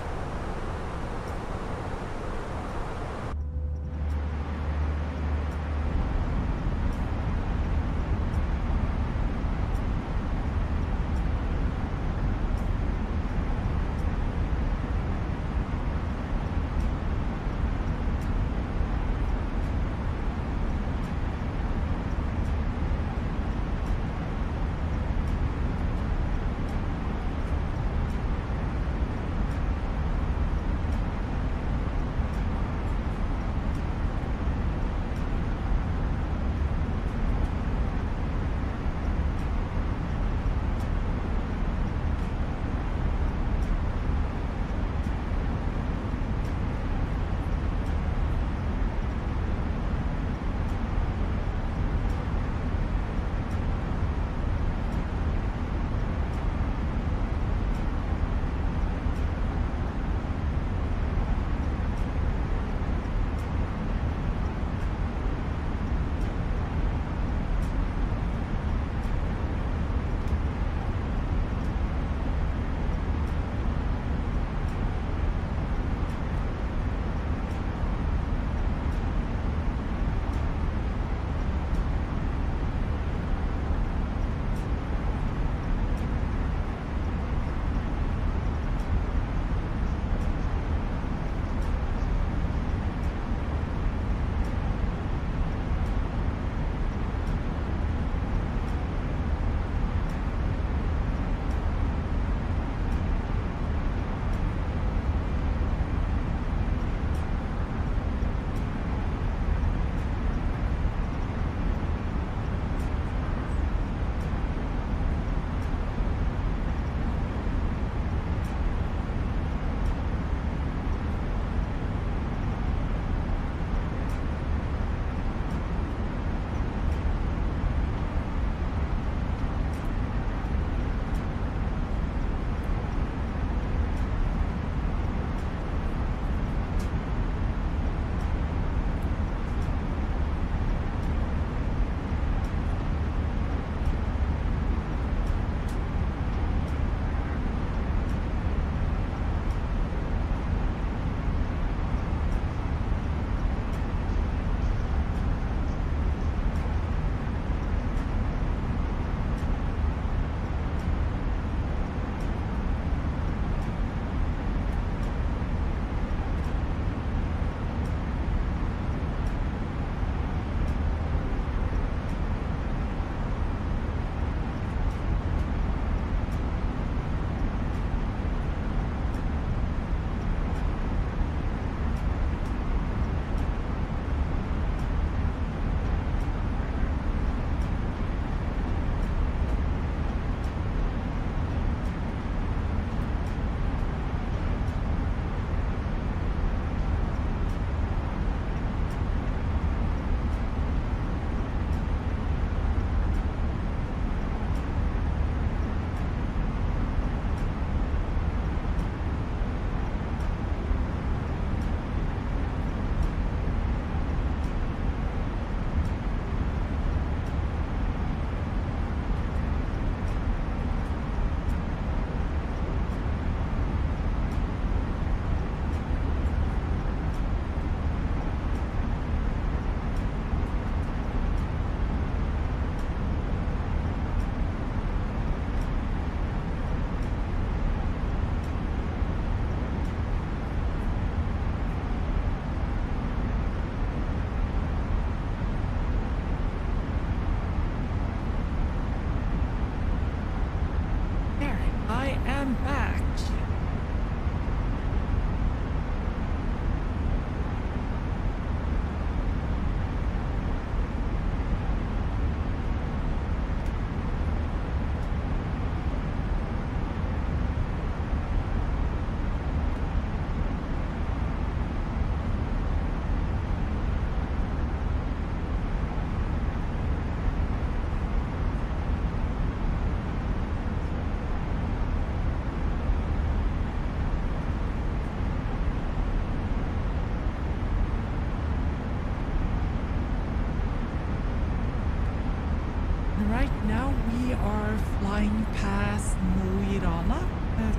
A: right now we are flying past Mo i Rana. I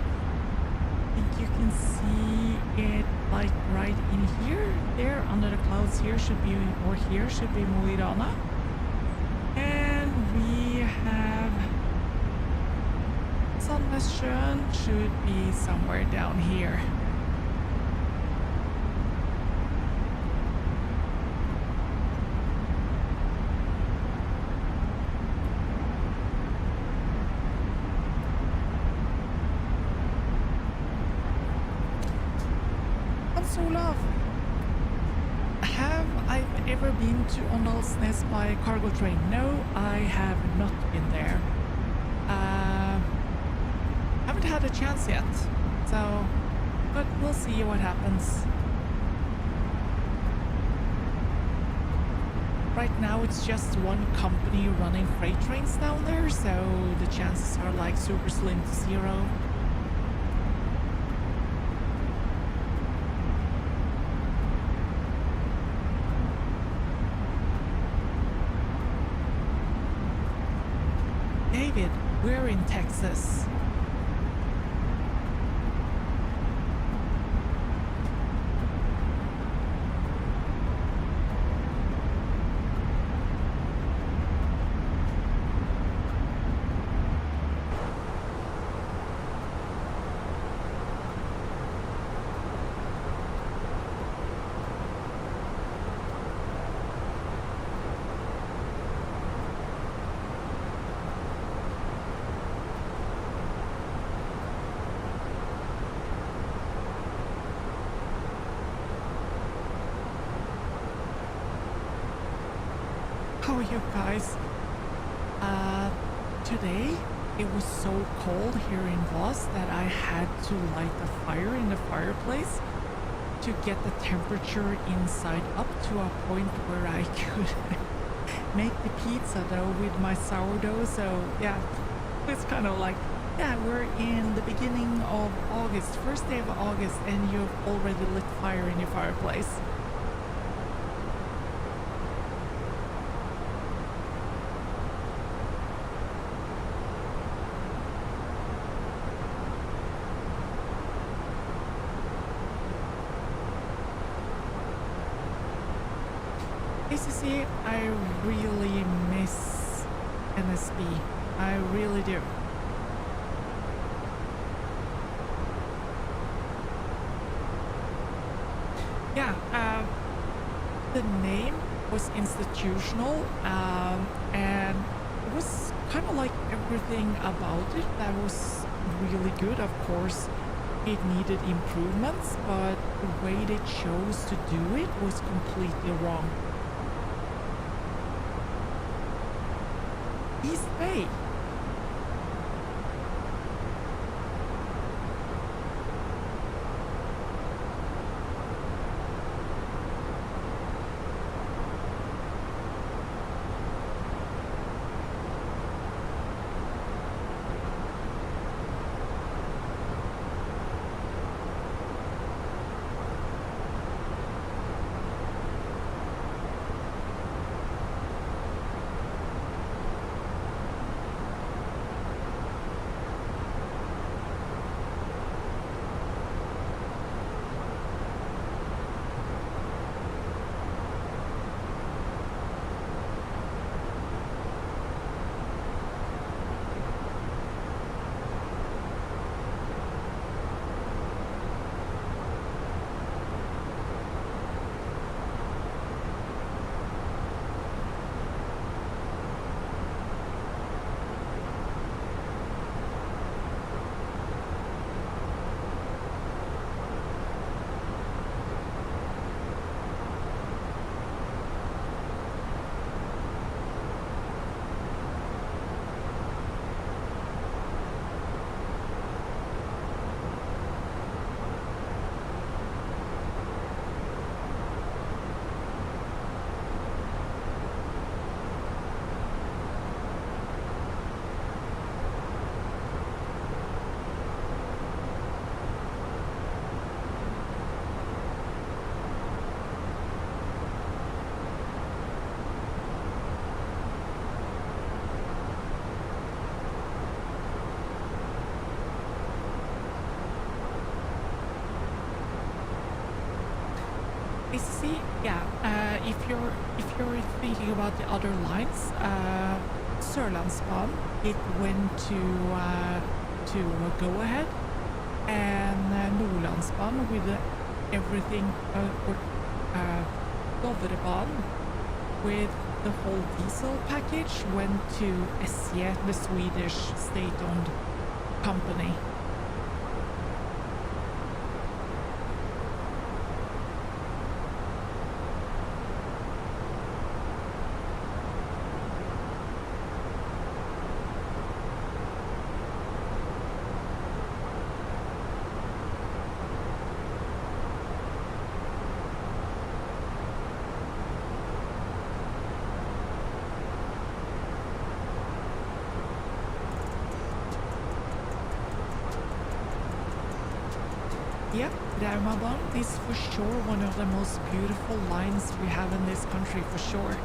A: think you can see it like right in here. There under the clouds here should be, or here should be Mo i Rana. And we have Sandnessjøen should be somewhere down here. Olaf, have I ever been to Åndalsnes by cargo train? No, I have not been there. Haven't had a chance yet, so, but we'll see what happens. Right now it's just one company running freight trains down there, so the chances are like super slim to zero. David, we're in Texas. How are you guys? Today it was so cold here in Voss that I had to light a fire in the fireplace to get the temperature inside up to a point where I could make the pizza dough with my sourdough. So yeah, it's kind of like, yeah, we're in the beginning of August, first day of August, and you've already lit fire in your fireplace. ACC, I really miss MSB. I really do. Yeah, the name was institutional, and it was kind of like everything about it that was really good. Of course, it needed improvements, but the way they chose to do it was completely wrong. East Bay. basically, yeah. If you're thinking about the other lines, Sørlandsbanen, it went to go ahead, and Nordlandsbanen with everything, or Dovrebanen with the whole diesel package went to SJ, the Swedish state-owned company. Yep, Raumabanen is for sure one of the most beautiful lines we have in this country, for sure.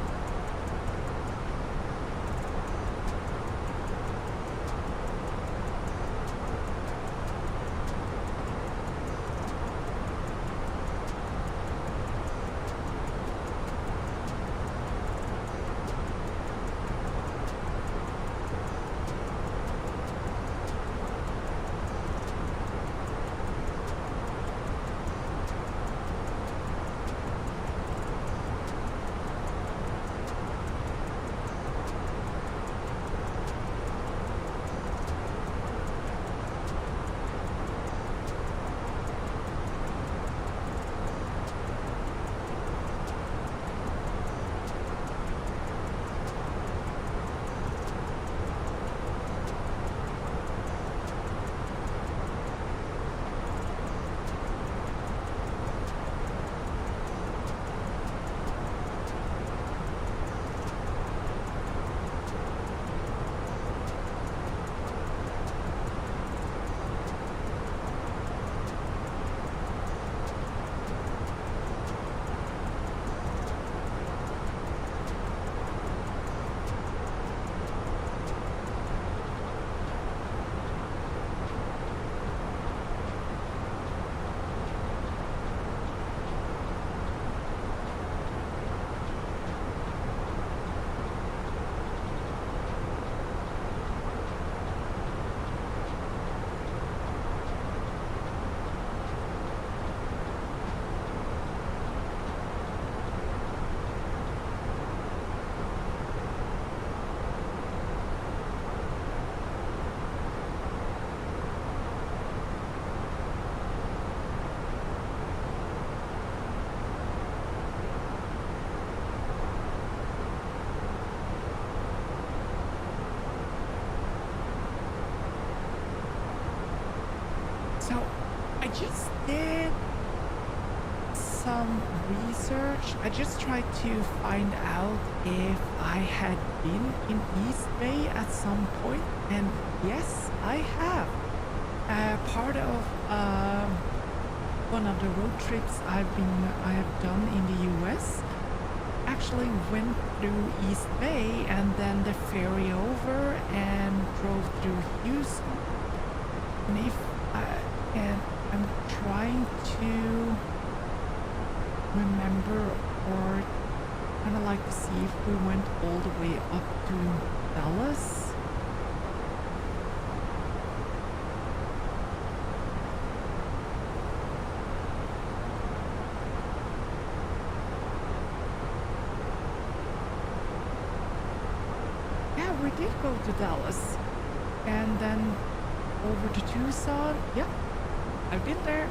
A: So I just did some research. I just tried to find out if I had been in East Bay at some point, and yes, I have. Part of one of the road trips I have done in the US actually went through East Bay and then the ferry over and drove through Houston. And I'm trying to remember, or kind of like to see if we went all the way up to Dallas. Yeah, we did go to Dallas and then over to Tucson. Yep, I've been there.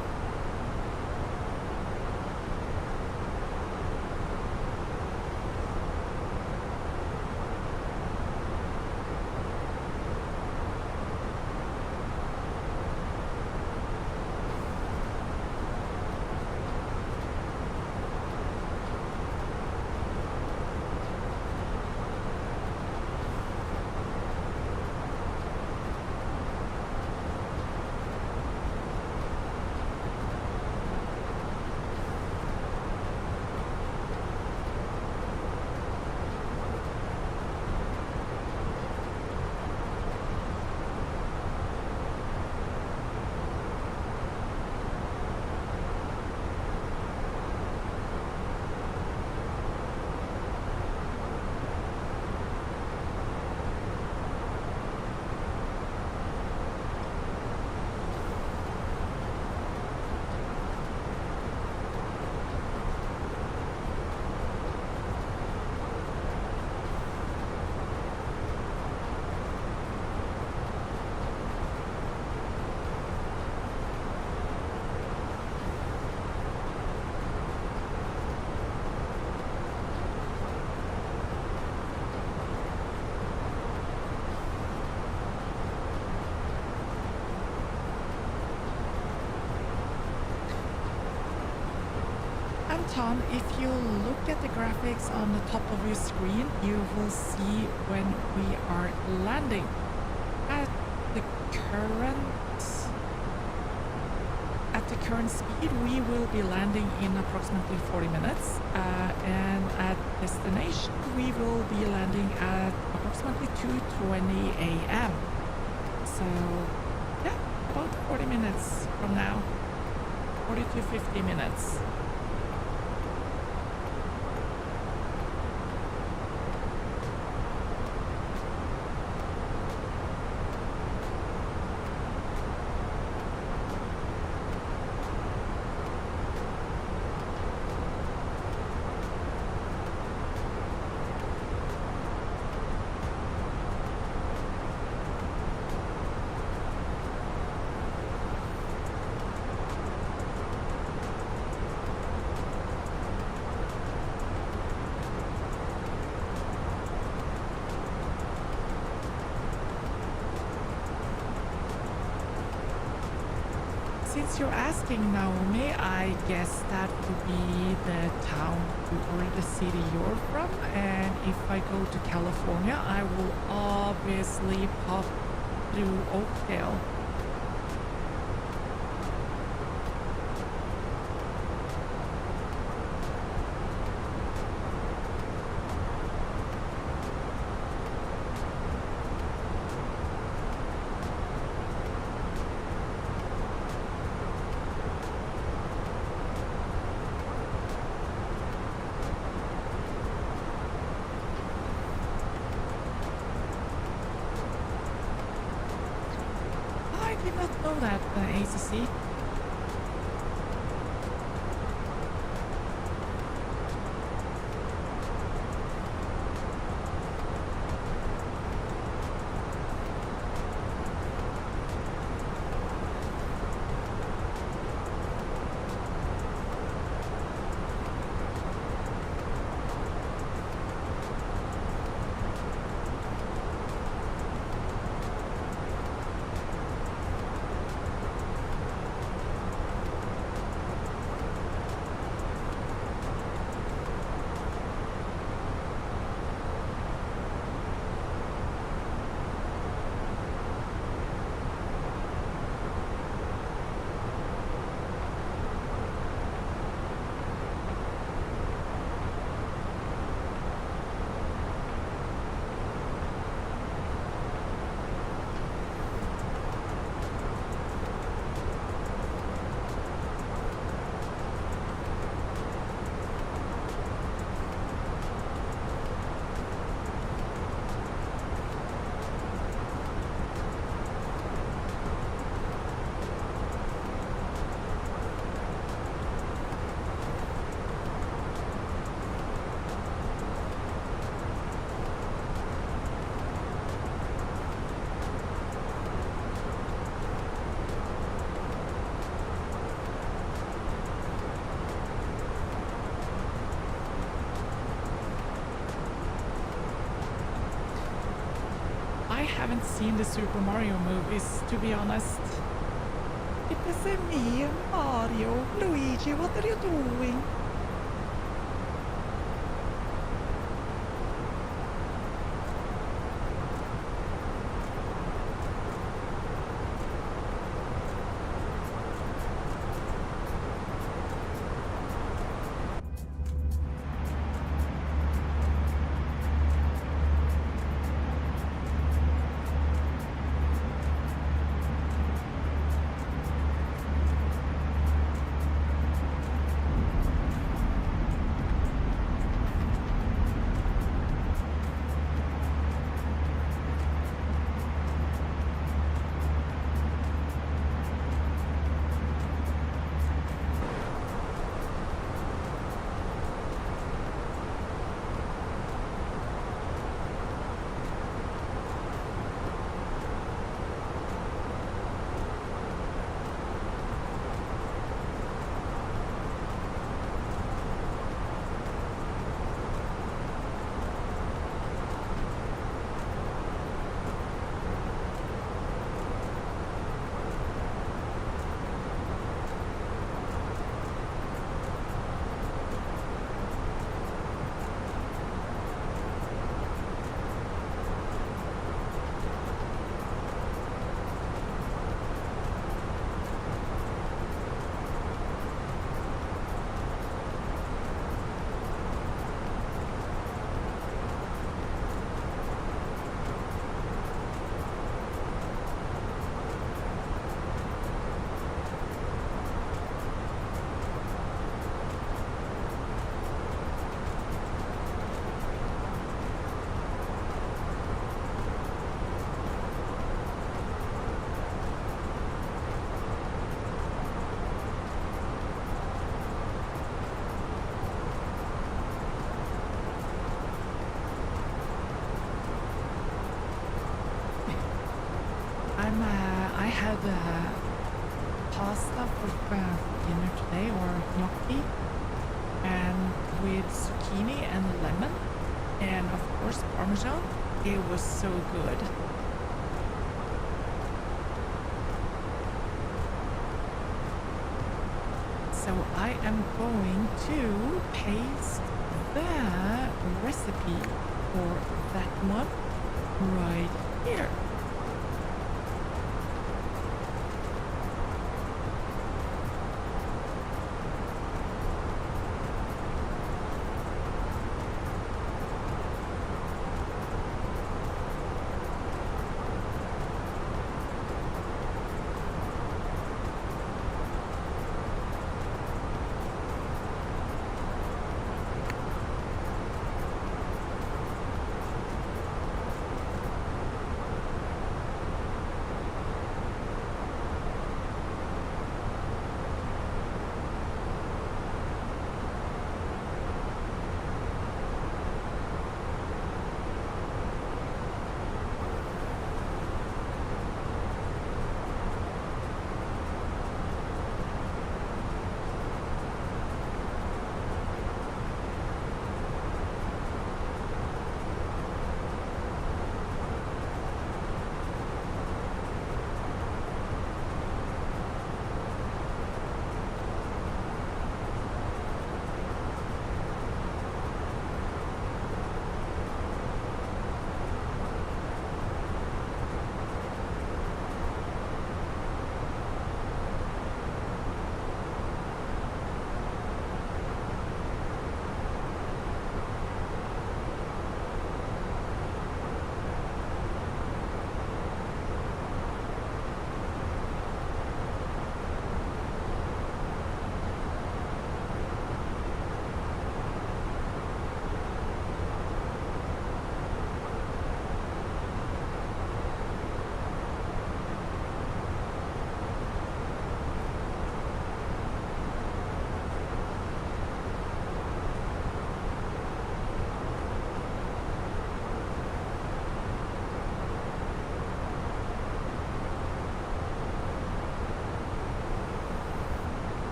A: Anton, if you look at the graphics on the top of your screen, you will see when we are landing. At the current speed, we will be landing in approximately 40 minutes, and at destination, we will be landing at approximately 2:20 a.m. So, yeah, about 40 minutes from now, 40 to 50 minutes. Since you're asking, Naomi, I guess that would be the town or the city you're from. And if I go to California, I will obviously pop through Oakdale. I did not know that, ACC. I haven't seen the Super Mario movies, to be honest. It is me, Mario. Luigi, what are you doing? I had pasta for dinner today, or gnocchi, and with zucchini and lemon, and of course parmesan. It was so good. So I am going to paste the recipe for that one right here.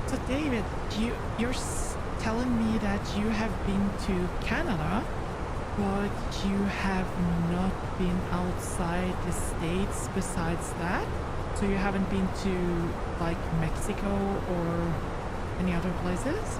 A: So David, you're telling me that you have been to Canada, but you have not been outside the States besides that? So you haven't been to like Mexico or any other places?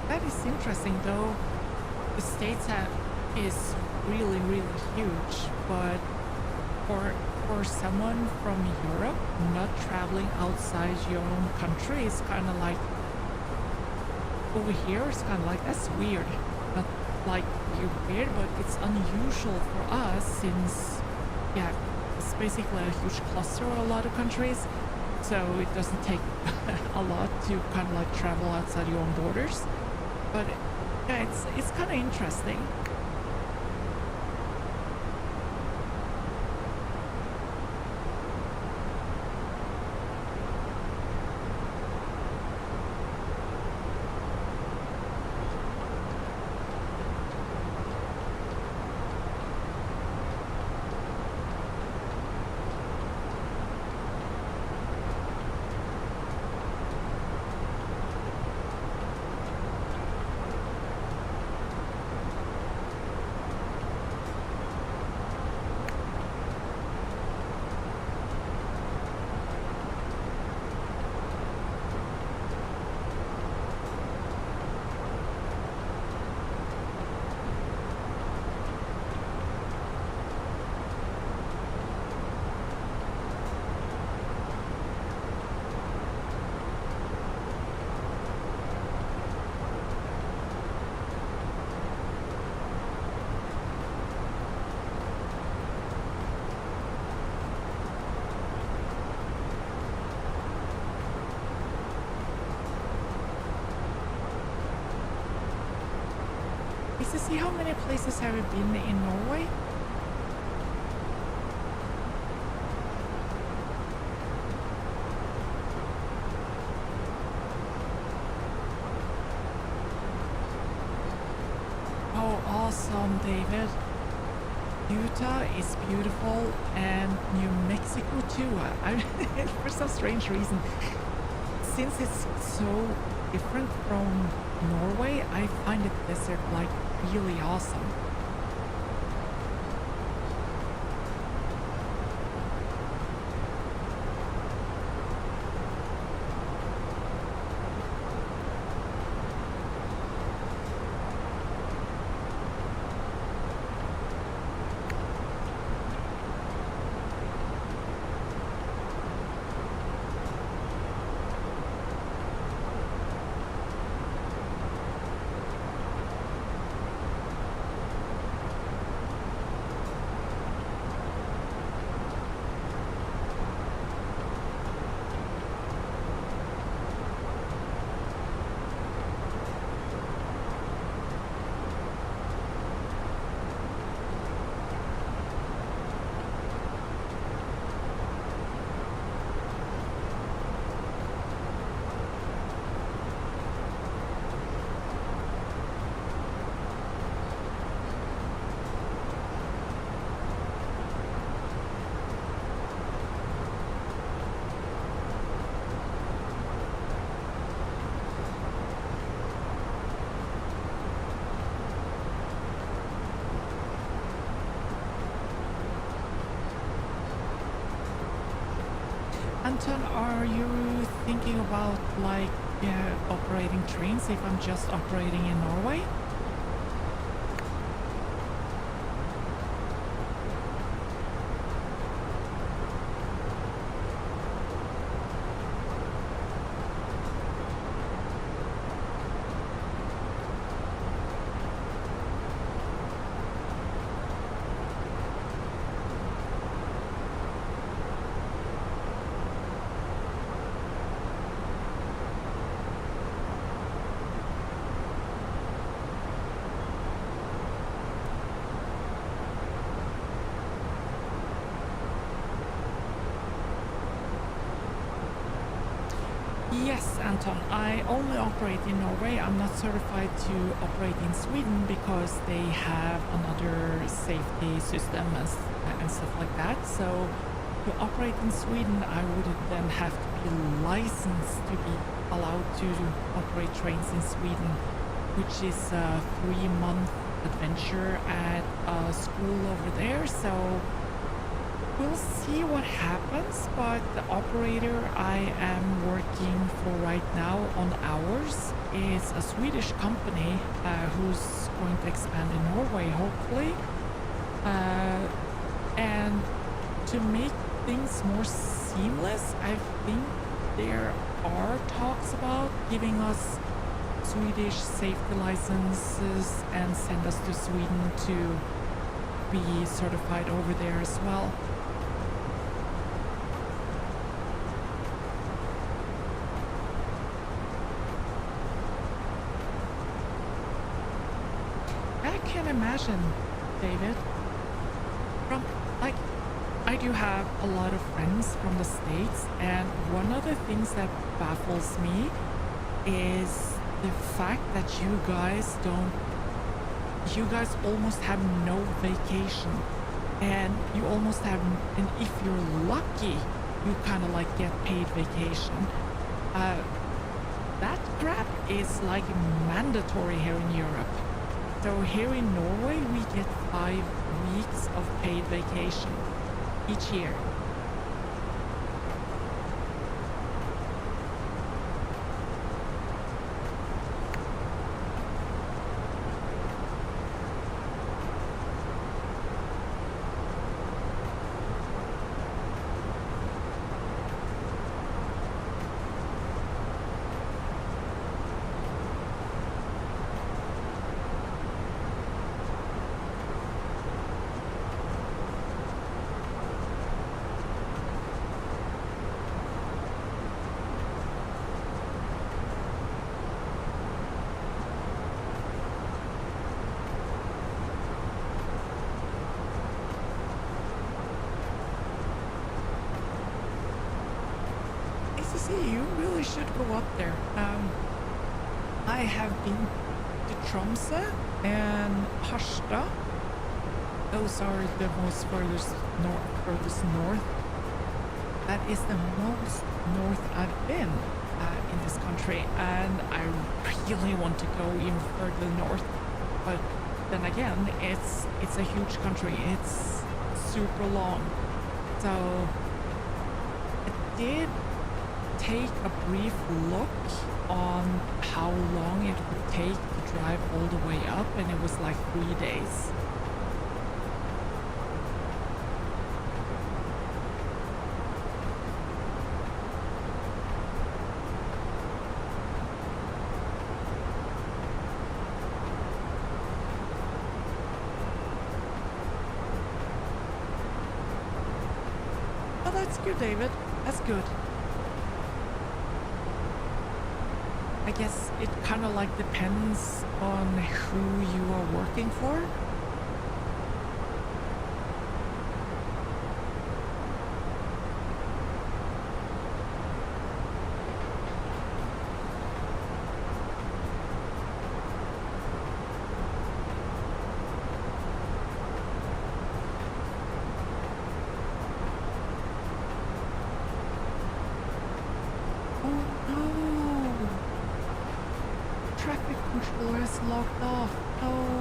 A: That is interesting, though. The States is really, really huge, but for for someone from Europe not traveling outside your own country is kind of like over here. It's kind of like that's weird. Not like you're weird, but it's unusual for us since yeah, it's basically a huge cluster of a lot of countries. So it doesn't take a lot to kind of like travel outside your own borders. But yeah, it's kind of interesting. To see how many places have you been in Norway? Oh, awesome, David. Utah is beautiful and New Mexico too. For some strange reason, since it's so different from Norway, I find the desert like really awesome. Anton, are you thinking about like operating trains if I'm just operating in Norway? Yes, Anton, I only operate in Norway. I'm not certified to operate in Sweden because they have another safety system and stuff like that. So to operate in Sweden, I would then have to be licensed to be allowed to operate trains in Sweden, which is a 3-month adventure at a school over there. So we'll see what happens, but the operator I am working for right now on hours is a Swedish company who's going to expand in Norway, hopefully. And to make things more seamless, I think there are talks about giving us Swedish safety licenses and send us to Sweden to be certified over there as well. I can imagine, David. From, like, I do have a lot of friends from the States, and one of the things that baffles me is the fact that you guys almost have no vacation, and you almost have, and if you're lucky, you kind of like get paid vacation. That crap is like mandatory here in Europe. So here in Norway, we get 5 weeks of paid vacation each year. You really should go up there. I have been to Tromsø and Harstad. Those are the most furthest north. That is the most north I've been in this country, and I really want to go even further north. But then again, it's a huge country. It's super long. So I did take a brief look on how long it would take to drive all the way up, and it was like 3 days. Oh, that's good, David. That's good. I guess it kind of like depends on who you are working for. Controller is locked off. Oh.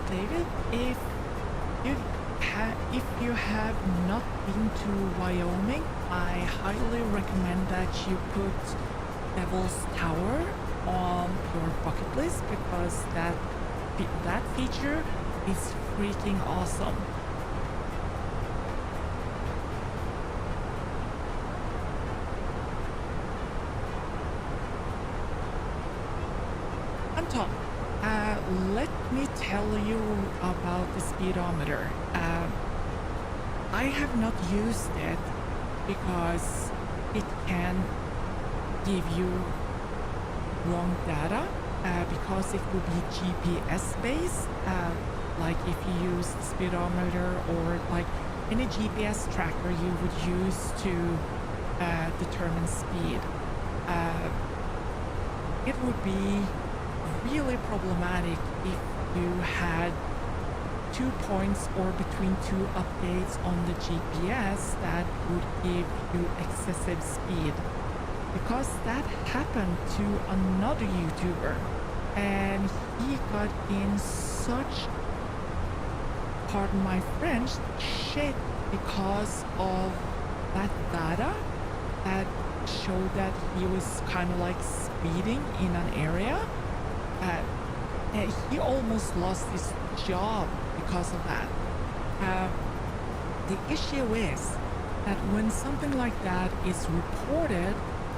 A: David, if you have not been to Wyoming, I highly recommend that you put Devil's Tower on your bucket list, because that feature is freaking awesome. Anton, let me tell you about the speedometer. I have not used it because it can give you wrong data because it will be GPS based. Like if you use the speedometer or like any GPS tracker you would use to determine speed. It would be really problematic if you had 2 points or between 2 updates on the GPS that would give you excessive speed. Because that happened to another YouTuber and he got in such, pardon my French, shit because of that data that showed that he was kind of like speeding in an area. And he almost lost his job because of that. The issue is that when something like that is reported,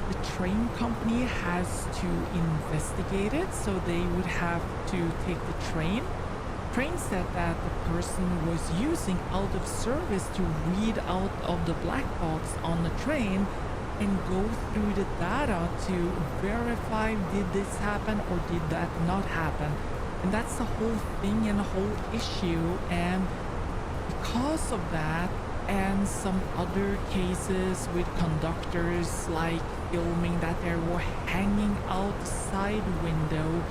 A: the train company has to investigate it, so they would have to take the train. Train said that the person was using out of service to read out of the black box on the train and go through the data to verify did this happen or did that not happen. And that's the whole thing and the whole issue. And because of that and some other cases with conductors like filming that they were hanging out the side window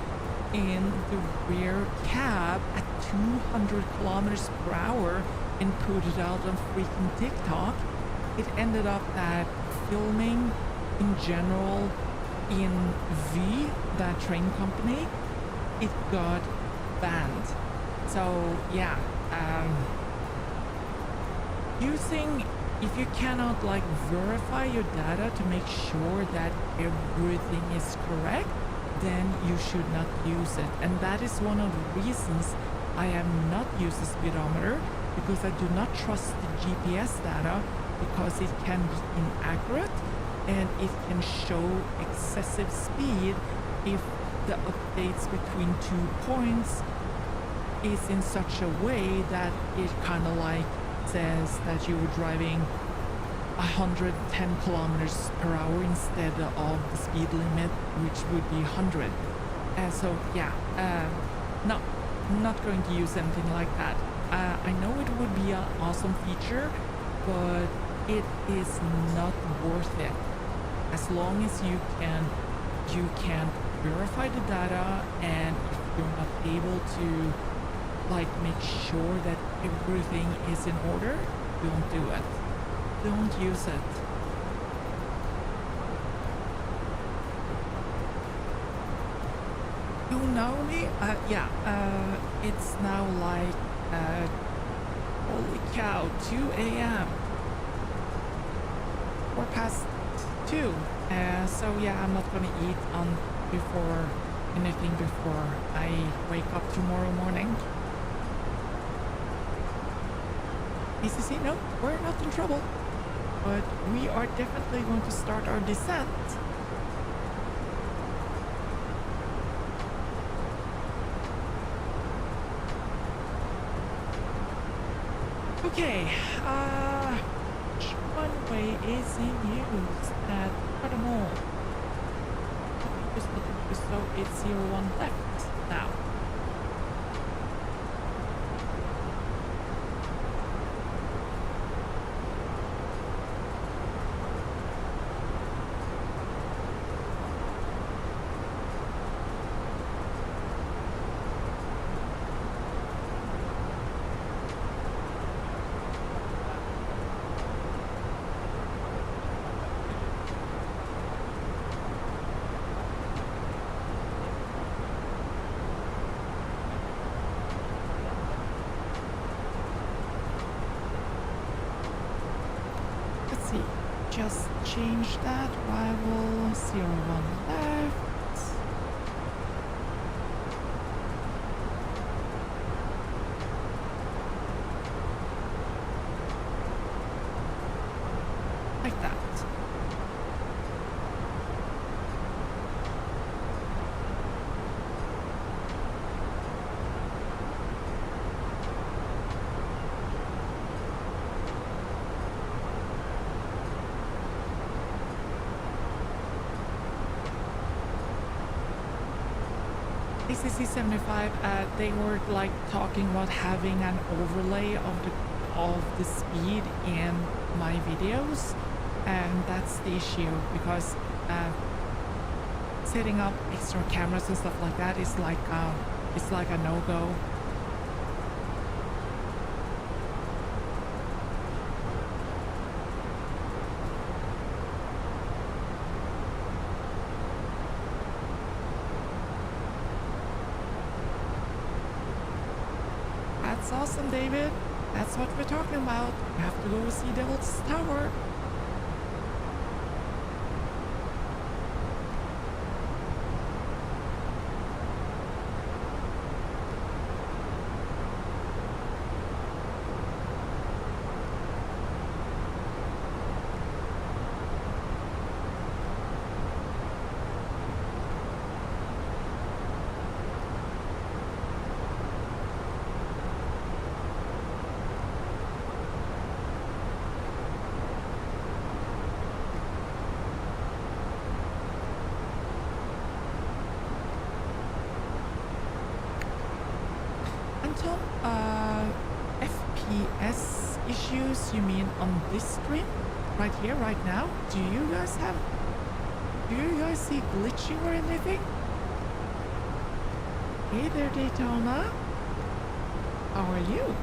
A: in the rear cab at 200 kilometers per hour and put it out on freaking TikTok, it ended up that filming in general in V, that train company, it got banned. So yeah, if you cannot like verify your data to make sure that everything is correct, then you should not use it. And that is one of the reasons I have not used the speedometer, because I do not trust the GPS data because it can be inaccurate and it can show excessive speed if the updates between 2 points is in such a way that it kind of like says that you were driving 110 kilometers per hour instead of the speed limit, which would be 100. So yeah, no, I'm not going to use anything like that. I know it would be an awesome feature, but it is not worth it. As long as you can verify the data, and if you're not able to like make sure that everything is in order, don't do it. Don't use it. You know me? Yeah, it's now like, holy cow, 2 a.m. 2:04. So yeah, I'm not gonna eat before anything before I wake up tomorrow morning. ACC, no, we're not in trouble, but we are definitely going to start our descent. Okay, which runway is in use at Cardamom? So it's 01 left now. Just change that. Arrival 01 left. Like that. ACC 75, they were like talking about having an overlay of the speed in my videos, and that's the issue because setting up extra cameras and stuff like that is like it's like a no-go. That's awesome, David. That's what we're talking about. We have to go see Devil's Tower. Anton, FPS issues you mean on this stream? Right here, right now? Do you guys see glitching or anything? Hey there, Daytona. How are you?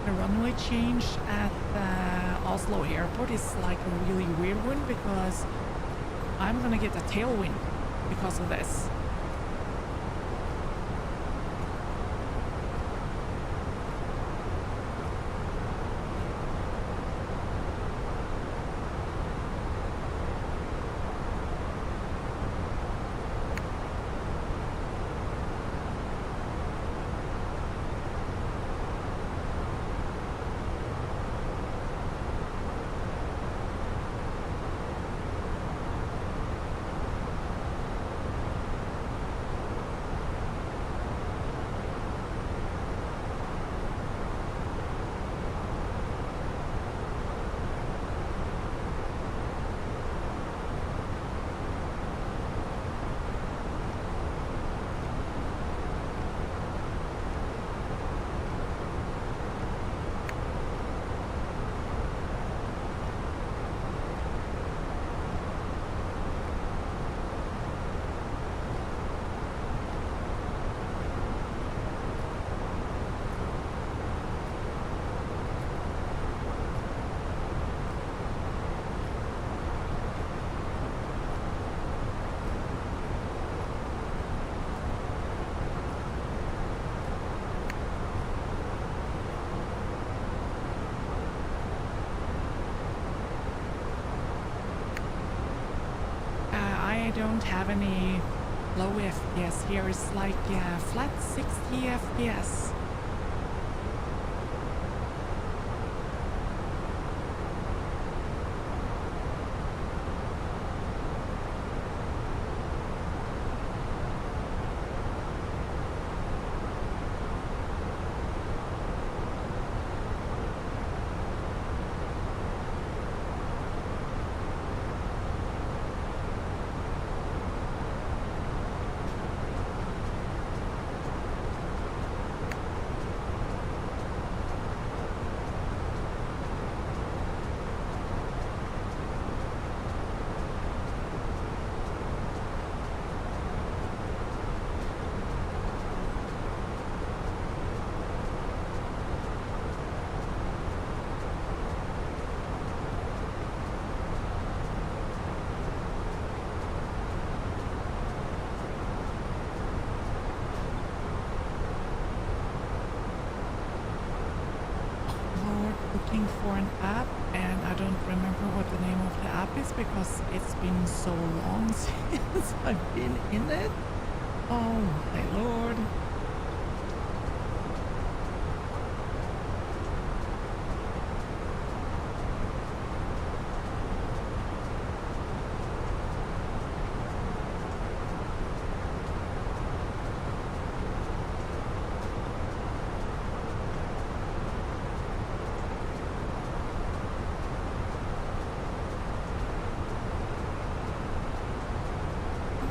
A: The runway change at the Oslo airport is like a really weird one because I'm gonna get a tailwind because of this. I don't have any low FPS here. It's like flat 60 FPS. for an app, and I don't remember what the name of the app is because it's been so long since I've been in it. Oh my lord.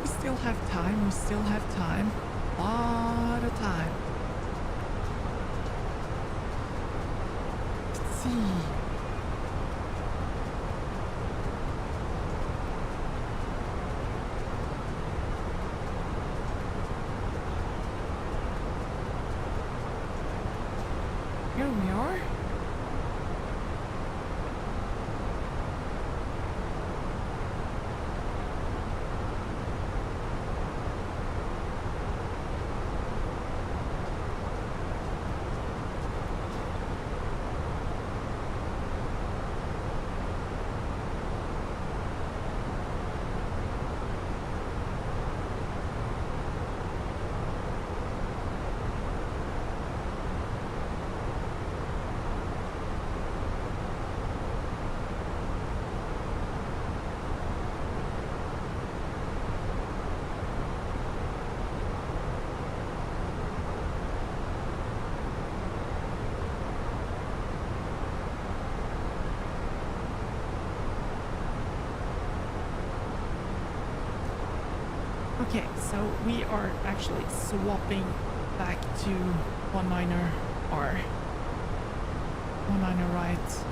A: We still have time. Lot of time. Let's see. Here we are. Okay, so we are actually swapping back to 19er R. 19er right.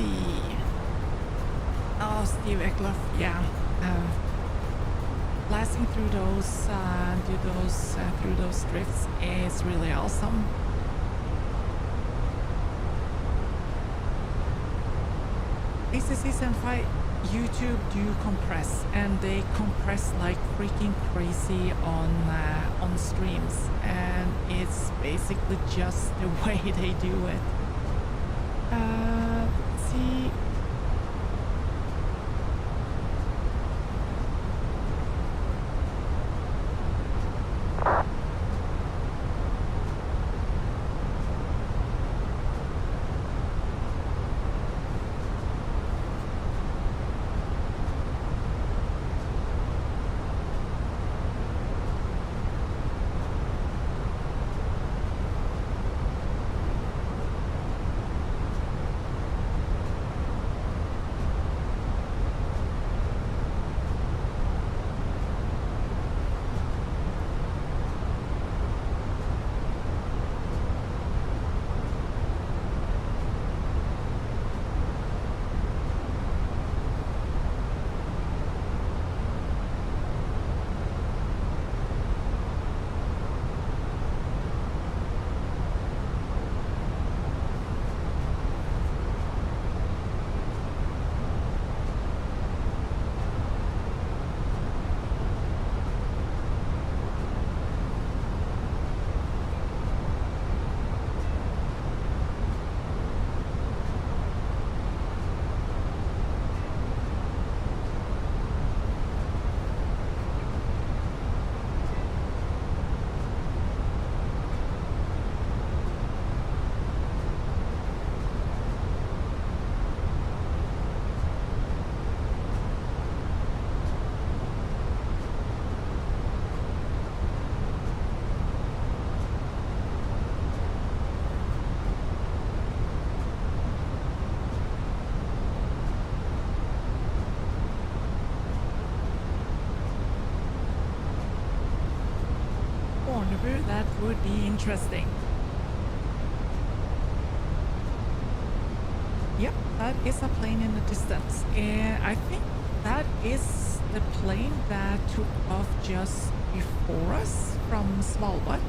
A: see. Oh, Steve Eckloff, yeah. Blasting through those, through those drifts is really awesome. ACC 75 YouTube do compress, and they compress like freaking crazy on streams, and it's basically just the way they do it. Let's see. That would be interesting. Yep, that is a plane in the distance. And I think that is the plane that took off just before us from Svalbard.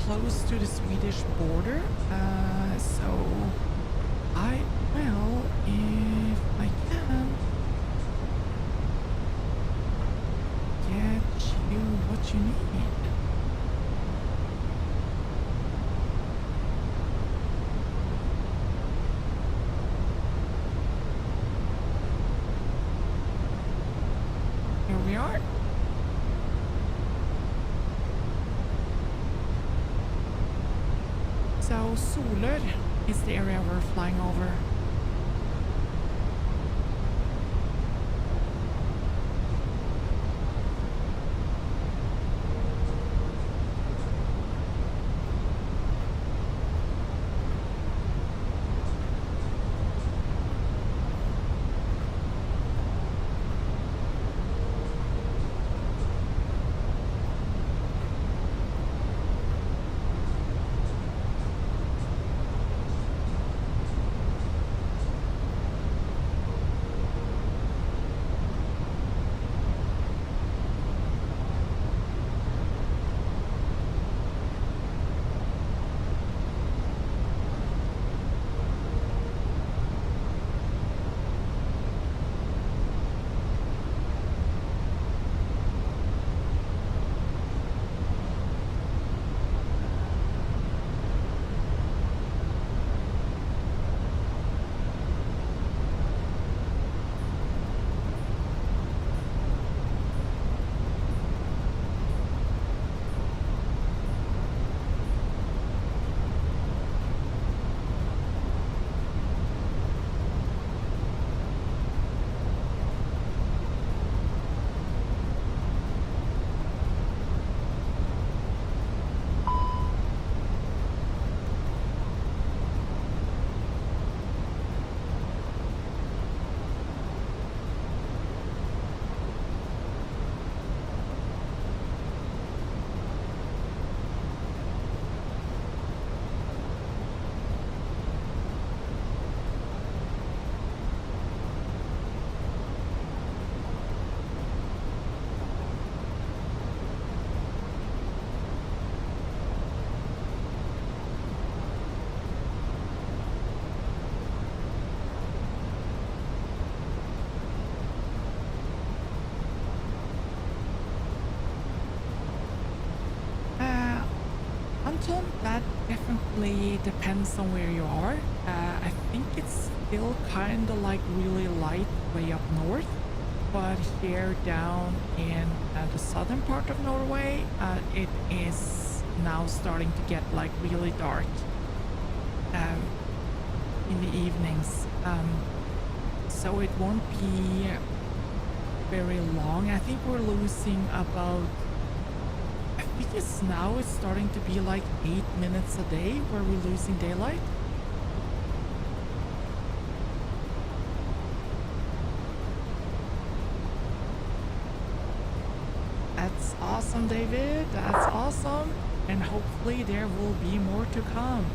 A: Close to the Swedish border, so I will, if I can, get you what you need. Here we are. So Solør is the area we're flying over. Autumn, that definitely depends on where you are. I think it's still kind of like really light way up north, but here down in the southern part of Norway, it is now starting to get like really dark in the evenings. So it won't be very long. I think we're losing about, I think it's now it's starting to be like 8 minutes a day where we're losing daylight. That's awesome, David. That's awesome. And hopefully there will be more to come.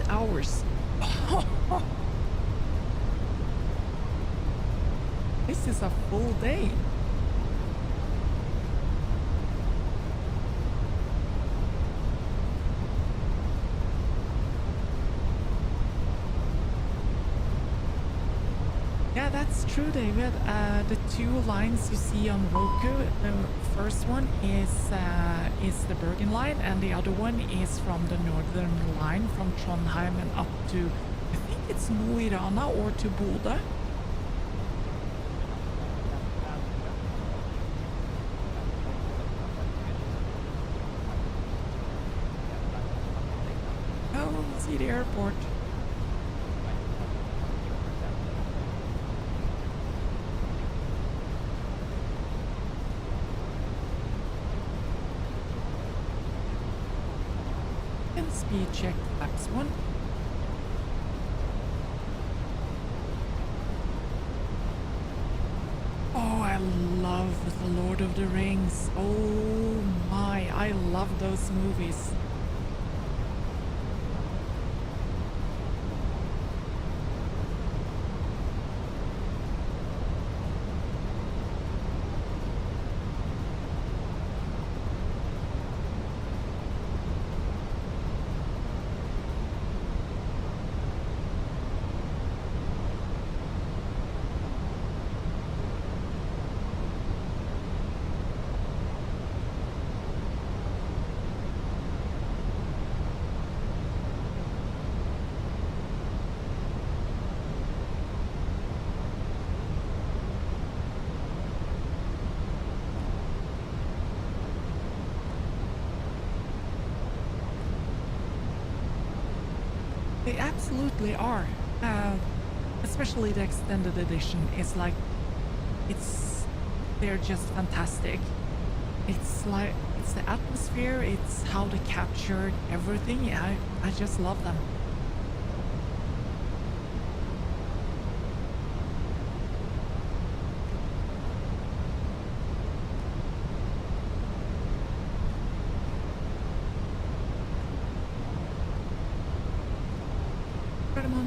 A: Hours. This is a full day. Yeah, that's true, David. The two lines you see on Roku, the first one is the Bergen line, and the other one is from the northern line from Trondheim and up to, I think it's Mo I Rana or to Bodø. Oh, see the airport. Speed check flaps 1. Oh, I love The Lord of the Rings. Oh my, I love those movies. They absolutely are. Especially the extended edition. It's like, they're just fantastic. It's like, it's the atmosphere, it's how they captured everything. I just love them.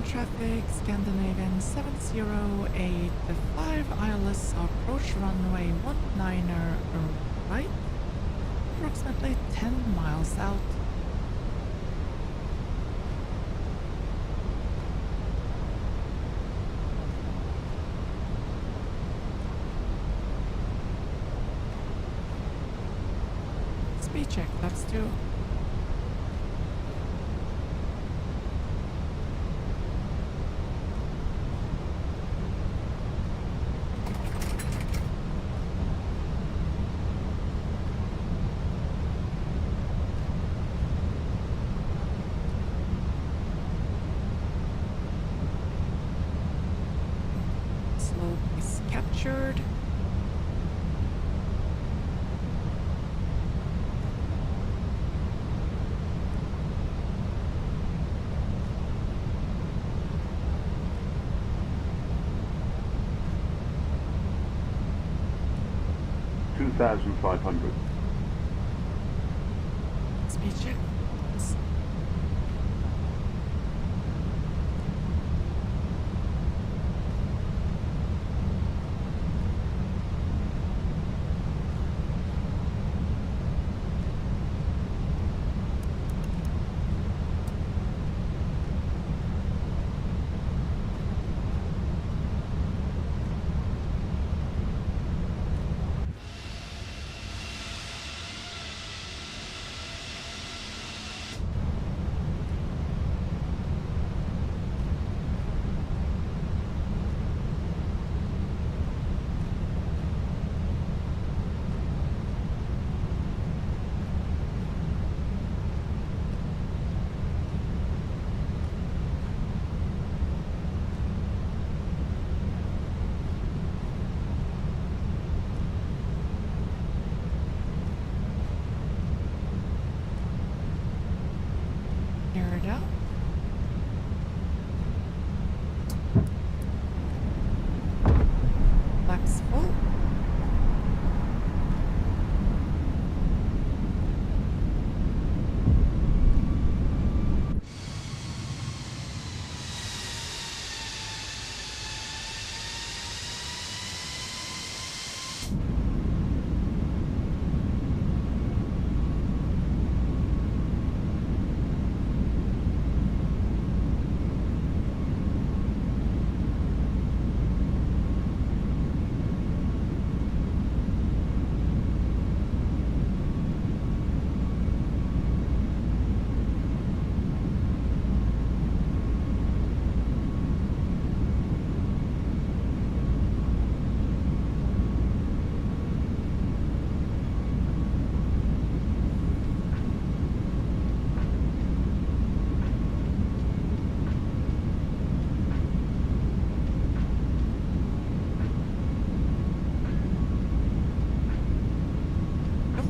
A: Traffic, Scandinavian 70855, ILS approach runway 19er right, approximately 10 miles out. Speed check, that's 2. Captured.
F: $2,500.
A: Speed check. Flaps full.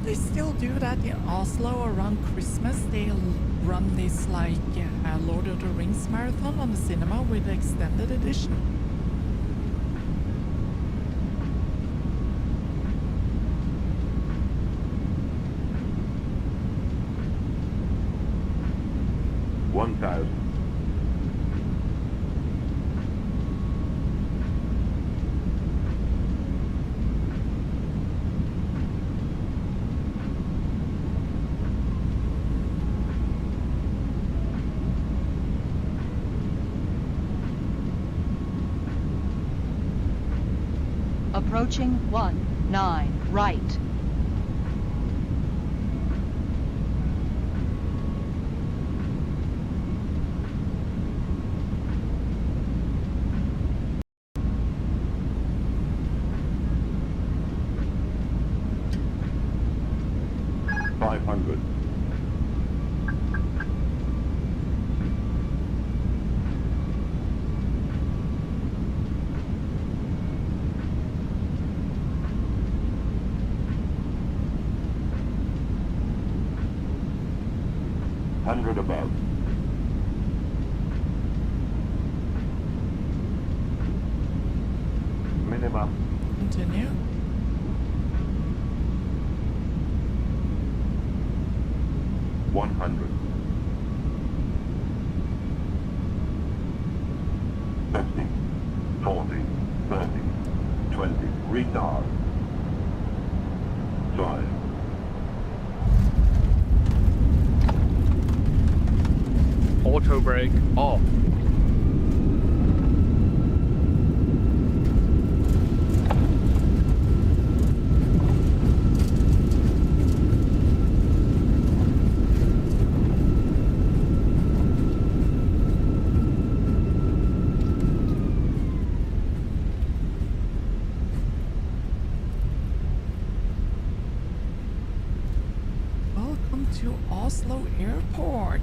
A: They still do that in Oslo around Christmas. They run this like Lord of the Rings marathon on the cinema with the extended edition.
F: $1,000.
D: Approaching 19 right.
F: $500. 100 above. Minimum.
A: Continue.
F: $100. 50, 40, 30, 20, retard. 5.
K: Auto brake off.
A: Welcome to Oslo Airport.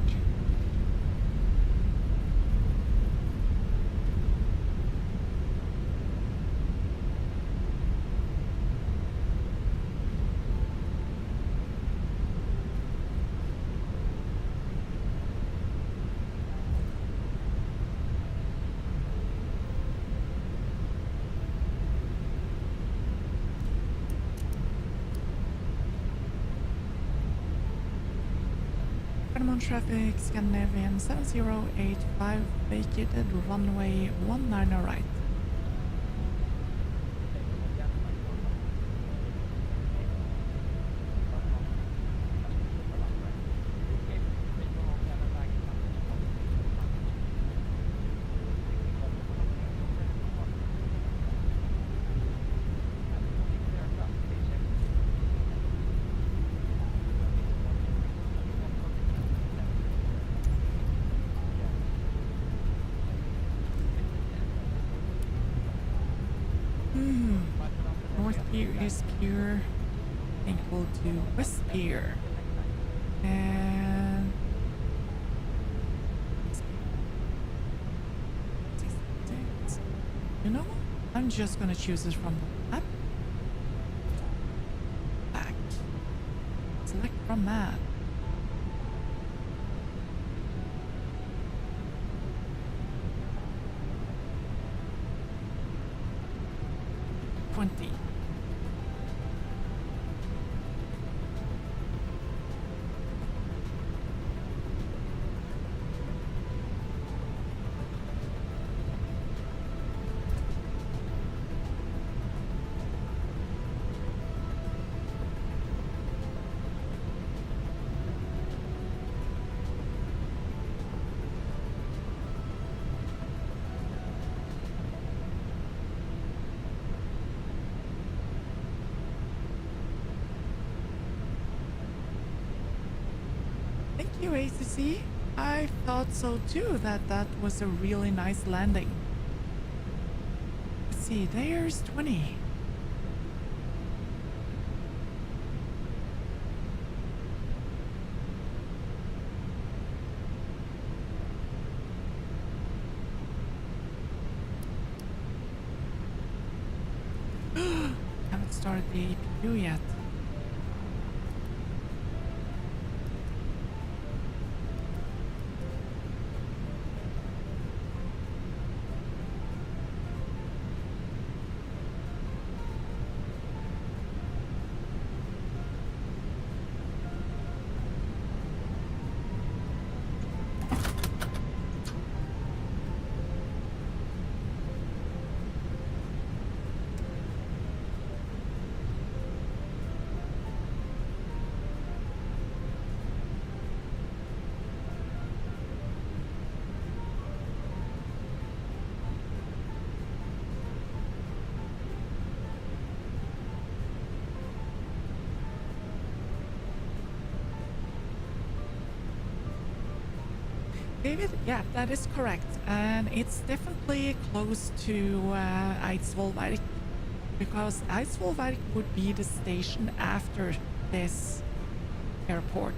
A: Minimum traffic, Scandinavian 7085, vacated runway 19 right. North Pier, East Pier, equal to West Pier. And you know what? I'm just gonna choose this from the map. Back. Select from map. Thank you, ACC. I thought so too, that was a really nice landing. Let's see, there's 20. Haven't started the APU yet. David, yeah, that is correct, and it's definitely close to Svalbard, because Svalbard would be the station after this airport.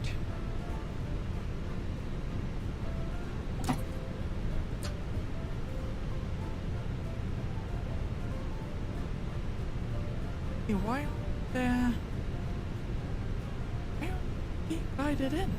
A: Why aren't we guided in?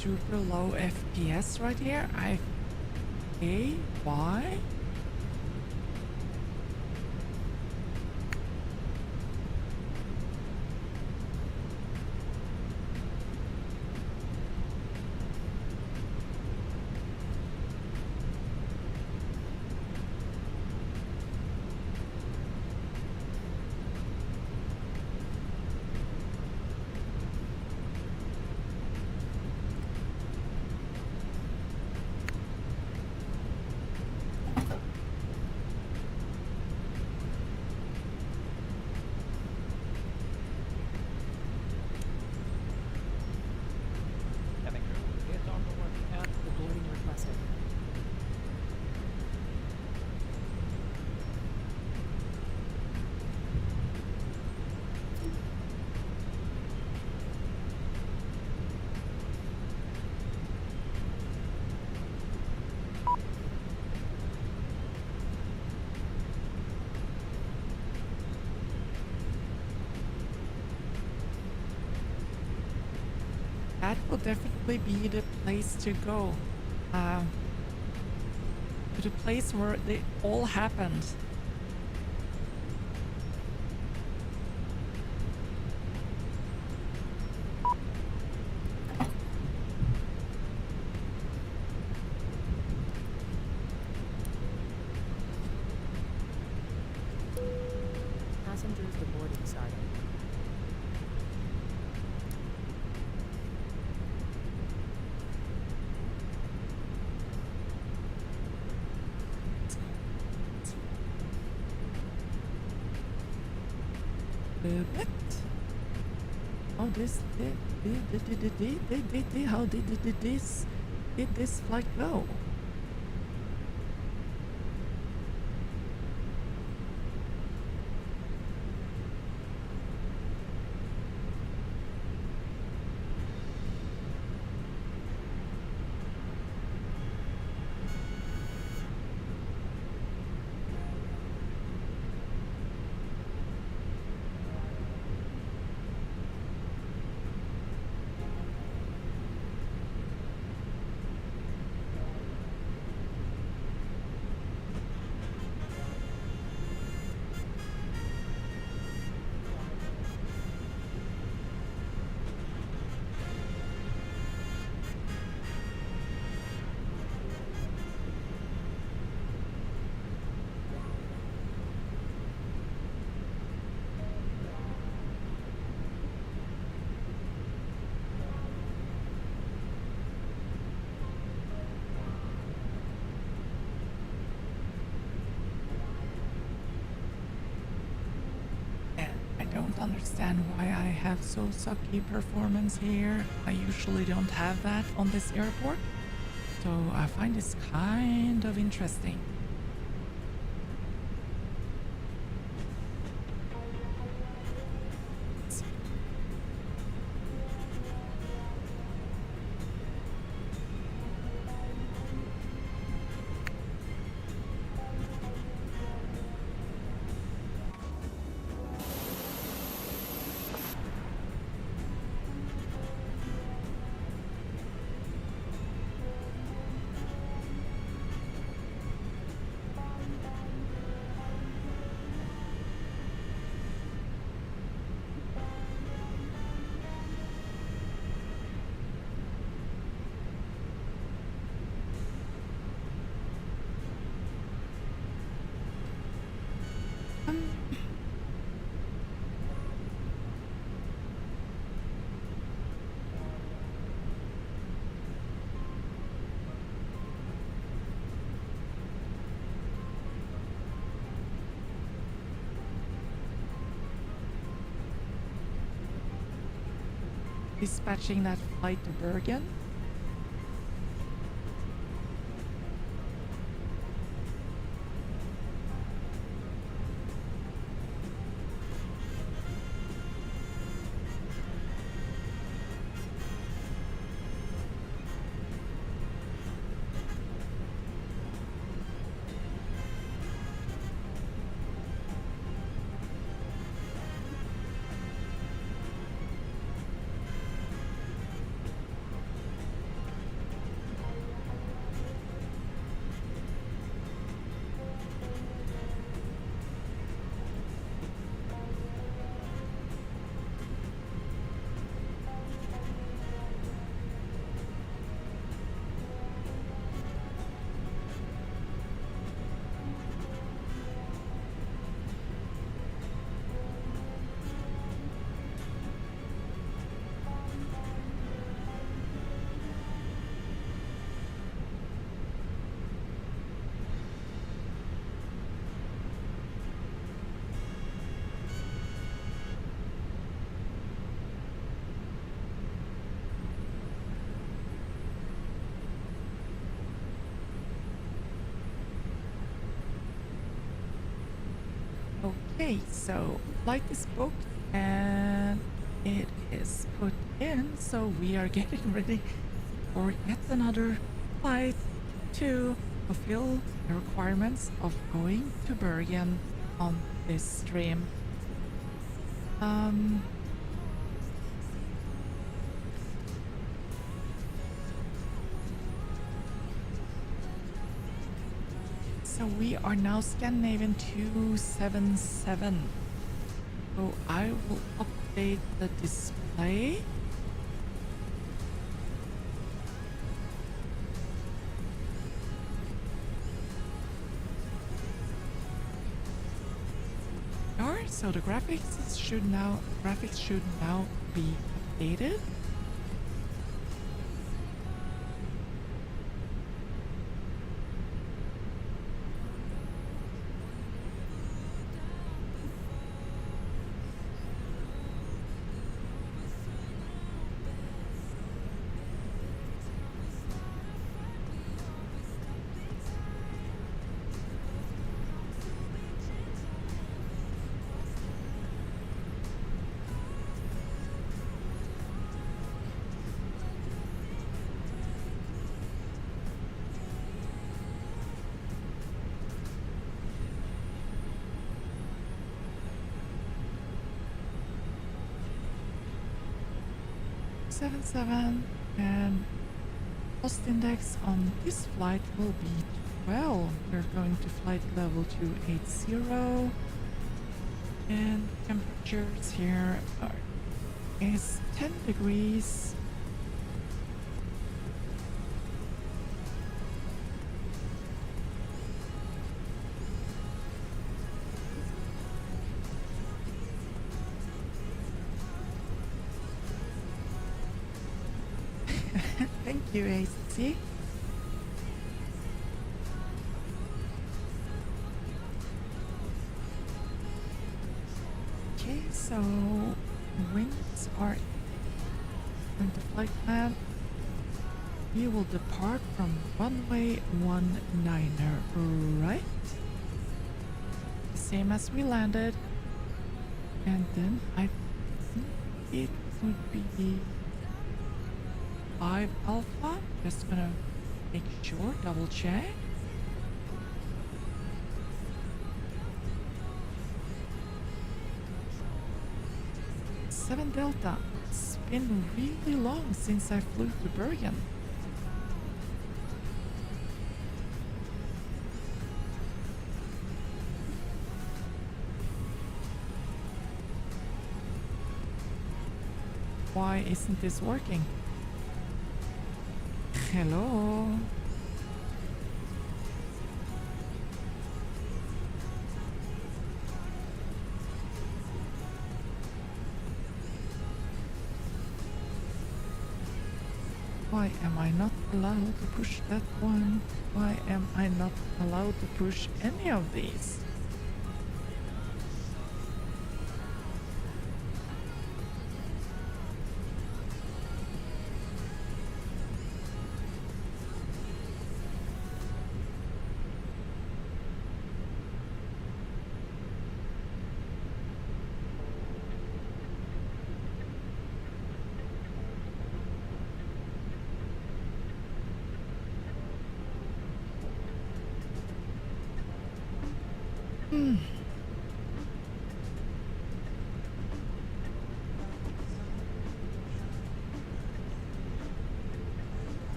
A: super low FPS right here. Okay, why?
G: Cabin crew, clear start for work and
B: Boarding requested.
A: That will definitely be the place to go. To the place where they all happened.
B: Passengers to boarding starting.
A: What? Oh, how did this flight go? Understand why I have so sucky performance here. I usually don't have that on this airport, so I find this kind of interesting. Dispatching that flight to Bergen. Okay, so flight is booked and it is put in, so we are getting ready for yet another flight to fulfill the requirements of going to Bergen on this stream. So we are now Scandinavian 277. So I will update the display. Alright, so the graphics should now be updated. And cost index on this flight will be 12. We're going to flight level 280 and temperatures here is 10 degrees. Thank you, AC. Okay, so winds are going to flight plan. We will depart from runway 19, right? Same as we landed. And then I think it would be 5 Alpha. Just gonna make sure, double check. Seven Delta. It's been really long since I flew to Bergen. Why isn't this working? Hello? Why am I not allowed to push that one? Why am I not allowed to push any of these?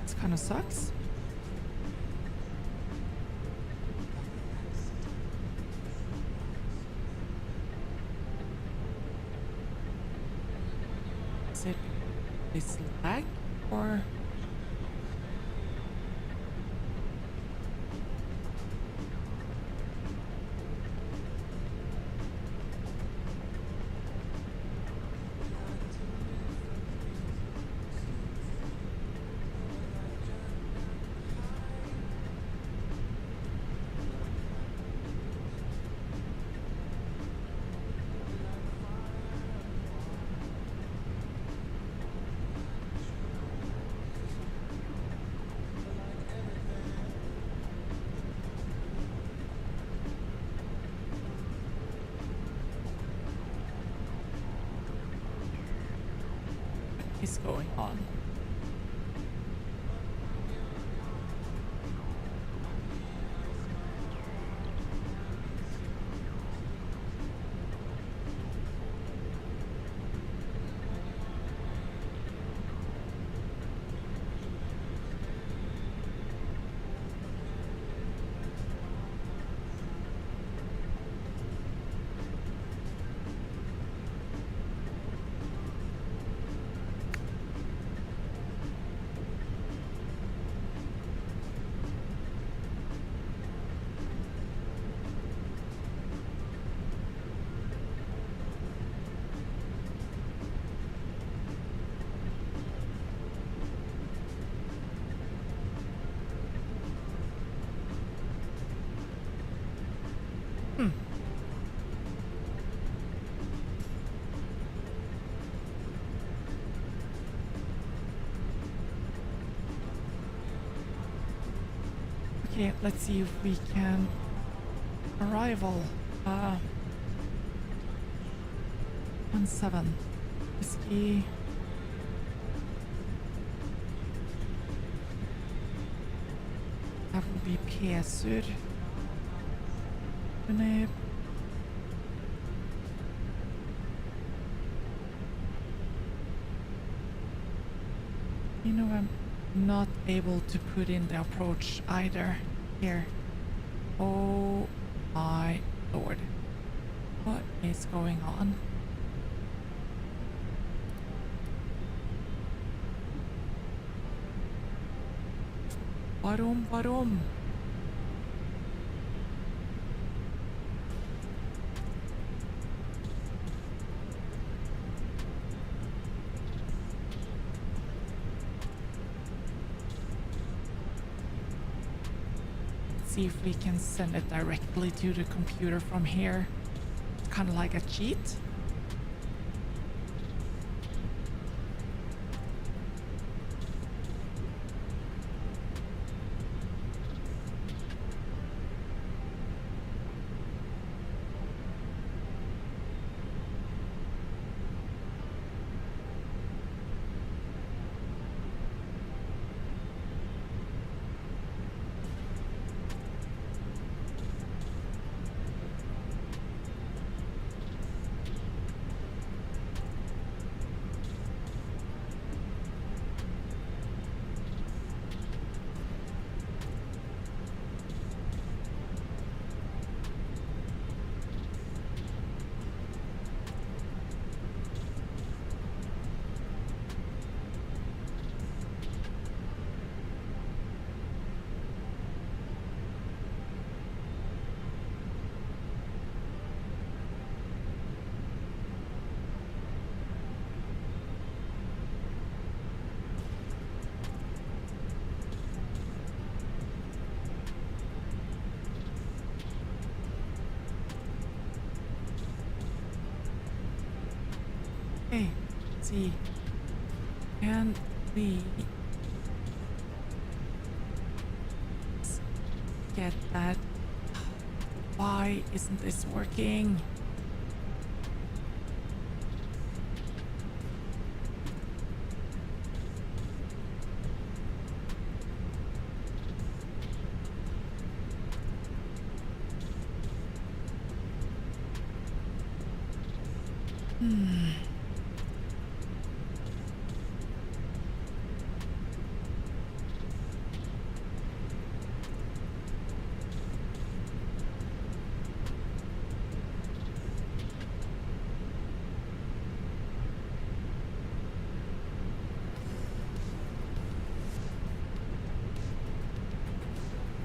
A: This kind of sucks. Is it this lag or? is going on? Okay, let's see if we can arrival 17 whiskey. That would be Pesur. You know, I'm not able to put in the approach either here. Oh my lord. What is going on? Varom. See if we can send it directly to the computer from here. Kind of like a cheat. Okay, let's see. Can we get that? Why isn't this working?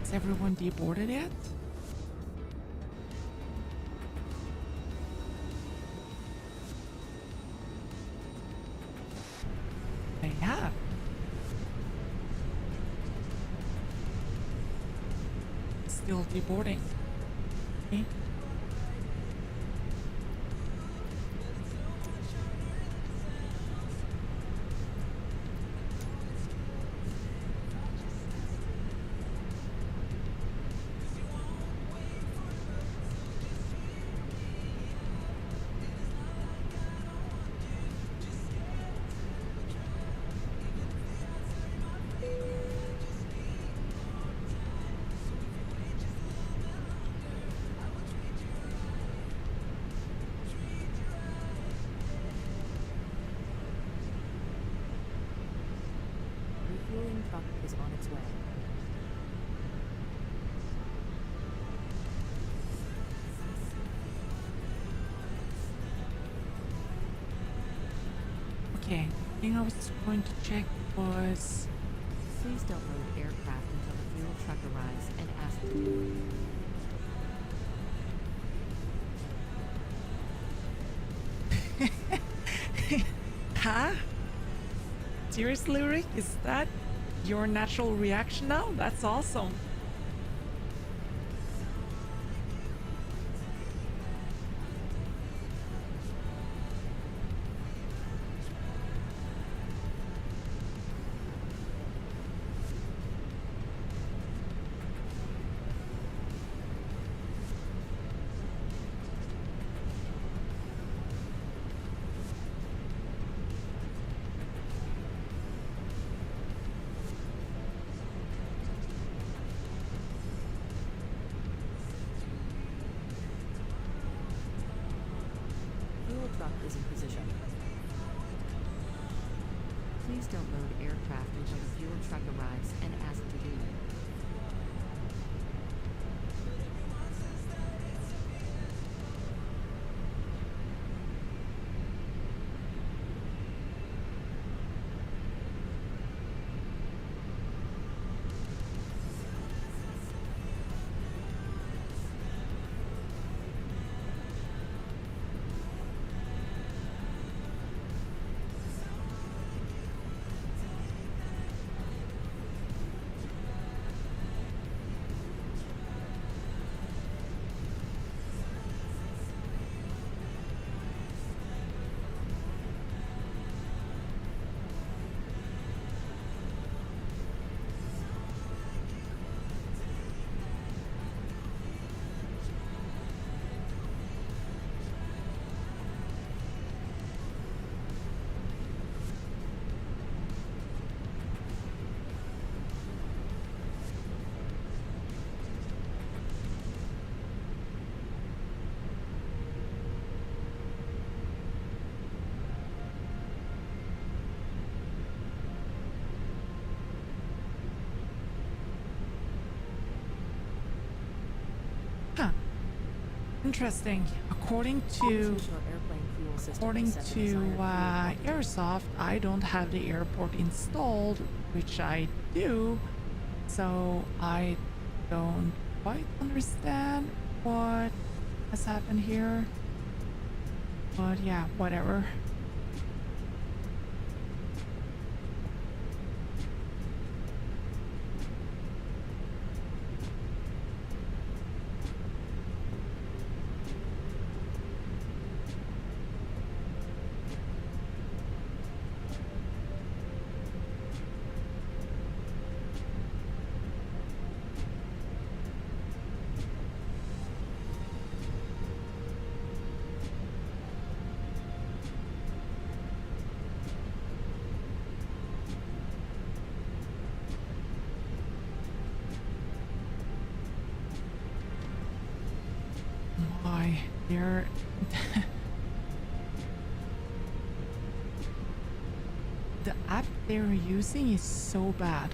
A: Is everyone deboarded yet? They have. Still deboarding. Okay. Okay, the thing I was going to check was...
B: Please don't load aircraft until the fuel truck arrives and ask to do
A: it. Huh? Seriously, Rick? Is that your natural reaction now? That's awesome.
B: fuel truck is in position. Please don't load aircraft until the fuel truck arrives and ask to do it.
A: Interesting. According to Airsoft, I don't have the airport installed, which I do, so I don't quite understand what has happened here. But yeah, whatever. They're the app they're using is so bad.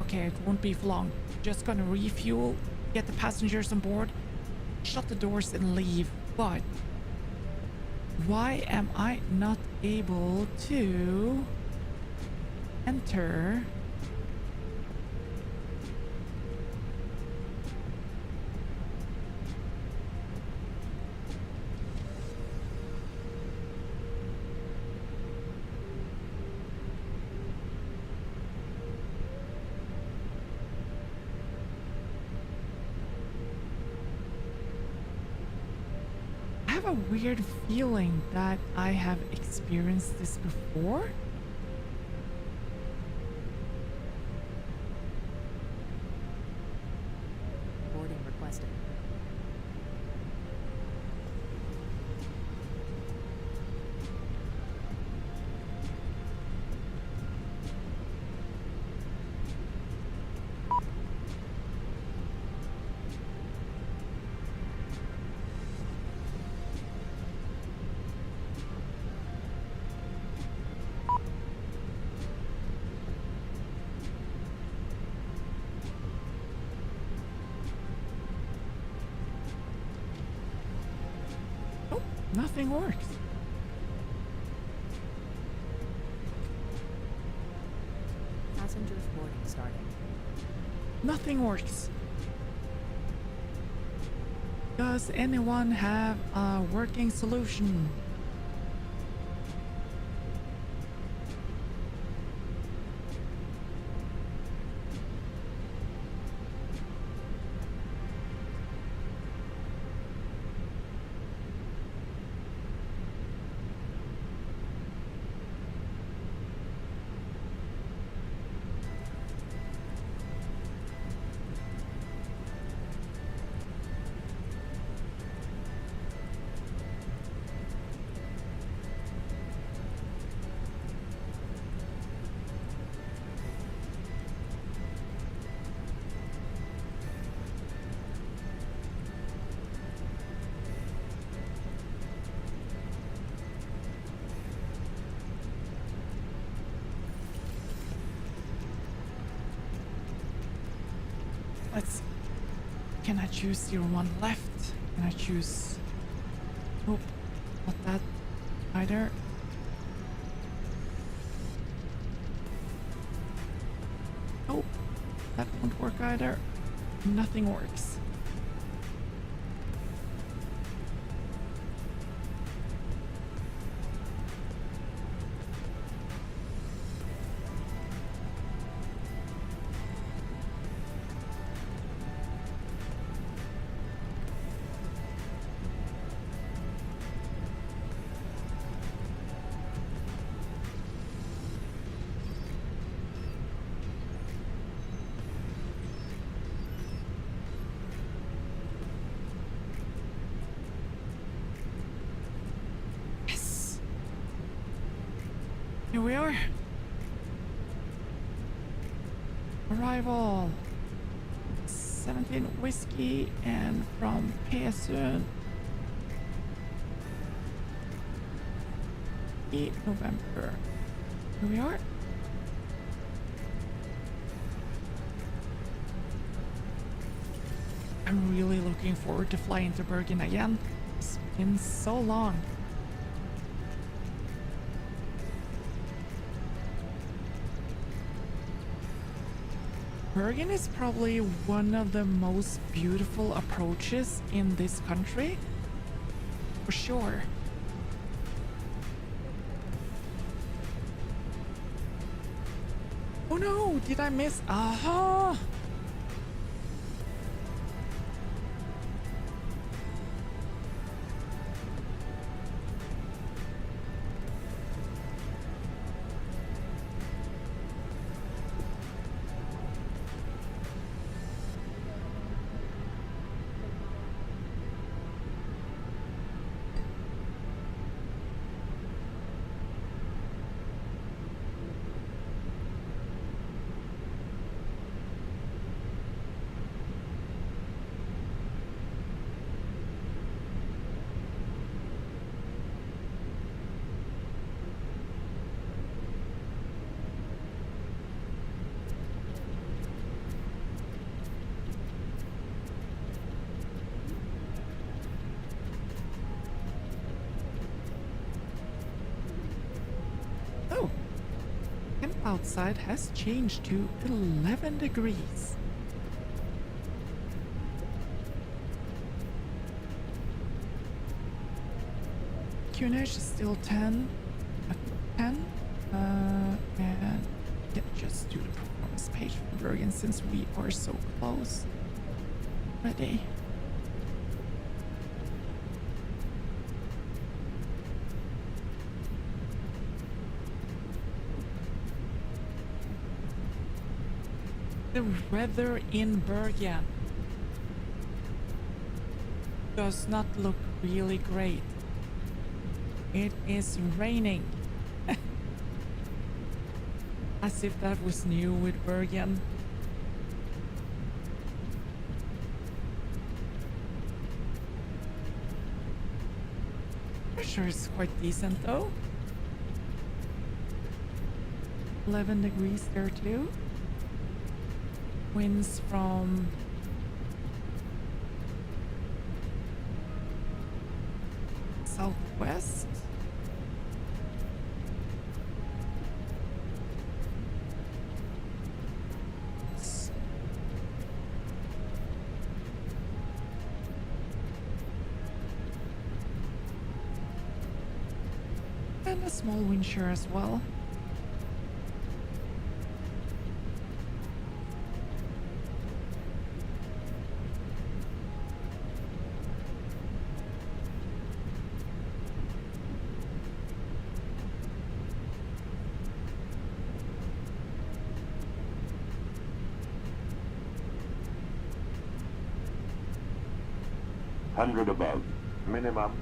A: Okay, it won't be for long. Just gonna refuel, get the passengers on board, shut the doors and leave. But why am I not able to enter? I have a weird feeling that I have experienced this before.
B: Boarding requested.
A: Nothing works.
B: Passengers boarding starting.
A: Nothing works. Does anyone have a working solution? Let's... Can I choose your one left? Can I choose... Nope, not that either. Nope, that won't work either. Nothing works. Here we are. Arrival. 17 whiskey and from Pearson. 8 November. Here we are. I'm really looking forward to flying to Bergen again. It's been so long. Bergen is probably one of the most beautiful approaches in this country, for sure. Oh no, did I miss? Aha! Outside has changed to 11 degrees. QNH is still 10 at 10. And yeah, just do the performance page for Bergen since we are so close. Ready. The weather in Bergen does not look really great. It is raining. As if that was new with Bergen. Pressure is quite decent though. 11 degrees there too. Winds from . southwest. And a small wind shear as well.
F: Hundred above. Minimum.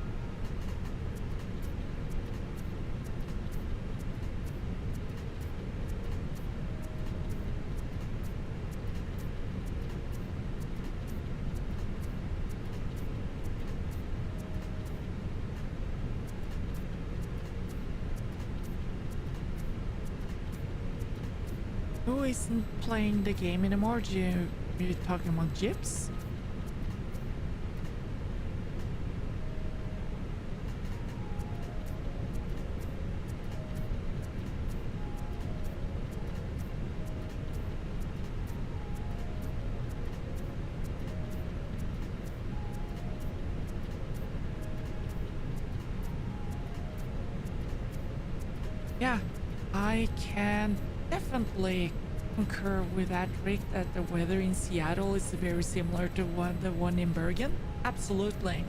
A: Who isn't playing the game anymore? You're talking about Gyps? Yeah, I can definitely concur with that, Rick, that the weather in Seattle is very similar to the one in Bergen. Absolutely.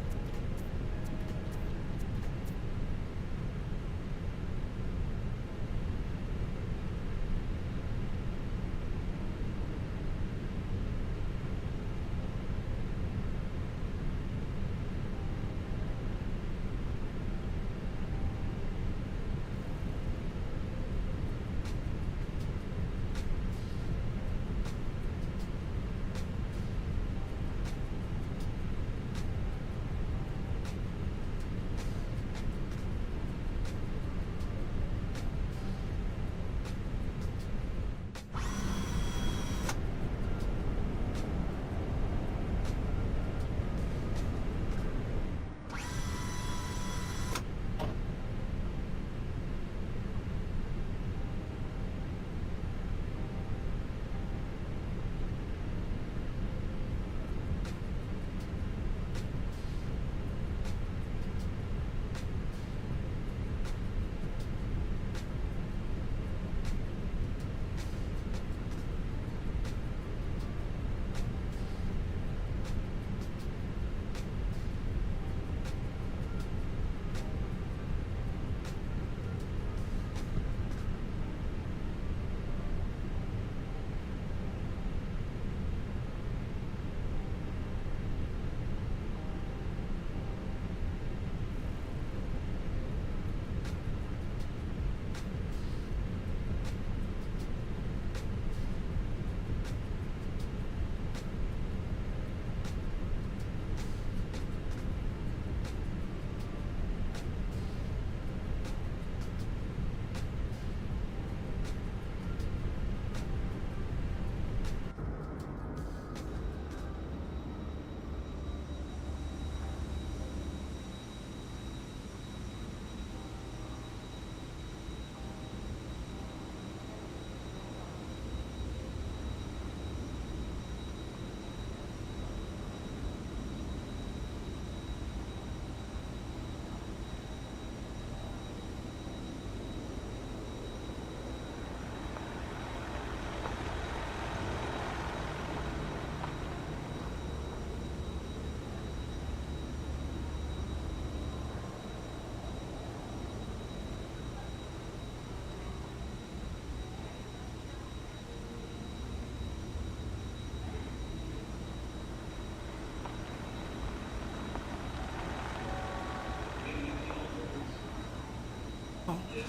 A: Okay.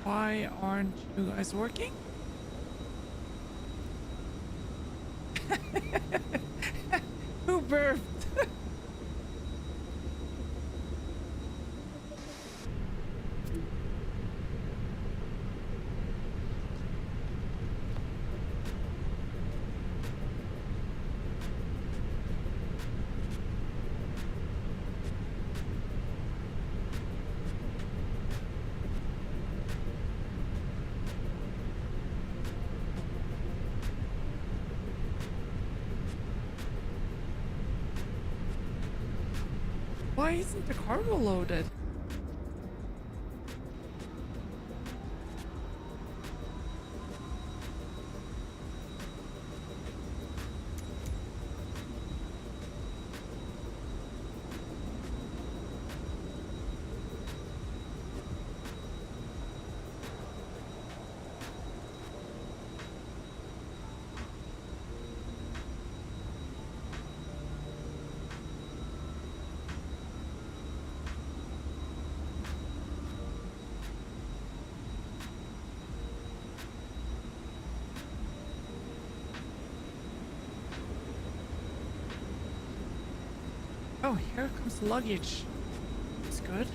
A: Why aren't you guys working? Who burped? Why isn't the cargo loaded? Oh, here comes the luggage. It's good.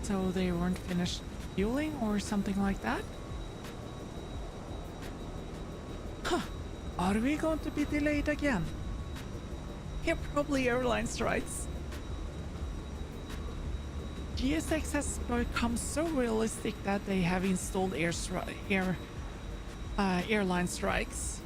A: So they weren't finished fueling or something like that? Huh. Are we going to be delayed again? Yeah, probably airline strikes. GSX has become so realistic that they have installed airline strikes.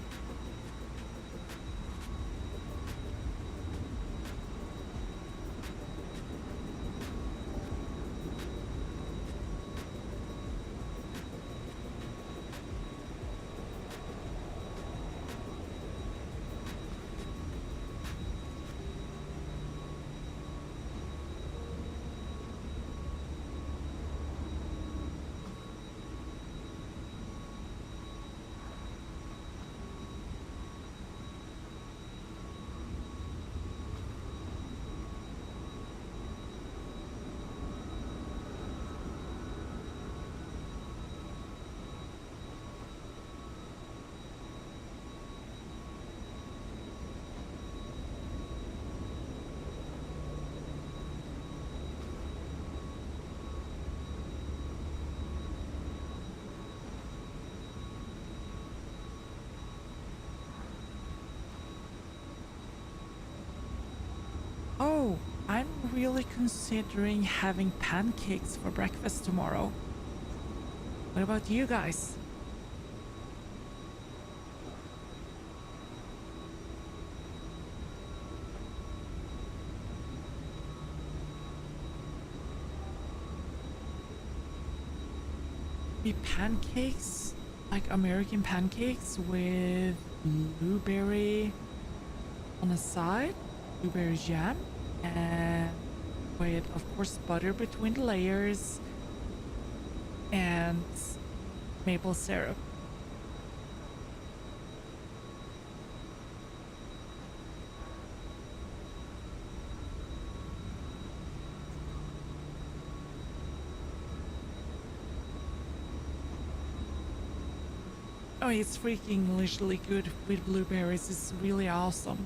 A: Oh, I'm really considering having pancakes for breakfast tomorrow. What about you guys? Maybe pancakes, like American pancakes with blueberry on the side, blueberry jam, and with, of course, butter between the layers and maple syrup. Oh, it's freaking deliciously good with blueberries. It's really awesome.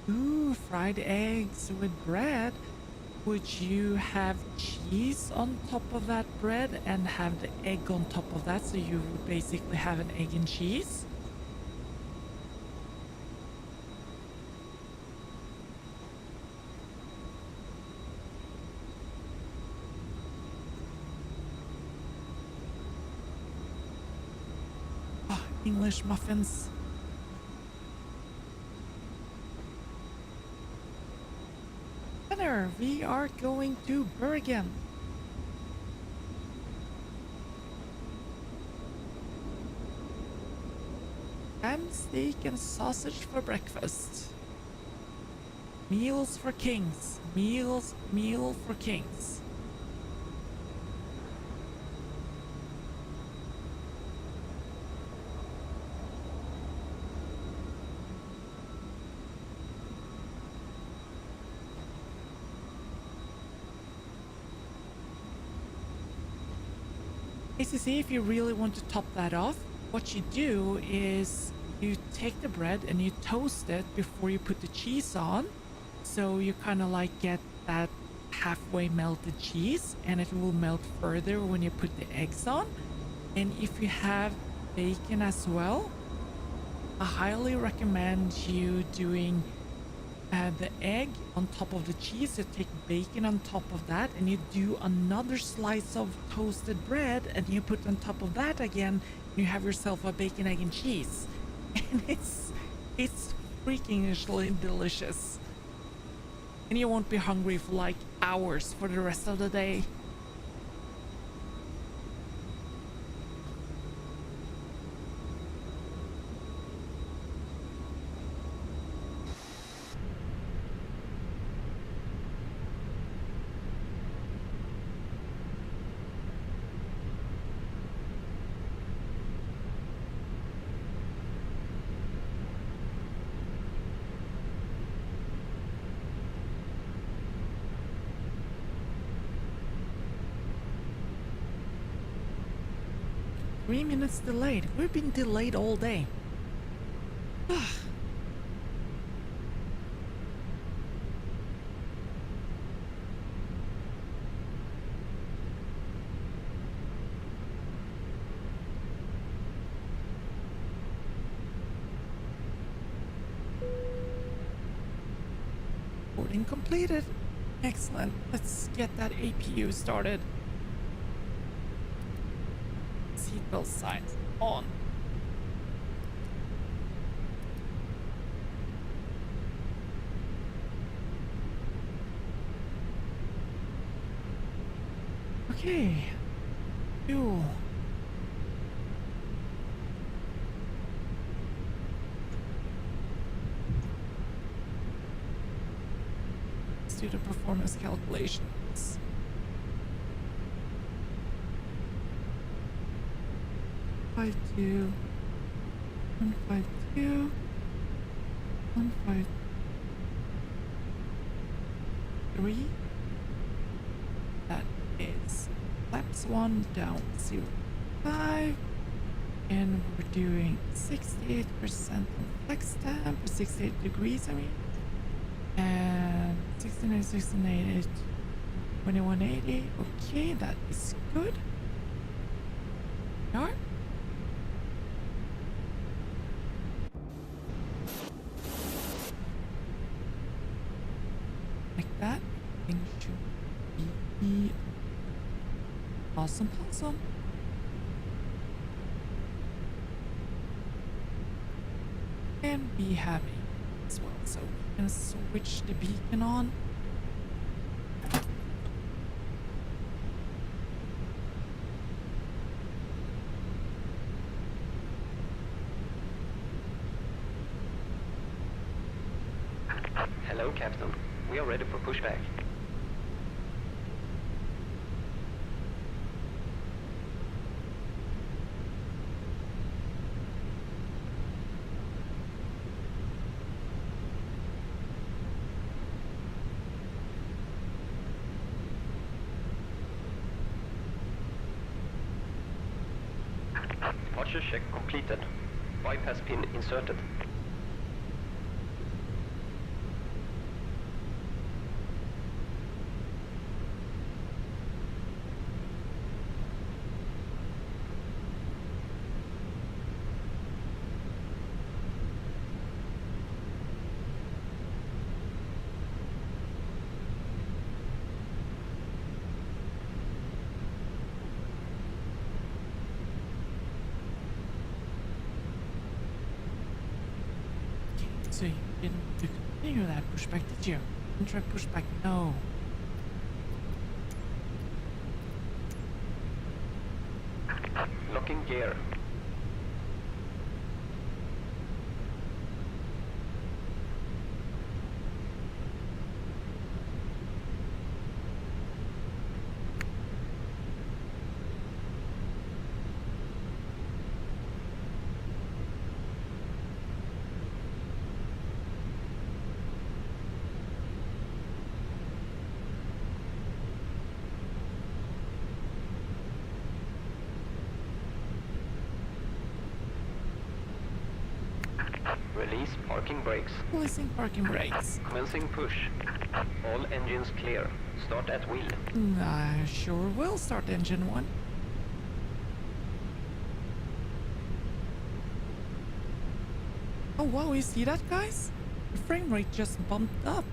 A: Ooh, fried eggs with bread. Would you have cheese on top of that bread and have the egg on top of that, so you would basically have an egg and cheese? Oh, English muffins. We are going to Bergen. Ham, steak, and sausage for breakfast. Meals for kings. Meal for kings. ACC, if you really want to top that off, what you do is you take the bread and you toast it before you put the cheese on. So you kind of like get that halfway melted cheese, and it will melt further when you put the eggs on. And if you have bacon as well, I highly recommend you doing the egg on top of the cheese. You take bacon on top of that, and you do another slice of toasted bread, and you put on top of that again. You have yourself a bacon, egg, and cheese, and it's freakishly delicious. And you won't be hungry for like hours for the rest of the day. Minutes delayed. We've been delayed all day. Boarding completed. Excellent. Let's get that APU started. Seatbelt signs on. Okay. Fuel. Let's do the performance calculations. 152, 152, 153. That is flaps 1 down 0.5, and we're doing 68% on flex temp, 68 degrees, I mean, and 69, 69, 2180. Okay, that is good. Start. That thing should be awesome. And be happy as well. So we can switch the beacon on.
H: Hello, Captain. We are ready for pushback. Departure check completed. Bypass pin inserted.
A: So you didn't continue that pushback, did you? Didn't try pushback, no.
H: Locking gear. Release parking brakes.
A: Releasing parking brakes.
H: Commencing push. All engines clear. Start at wheel.
A: I sure will start engine 1. Oh wow, you see that, guys? The frame rate just bumped up.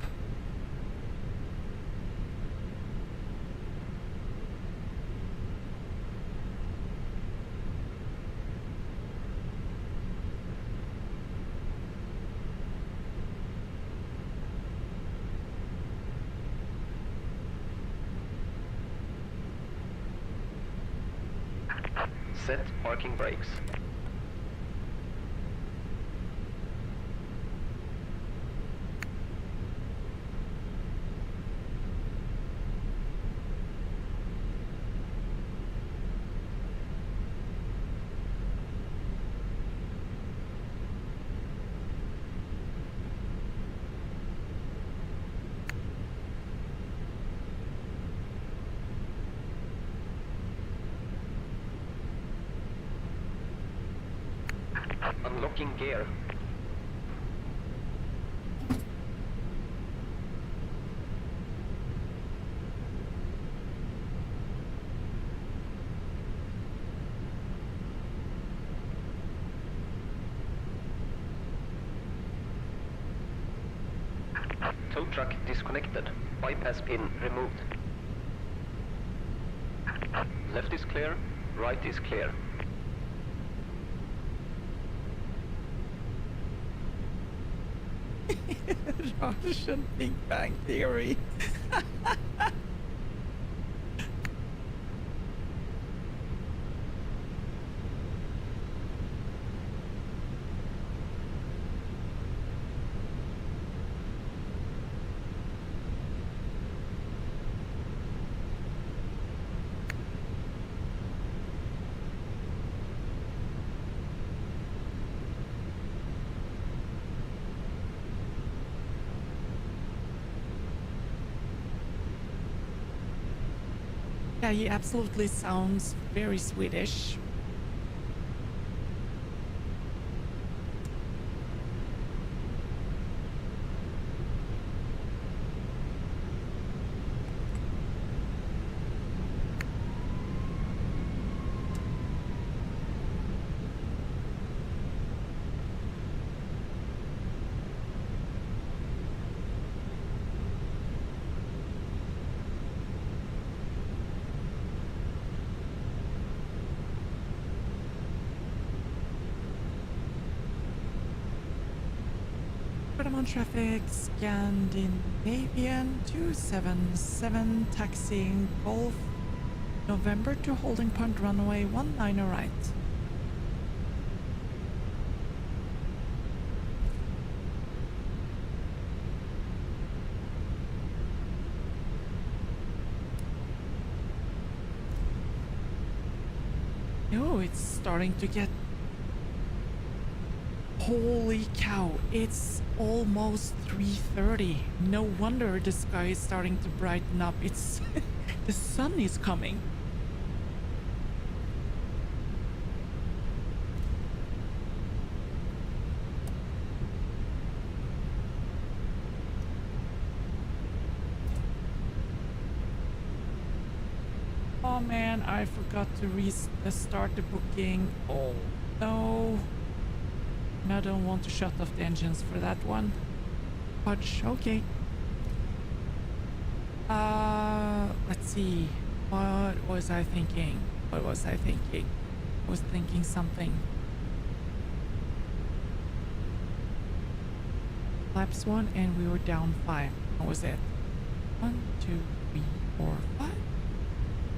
H: Set parking brakes. Unlocking gear. Tow truck disconnected. Bypass pin removed. Left is clear, right is clear.
A: Russian Big Bang Theory. Yeah, he absolutely sounds very Swedish. On traffic, Scandinavian 277, taxiing Golf November to holding point runway 19 right. Oh, it's starting to get... Holy cow, it's almost 3:30. No wonder the sky is starting to brighten up. It's the sun is coming. Oh man, I forgot to restart the booking. Oh no. And I don't want to shut off the engines for that one. Fudge, okay. Let's see. What was I thinking? I was thinking something. Laps 1 and we were down 5. What was it? 1, 2, 3, 4, 5.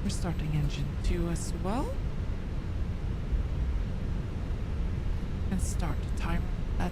A: We're starting engine 2 as well. And start the timer at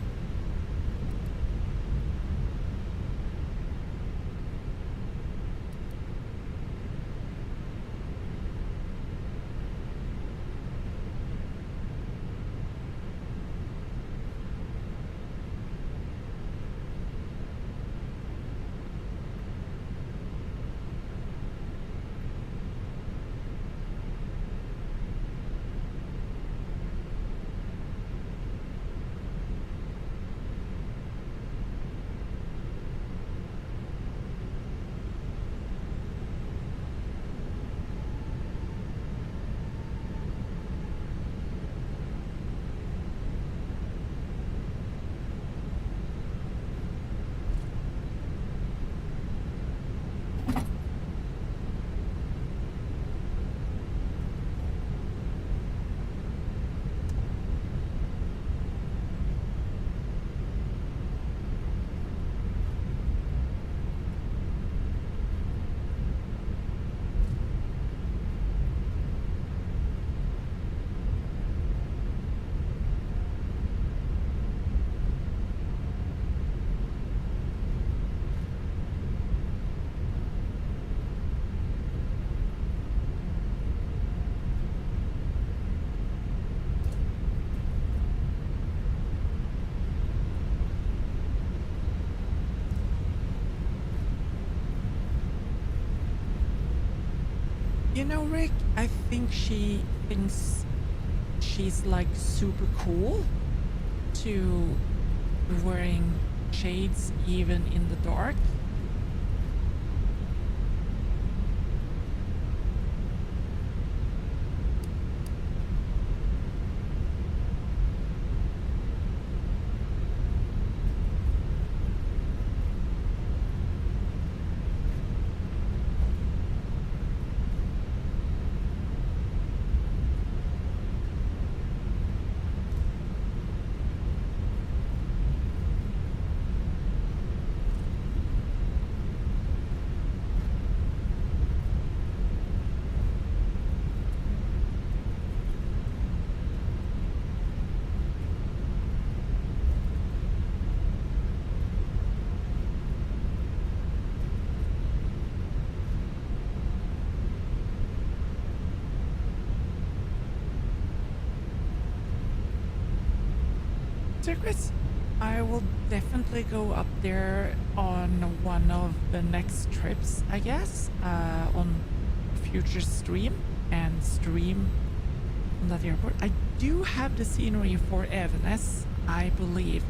A: You know, Rick, I think she thinks she's like super cool to be wearing shades even in the dark. So Chris, I will definitely go up there on one of the next trips, I guess, on a future stream and stream on that airport. I do have the scenery for Evanes, I believe.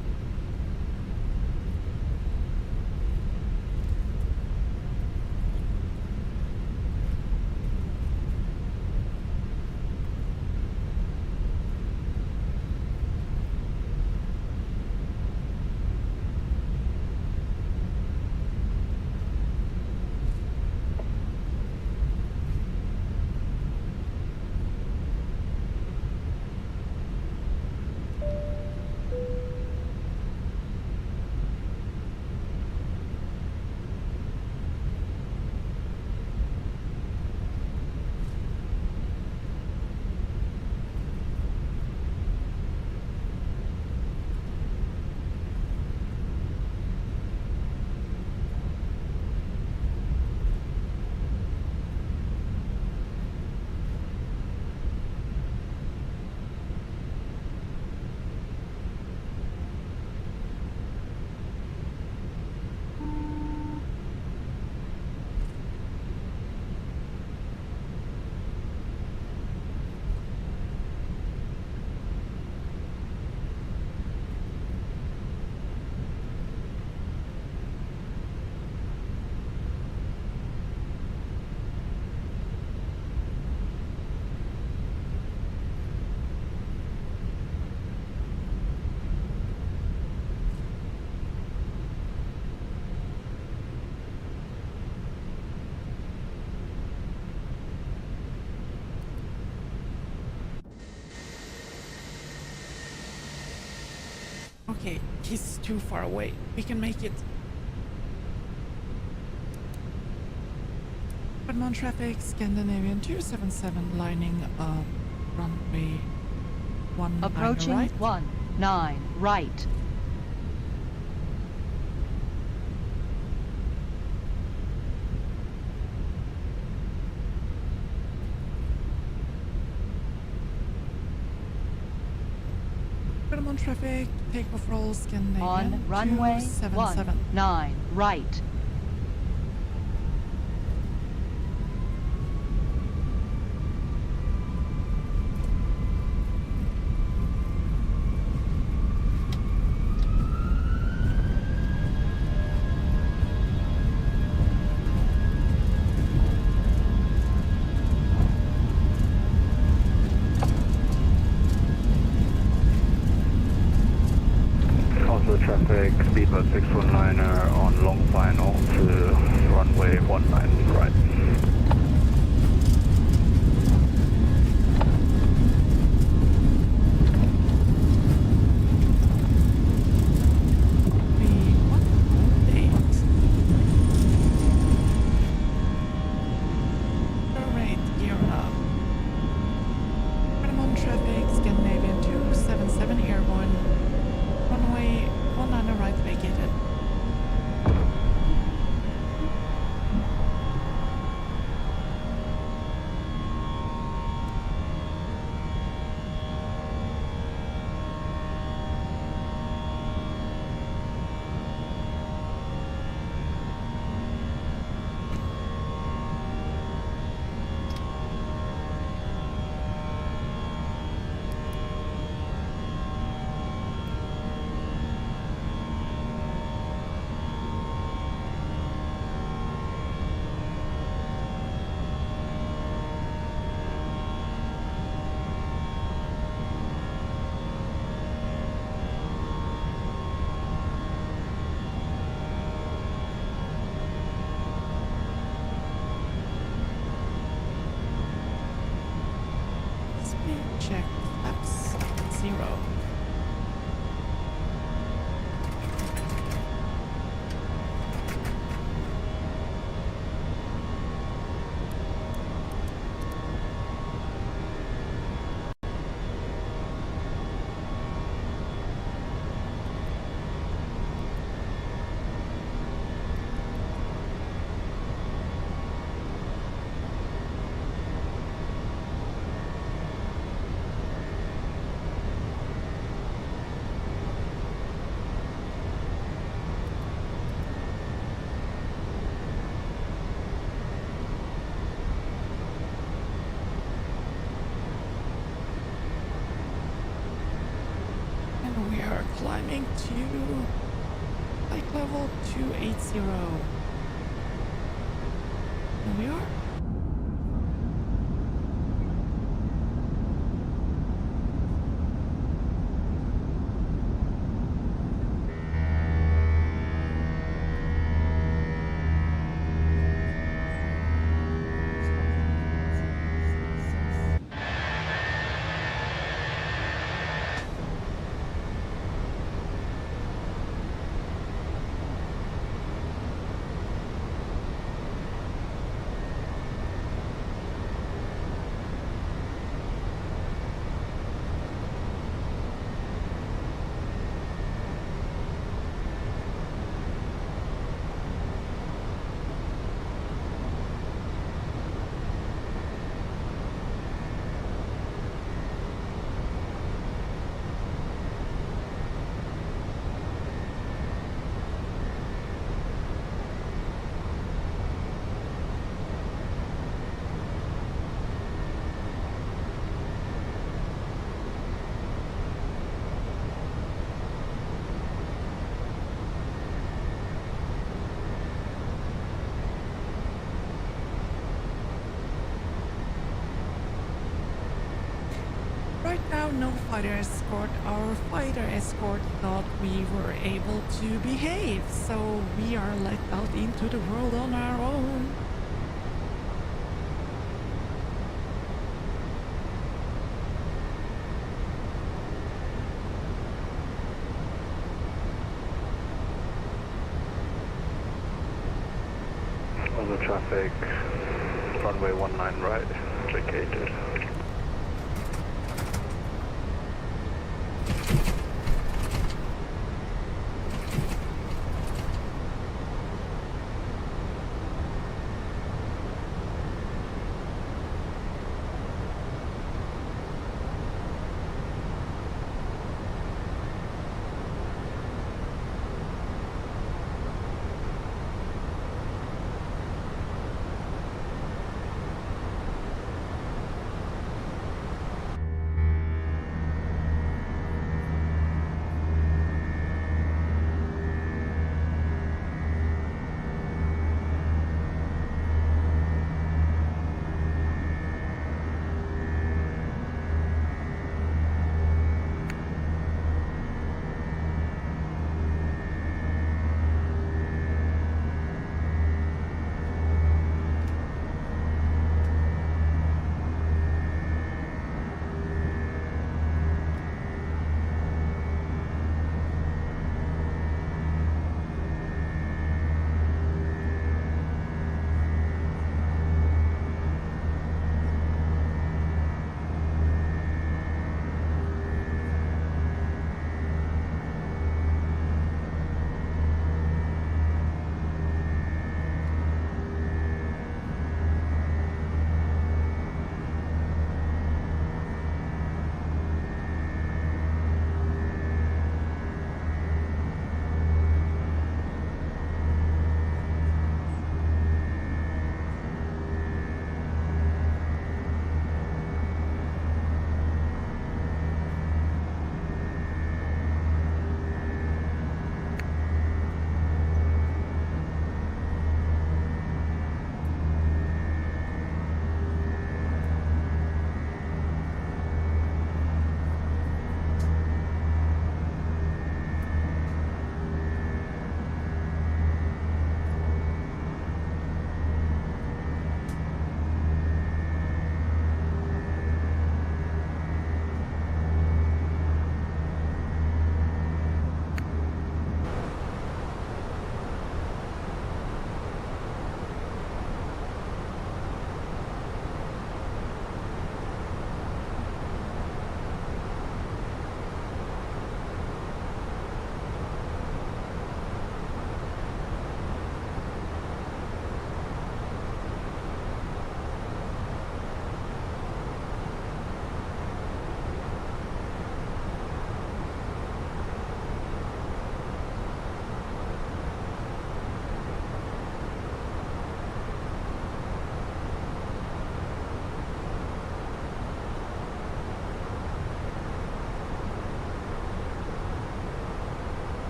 A: Okay, he's too far away. We can make it. Redmond traffic, Scandinavian 277 lining up runway 19
D: Approaching
A: right.
D: 19 right.
A: Redmond traffic, takeoff roll, Scandinavian
D: On runway
A: 277.
D: 19 right.
E: Oslo traffic, speedboat 619er on long final.
A: check flaps 0. We are climbing to flight level 280. Here we are. Right now, no fighter escort. Our fighter escort thought we were able to behave, so we are let out into the world on our own.
E: Oslo traffic, runway 19 right, located.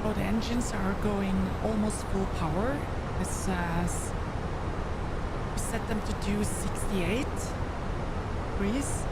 A: Oh, the engines are going almost full power. This says we set them to do 68 degrees.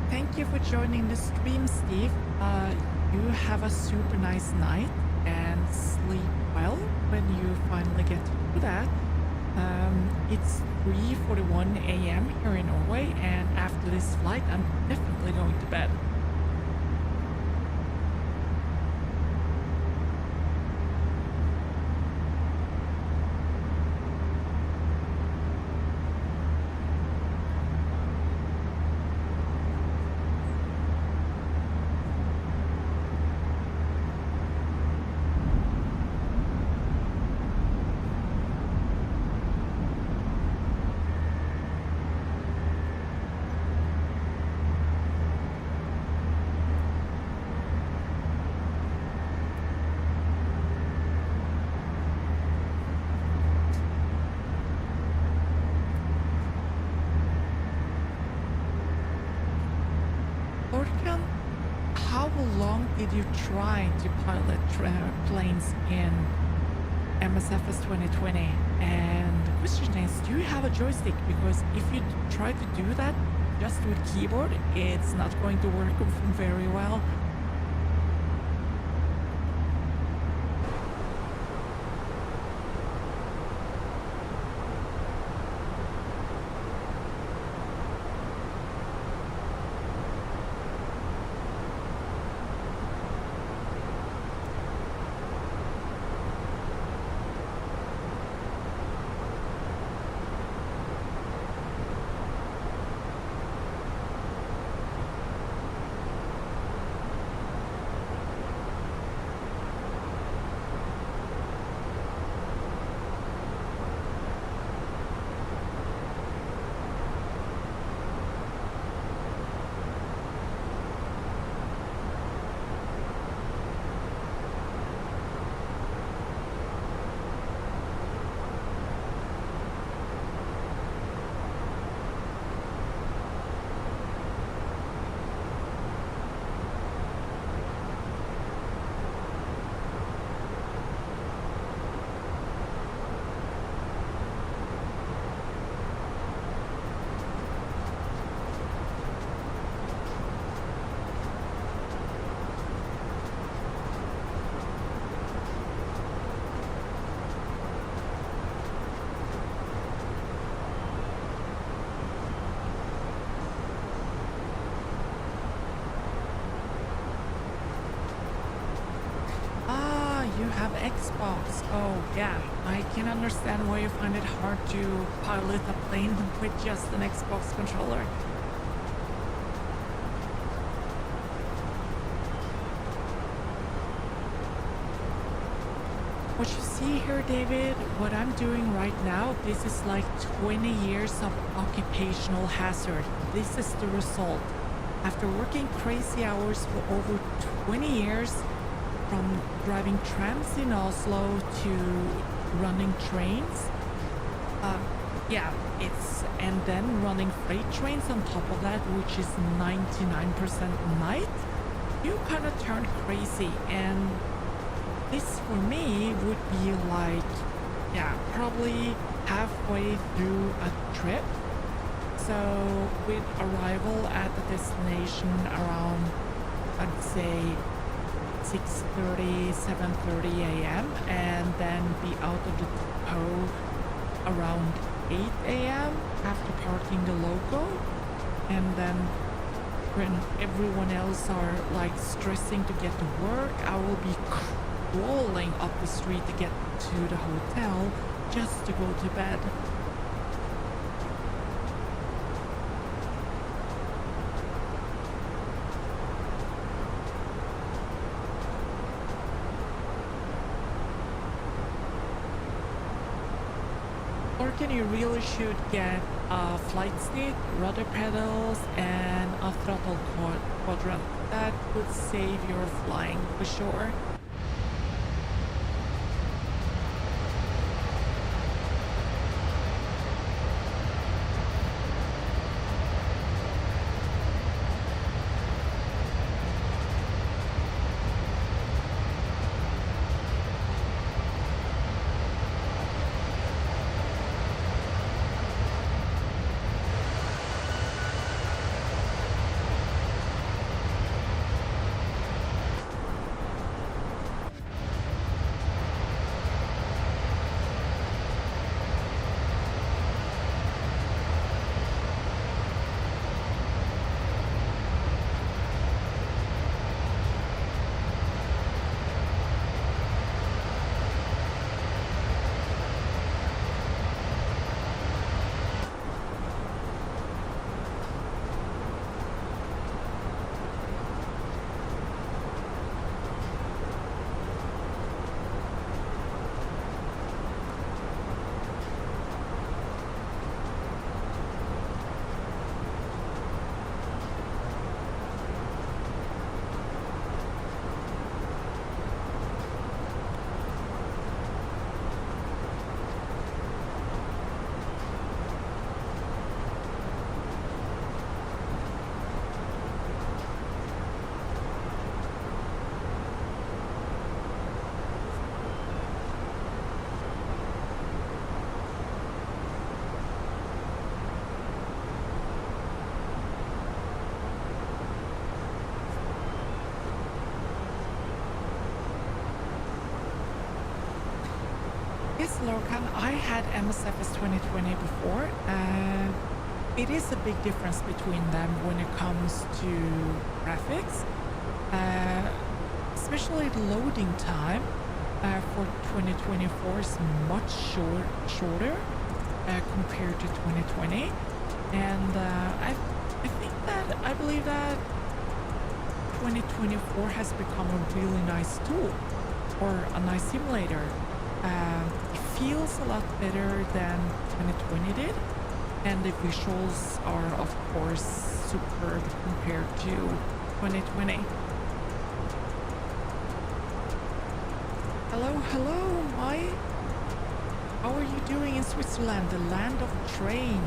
A: Thank you for joining the stream, Steve. You have a super nice night and sleep well when you finally get to do that. It's 3:41 a.m. here in Norway, and after this flight, I'm definitely going to bed. How long did you try to pilot planes in MSFS 2020? And the question is, do you have a joystick? Because if you try to do that just with keyboard, it's not going to work very well. Have Xbox. Oh yeah, I can understand why you find it hard to pilot a plane with just an Xbox controller. What you see here, David, what I'm doing right now, this is like 20 years of occupational hazard. This is the result. After working crazy hours for over 20 years, from driving trams in Oslo to running trains, and then running freight trains on top of that, which is 99% night, you kind of turn crazy. And this for me would be like, probably halfway through a trip. So with arrival at the destination around, I'd say 6:30, 7:30 a.m. and then be out of the depot around 8 a.m. after parking the loco. And then when everyone else are like stressing to get to work, I will be crawling up the street to get to the hotel just to go to bed. You really should get a flight stick, rudder pedals, and a throttle quadrant. That would save your flying for sure. Yes, Lorcan, I had MSFS 2020 before. It is a big difference between them when it comes to graphics, especially the loading time for 2024 is much shorter compared to 2020, and I believe that 2024 has become a really nice tool or a nice simulator. It feels a lot better than 2020 did, and the visuals are of course superb compared to 2020. Hello, Mai. How are you doing in Switzerland, the land of train?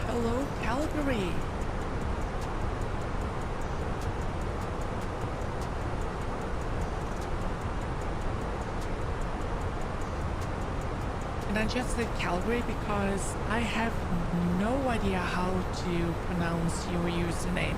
A: Hello, Calgary. And I just said Calgary because I have no idea how to pronounce your username.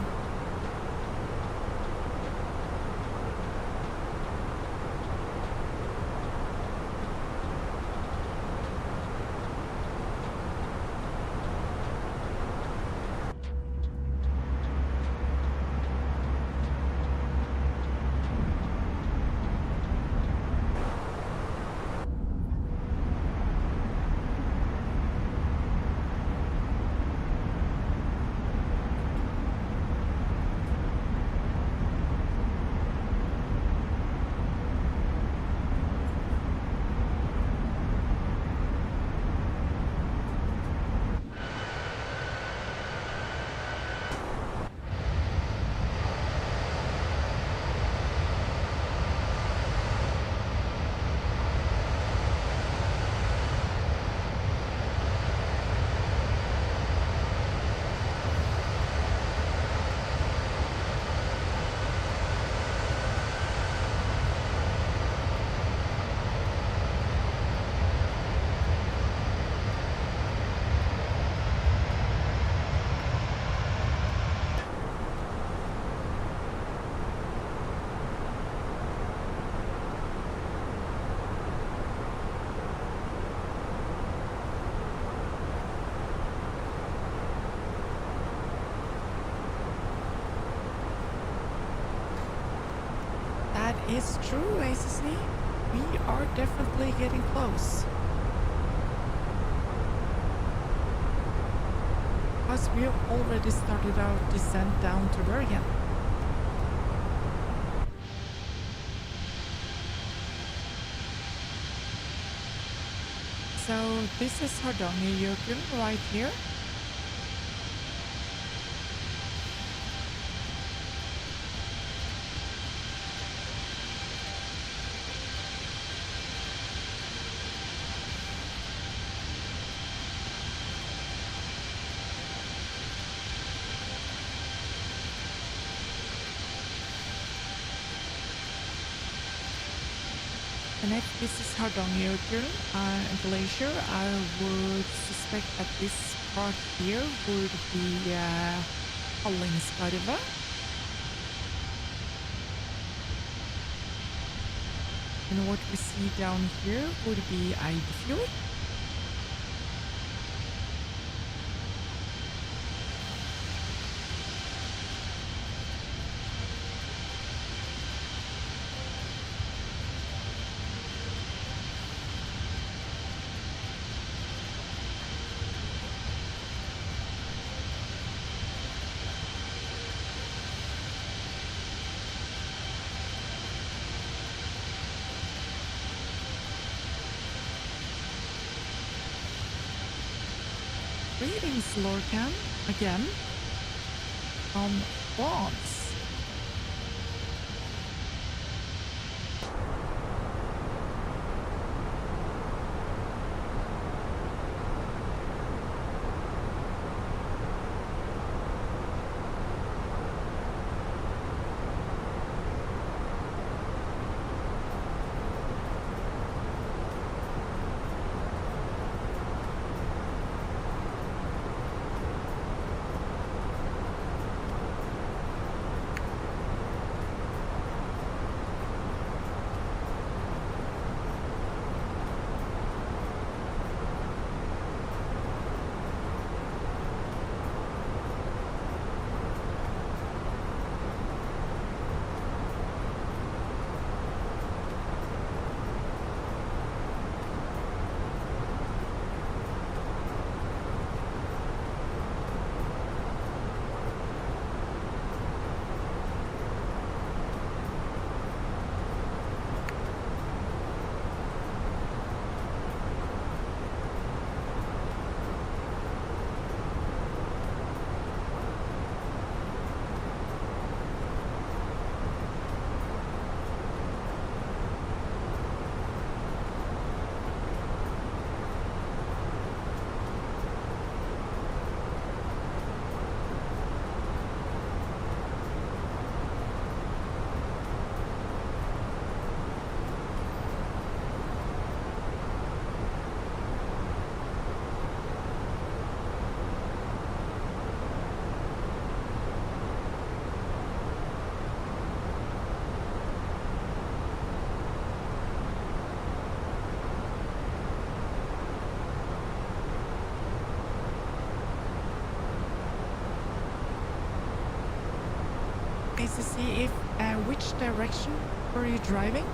A: is true, ACC. We are definitely getting close. Because we have already started our descent down to Bergen. So this is Hardangerjøkull right here. And if this is Hardangerjøkull glacier, I would suspect that this part here would be Hallingskarvet. And what we see down here would be Eidfjord. Greetings, Lorcan, again, from France. To see if which direction were you driving?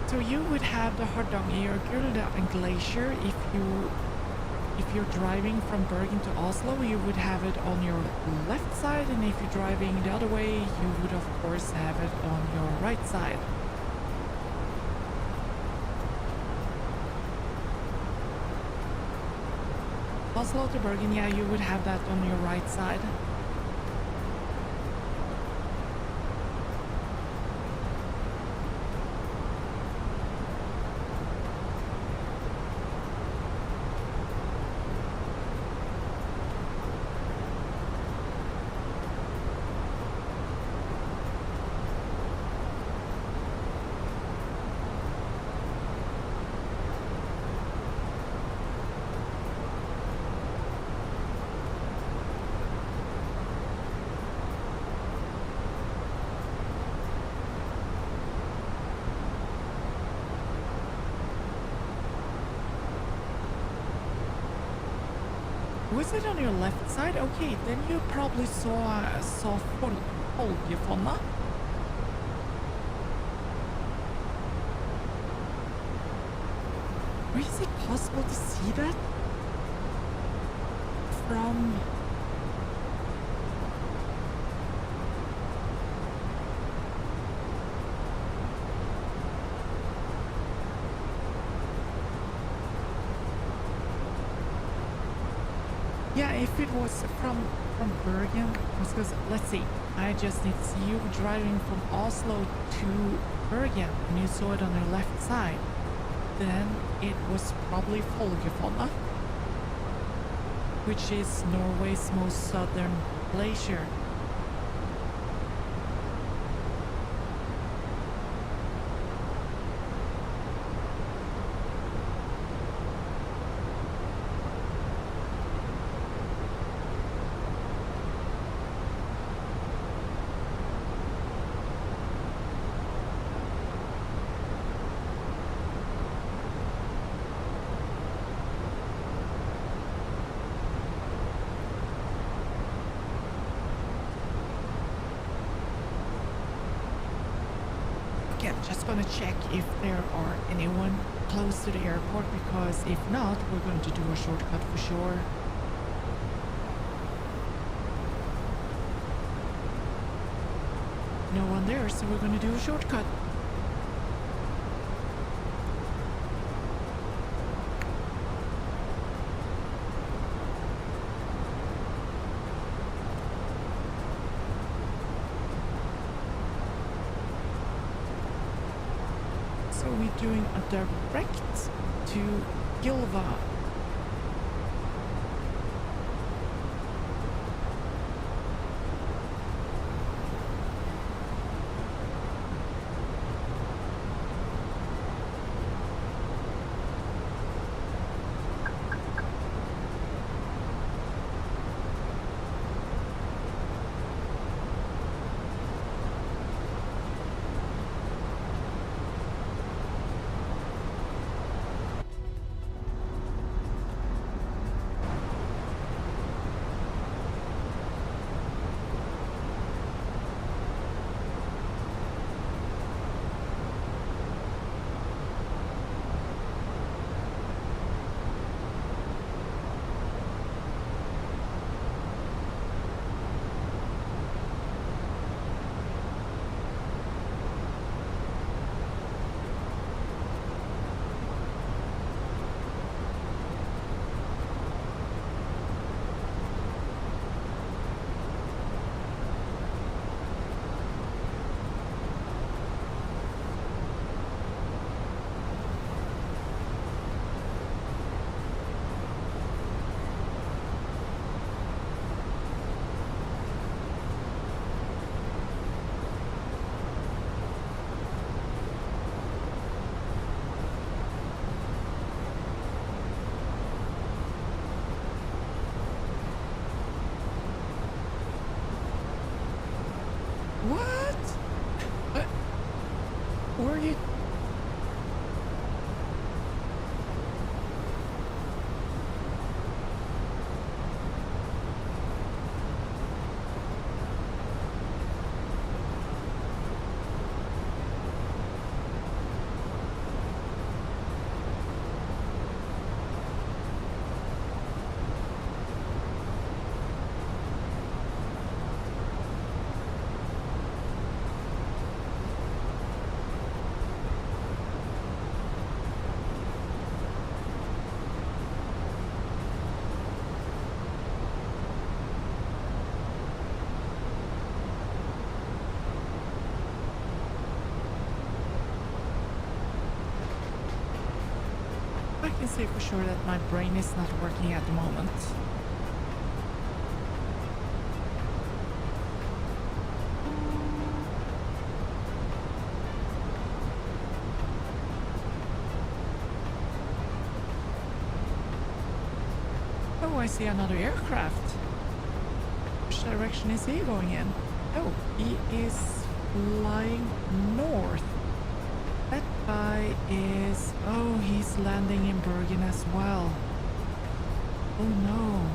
A: So you would have the Hardangerjøkull, the glacier, if you're driving from Bergen to Oslo, you would have it on your left side, and if you're driving the other way, you would of course have it on your right side. Oslo to Bergen, yeah, you would have that on your right side. Was it on your left side? Okay, then you probably saw Folgefonda. Or is it possible to see that from? Yeah, if it was from Bergen, because let's see, I just need to see you driving from Oslo to Bergen and you saw it on your left side, then it was probably Folgefonda, which is Norway's most southern glacier. I'm just gonna check if there are anyone close to the airport, because if not, we're going to do a shortcut for sure. No one there, so we're gonna do a shortcut. So we're doing a direct to Gilva. What? Were you? I can say for sure that my brain is not working at the moment. Oh, I see another aircraft. Which direction is he going in? Oh, he is flying north. That guy is... Oh, he's landing in Bergen as well. Oh no.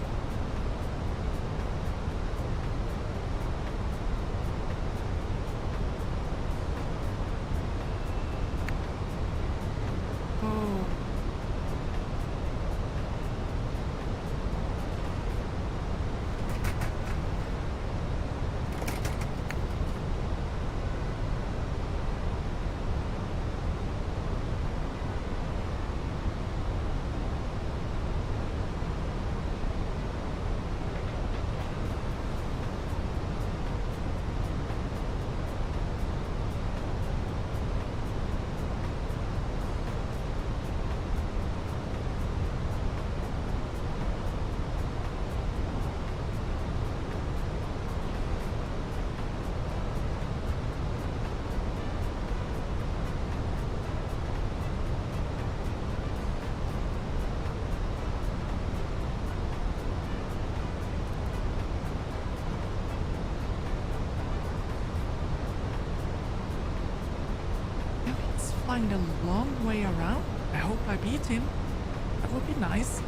A: flying the long way around. I hope I beat him. That would be nice.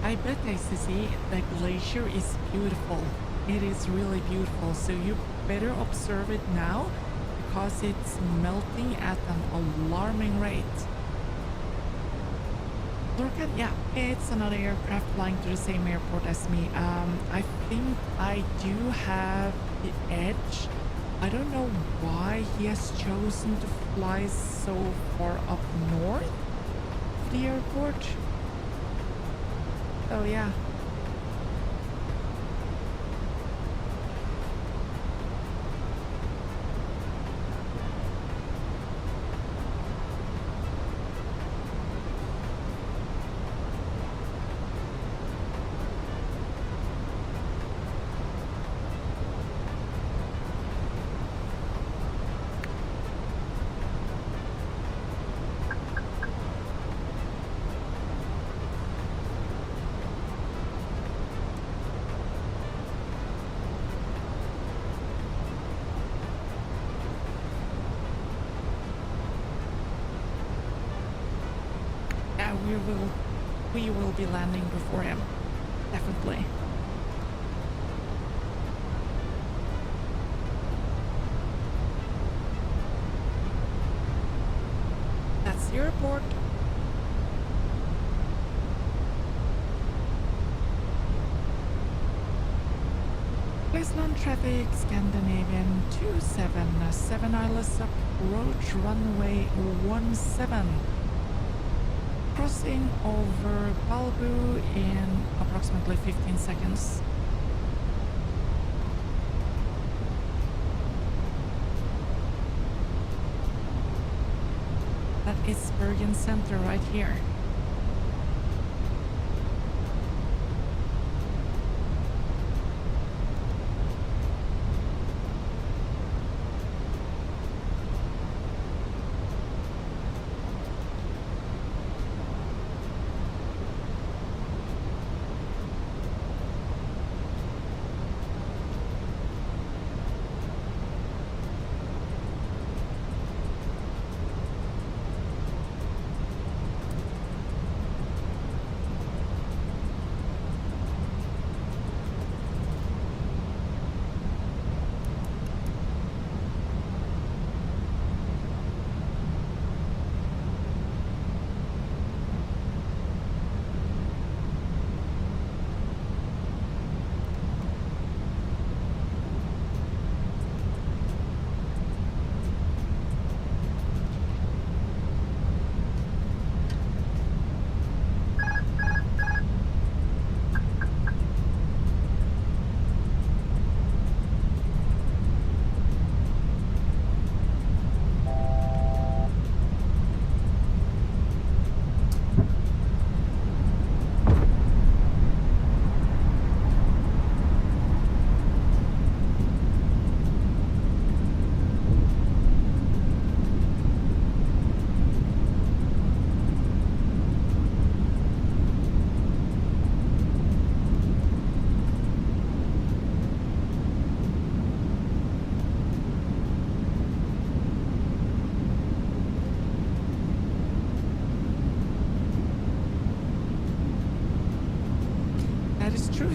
A: I bet ACC, the glacier is beautiful. It is really beautiful, so you better observe it now because it's melting at an alarming rate. Look at, yeah, it's another aircraft flying to the same airport as me. I think I do have the edge. I don't know why he has chosen to fly so far up north of the airport. Oh yeah. We will be landing before him, definitely. That's the airport. Iceland traffic, Scandinavian 277 ILS approach runway 17. Crossing over Balbu in approximately 15 seconds. That is Bergen Center right here.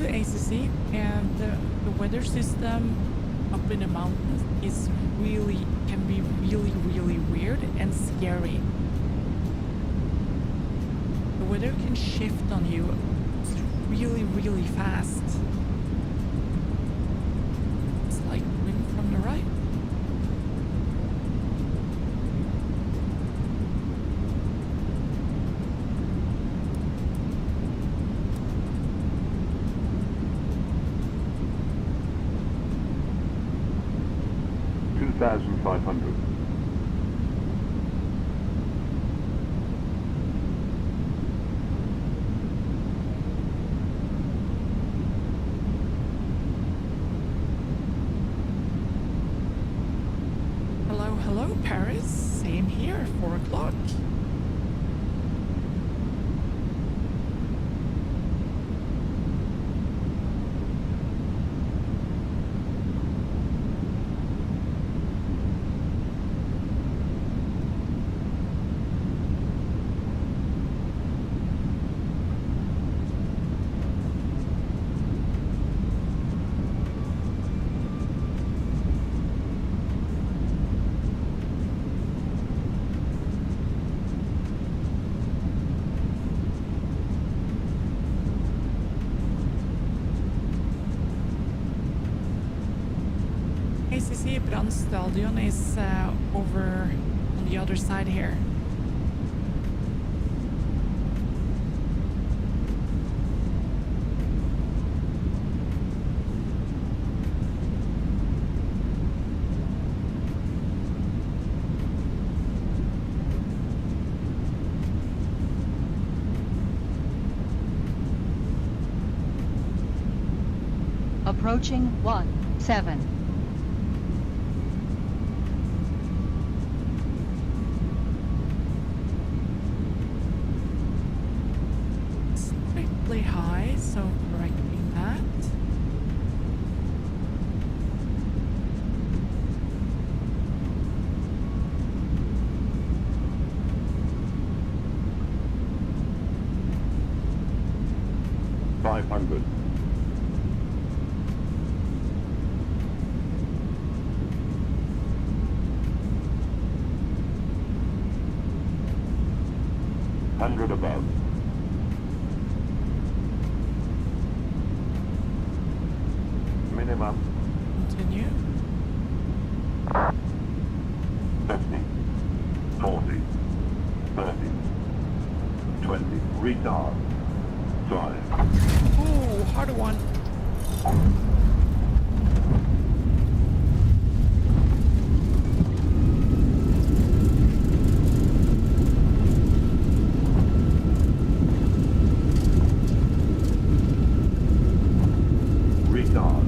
A: ACC, and the weather system up in the mountains is can be really weird and scary. The weather can shift on you really fast. It's like wind from the right.
F: $2,500.
A: Hello, Paris. Same here, 4 o'clock. see Brandstadion is over on the other side here.
D: Approaching 17.
A: Slightly high, so correcting that.
F: $500. $100 above. Minimum.
A: Continue.
F: 50, 40, 30, 20, retard, 5.
A: Ooh, harder one.
F: Retard.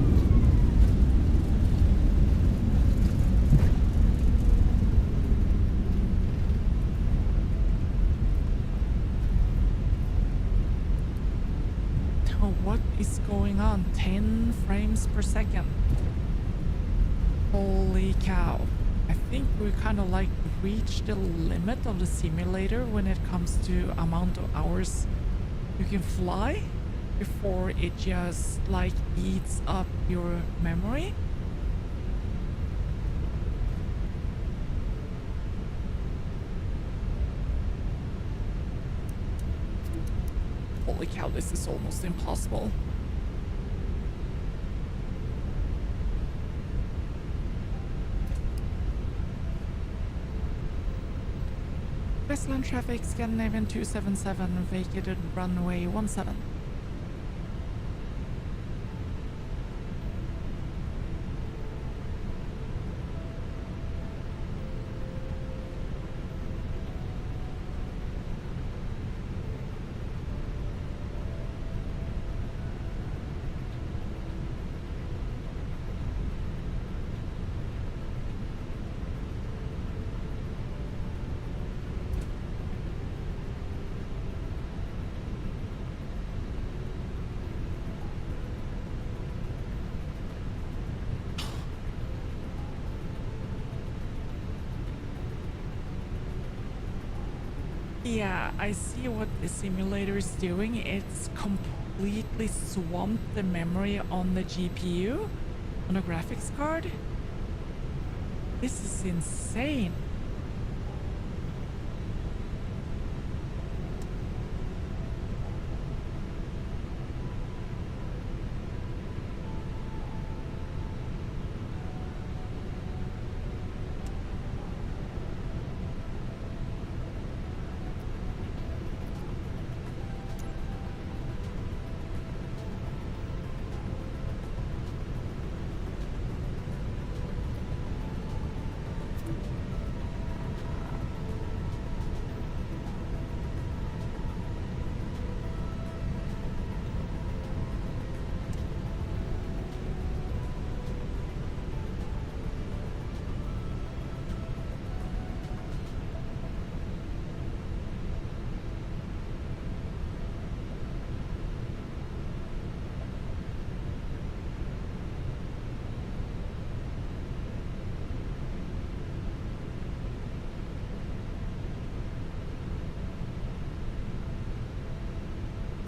A: Oh, what is going on? 10 frames per second. Holy cow. I think we kind of like reached the limit of the simulator when it comes to amount of hours you can fly before it just like eats up your memory. Holy cow, this is almost impossible. Westland traffic, Scandinavian 277, vacated runway 17. Yeah, I see what the simulator is doing. It's completely swamped the memory on the GPU, on the graphics card. This is insane.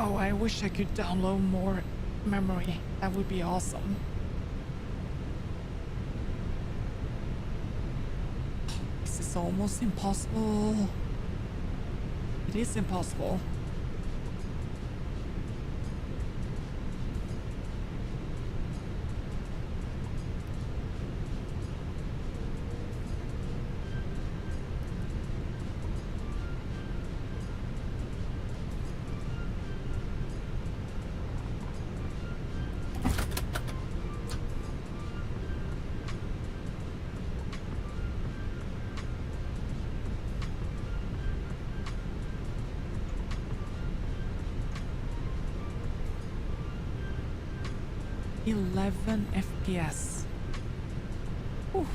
A: Oh, I wish I could download more memory. That would be awesome. This is almost impossible. It is impossible. 11 FPS. Oof.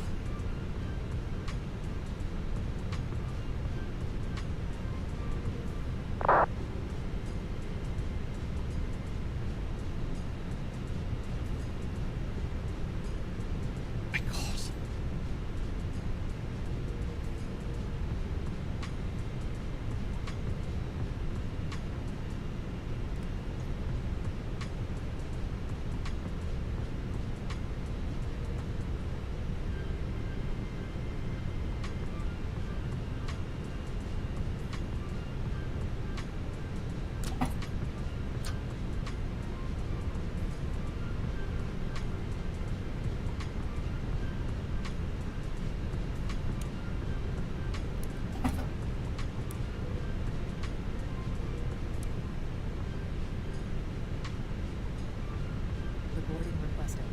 A: My God.
B: The boarding requested.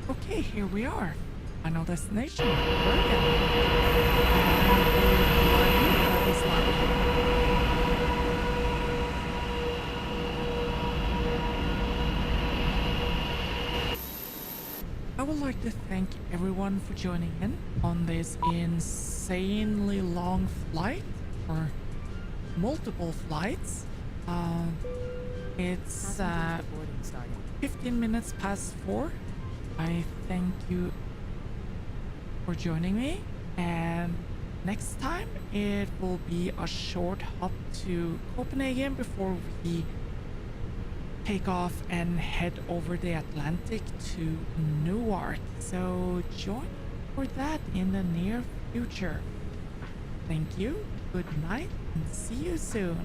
A: Okay, here we are. Final destination. Bergen. I would like to thank everyone for joining in on this insanely long flight, or multiple flights. It's
B: Passenger boarding starting.
A: 15 minutes past 4. I thank you for joining me, and next time it will be a short hop to Copenhagen before we take off and head over the Atlantic to Newark. So join for that in the near future. Thank you, good night, and see you soon.